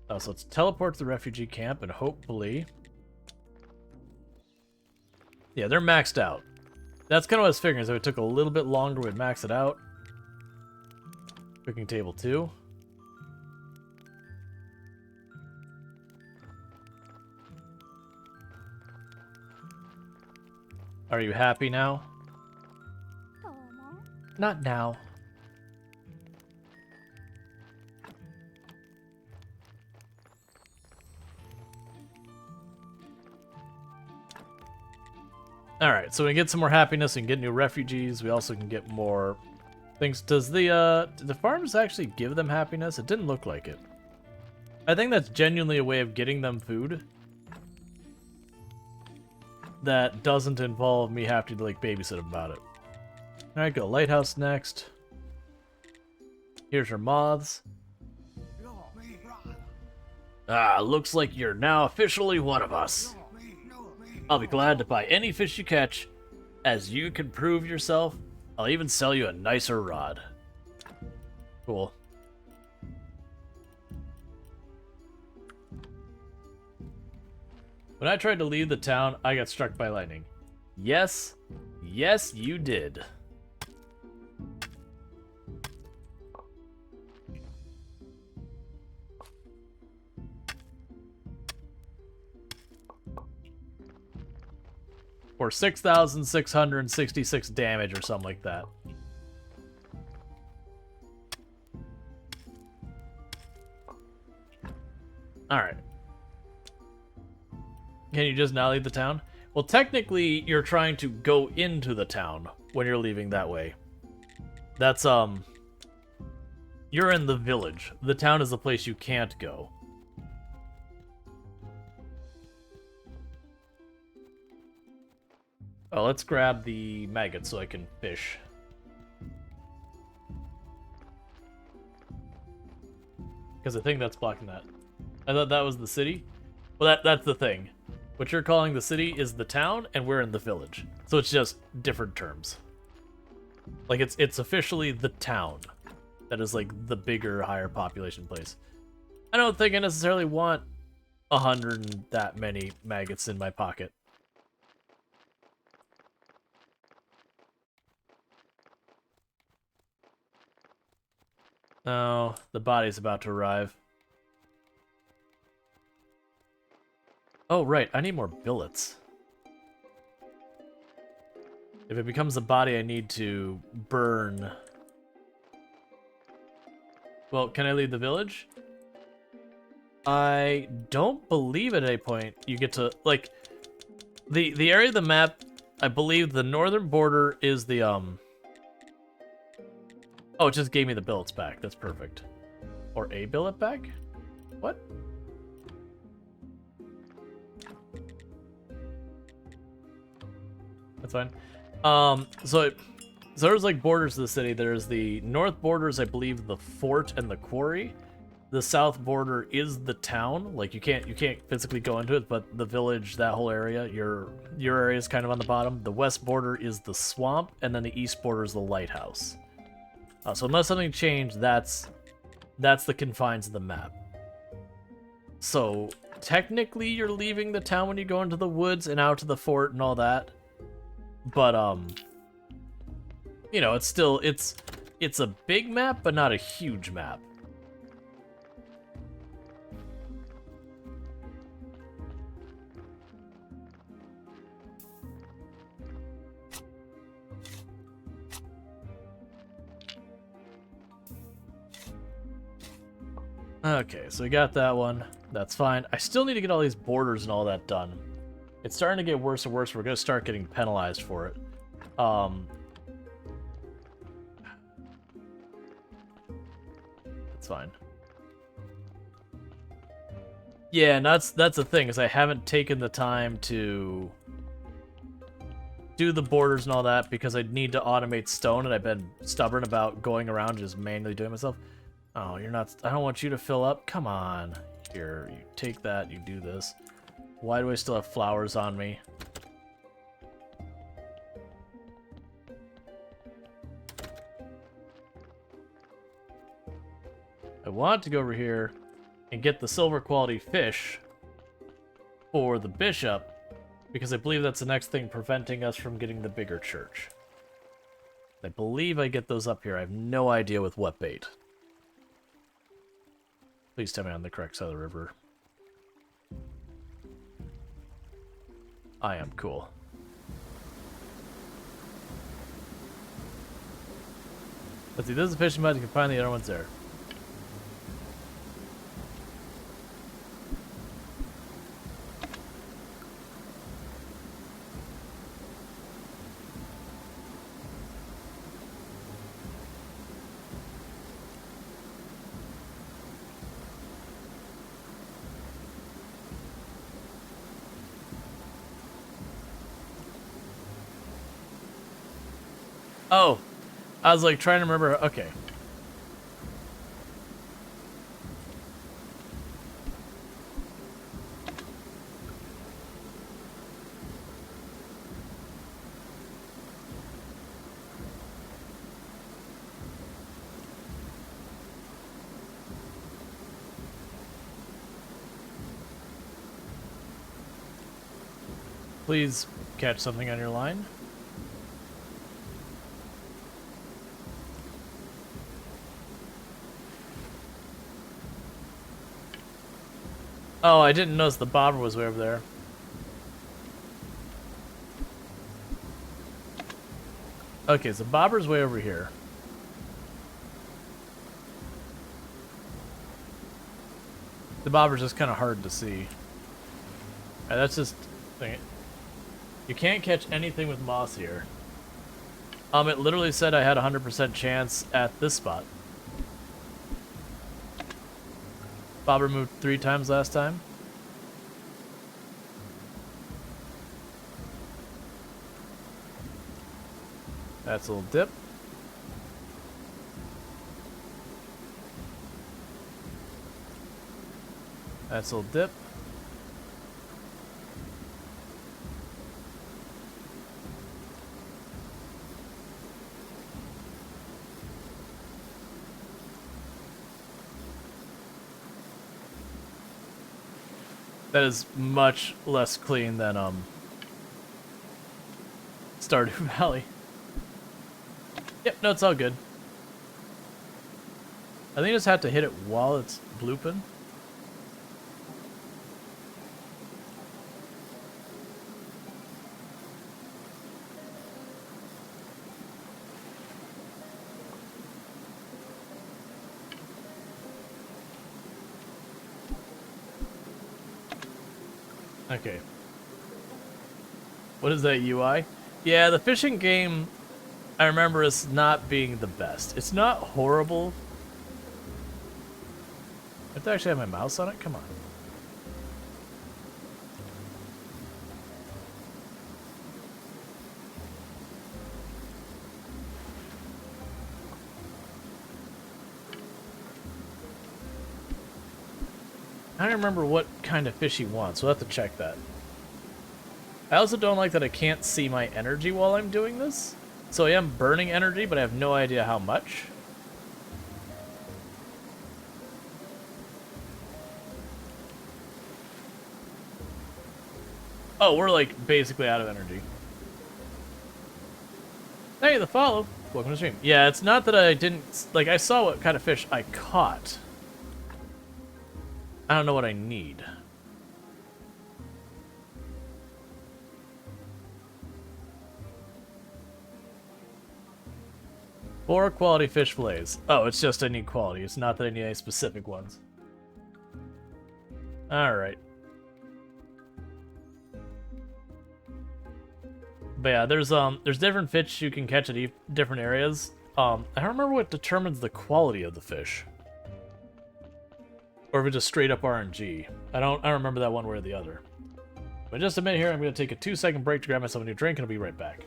So let's teleport to the refugee camp and hopefully... Yeah, they're maxed out. That's kind of what I was figuring, so it took a little bit longer, we'd max it out. Cooking table 2. Are you happy now? Not now. Alright, so we get some more happiness, we can get new refugees, we also can get more things. Does the farms actually give them happiness? It didn't look like it. I think that's genuinely a way of getting them food that doesn't involve me having to, like, babysit about it. Alright, go lighthouse next. Here's your moths. Ah, looks like you're now officially one of us. I'll be glad to buy any fish you catch. As you can prove yourself, I'll even sell you a nicer rod. Cool. When I tried to leave the town, I got struck by lightning. Yes, yes, you did. For 6,666 damage or something like that. Alright. Can you just now leave the town? Well, technically, you're trying to go into the town when you're leaving that way. That's, you're in the village. The town is the place you can't go. Oh, let's grab the maggot so I can fish. Because I think that's blocking that. I thought that was the city. Well, that's the thing. What you're calling the city is the town, and we're in the village. So it's just different terms. Like, it's officially the town. That is, like, the bigger, higher population place. I don't think I necessarily want 100 and that many maggots in my pocket. Oh, the body's about to arrive. Oh, right, I need more billets. If it becomes a body, I need to burn. Well, can I leave the village? I don't believe at any point you get to, like, the area of the map, I believe the northern border is the, Oh, it just gave me the billets back. That's perfect. Or a billet back? What? That's fine. So there's like borders to the city. There's the north borders, I believe, the fort and the quarry. The south border is the town. Like you can't physically go into it, but the village, that whole area, your area is kind of on the bottom. The west border is the swamp, and then the east border is the lighthouse. So unless something changed, that's the confines of the map. So technically, you're leaving the town when you go into the woods and out to the fort and all that. But you know, it's still it's a big map, but not a huge map. Okay, so we got that one. That's fine. I still need to get all these borders and all that done. It's starting to get worse and worse. We're going to start getting penalized for it. That's fine. Yeah, and that's the thing, is I haven't taken the time to do the borders and all that because I need to automate stone, and I've been stubborn about going around and just manually doing it myself. Oh, you're not... I don't want you to fill up. Come on. Here, you take that, you do this. Why do I still have flowers on me? I want to go over here and get the silver quality fish for the bishop, because I believe that's the next thing preventing us from getting the bigger church. I believe I get those up here. I have no idea with what bait. Please tell me I'm on the correct side of the river. I am cool. Let's see, this is a fishing mud. You can find the other ones there. Oh, I was like trying to remember. Okay. Please catch something on your line. Oh, I didn't notice the bobber was way over there. Okay, so bobber's way over here. The bobber's just kind of hard to see. Alright, that's just... You can't catch anything with moss here. It literally said I had a 100% chance at this spot. Bobber moved 3 times last time. That's a little dip. That's a little dip. That is much less clean than Stardew Valley. Yep, no, it's all good. I think you just have to hit it while it's blooping. Okay. What is that UI? Yeah, the fishing game, I remember as not being the best. It's not horrible. I have to actually have my mouse on it? Come on. I don't remember what kind of fish he wants. We'll have to check that. I also don't like that I can't see my energy while I'm doing this. So I am burning energy, but I have no idea how much. Oh, we're like basically out of energy. Hey, the follow. Welcome to the stream. Yeah, it's not that I didn't... Like, I saw what kind of fish I caught. I don't know what I need. Four quality fish fillets. Oh, it's just I need quality. It's not that I need any specific ones. Alright. But yeah, there's different fish you can catch at different areas. I don't remember what determines the quality of the fish. or if it's just straight up RNG. I don't remember that one way or the other. But just a minute here, I'm going to take a 2-second break to grab myself a new drink, and I'll be right back.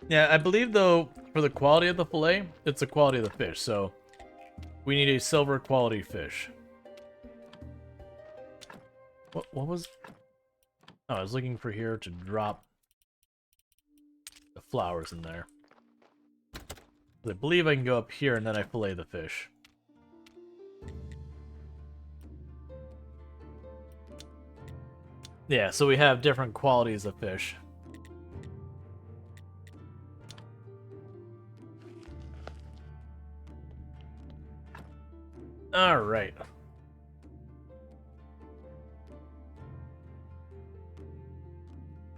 Yeah, I believe, though, for the quality of the fillet, it's the quality of the fish, so we need a silver quality fish. What was... Oh, I was looking for here to drop the flowers in there. I believe I can go up here and then I fillet the fish. Yeah, so we have different qualities of fish. Alright.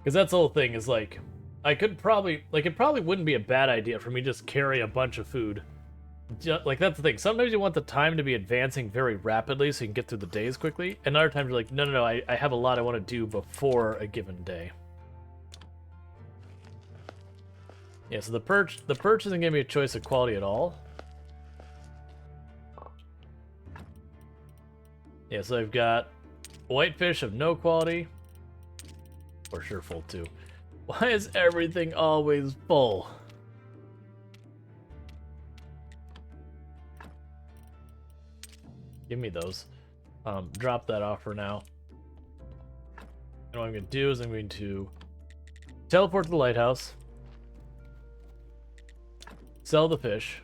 Because that's the whole thing, is like, I could probably, like, it probably wouldn't be a bad idea for me to just carry a bunch of food. Like, that's the thing. Sometimes you want the time to be advancing very rapidly so you can get through the days quickly. And other times you're like, no, I have a lot I want to do before a given day. Yeah, so the perch isn't giving me a choice of quality at all. Yeah, so I've got whitefish of no quality. For sure full too. Why is everything always full? Give me those. Drop that off for now. And what I'm going to do is I'm going to teleport to the lighthouse. Sell the fish.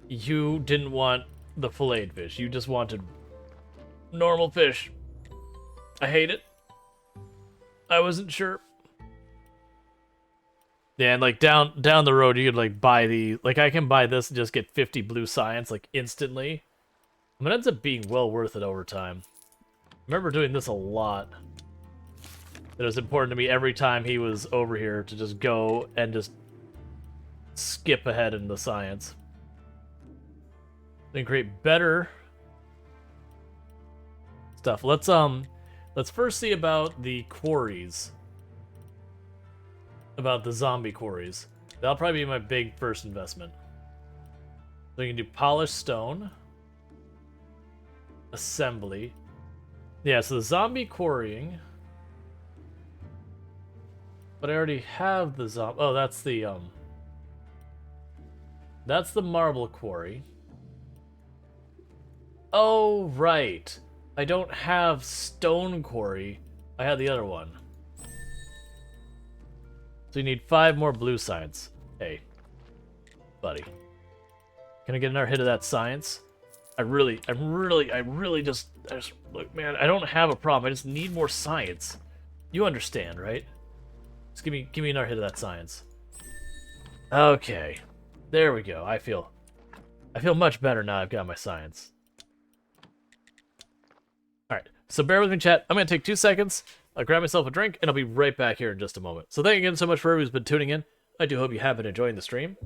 You didn't want the filleted fish. You just wanted normal fish. I hate it. I wasn't sure. Yeah, and like down the road, you could like buy the, like I can buy this and just get 50 blue science like instantly. I mean, it ends up being well worth it over time. I remember doing this a lot. It was important to me every time he was over here to just go and just skip ahead in the science. Then create better stuff. Let's first see about the quarries. About the zombie quarries. That'll probably be my big first investment. So you can do polished stone. Assembly. Yeah, so the zombie quarrying. But I already have the zombie. Oh, that's the marble quarry. Oh, right. I don't have stone quarry. I had the other one. So you need 5 more blue science. Hey, buddy. Can I get another hit of that science? I really just look, man, I don't have a problem. I just need more science. You understand, right? Just give me another hit of that science. Okay. There we go. I feel much better now I've got my science. Alright, so bear with me, chat. I'm going to take 2 seconds. I'll grab myself a drink, and I'll be right back here in just a moment. So thank you again so much for everyone who's been tuning in. I do hope you have been enjoying the stream.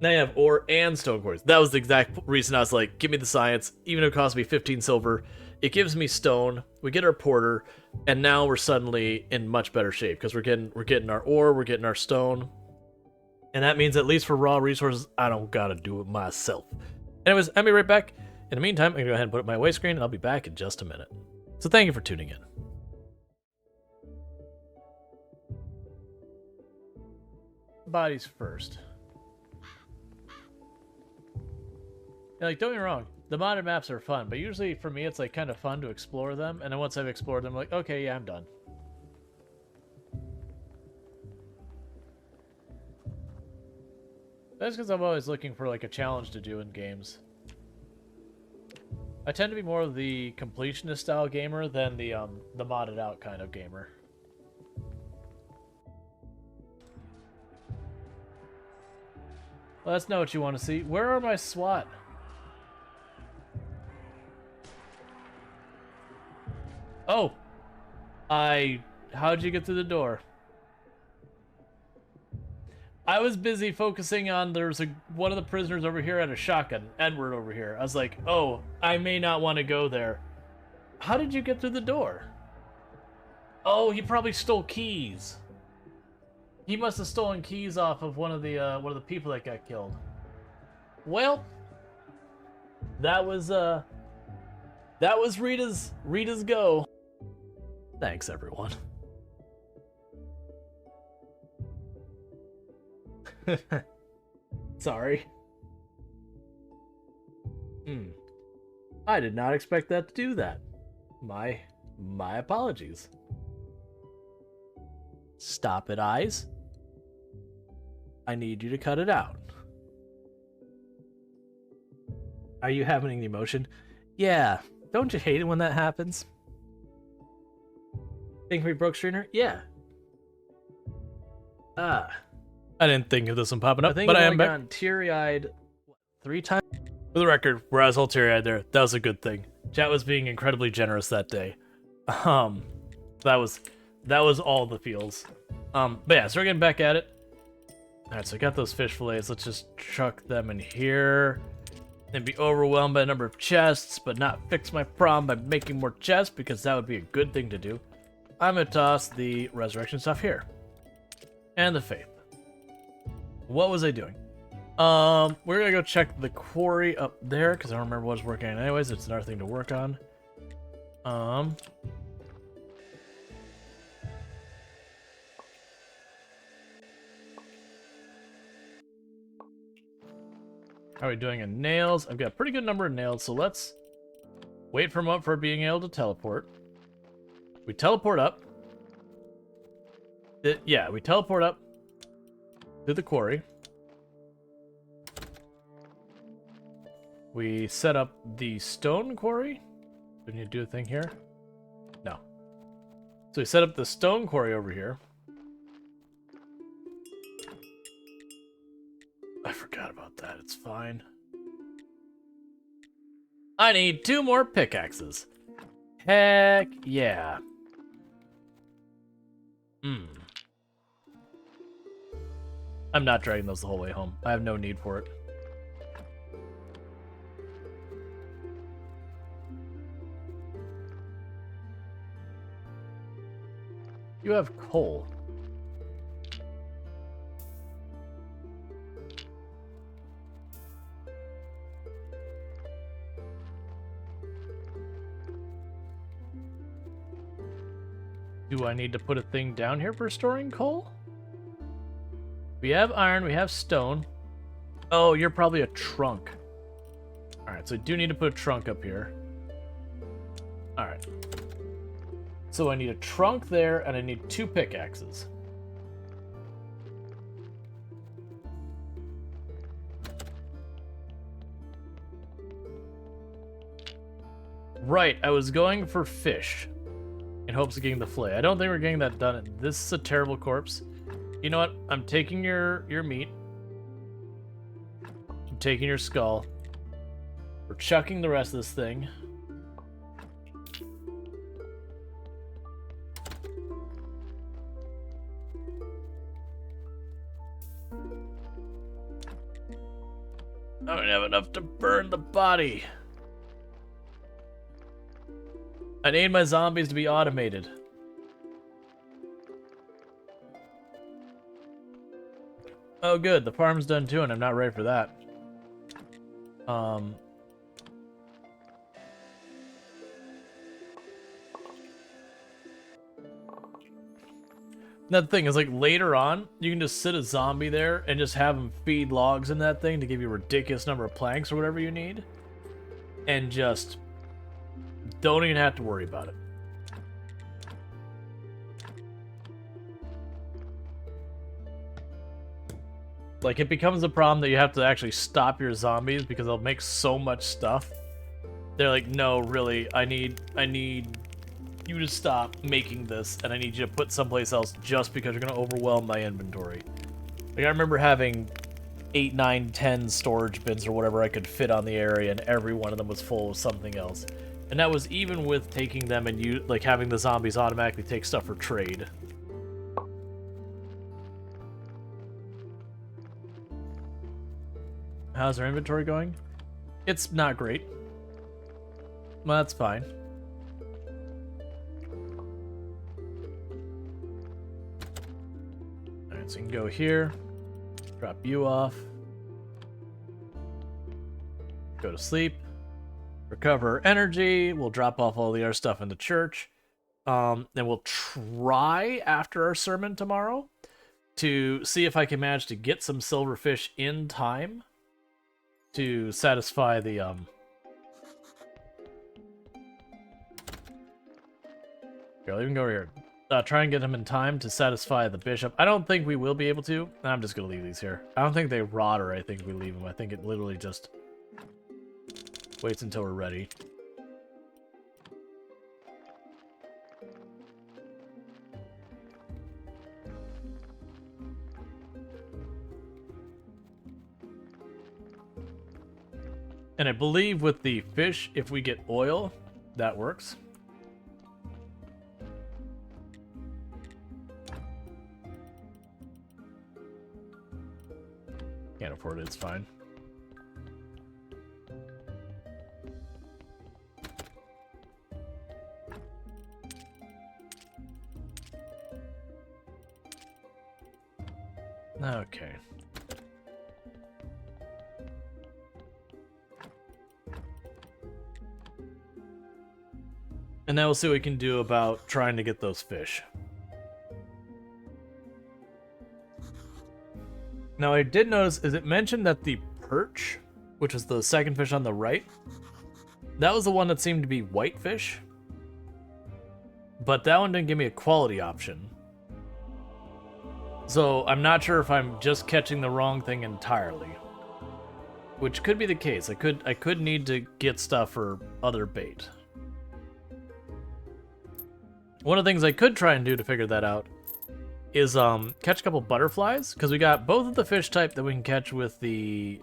Now you have ore and stone quarries. That was the exact reason I was like, give me the science. Even if it costs me 15 silver, it gives me stone. We get our porter, and now we're suddenly in much better shape because we're getting our ore, we're getting our stone. And that means at least for raw resources, I don't gotta do it myself. Anyways, I'll be right back. In the meantime, I'm gonna go ahead and put up my away screen, and I'll be back in just a minute. So thank you for tuning in. Bodies first. Yeah, like, don't get me wrong, the modded maps are fun, but usually for me it's like kind of fun to explore them, and then once I've explored them, I'm like, okay, yeah, I'm done. That's because I'm always looking for like a challenge to do in games. I tend to be more of the completionist style gamer than the modded out kind of gamer. Well, that's not what you want to see. Where are my SWAT? Oh! How'd you get through the door? I was busy focusing on there's one of the prisoners over here had a shotgun, Edward over here. I was like, oh, I may not want to go there. How did you get through the door? Oh, he probably stole keys. He must have stolen keys off of one of the people that got killed. Well, that was Rita's go. Thanks, everyone. Sorry. I did not expect that to do that. My apologies. Stop it, eyes. I need you to cut it out. Are you having an emotion? Yeah. Don't you hate it when that happens? Think we broke Strainer? Yeah. I didn't think of this one popping up, but I am back. Teary-eyed 3 times. For the record, whereas all teary-eyed there, that was a good thing. Chat was being incredibly generous that day. That was all the feels. But yeah, so we're getting back at it. Alright, so I got those fish fillets. Let's just chuck them in here. And be overwhelmed by the number of chests, but not fix my problem by making more chests, because that would be a good thing to do. I'm gonna toss the resurrection stuff here. And the faith. What was I doing? We're gonna go check the quarry up there, because I don't remember what was working on anyways. It's another thing to work on. How are we doing in nails? I've got a pretty good number of nails, so let's wait for a moment for being able to teleport. We teleport up. Yeah, we teleport up to the quarry. We set up the stone quarry. Do we need to do a thing here? No. So we set up the stone quarry over here. I forgot about that. It's fine. I need 2 more pickaxes. Heck yeah. I'm not dragging those the whole way home. I have no need for it. You have coal. Do I need to put a thing down here for storing coal? We have iron, we have stone. Oh, you're probably a trunk. Alright, so I do need to put a trunk up here. Alright. So I need a trunk there, and I need 2 pickaxes. Right, I was going for fish in hopes of getting the fillet. I don't think we're getting that done. This is a terrible corpse. You know what? I'm taking your meat. I'm taking your skull. We're chucking the rest of this thing. I don't have enough to burn the body. I need my zombies to be automated. Oh good, the farm's done too, and I'm not ready for that. That thing is, like, later on, you can just sit a zombie there and just have him feed logs in that thing to give you a ridiculous number of planks or whatever you need. And just don't even have to worry about it. Like, it becomes a problem that you have to actually stop your zombies because they'll make so much stuff. They're like, no, really, I need you to stop making this, and I need you to put someplace else just because you're going to overwhelm my inventory. Like, I remember having 8, 9, 10 storage bins or whatever I could fit on the area, and every one of them was full of something else. And that was even with taking them and like having the zombies automatically take stuff for trade. How's our inventory going? It's not great. Well, that's fine. Alright, so you can go here. Drop you off. Go to sleep. Recover energy. We'll drop off all the other stuff in the church. Then we'll try after our sermon tomorrow to see if I can manage to get some silverfish in time to satisfy the Here, I'll even go over here. Try and get him in time to satisfy the bishop. I don't think we will be able to. I'm just gonna leave these here. I don't think they rot, or I think we leave them. I think it literally just waits until we're ready. And I believe with the fish, if we get oil, that works. Can't afford it, it's fine. Okay. And now we'll see what we can do about trying to get those fish. Now I did notice, is it mentioned that the perch, which is the second fish on the right, that was the one that seemed to be whitefish. But that one didn't give me a quality option. So I'm not sure if I'm just catching the wrong thing entirely. Which could be the case. I could need to get stuff for other bait. One of the things I could try and do to figure that out is catch a couple butterflies, because we got both of the fish type that we can catch with the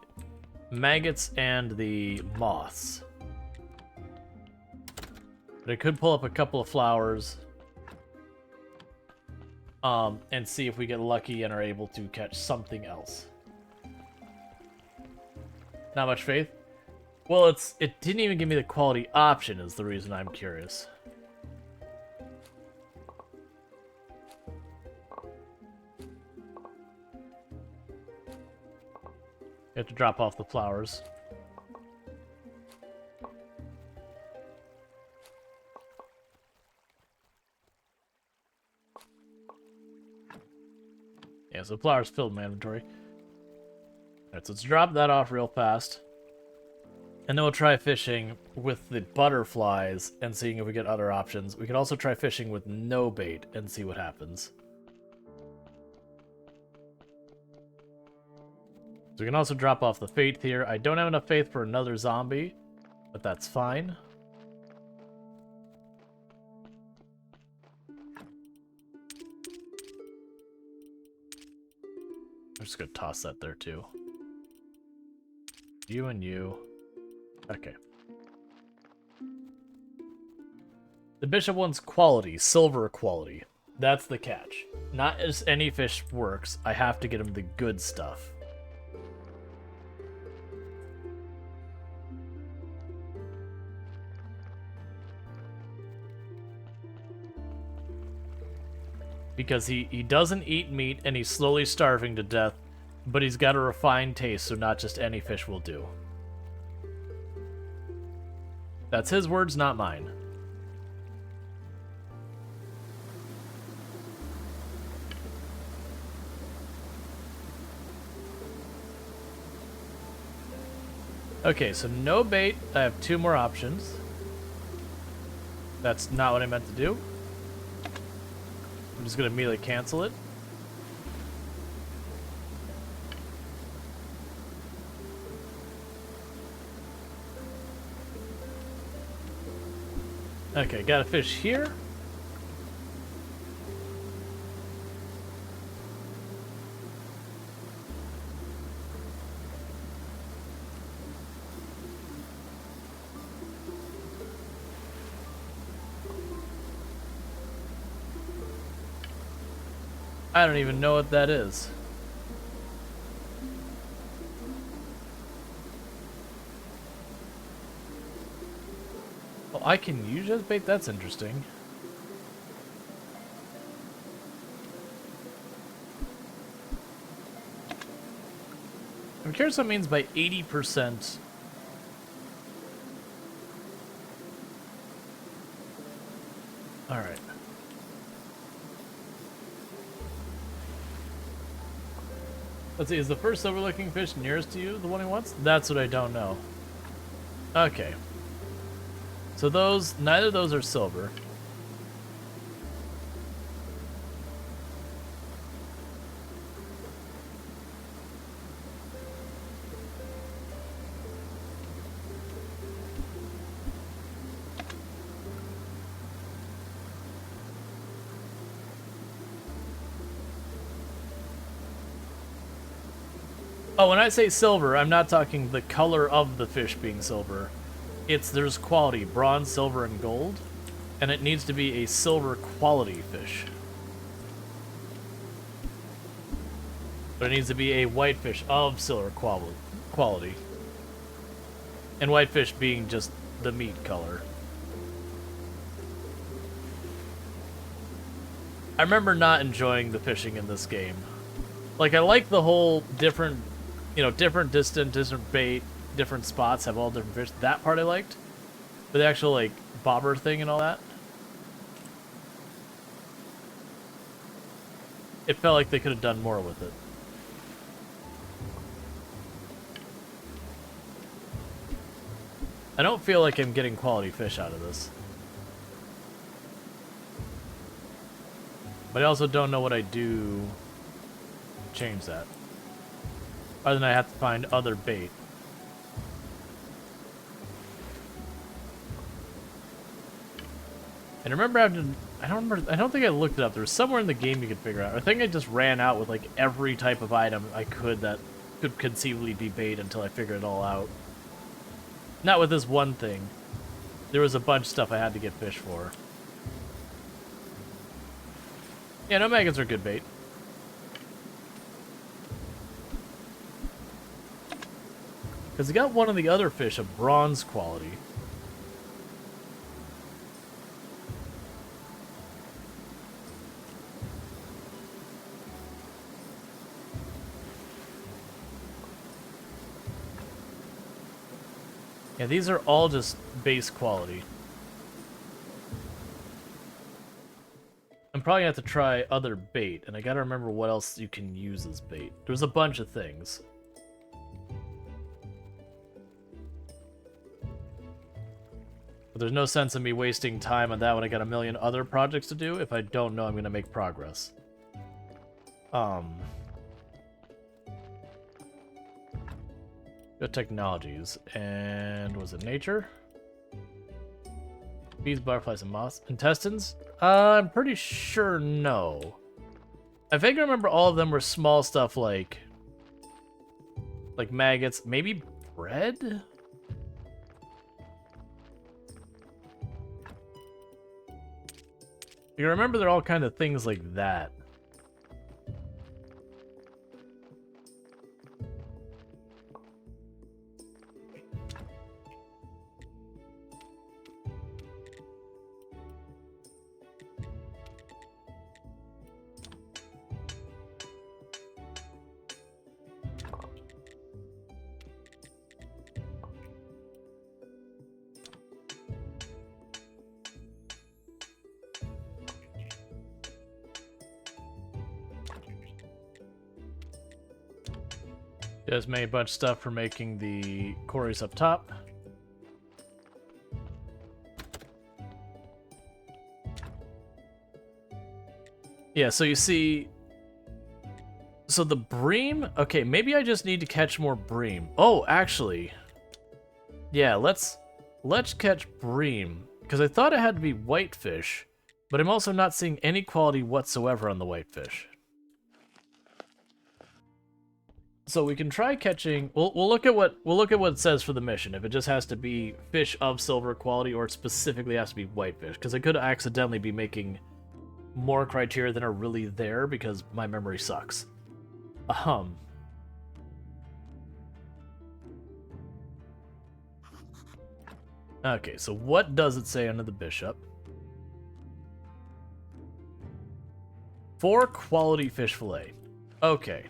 maggots and the moths. But I could pull up a couple of flowers and see if we get lucky and are able to catch something else. Not much faith? Well, it didn't even give me the quality option is the reason I'm curious. You have to drop off the flowers. Yeah, so flowers filled my inventory. Alright, so let's drop that off real fast. And then we'll try fishing with the butterflies and seeing if we get other options. We could also try fishing with no bait and see what happens. So we can also drop off the faith here. I don't have enough faith for another zombie, but that's fine. I'm just gonna toss that there too. You and you. Okay. The bishop wants quality, silver quality. That's the catch. Not as any fish works. I have to get him the good stuff. Because he doesn't eat meat and he's slowly starving to death, but he's got a refined taste, so not just any fish will do. That's his words, not mine. Okay, so no bait. I have 2 more options. That's not what I meant to do. I'm just going to immediately cancel it. Okay, got a fish here. I don't even know what that is. Oh, I can use as bait? That's interesting. I'm curious what it means by 80%. Alright. Let's see, is the first silver-looking fish nearest to you the one he wants? That's what I don't know. Okay. So those, neither of those are silver. Oh, when I say silver, I'm not talking the color of the fish being silver. There's quality, bronze, silver, and gold. And it needs to be a silver quality fish. But it needs to be a whitefish of silver quality. And whitefish being just the meat color. I remember not enjoying the fishing in this game. Like, I like the whole different, different distance, different bait, different spots have all different fish. That part I liked. But the actual, like, bobber thing and all that. It felt like they could have done more with it. I don't feel like I'm getting quality fish out of this. But I also don't know what I do to change that. Other than I have to find other bait. And remember I don't think I looked it up. There was somewhere in the game you could figure out. I think I just ran out with like every type of item I could that could conceivably be bait until I figured it all out. Not with this one thing. There was a bunch of stuff I had to get fish for. Yeah, no, maggots are good bait. Because he got one of the other fish of bronze quality. Yeah, these are all just base quality. I'm probably gonna have to try other bait, and I gotta remember what else you can use as bait. There's a bunch of things. But there's no sense in me wasting time on that when I got a million other projects to do if I don't know I'm gonna make progress. Good technologies, and was it nature? Bees, butterflies, and moths. Intestines? I'm pretty sure no. I think I remember all of them were small stuff like maggots, maybe bread? You remember they're all kind of things like that. Just made a bunch of stuff for making the quarries up top. Yeah, so you see... So the bream... Okay, maybe I just need to catch more bream. Oh, actually... Yeah, let's catch bream. Because I thought it had to be whitefish, but I'm also not seeing any quality whatsoever on the whitefish. So we can try catching. We'll look at what it says for the mission. If it just has to be fish of silver quality, or it specifically has to be whitefish, because I could accidentally be making more criteria than are really there because my memory sucks. Okay, so what does it say under the bishop? 4 quality fish fillet. Okay.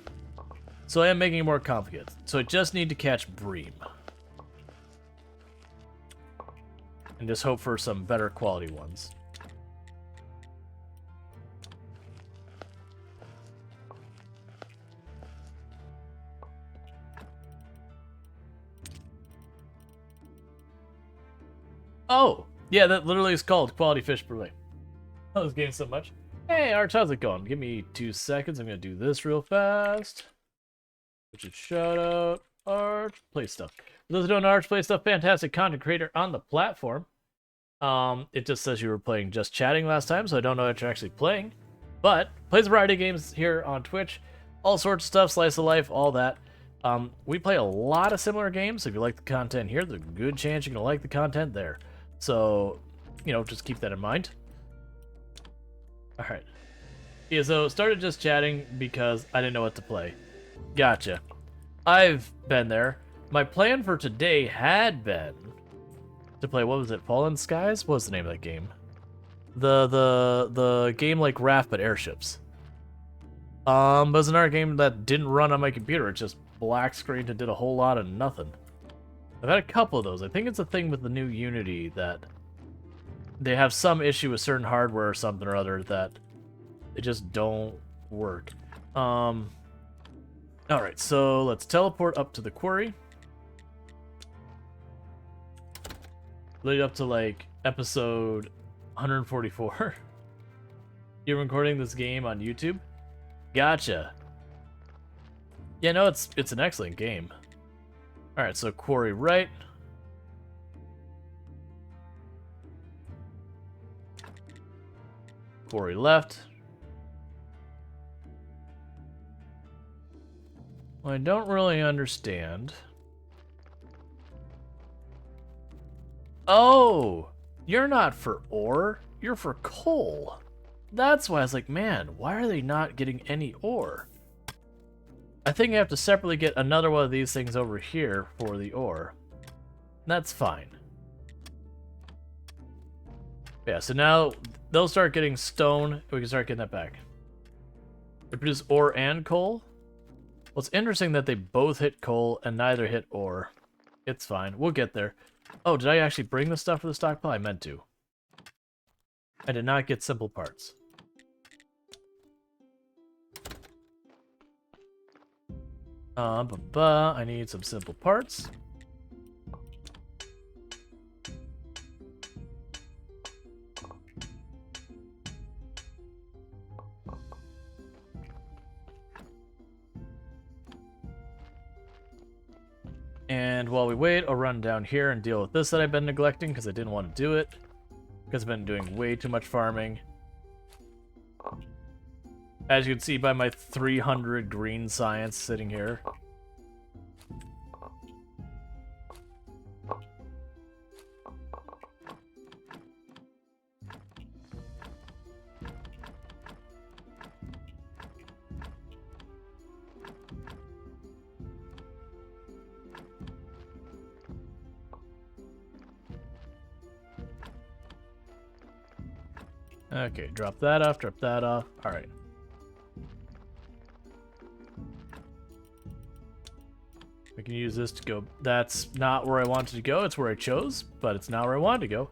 So I am making it more complicated. So I just need to catch bream. And just hope for some better quality ones. Oh! Yeah, that literally is called quality fish fillet. I was getting so much. Hey, Arch, how's it going? Give me 2 seconds. I'm going to do this real fast. Which is shout out Arch Play Stuff. For those who don't know, Arch Play Stuff, fantastic content creator on the platform. It just says you were playing just chatting last time, so I don't know what you're actually playing. But plays a variety of games here on Twitch. All sorts of stuff, slice of life, all that. We play a lot of similar games. If you like the content here, there's a good chance you're going to like the content there. So, you know, just keep that in mind. Alright. Yeah, so started just chatting because I didn't know what to play. Gotcha. I've been there. My plan for today had been to play, what was it, Fallen Skies? What was the name of that game? The game like Raft but airships. But it was another game that didn't run on my computer. It just black screened and did a whole lot of nothing. I've had a couple of those. I think it's a thing with the new Unity that they have some issue with certain hardware or something or other that they just don't work. Alright, so let's teleport up to the quarry. Lead up to like episode 144. You're recording this game on YouTube? Gotcha. Yeah, no, it's an excellent game. Alright, so quarry right. Quarry left. Well, I don't really understand. Oh! You're not for ore, you're for coal. That's why I was like, man, why are they not getting any ore? I think I have to separately get another one of these things over here for the ore. That's fine. Yeah, so now they'll start getting stone, and we can start getting that back. They produce ore and coal? Well, it's interesting that they both hit coal and neither hit ore. It's fine. We'll get there. Oh, did I actually bring the stuff for the stockpile? I meant to. I did not get simple parts. I need some simple parts. And while we wait, I'll run down here and deal with this that I've been neglecting because I didn't want to do it. Because I've been doing way too much farming. As you can see by my 300 green science sitting here. Okay, drop that off, drop that off. Alright. We can use this to go. That's not where I wanted to go. It's where I chose, but it's not where I wanted to go.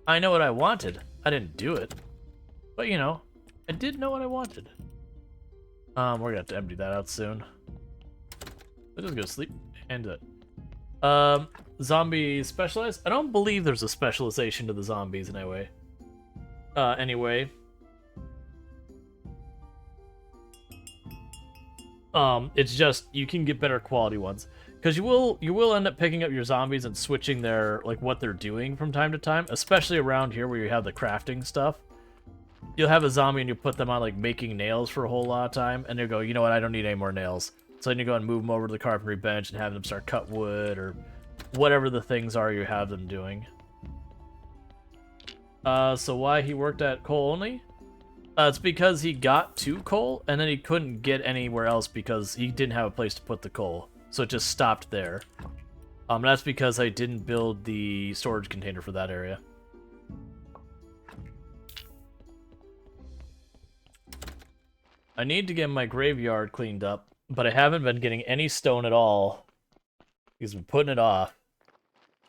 I know what I wanted. I didn't do it. But, you know, I did know what I wanted. We're gonna have to empty that out soon. Let's just go sleep and do it. Zombie specialized? I don't believe there's a specialization to the zombies in any way. Anyway. It's just, you can get better quality ones. Because you will end up picking up your zombies and switching their, like, what they're doing from time to time. Especially around here where you have the crafting stuff. You'll have a zombie and you put them on, like, making nails for a whole lot of time. And they'll go, you know what, I don't need any more nails. So then you go and move them over to the carpentry bench and have them start cut wood or whatever the things are you have them doing. So why he worked at coal only? It's because he got to coal, and then he couldn't get anywhere else because he didn't have a place to put the coal. So it just stopped there. That's because I didn't build the storage container for that area. I need to get my graveyard cleaned up, but I haven't been getting any stone at all because I've been putting it off.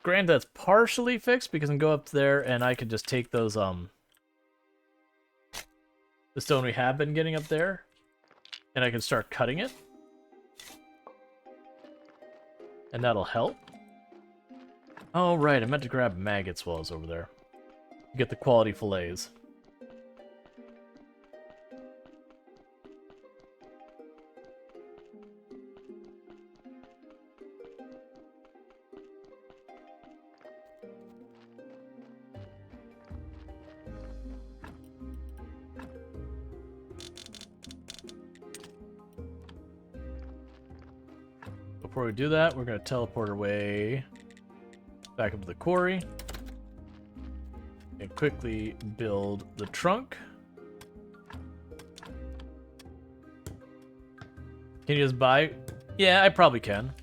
Granted, that's partially fixed because I can go up there and I can just take those, the stone we have been getting up there, and I can start cutting it. And that'll help. Oh, right, I meant to grab maggots while I was over there. Get the quality fillets. Before we do that, we're going to teleport our way back up to the quarry and quickly build the trunk. Can you just buy? Yeah, I probably can.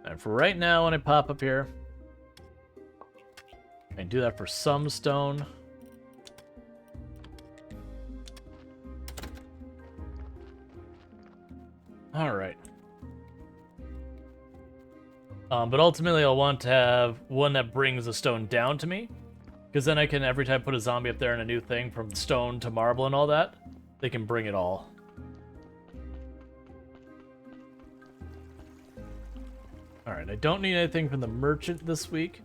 And for right now, when I pop up here, I can do that for some stone. Alright. But ultimately, I'll want to have one that brings the stone down to me. Because then I can, every time I put a zombie up there and a new thing, from stone to marble and all that, they can bring it all. Alright, I don't need anything from the merchant this week.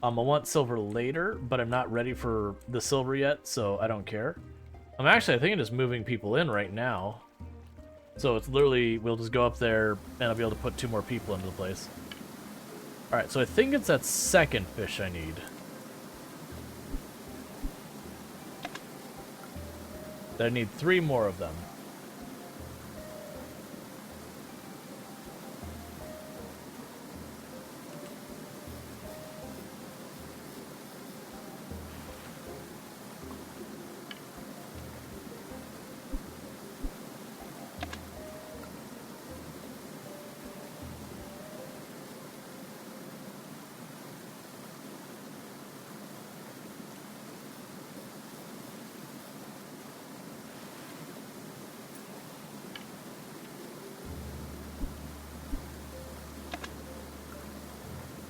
I want silver later, but I'm not ready for the silver yet, so I don't care. I think I'm just moving people in right now. So it's literally, we'll just go up there, and I'll be able to put 2 more people into the place. Alright, so I think it's that second fish I need. I need 3 more of them.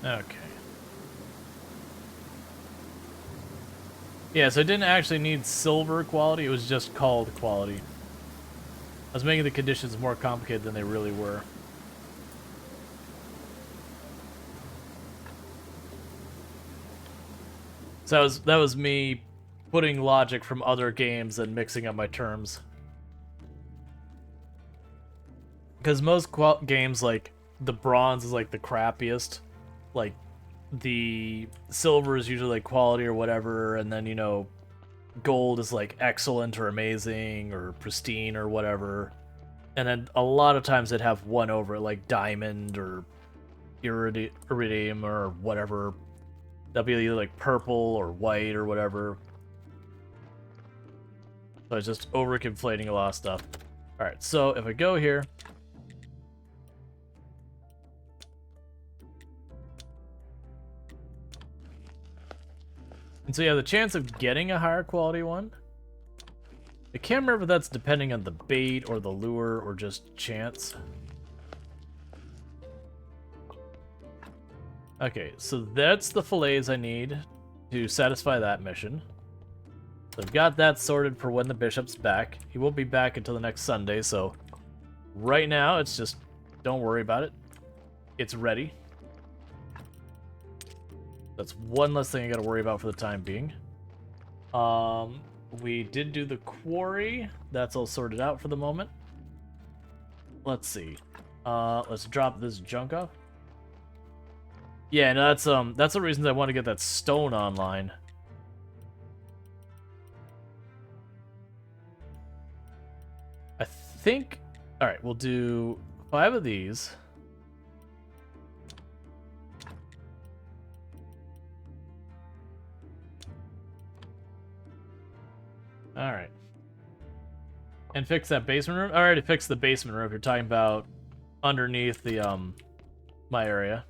Okay. Yeah, so I didn't actually need silver quality, it was just called quality. I was making the conditions more complicated than they really were. So that was me putting logic from other games and mixing up my terms. Because most games, like, the bronze is like the crappiest. Like, the silver is usually like quality or whatever, and then, you know, gold is like excellent or amazing or pristine or whatever. And then a lot of times they'd have one over it, like diamond or iridium or whatever. That'll be either like purple or white or whatever. So it's just over-conflating a lot of stuff. Alright, so if I go here, and so you have the chance of getting a higher quality one. I can't remember if that's depending on the bait or the lure or just chance. Okay, so that's the fillets I need to satisfy that mission. So I've got that sorted for when the bishop's back. He won't be back until the next Sunday, so right now it's just, don't worry about it. It's ready. That's one less thing I gotta worry about for the time being. We did do the quarry. That's all sorted out for the moment. Let's see. Let's drop this junk off. Yeah, no, that's the reason I want to get that stone online. I think... Alright, we'll do 5 of these. Alright. And fix that basement room? I already fixed the basement room if you're talking about underneath the, my area.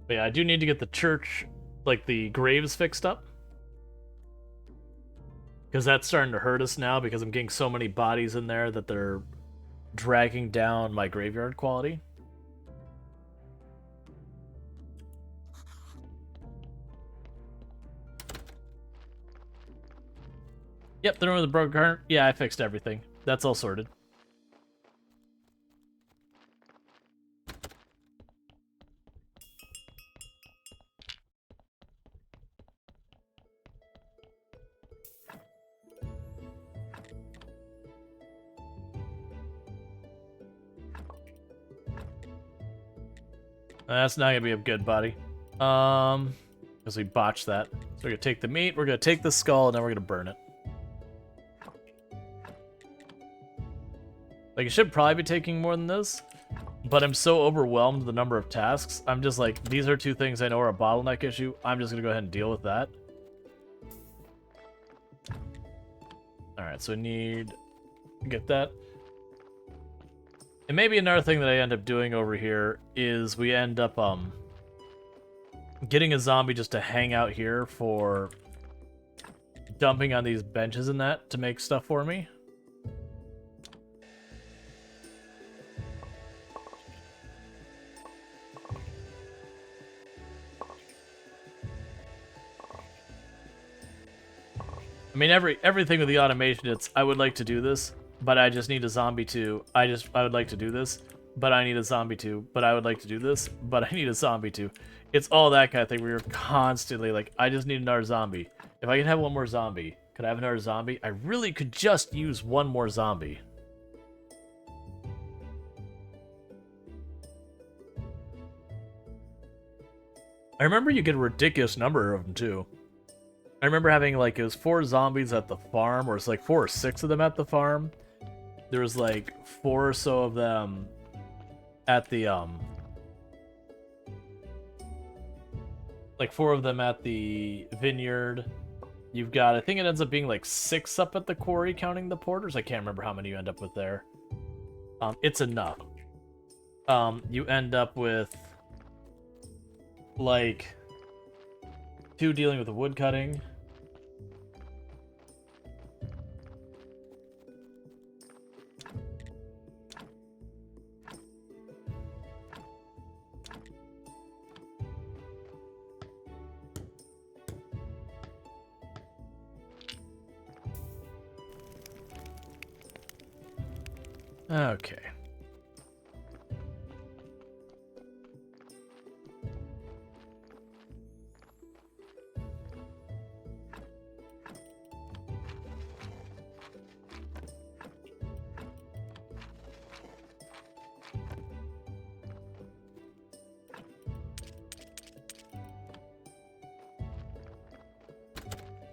But yeah, I do need to get the church, like the graves fixed up. Because that's starting to hurt us now because I'm getting so many bodies in there that they're dragging down my graveyard quality. Yep, the room with the broken current. Yeah, I fixed everything. That's all sorted. That's not gonna be a good body. Because we botched that. So we're gonna take the meat, we're gonna take the skull, and then we're gonna burn it. Like, it should probably be taking more than this, but I'm so overwhelmed with the number of tasks. I'm just like, these are two things I know are a bottleneck issue. I'm just gonna go ahead and deal with that. Alright, so I need to get that. And maybe another thing that I end up doing over here is we end up getting a zombie just to hang out here for dumping on these benches and that to make stuff for me. I mean, everything with the automation, it's, I would like to do this, but I just need a zombie to, I would like to do this, but I need a zombie to, but I would like to do this, but I need a zombie to. It's all that kind of thing where you're constantly like, I just need another zombie. If I could have one more zombie, could I have another zombie? I really could just use one more zombie. I remember you get a ridiculous number of them, too. I remember having, like, it was 4 zombies at the farm, or it's like 4 or 6 of them at the farm. There was, like, 4 or so of them at the, like, 4 of them at the vineyard. You've got, I think it ends up being, like, 6 up at the quarry, counting the porters. I can't remember how many you end up with there. It's enough. You end up with, like, 2 dealing with the wood cutting. Okay.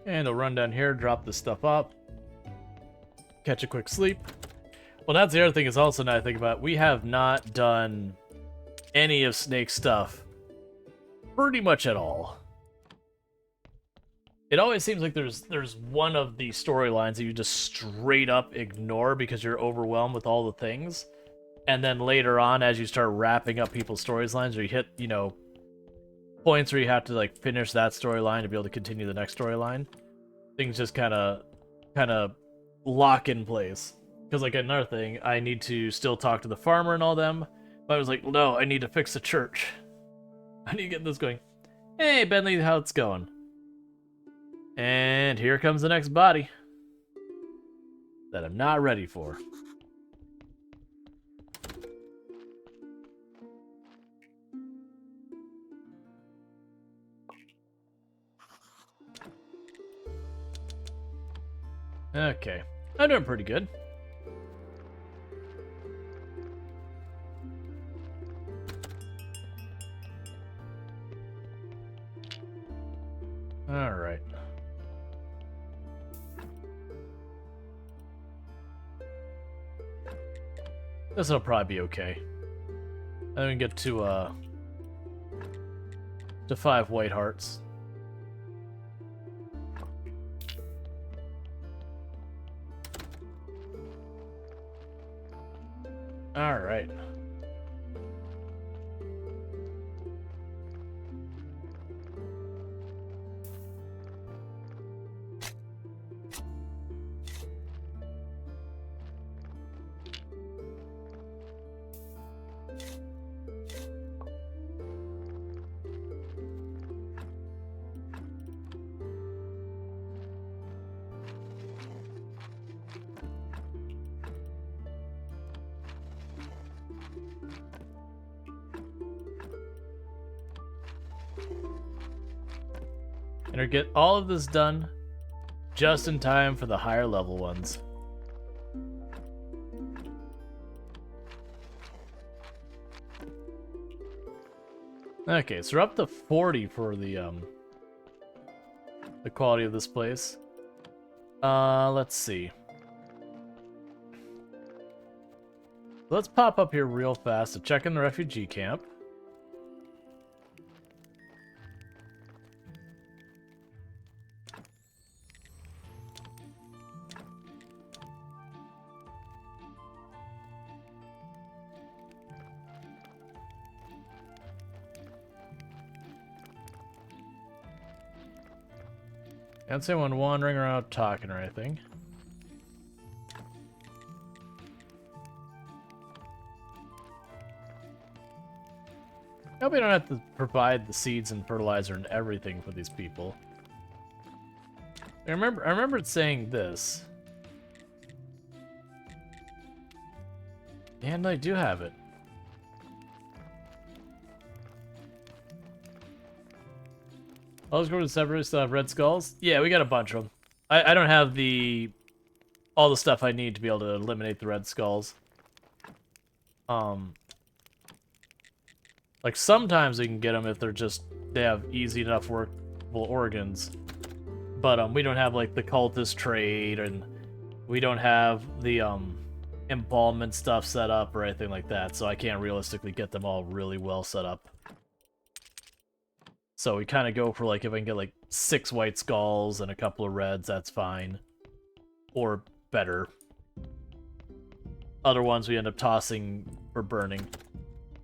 And I'll run down here, drop this stuff up, catch a quick sleep. Well, that's the other thing is also now I think about, we have not done any of Snake's stuff pretty much at all. It always seems like there's one of the storylines that you just straight up ignore because you're overwhelmed with all the things. And then later on, as you start wrapping up people's storylines, or you hit, you know, points where you have to, like, finish that storyline to be able to continue the next storyline, things just kind of lock in place. Because, like, another thing, I need to still talk to the farmer and all them, but I was like, no, I need to fix the church. I need to get this going. Hey, Bentley, how it's going? And here comes the next body that I'm not ready for. Okay, I'm doing pretty good. All right. This will probably be okay. And we can get to 5 white hearts. And get all of this done just in time for the higher level ones. Okay, so we're up to 40 for the quality of this place. Let's see. Let's pop up here real fast to check in the refugee camp. Can't see anyone wandering around talking or anything. I hope we don't have to provide the seeds and fertilizer and everything for these people. I remember it saying this. And I do have it. Let's go to the Separatists. Still have red skulls. Yeah, we got a bunch of them. I don't have all the stuff I need to be able to eliminate the red skulls. Like sometimes we can get them if they have easy enough workable organs. But we don't have like the cultist trade, and we don't have the embalmment stuff set up or anything like that, so I can't realistically get them all really well set up. So we kind of go for, like, if I can get, like, 6 white skulls and a couple of reds, that's fine. Or better. Other ones we end up tossing or burning.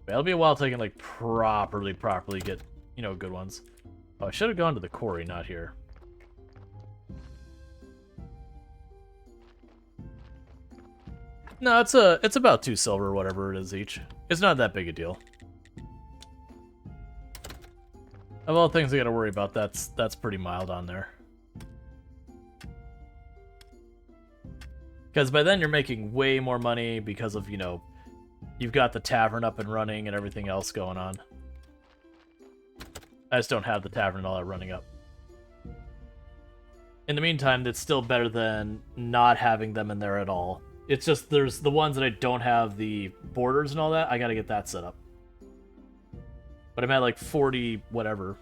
But it'll be a while till I can, like, properly get, you know, good ones. Oh, I should have gone to the quarry, not here. No, it's about 2 silver or whatever it is each. It's not that big a deal. Of all things I gotta worry about, that's pretty mild on there. Because by then you're making way more money because of, you know, you've got the tavern up and running and everything else going on. I just don't have the tavern and all that running up. In the meantime, it's still better than not having them in there at all. It's just there's the ones that I don't have the borders and all that, I gotta get that set up. But I'm at like 40 whatever.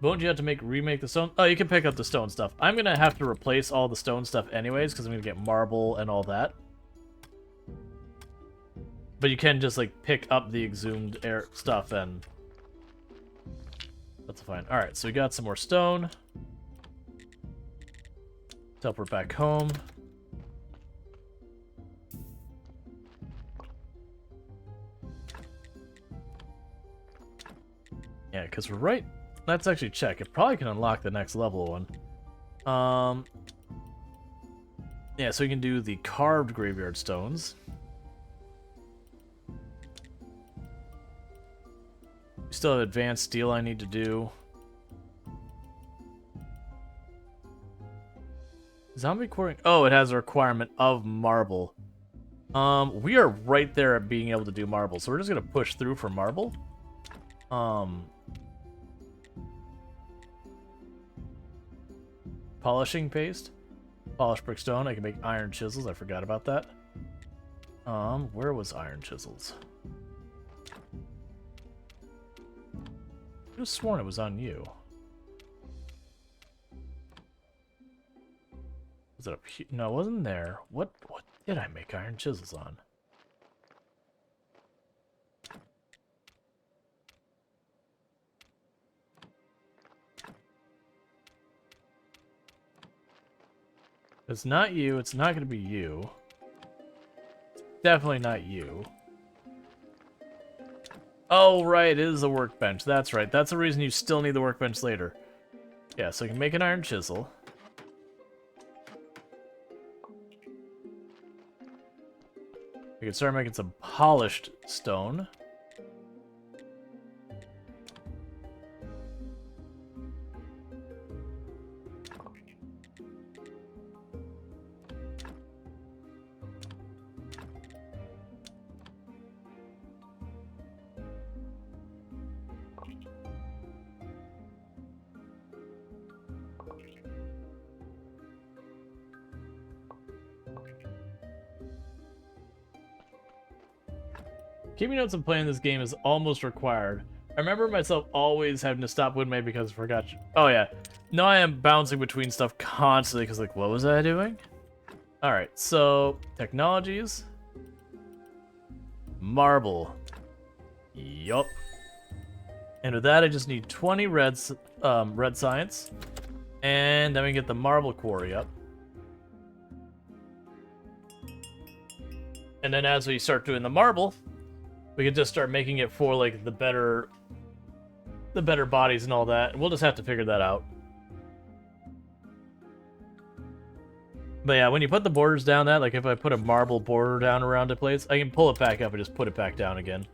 Won't you have to remake the stone? Oh, you can pick up the stone stuff. I'm going to have to replace all the stone stuff anyways, because I'm going to get marble and all that. But you can just, like, pick up the exhumed air stuff and... That's fine. Alright, so we got some more stone. Teleport back home. Yeah, because we're right... Let's actually check. It probably can unlock the next level one. Yeah, so we can do the carved graveyard stones. We still have advanced steel I need to do. Zombie quarrying. Oh, it has a requirement of marble. We are right there at being able to do marble, so we're just gonna push through for marble. Polishing paste. Polished brickstone. I can make iron chisels. I forgot about that. Where was iron chisels? I could have sworn it was on you. Was it up here? No, it wasn't there. What did I make iron chisels on? It's not you. It's not going to be you. Definitely not you. Oh, right. It is a workbench. That's right. That's the reason you still need the workbench later. Yeah, so you can make an iron chisel. We can start making some polished stone. Keeping notes and playing this game is almost required. I remember myself always having to stop Woodmay because I forgot. Oh yeah. No, I am bouncing between stuff constantly because like, what was I doing? All right, so technologies, marble. Yup. And with that, I just need 20 red science, and then we get the marble quarry up. And then as we start doing the marble, we can just start making it for like the better bodies and all that. And we'll just have to figure that out. But yeah, when you put the borders down that, like if I put a marble border down around a place, I can pull it back up and just put it back down again.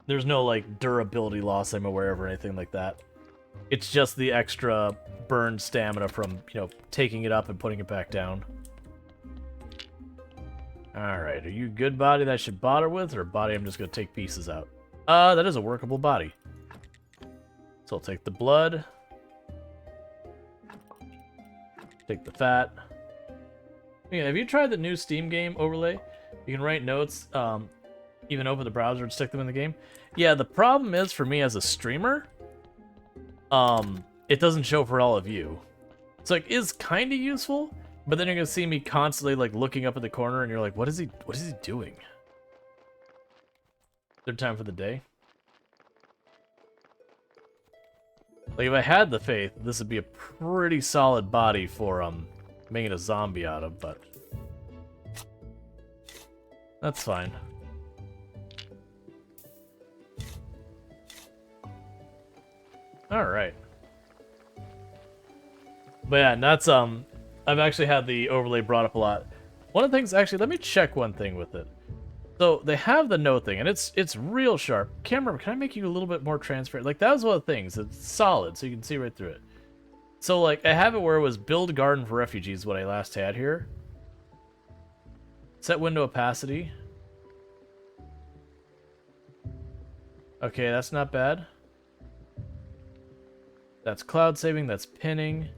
There's no like durability loss I'm aware of or anything like that. It's just the extra burned stamina from, you know, taking it up and putting it back down. Alright, are you a good body that I should bother with, or a body I'm just going to take pieces out? That is a workable body. So I'll take the blood. Take the fat. Yeah, have you tried the new Steam game overlay? You can write notes, even open the browser and stick them in the game. Yeah, the problem is for me as a streamer, it doesn't show for all of you. So like, is kind of useful, but then you're gonna see me constantly like looking up at the corner, and you're like, what is he doing? Third time for the day. Like if I had the faith, this would be a pretty solid body for making a zombie out of, but that's fine. All right. But yeah, that's I've actually had the overlay brought up a lot. One of the things, actually, let me check one thing with it. So they have the note thing, and it's real sharp. Camera, can I make you a little bit more transparent? Like that was one of the things. It's solid, so you can see right through it. So like I have it where it was build a garden for refugees, what I last had here. Set window opacity. Okay, that's not bad. That's cloud saving, that's pinning.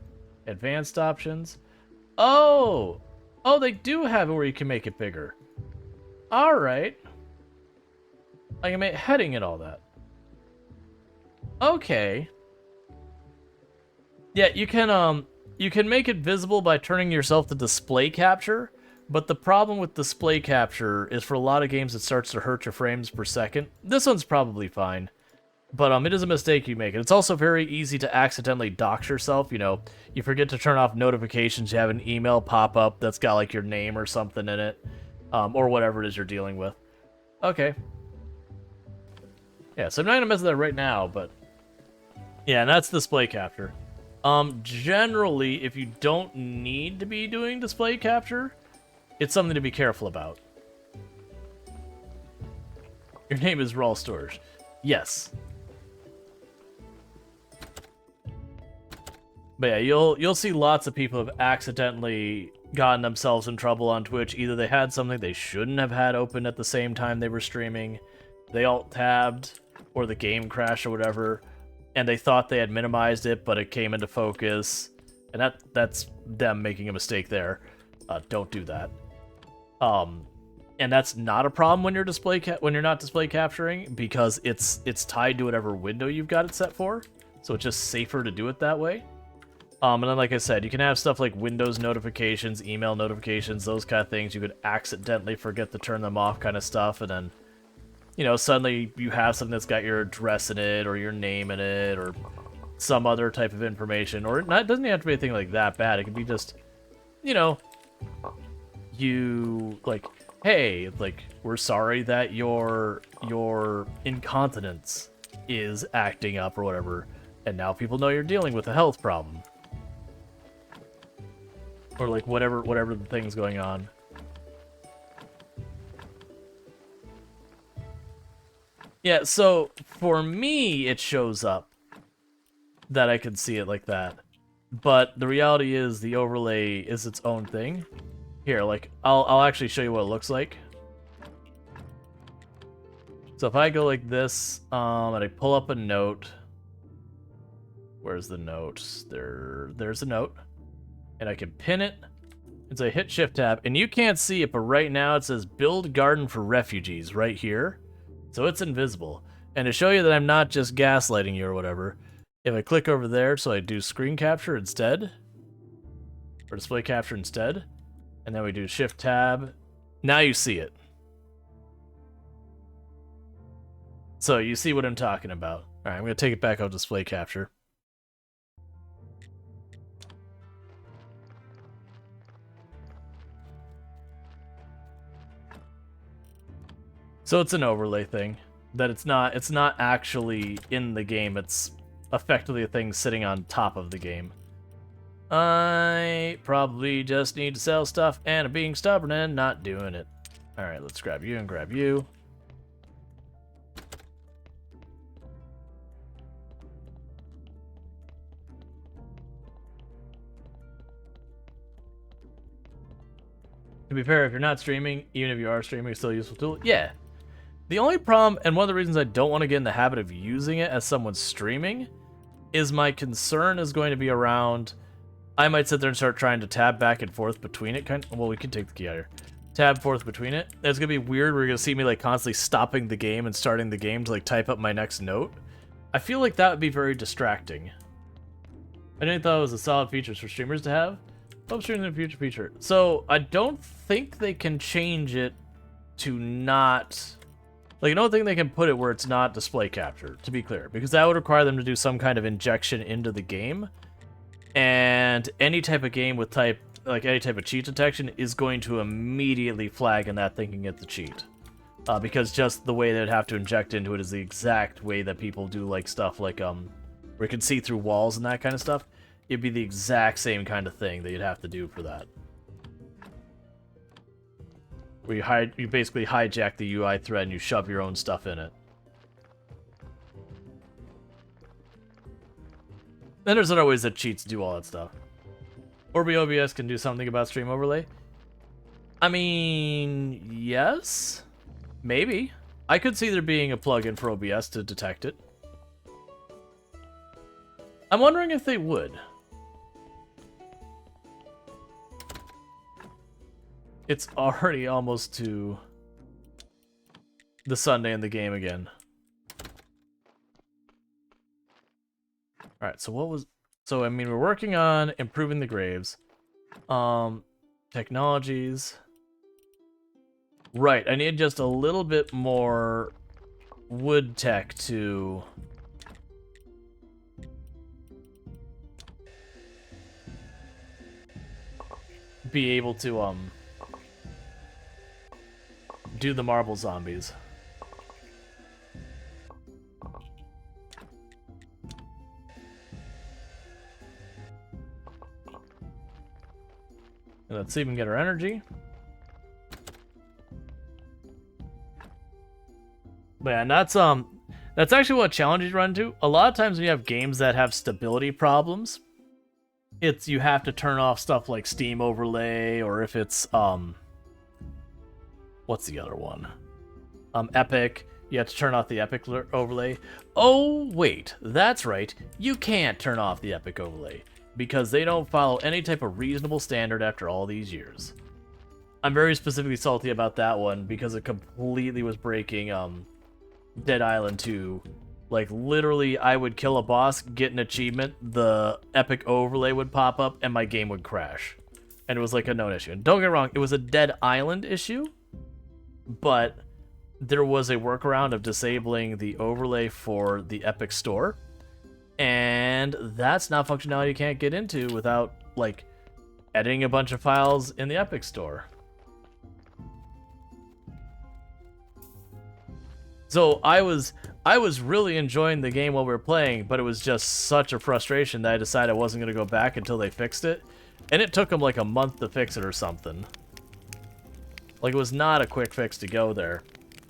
Advanced options. Oh! Oh, they do have it where you can make it bigger. Alright. I can make heading and all that. Okay. Yeah, you can make it visible by turning yourself to display capture, but the problem with display capture is for a lot of games it starts to hurt your frames per second. This one's probably fine. But it is a mistake you make. And it's also very easy to accidentally dox yourself. You know, you forget to turn off notifications, you have an email pop up that's got like your name or something in it. Or whatever it is you're dealing with. Okay. Yeah, so I'm not gonna mess with that right now, but yeah, and that's display capture. Generally, if you don't need to be doing display capture, it's something to be careful about. Your name is Rual Storge. Yes. But yeah, you'll see lots of people have accidentally gotten themselves in trouble on Twitch. Either they had something they shouldn't have had open at the same time they were streaming, they alt-tabbed, or the game crashed or whatever, and they thought they had minimized it, but it came into focus, and that's them making a mistake there. Don't do that. And that's not a problem when you're not display capturing, because it's tied to whatever window you've got it set for, so it's just safer to do it that way. And then, like I said, you can have stuff like Windows notifications, email notifications, those kind of things. You could accidentally forget to turn them off kind of stuff, and then, you know, suddenly you have something that's got your address in it, or your name in it, or some other type of information. Or it doesn't even have to be anything like that bad. It could be just, you know, you, like, hey, like, we're sorry that your incontinence is acting up or whatever, and now people know you're dealing with a health problem. Or like whatever the thing's going on. Yeah, so for me it shows up that I can see it like that. But the reality is the overlay is its own thing. Here, like I'll actually show you what it looks like. So if I go like this, and I pull up a note. Where's the note? There's a note. And I can pin it. And so I hit Shift Tab, and you can't see it, but right now it says Build Garden for Refugees right here. So it's invisible. And to show you that I'm not just gaslighting you or whatever, if I click over there, so I do screen capture instead, or display capture instead, and then we do shift tab, now you see it. So you see what I'm talking about. All right, I'm going to take it back out display capture. So it's an overlay thing, that it's not actually in the game, it's effectively a thing sitting on top of the game. I probably just need to sell stuff and I'm being stubborn and not doing it. Alright, let's grab you and grab you. To be fair, if you're not streaming, even if you are streaming, it's still a useful tool. Yeah. The only problem, and one of the reasons I don't want to get in the habit of using it as someone streaming, is my concern is going to be around, I might sit there and start trying to tab back and forth between it. Well, we can take the key out here. Tab forth between it. It's going to be weird where you're going to see me like constantly stopping the game and starting the game to like type up my next note. I feel like that would be very distracting. I didn't thought it was a solid feature for streamers to have. Hope streaming is a future feature. So I don't think they can change it to not... Like, I don't think they can put it where it's not display capture, to be clear, because that would require them to do some kind of injection into the game, and any type of game with any type of cheat detection is going to immediately flag in that thinking it's a cheat, because just the way they'd have to inject into it is the exact way that people do like stuff like where you can see through walls and that kind of stuff. It'd be the exact same kind of thing that you'd have to do for that. Where you basically hijack the UI thread and you shove your own stuff in it. Then there's other ways that cheats do all that stuff. Orbi OBS can do something about stream overlay. I mean, yes, maybe. I could see there being a plugin for OBS to detect it. I'm wondering if they would. It's already almost to the Sunday in the game again. Alright, so what was... So, I mean, we're working on improving the graves. Technologies. Right, I need just a little bit more wood tech to... be able to, do the marble zombies. And let's see if we can get our energy. But yeah, and that's actually what challenges run into. A lot of times when you have games that have stability problems, it's you have to turn off stuff like Steam overlay, or if it's what's the other one? Epic. You have to turn off the Epic overlay. Oh, wait. That's right. You can't turn off the Epic overlay, because they don't follow any type of reasonable standard after all these years. I'm very specifically salty about that one, because it completely was breaking Dead Island 2. Like, literally, I would kill a boss, get an achievement, the Epic overlay would pop up, and my game would crash. And it was like a known issue. And don't get me wrong, it was a Dead Island issue, but there was a workaround of disabling the overlay for the Epic Store, and that's not functionality you can't get into without, like, editing a bunch of files in the Epic Store. So I was really enjoying the game while we were playing, but it was just such a frustration that I decided I wasn't going to go back until they fixed it, and it took them like a month to fix it or something. Like, it was not a quick fix to go there.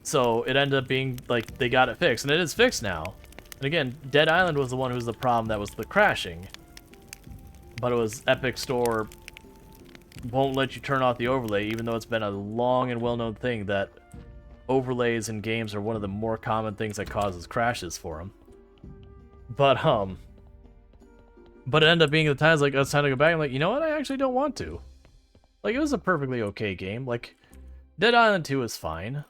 So it ended up being, like, they got it fixed. And it is fixed now. And again, Dead Island was the one who was the problem that was the crashing. But it was Epic Store won't let you turn off the overlay, even though it's been a long and well-known thing that overlays in games are one of the more common things that causes crashes for them. But it ended up being the times, like, it's time to go back. I'm like, you know what? I actually don't want to. Like, it was a perfectly okay game. Like, Dead Island 2 is fine.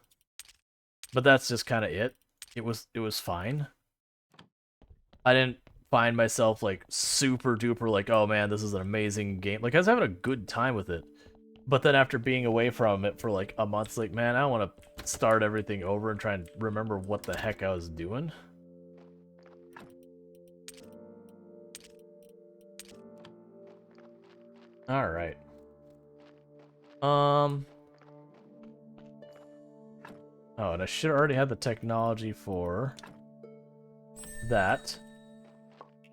But that's just kind of it. It was fine. I didn't find myself like super duper like, oh man, this is an amazing game. Like I was having a good time with it. But then after being away from it for like a month, it's like, man, I want to start everything over and try and remember what the heck I was doing. All right. Oh, and I should have already had the technology for that.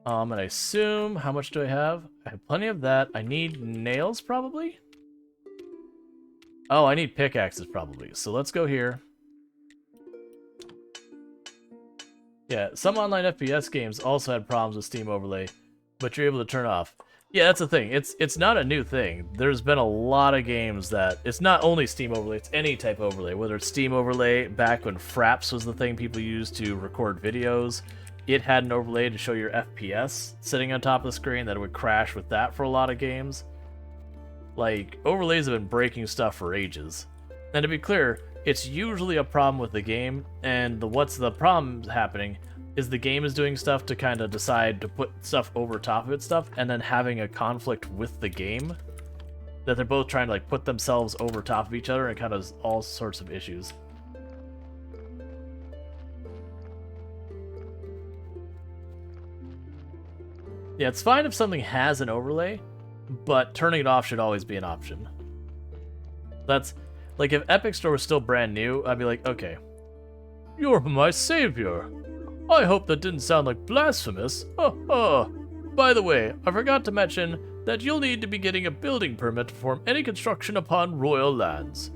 And I assume, how much do I have? I have plenty of that. I need nails, probably? Oh, I need pickaxes, probably. So let's go here. Yeah, some online FPS games also had problems with Steam Overlay, but you're able to turn off. Yeah, that's the thing. It's not a new thing. There's been a lot of games that... It's not only Steam Overlay, it's any type of overlay. Whether it's Steam Overlay, back when Fraps was the thing people used to record videos, it had an overlay to show your FPS sitting on top of the screen that it would crash with that for a lot of games. Like, overlays have been breaking stuff for ages. And to be clear, it's usually a problem with the game, and what's the problem happening is the game is doing stuff to kind of decide to put stuff over top of its stuff, and then having a conflict with the game that they're both trying to like put themselves over top of each other, and kind of all sorts of issues. Yeah, it's fine if something has an overlay, but turning it off should always be an option. That's like if Epic Store was still brand new, I'd be like, okay, you're my savior. I hope that didn't sound like blasphemous. By the way, I forgot to mention that you'll need to be getting a building permit to perform any construction upon royal lands.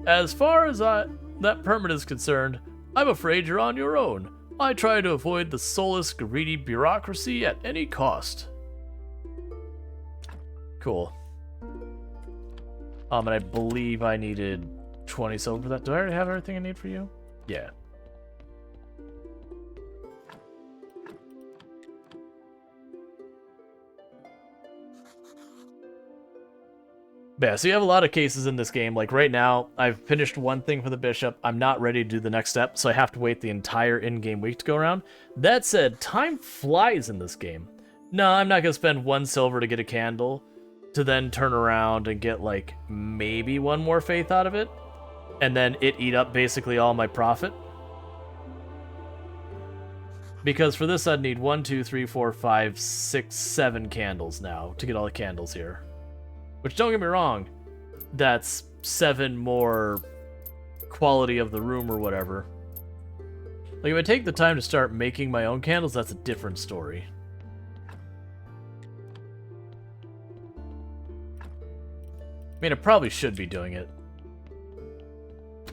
As far as that permit is concerned, I'm afraid you're on your own. I try to avoid the soulless, greedy bureaucracy at any cost. Cool. And I believe I needed 20 silver for that. Do I already have everything I need for you? Yeah. Yeah, so you have a lot of cases in this game. Like right now, I've finished one thing for the bishop. I'm not ready to do the next step, so I have to wait the entire in-game week to go around. That said, time flies in this game. No, I'm not going to spend 1 silver to get a candle, to then turn around and get like maybe 1 more faith out of it, and then it eat up basically all my profit. Because for this I'd need 1, 2, 3, 4, 5, 6, 7 candles now to get all the candles here. Which, don't get me wrong, that's 7 more quality of the room or whatever. Like, if I take the time to start making my own candles, that's a different story. I mean, I probably should be doing it.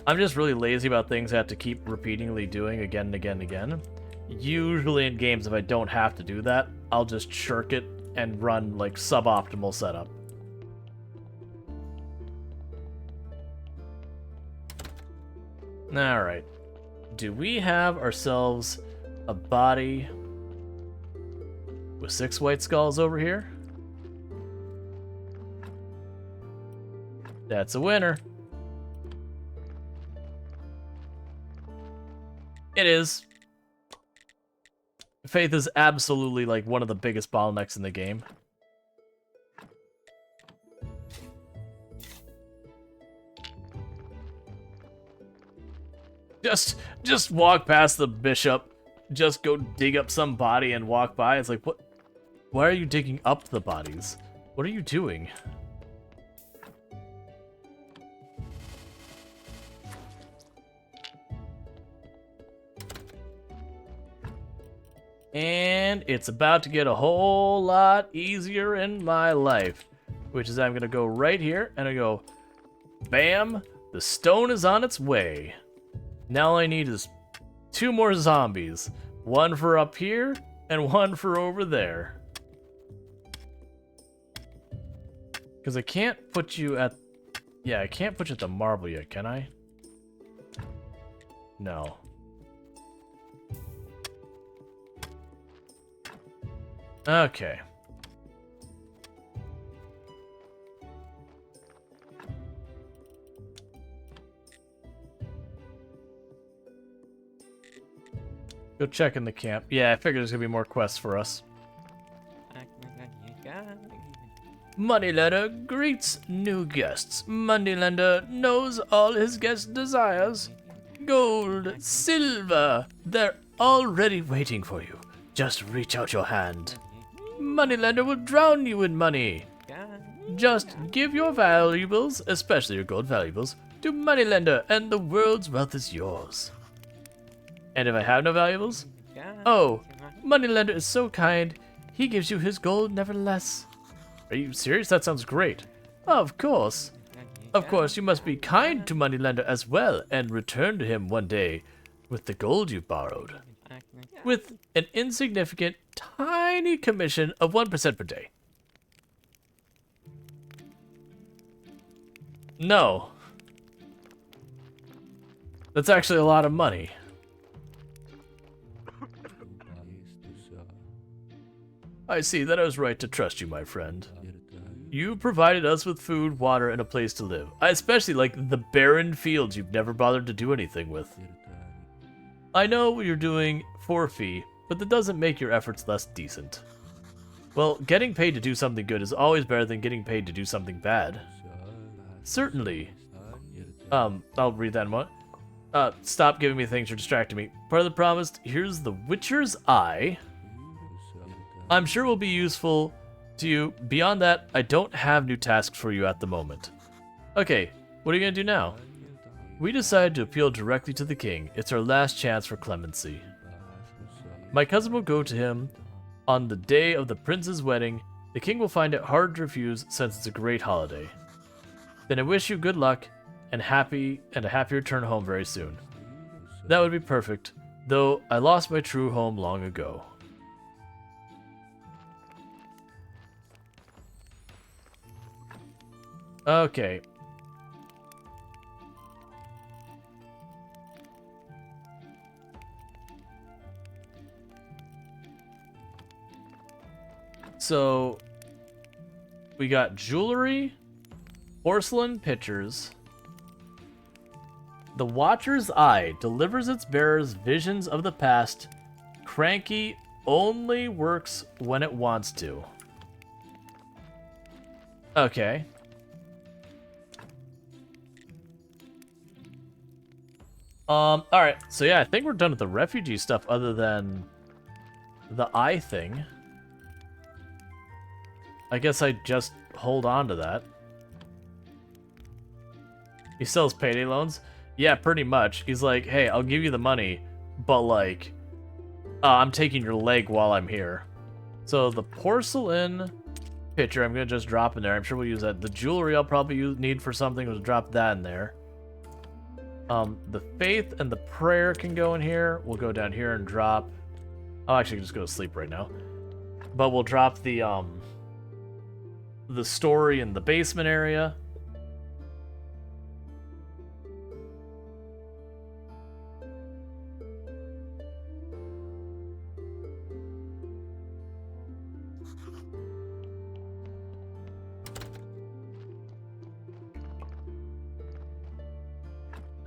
I'm just really lazy about things I have to keep repeatedly doing again and again and again. Usually in games, if I don't have to do that, I'll just shirk it and run, like, suboptimal setup. Alright. Do we have ourselves a body with 6 white skulls over here? That's a winner. It is. Faith is absolutely like one of the biggest bottlenecks in the game. Just walk past the bishop, just go dig up some body and walk by. It's like, what? Why are you digging up the bodies? What are you doing? And it's about to get a whole lot easier in my life. Which is I'm going to go right here, and I go, bam, the stone is on its way. Now all I need is 2 more zombies. 1 for up here, and 1 for over there. Because I can't put you at... Yeah, I can't put you at the marble yet, can I? No. Okay. Go check in the camp. Yeah, I figured there's gonna be more quests for us. Moneylender greets new guests. Moneylender knows all his guests' desires. Gold, silver, they're already waiting for you. Just reach out your hand. Moneylender will drown you in money. Just give your valuables, especially your gold valuables, to Moneylender and the world's wealth is yours. And if I have no valuables? Oh, Moneylender is so kind, he gives you his gold nevertheless. Are you serious? That sounds great. Of course. Of course, you must be kind to Moneylender as well and return to him one day with the gold you've borrowed. With an insignificant, tiny commission of 1% per day. No. That's actually a lot of money. I see that I was right to trust you, my friend. You provided us with food, water, and a place to live. I especially like the barren fields you've never bothered to do anything with. I know what you're doing for a fee, but that doesn't make your efforts less decent. Well, getting paid to do something good is always better than getting paid to do something bad. Certainly. I'll read that in a moment. Stop giving me things you're distracting me. Part of the promise, here's the Witcher's Eye. I'm sure will be useful to you. Beyond that, I don't have new tasks for you at the moment. Okay, what are you gonna do now? We decided to appeal directly to the king. It's our last chance for clemency. My cousin will go to him on the day of the prince's wedding. The king will find it hard to refuse since it's a great holiday. Then I wish you good luck and a happy return home very soon. That would be perfect, though I lost my true home long ago. Okay. So, we got jewelry, porcelain pitchers. The Watcher's Eye delivers its bearers visions of the past. Cranky only works when it wants to. Okay. Alright, so yeah, I think we're done with the refugee stuff other than the eye thing. I guess I just hold on to that. He sells payday loans? Yeah, pretty much. He's like, hey, I'll give you the money, but like, I'm taking your leg while I'm here. So the porcelain pitcher, I'm gonna just drop in there. I'm sure we'll use that. The jewelry I'll probably need for something. We'll drop that in there. The faith and the prayer can go in here. We'll go down here and drop. I'll actually just go to sleep right now. But we'll drop the story in the basement area.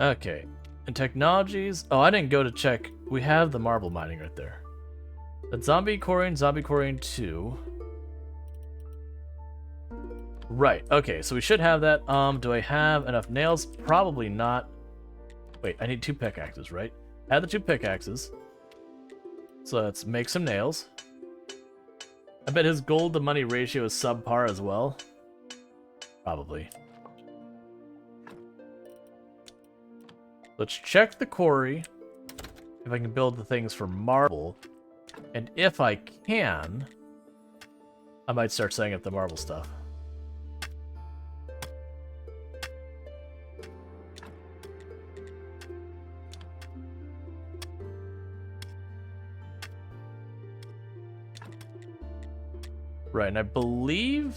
Okay, and technologies. Oh, I didn't go to check. We have the marble mining right there. That's zombie quarrying 2. Right, okay, so we should have that. Do I have enough nails? Probably not. Wait, I need 2 pickaxes, right? Add the 2 pickaxes. So let's make some nails. I bet his gold to money ratio is subpar as well. Probably. Let's check the quarry. If I can build the things for marble. And if I can, I might start setting up the marble stuff. Right, and I believe...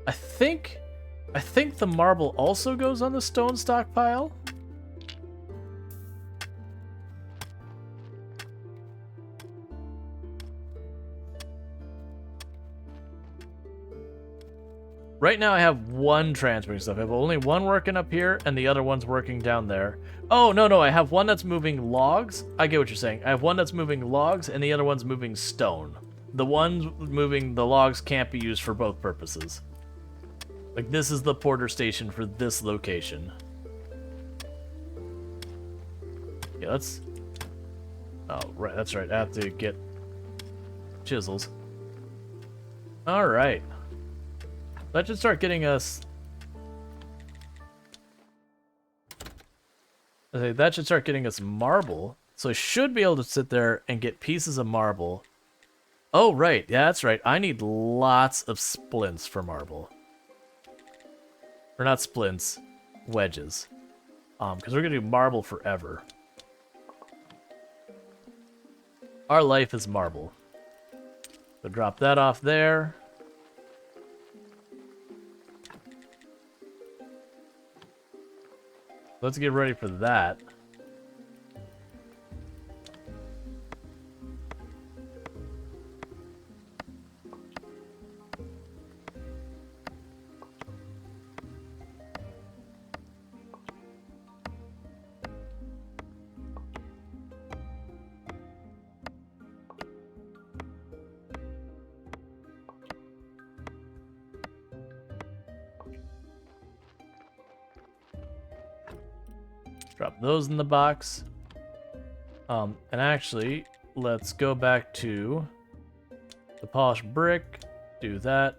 I think the marble also goes on the stone stockpile. Right now I have one transferring stuff. I have only one working up here, and the other one's working down there. Oh, no, I have one that's moving logs. I get what you're saying. I have one that's moving logs, and the other one's moving stone. The ones moving the logs can't be used for both purposes. Like, this is the porter station for this location. Yeah, let's... Oh, right, that's right. I have to get chisels. Alright. That should start getting us... That should start getting us marble. So I should be able to sit there and get pieces of marble. Oh, right. Yeah, that's right. I need lots of splints for marble. Or not splints, wedges. Because we're going to do marble forever. Our life is marble. So drop that off there. Let's get ready for that. Drop those in the box. And actually, let's go back to the polished brick. Do that.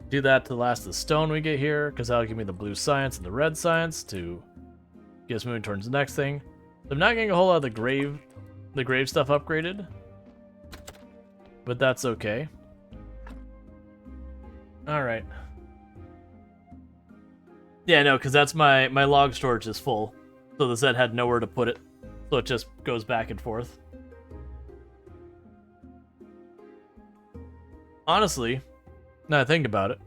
Do that to the last of the stone we get here, because that'll give me the blue science and the red science to get us moving towards the next thing. I'm not getting a whole lot of the grave stuff upgraded. But that's okay. Alright. Yeah, no, because that's my log storage is full. So the Zed had nowhere to put it. So it just goes back and forth. Honestly, now I think about it.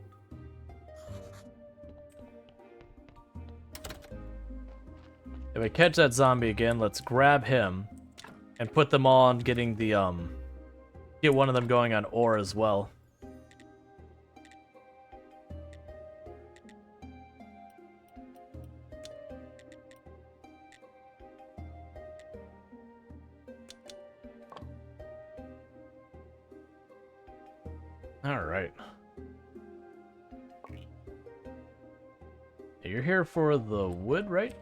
If I catch that zombie again, let's grab him and put them all on getting the get one of them going on ore as well. All right. You're here for the wood, right?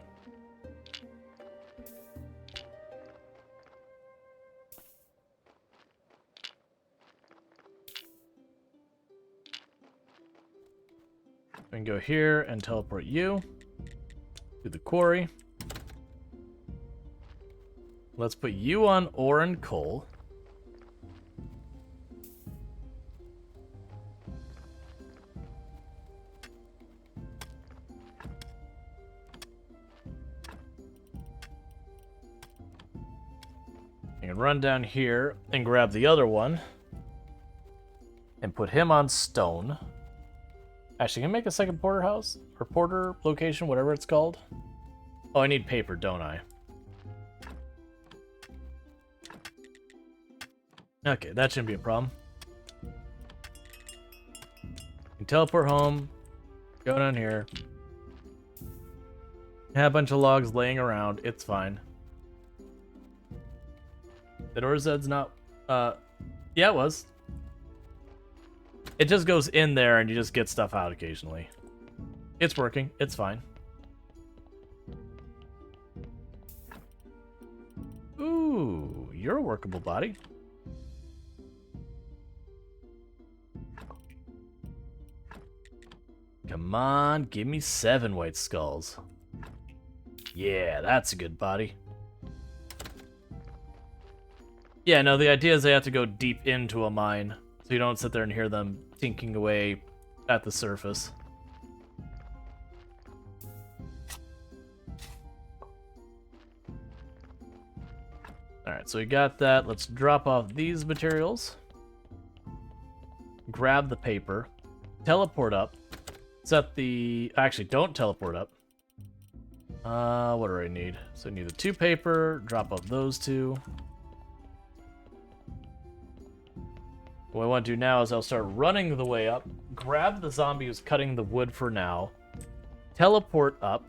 We can go here and teleport you to the quarry. Let's put you on ore and coal. You can run down here and grab the other one and put him on stone. Actually, can I make a second porter house? Or porter location, whatever it's called? Oh, I need paper, don't I? Okay, that shouldn't be a problem. You can teleport home, go down here. Have a bunch of logs laying around, it's fine. The Orzed's not, yeah, it was. It just goes in there and you just get stuff out occasionally. It's working. It's fine. Ooh, you're a workable body. Come on, give me 7 white skulls. Yeah, that's a good body. Yeah, no, the idea is they have to go deep into a mine, so you don't sit there and hear them tinking away at the surface. Alright, so we got that. Let's drop off these materials. Grab the paper. Teleport up. Set the... Actually, don't teleport up. What do I need? So I need the 2 paper, drop up those 2. What I want to do now is I'll start running the way up, grab the zombie who's cutting the wood for now, teleport up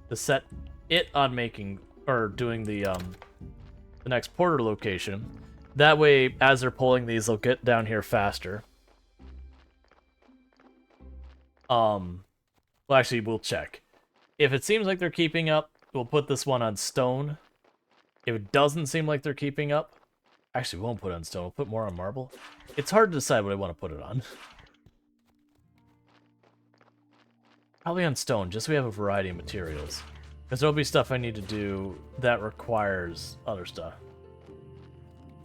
to set it on making, or doing the next porter location. That way, as they're pulling these, they'll get down here faster. Well, actually, we'll check. If it seems like they're keeping up, we'll put this one on stone. If it doesn't seem like they're keeping up, actually, we won't put it on stone. We'll put more on marble. It's hard to decide what I want to put it on. Probably on stone, just so we have a variety of materials. Because there'll be stuff I need to do that requires other stuff.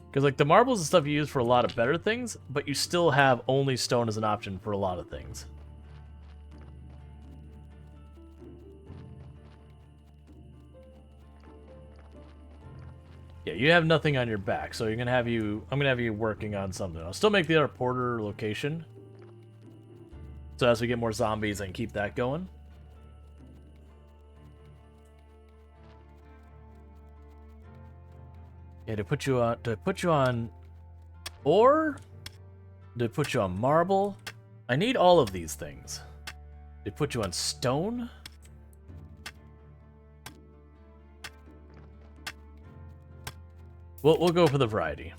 Because, like, the marbles is stuff you use for a lot of better things, but you still have only stone as an option for a lot of things. Yeah, you have nothing on your back, so I'm gonna have you working on something. I'll still make the other porter location. So as we get more zombies, I can keep that going. Yeah, to put you on ore? To put you on marble? I need all of these things. To put you on stone? We'll go for the variety.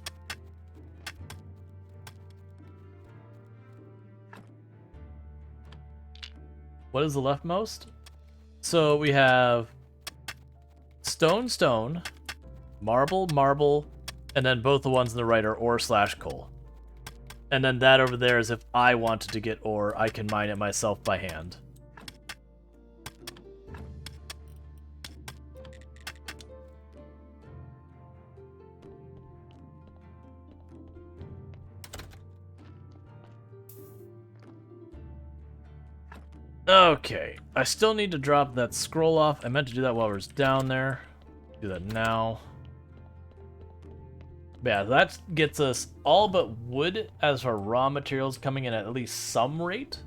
What is the leftmost? So we have stone, stone, marble, marble, and then both the ones on the right are ore/coal. And then that over there is if I wanted to get ore, I can mine it myself by hand. Okay, I still need to drop that scroll off. I meant to do that while I was down there. Do that now. But yeah, that gets us all but wood as our raw materials coming in at least some rate.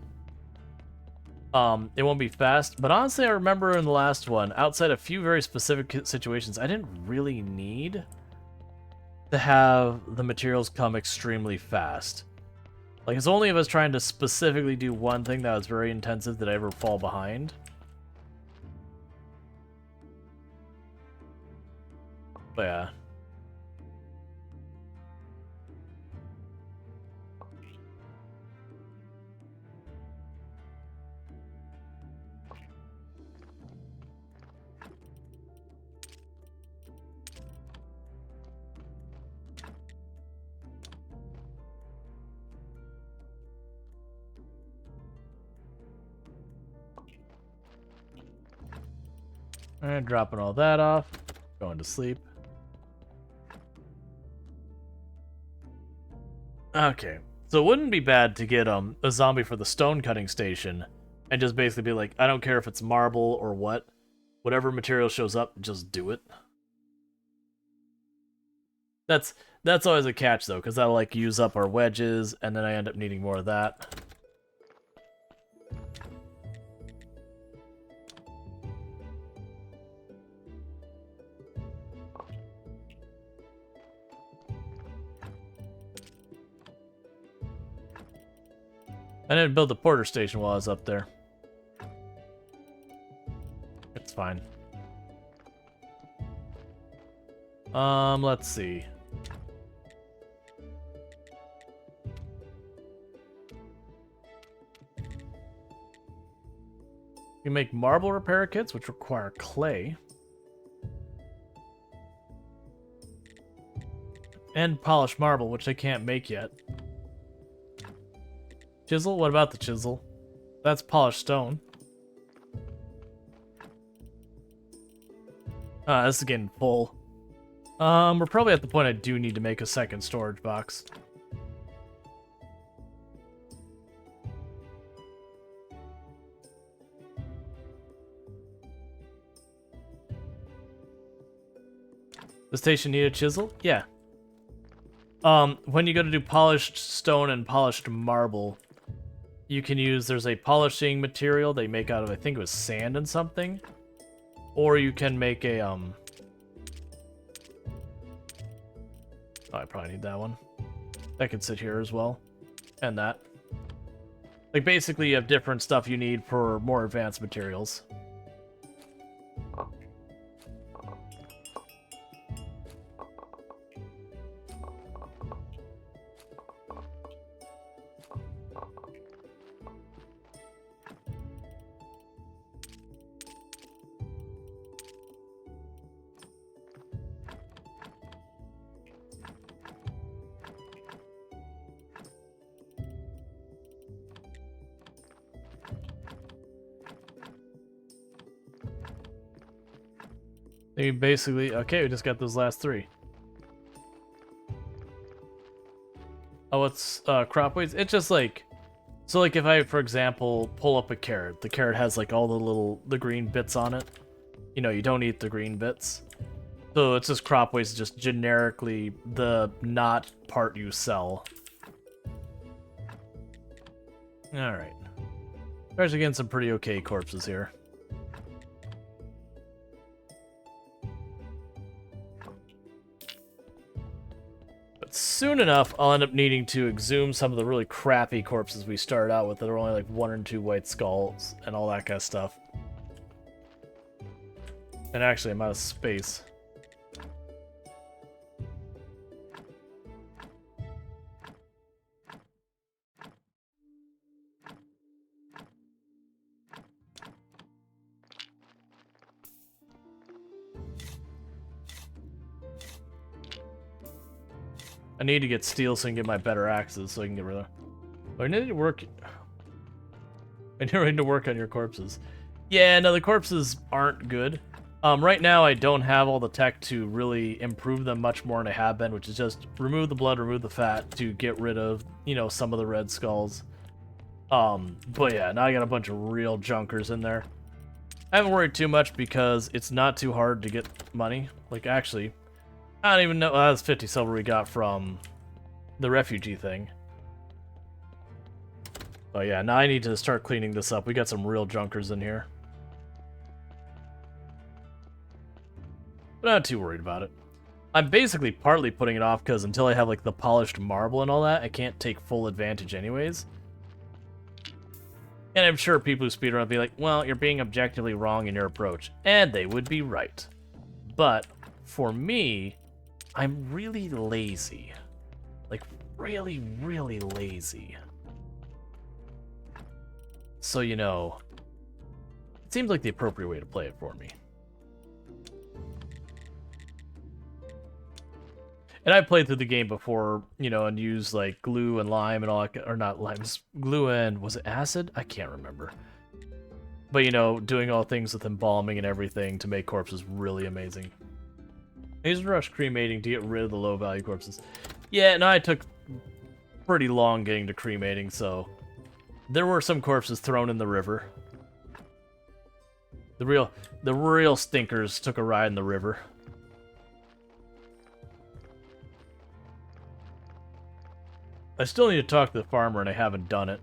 It won't be fast, but honestly, I remember in the last one, outside a few very specific situations, I didn't really need to have the materials come extremely fast. Like, it's only if I was trying to specifically do one thing that was very intensive did I ever fall behind. But yeah. And dropping all that off, going to sleep. Okay, so it wouldn't be bad to get a zombie for the stone cutting station, and just basically be like, I don't care if it's marble or what, whatever material shows up, just do it. That's always a catch though, because that'll like use up our wedges, and then I end up needing more of that. I didn't build the porter station while I was up there. It's fine. Let's see. You make marble repair kits, which require clay. And polished marble, which I can't make yet. Chisel? What about the chisel? That's polished stone. This is getting full. We're probably at the point I do need to make a second storage box. The station need a chisel? Yeah. When you go to do polished stone and polished marble, you can use, there's a polishing material they make out of, I think it was sand and something. Or you can make a Oh, I probably need that one. That could sit here as well. And that. Like, basically, you have different stuff you need for more advanced materials. We basically, okay, we just got those last 3. Oh, it's crop weights. It's just like, so like if I, for example, pull up a carrot, the carrot has like all the green bits on it. You know, you don't eat the green bits. So it's just crop weights, just generically the not part you sell. All right. We're actually getting some pretty okay corpses here. Soon enough, I'll end up needing to exhume some of the really crappy corpses we started out with that are only like 1 or 2 white skulls and all that kind of stuff. And actually, I'm out of space. I need to get steel so I can get my better axes so I can get rid of. I need to work. I need to work on your corpses. Yeah, no, the corpses aren't good. Right now I don't have all the tech to really improve them much more than I have been, which is just remove the blood, remove the fat to get rid of, you know, some of the red skulls. But yeah, now I got a bunch of real junkers in there. I haven't worried too much because it's not too hard to get money. Like, actually, I don't even know. That was 50 silver we got from the refugee thing. Oh yeah, now I need to start cleaning this up. We got some real junkers in here. But I'm not too worried about it. I'm basically partly putting it off because until I have like the polished marble and all that, I can't take full advantage anyways. And I'm sure people who speedrun will be like, well, you're being objectively wrong in your approach. And they would be right. But for me, I'm really lazy. Like, really, really lazy. So, you know, it seems like the appropriate way to play it for me. And I played through the game before, you know, and used like glue and lime and all that, or not lime, glue and, was it acid? I can't remember. But, you know, doing all things with embalming and everything to make corpses really amazing. I used rush cremating to get rid of the low value corpses. Yeah, no, I took pretty long getting to cremating, so there were some corpses thrown in the river. The real stinkers took a ride in the river. I still need to talk to the farmer, and I haven't done it.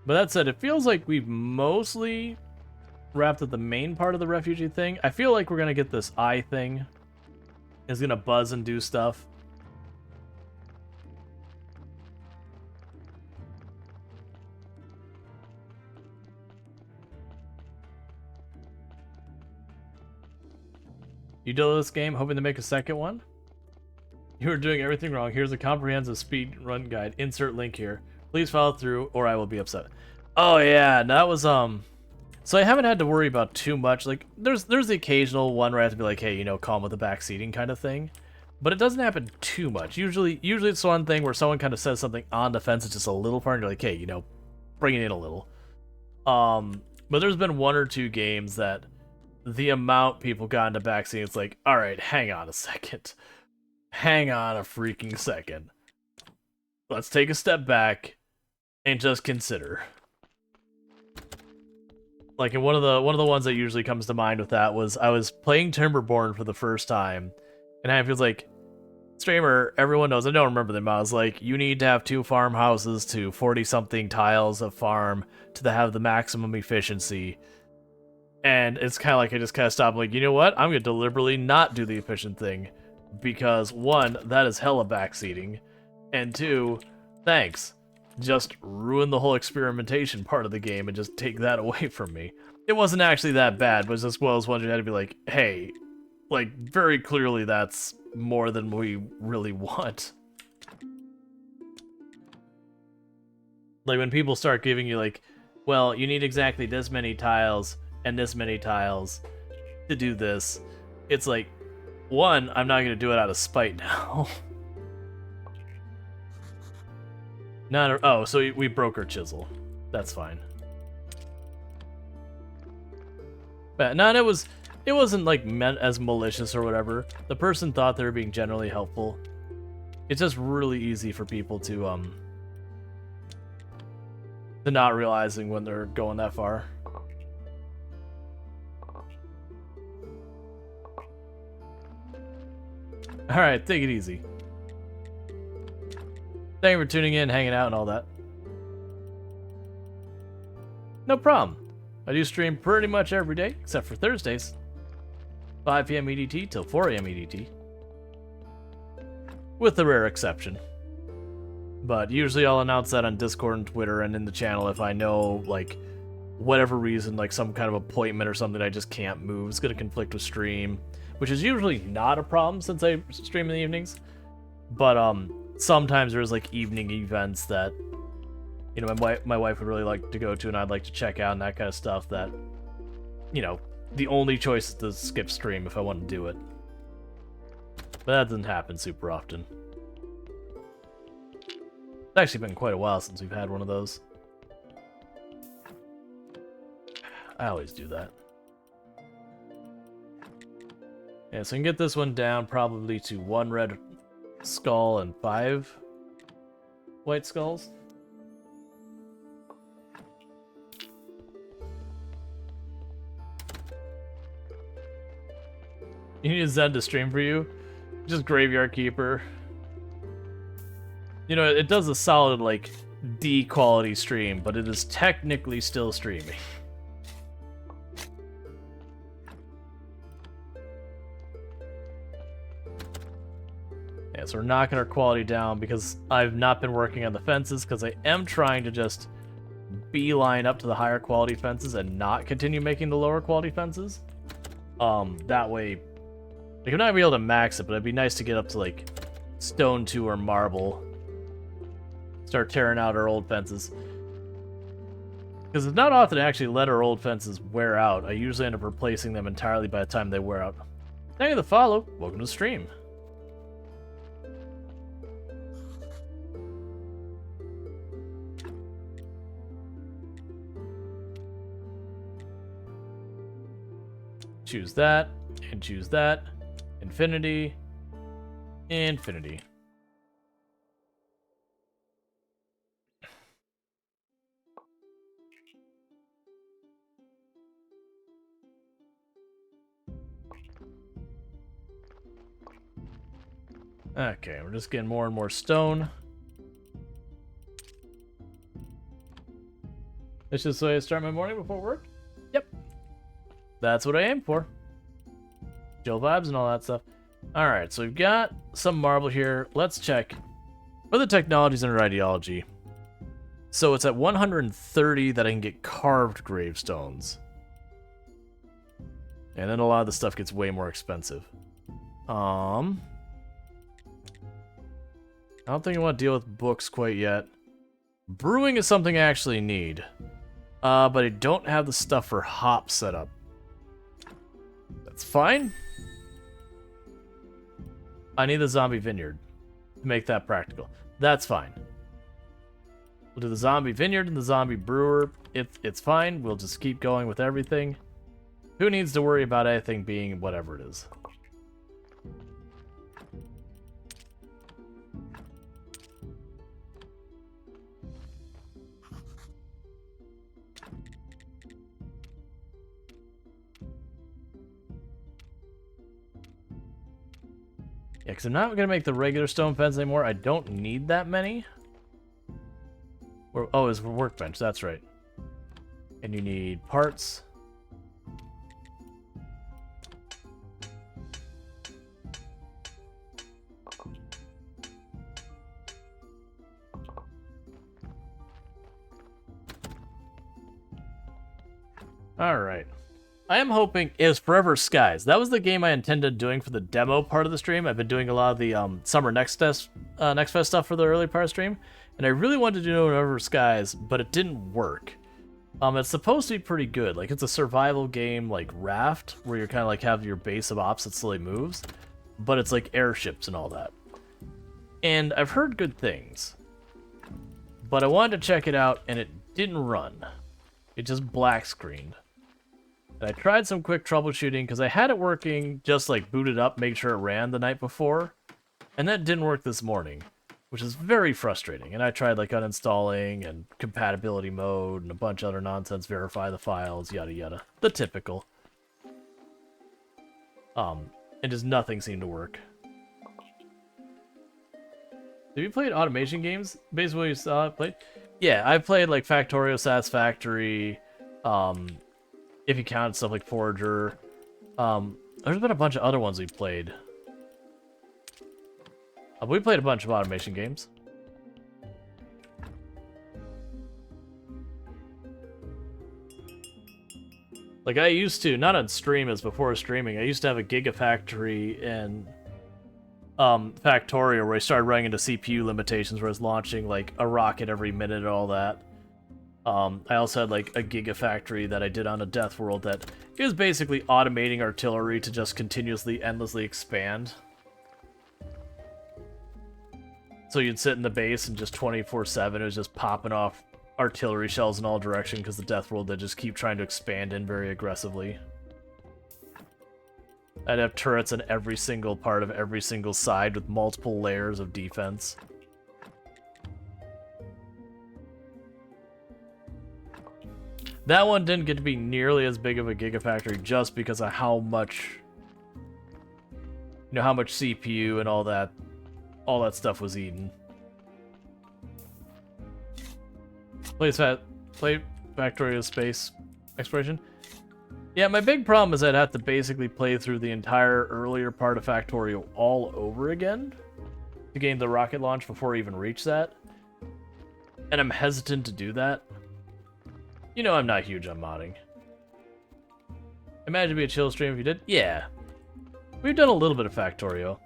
But that said, it feels like we've mostly wrapped up the main part of the refugee thing. I feel like we're going to get this eye thing. It's going to buzz and do stuff. You did this game, hoping to make a second one? You are doing everything wrong. Here's a comprehensive speed run guide. Insert link here. Please follow through, or I will be upset. Oh yeah, that was so I haven't had to worry about too much. Like, there's the occasional one where I have to be like, hey, you know, calm with the backseating kind of thing. But it doesn't happen too much. Usually it's one thing where someone kind of says something on the fence, it's just a little far, and you're like, hey, you know, bring it in a little. But there's been 1 or 2 games that the amount people got into backseating, it's like, all right, hang on a second. Hang on a freaking second. Let's take a step back and just consider. Like, in one of the ones that usually comes to mind with that was I was playing Timberborn for the first time, and I was like, streamer, everyone knows, I don't remember them. I was like, you need to have 2 farmhouses to 40-something tiles of farm to have the maximum efficiency. And it's kind of like I just kind of stopped, like, you know what? I'm going to deliberately not do the efficient thing. Because, one, that is hella backseating. And two, thanks. Just ruin the whole experimentation part of the game and just take that away from me. It wasn't actually that bad, but as well as one you had to be like, hey, like, very clearly that's more than we really want. Like, when people start giving you, like, well, you need exactly this many tiles and this many tiles to do this, it's like, one, I'm not going to do it out of spite now. Oh, so we broke our chisel. That's fine. But no, it wasn't like meant as malicious or whatever. The person thought they were being generally helpful. It's just really easy for people to not realizing when they're going that far. All right, take it easy. Thank you for tuning in, hanging out, and all that. No problem. I do stream pretty much every day, except for Thursdays. 5 p.m. EDT till 4 a.m. EDT. With a rare exception. But usually I'll announce that on Discord and Twitter and in the channel if I know, like, whatever reason, like some kind of appointment or something I just can't move. It's going to conflict with stream, which is usually not a problem since I stream in the evenings. But, sometimes there's like evening events that, you know, my wife would really like to go to and I'd like to check out and that kind of stuff that, you know, the only choice is to skip stream if I want to do it. But that doesn't happen super often. It's actually been quite a while since we've had one of those. I always do that. Yeah, so I can get this one down probably to 1 red skull and 5 white skulls. You need a Zen to stream for you? Just Graveyard Keeper. You know, it does a solid, like, D quality stream, but it is technically still streaming. Yeah, so we're knocking our quality down because I've not been working on the fences because I am trying to just beeline up to the higher quality fences and not continue making the lower quality fences. That way, like, I'm not gonna be able to max it, but it'd be nice to get up to, like, stone 2 or marble. Start tearing out our old fences. Because it's not often I actually let our old fences wear out. I usually end up replacing them entirely by the time they wear out. Thank you for the follow. Welcome to the stream. Choose that, and choose that. Infinity. Infinity. Okay, we're just getting more and more stone. It's just the way I start my morning before work? Yep. That's what I aim for. Chill vibes and all that stuff. Alright, so we've got some marble here. Let's check. What are the technologies under ideology? So it's at 130 that I can get carved gravestones. And then a lot of the stuff gets way more expensive. I don't think I want to deal with books quite yet. Brewing is something I actually need. But I don't have the stuff for hops set up. That's fine. I need the zombie vineyard to make that practical. That's fine. We'll do the zombie vineyard and the zombie brewer. It's fine. We'll just keep going with everything. Who needs to worry about anything being whatever it is? Yeah, because I'm not going to make the regular stone fence anymore. I don't need that many. Oh, it's for workbench. That's right. And you need parts. All right. I am hoping is Forever Skies. That was the game I intended doing for the demo part of the stream. I've been doing a lot of the Summer Next Fest stuff for the early part of the stream, and I really wanted to do Forever Skies, but it didn't work. It's supposed to be pretty good. Like, it's a survival game like Raft, where you're kind of like have your base of ops that slowly moves, but it's like airships and all that. And I've heard good things, but I wanted to check it out, and it didn't run. It just black screened. And I tried some quick troubleshooting because I had it working, just like booted up, make sure it ran the night before, and that didn't work this morning, which is very frustrating. And I tried like uninstalling and compatibility mode and a bunch of other nonsense, verify the files, yada yada, the typical. And just nothing seemed to work. Have you played automation games? Basically, what you saw it played? Yeah, I played like Factorio, Satisfactory, if you count stuff like Forager. There's been a bunch of other ones we played. We played a bunch of automation games. Like I used to, not on stream as before streaming, I used to have a Gigafactory and Factorio where I started running into CPU limitations where I was launching like a rocket every minute and all that. I also had like a Gigafactory that I did on a Death World that is basically automating artillery to just continuously, endlessly expand. So you'd sit in the base and just 24/7 it was just popping off artillery shells in all directions because the Death World they just keep trying to expand in very aggressively. I'd have turrets on every single part of every single side with multiple layers of defense. That one didn't get to be nearly as big of a Gigafactory just because of how much, how much CPU and all that stuff was eaten. Play Factorio Space Exploration. Yeah, my big problem is I'd have to basically play through the entire earlier part of Factorio all over again to gain the rocket launch before I even reach that. And I'm hesitant to do that. You know I'm not huge on modding. Imagine it'd be a chill stream if you did. Yeah. We've done a little bit of Factorio.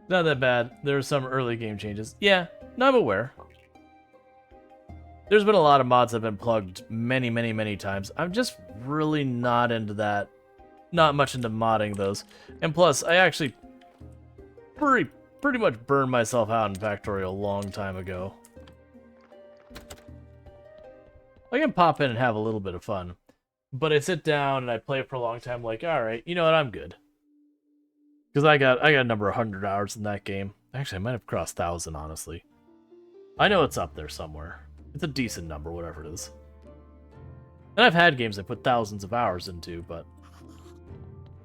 Not that bad. There are some early game changes. Yeah, no, I'm aware. There's been a lot of mods that have been plugged many, many, many times. I'm just really not into that. Not much into modding those. And plus, I actually pretty much burned myself out in Factorio a long time ago. I can pop in and have a little bit of fun. But I sit down and I play it for a long time like, alright, you know what, I'm good. Because I got a number of 100 hours in that game. Actually, I might have crossed 1,000, honestly. I know it's up there somewhere. It's a decent number, whatever it is. And I've had games I put thousands of hours into, but...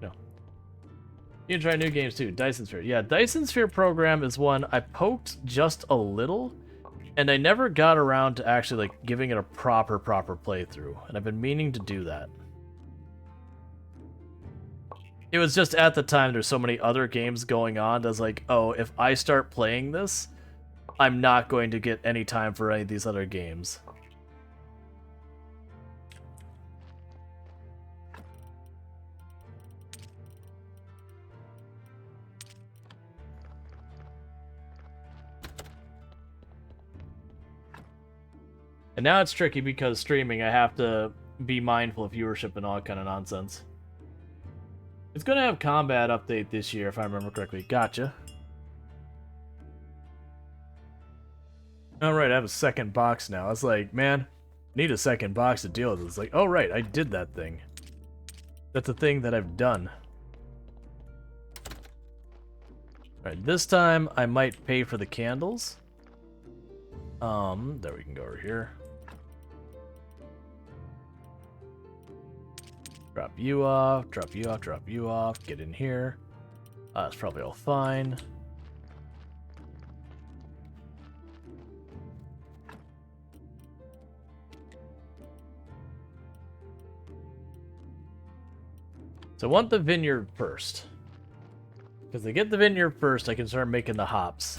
no. You can try new games too. Dyson Sphere. Yeah, Dyson Sphere program is one I poked just a little, and I never got around to actually like giving it a proper playthrough. And I've been meaning to do that. It was just at the time there's so many other games going on that I was like, oh, if I start playing this, I'm not going to get any time for any of these other games. And now it's tricky because streaming, I have to be mindful of viewership and all that kind of nonsense. It's going to have combat update this year, if I remember correctly. Gotcha. Alright, I have a second box now. I was like, man, I need a second box to deal with it. It's like, oh right, I did that thing. That's a thing that I've done. Alright, this time I might pay for the candles. There we can go over here. Drop you off, drop you off, drop you off, get in here. It's probably all fine. So I want the vineyard first. Because I get the vineyard first, I can start making the hops.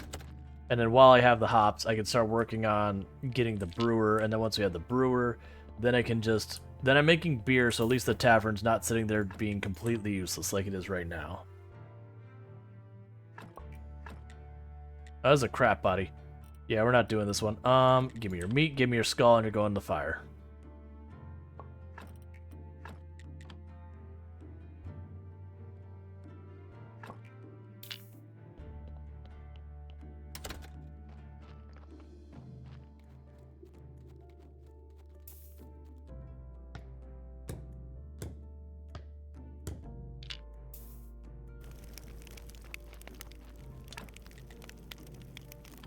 And then while I have the hops, I can start working on getting the brewer. And then once we have the brewer, then I can just... Then I'm making beer, so at least the tavern's not sitting there being completely useless like it is right now. That was a crap body. Yeah, we're not doing this one. Give me your meat, give me your skull, and you're going in the fire.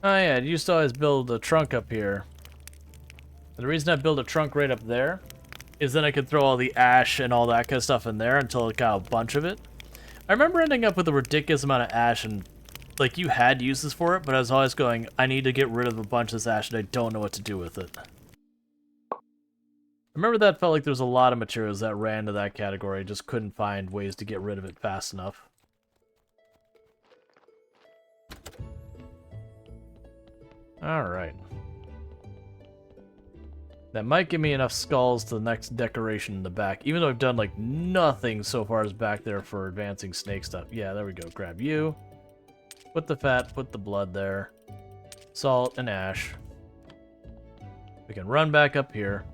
Oh yeah, I used to always build a trunk up here. And the reason I build a trunk right up there is then I could throw all the ash and all that kind of stuff in there until it got a bunch of it. I remember ending up with a ridiculous amount of ash and, like, you had uses for it, but I was always going, I need to get rid of a bunch of this ash and I don't know what to do with it. I remember that felt like there was a lot of materials that ran to that category. I just couldn't find ways to get rid of it fast enough. Alright. That might give me enough skulls to the next decoration in the back, even though I've done, like, nothing so far as back there for advancing snake stuff. Yeah, there we go. Grab you. Put the fat, put the blood there. Salt and ash. We can run back up here.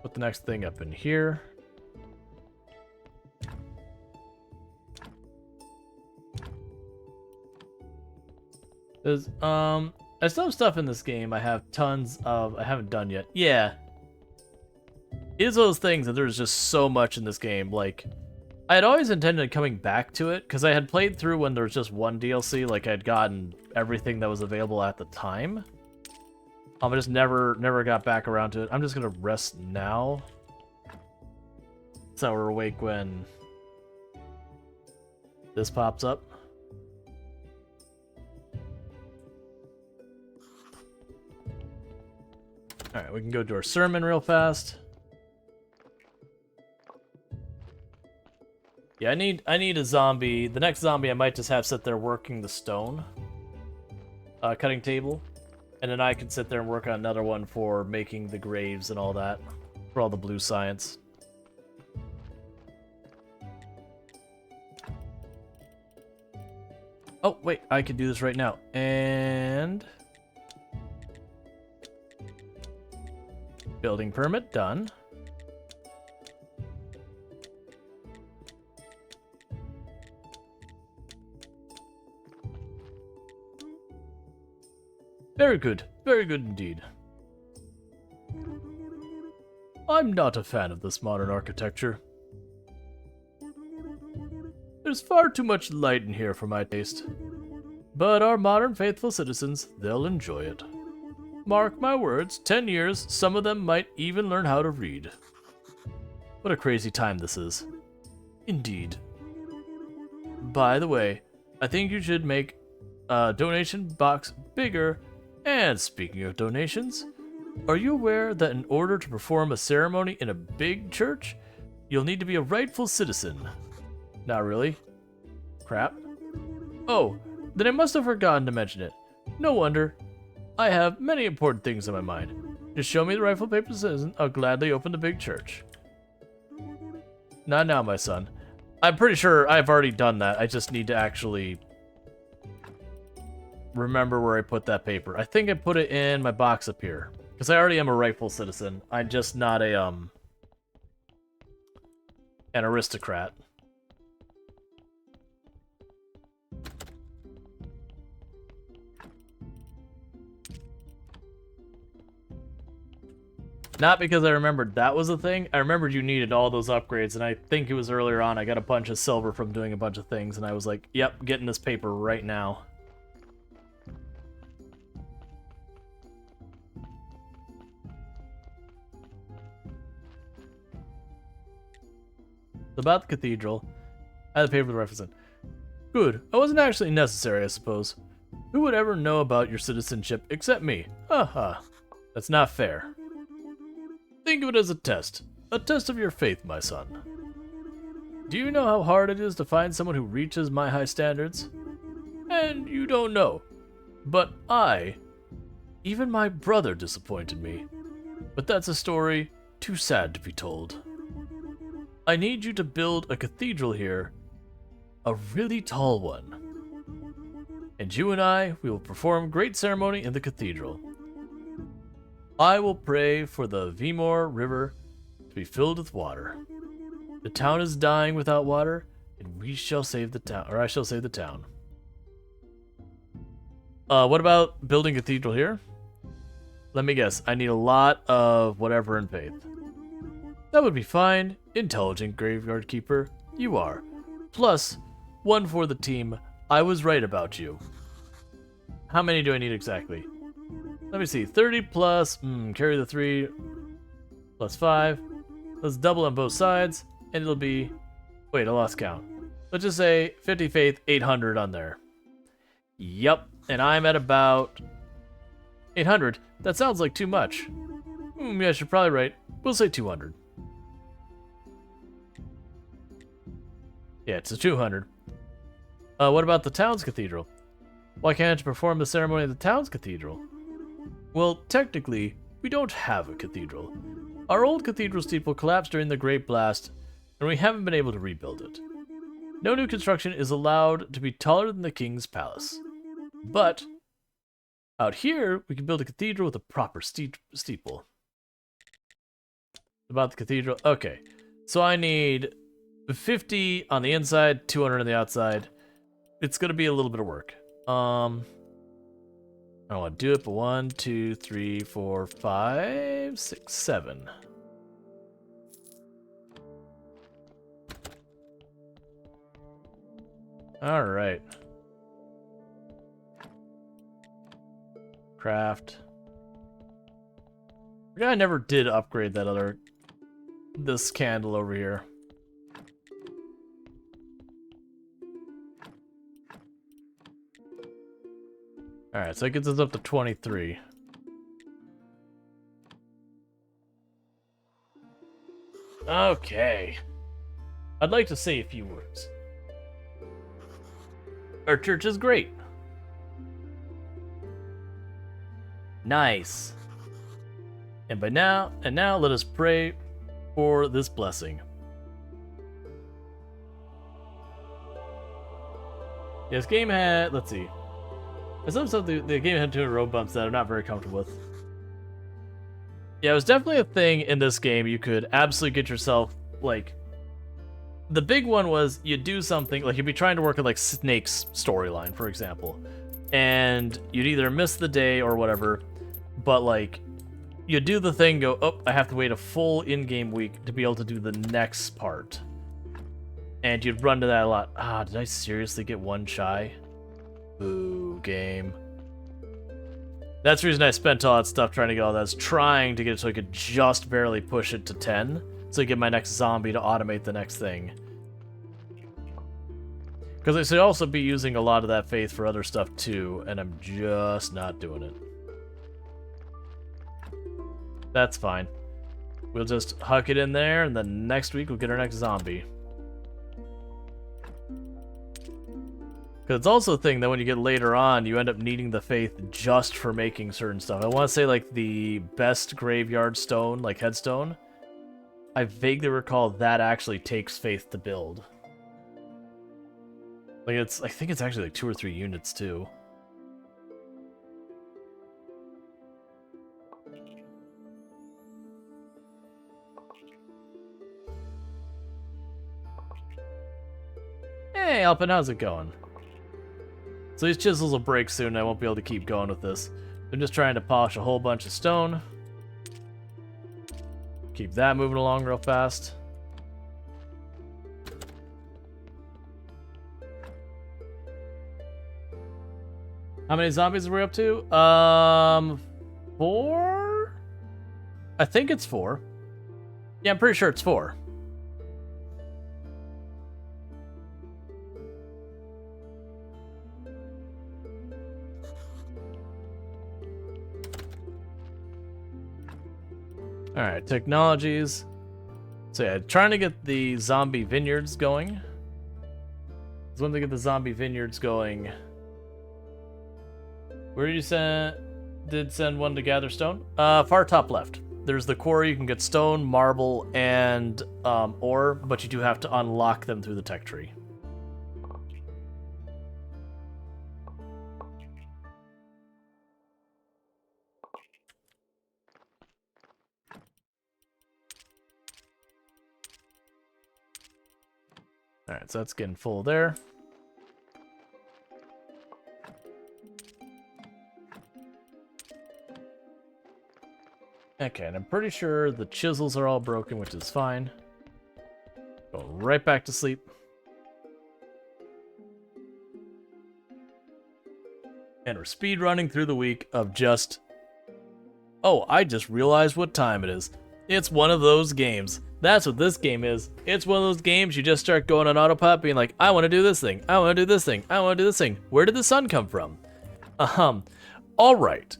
Put the next thing up in here. There's, I still have stuff in this game I have tons of, I haven't done yet. Yeah. It is those things that there's just so much in this game. Like, I had always intended coming back to it, because I had played through when there was just one DLC, like I'd gotten everything that was available at the time. I just never got back around to it. I'm just gonna rest now. So we're awake when this pops up. Alright, we can go do our sermon real fast. Yeah, I need a zombie. The next zombie I might just have sit there working the stone cutting table. And then I can sit there and work on another one for making the graves and all that. For all the blue science. Oh, wait, I can do this right now. And... building permit, done. Very good indeed. I'm not a fan of this modern architecture. There's far too much light in here for my taste. But our modern faithful citizens, they'll enjoy it. Mark my words, 10 years, some of them might even learn how to read. What a crazy time this is. Indeed. By the way, I think you should make a donation box bigger. And speaking of donations, are you aware that in order to perform a ceremony in a big church, you'll need to be a rightful citizen? Not really. Crap. Oh, then I must have forgotten to mention it. No wonder. I have many important things on my mind. Just show me the rightful paper citizen, I'll gladly open the big church. Not now, my son. I'm pretty sure I've already done that. I just need to actually remember where I put that paper. I think I put it in my box up here. Because I already am a rightful citizen. I'm just not a, an aristocrat. Not because I remembered that was a thing. I remembered you needed all those upgrades, and I think it was earlier on. I got a bunch of silver from doing a bunch of things, and I was like, yep, getting this paper right now. About the cathedral. I had the paper to reference it. Good. I wasn't actually necessary, I suppose. Who would ever know about your citizenship except me? Haha. That's not fair. Think of it as a test. A test of your faith, my son. Do you know how hard it is to find someone who reaches my high standards? And you don't know. But even my brother disappointed me. But that's a story too sad to be told. I need you to build a cathedral here. A really tall one. And you and we will perform great ceremony in the cathedral. I will pray for the Vimor River to be filled with water. The town is dying without water, and we shall save the town, or I shall save the town. What about building a cathedral here? Let me guess, I need a lot of whatever in faith. That would be fine. Intelligent graveyard keeper, you are. Plus, 1 for the team. I was right about you. How many do I need exactly? Let me see, 30 plus, carry the 3, plus 5. Let's double on both sides, and it'll be, wait, I lost count. Let's just say 50 faith, 800 on there. Yep, and I'm at about 800. That sounds like too much. Yeah, you're probably right. We'll say 200. Yeah, it's a 200. What about the town's cathedral? Why can't you perform the ceremony at the town's cathedral? Well, technically, we don't have a cathedral. Our old cathedral steeple collapsed during the Great Blast, and we haven't been able to rebuild it. No new construction is allowed to be taller than the king's palace. But, out here, we can build a cathedral with a proper steeple. About the cathedral, okay. So I need 50 on the inside, 200 on the outside. It's gonna be a little bit of work. I don't want to do it, but 1, 2, 3, 4, 5, 6, 7. All right. Craft. I never did upgrade this candle over here. Alright, so it gets us up to 23. Okay. I'd like to say a few words. Our church is great. Nice. And now let us pray for this blessing. Yes, game had, let's see. There's some stuff the game had 2 road bumps that I'm not very comfortable with. Yeah, it was definitely a thing in this game. You could absolutely get yourself, like... The big one was you'd do something, like you'd be trying to work on like Snake's storyline, for example. And you'd either miss the day or whatever, but like, you'd do the thing, go, oh, I have to wait a full in-game week to be able to do the next part. And you'd run to that a lot. Ah, did I seriously get 1 shy? Boo, game. That's the reason I spent all that stuff trying to get all that. I was trying to get it so I could just barely push it to 10. So I get my next zombie to automate the next thing. Because I should also be using a lot of that faith for other stuff too, and I'm just not doing it. That's fine. We'll just huck it in there, and then next week we'll get our next zombie. Because it's also a thing that when you get later on, you end up needing the faith just for making certain stuff. I want to say, like, the best graveyard stone, like headstone, I vaguely recall that actually takes faith to build. Like, I think it's actually like 2 or 3 units, too. Hey, Alpin, how's it going? So these chisels will break soon, and I won't be able to keep going with this. I'm just trying to polish a whole bunch of stone. Keep that moving along real fast. How many zombies are we up to? 4? I think it's 4. Yeah, I'm pretty sure it's 4. Alright, technologies. So yeah, trying to get the zombie vineyards going. There's one to get the zombie vineyards going. Where did you send? Did send one to gather stone? Far top left. There's the quarry. You can get stone, marble, and ore, but you do have to unlock them through the tech tree. Alright, so that's getting full there. Okay, and I'm pretty sure the chisels are all broken, which is fine. Go right back to sleep. And we're speed running through the week of just... Oh, I just realized what time it is. It's one of those games. That's what this game is. It's one of those games you just start going on autopilot being like, I want to do this thing. I want to do this thing. I want to do this thing. Where did the sun come from? All right.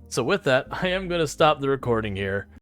So with that, I am going to stop the recording here.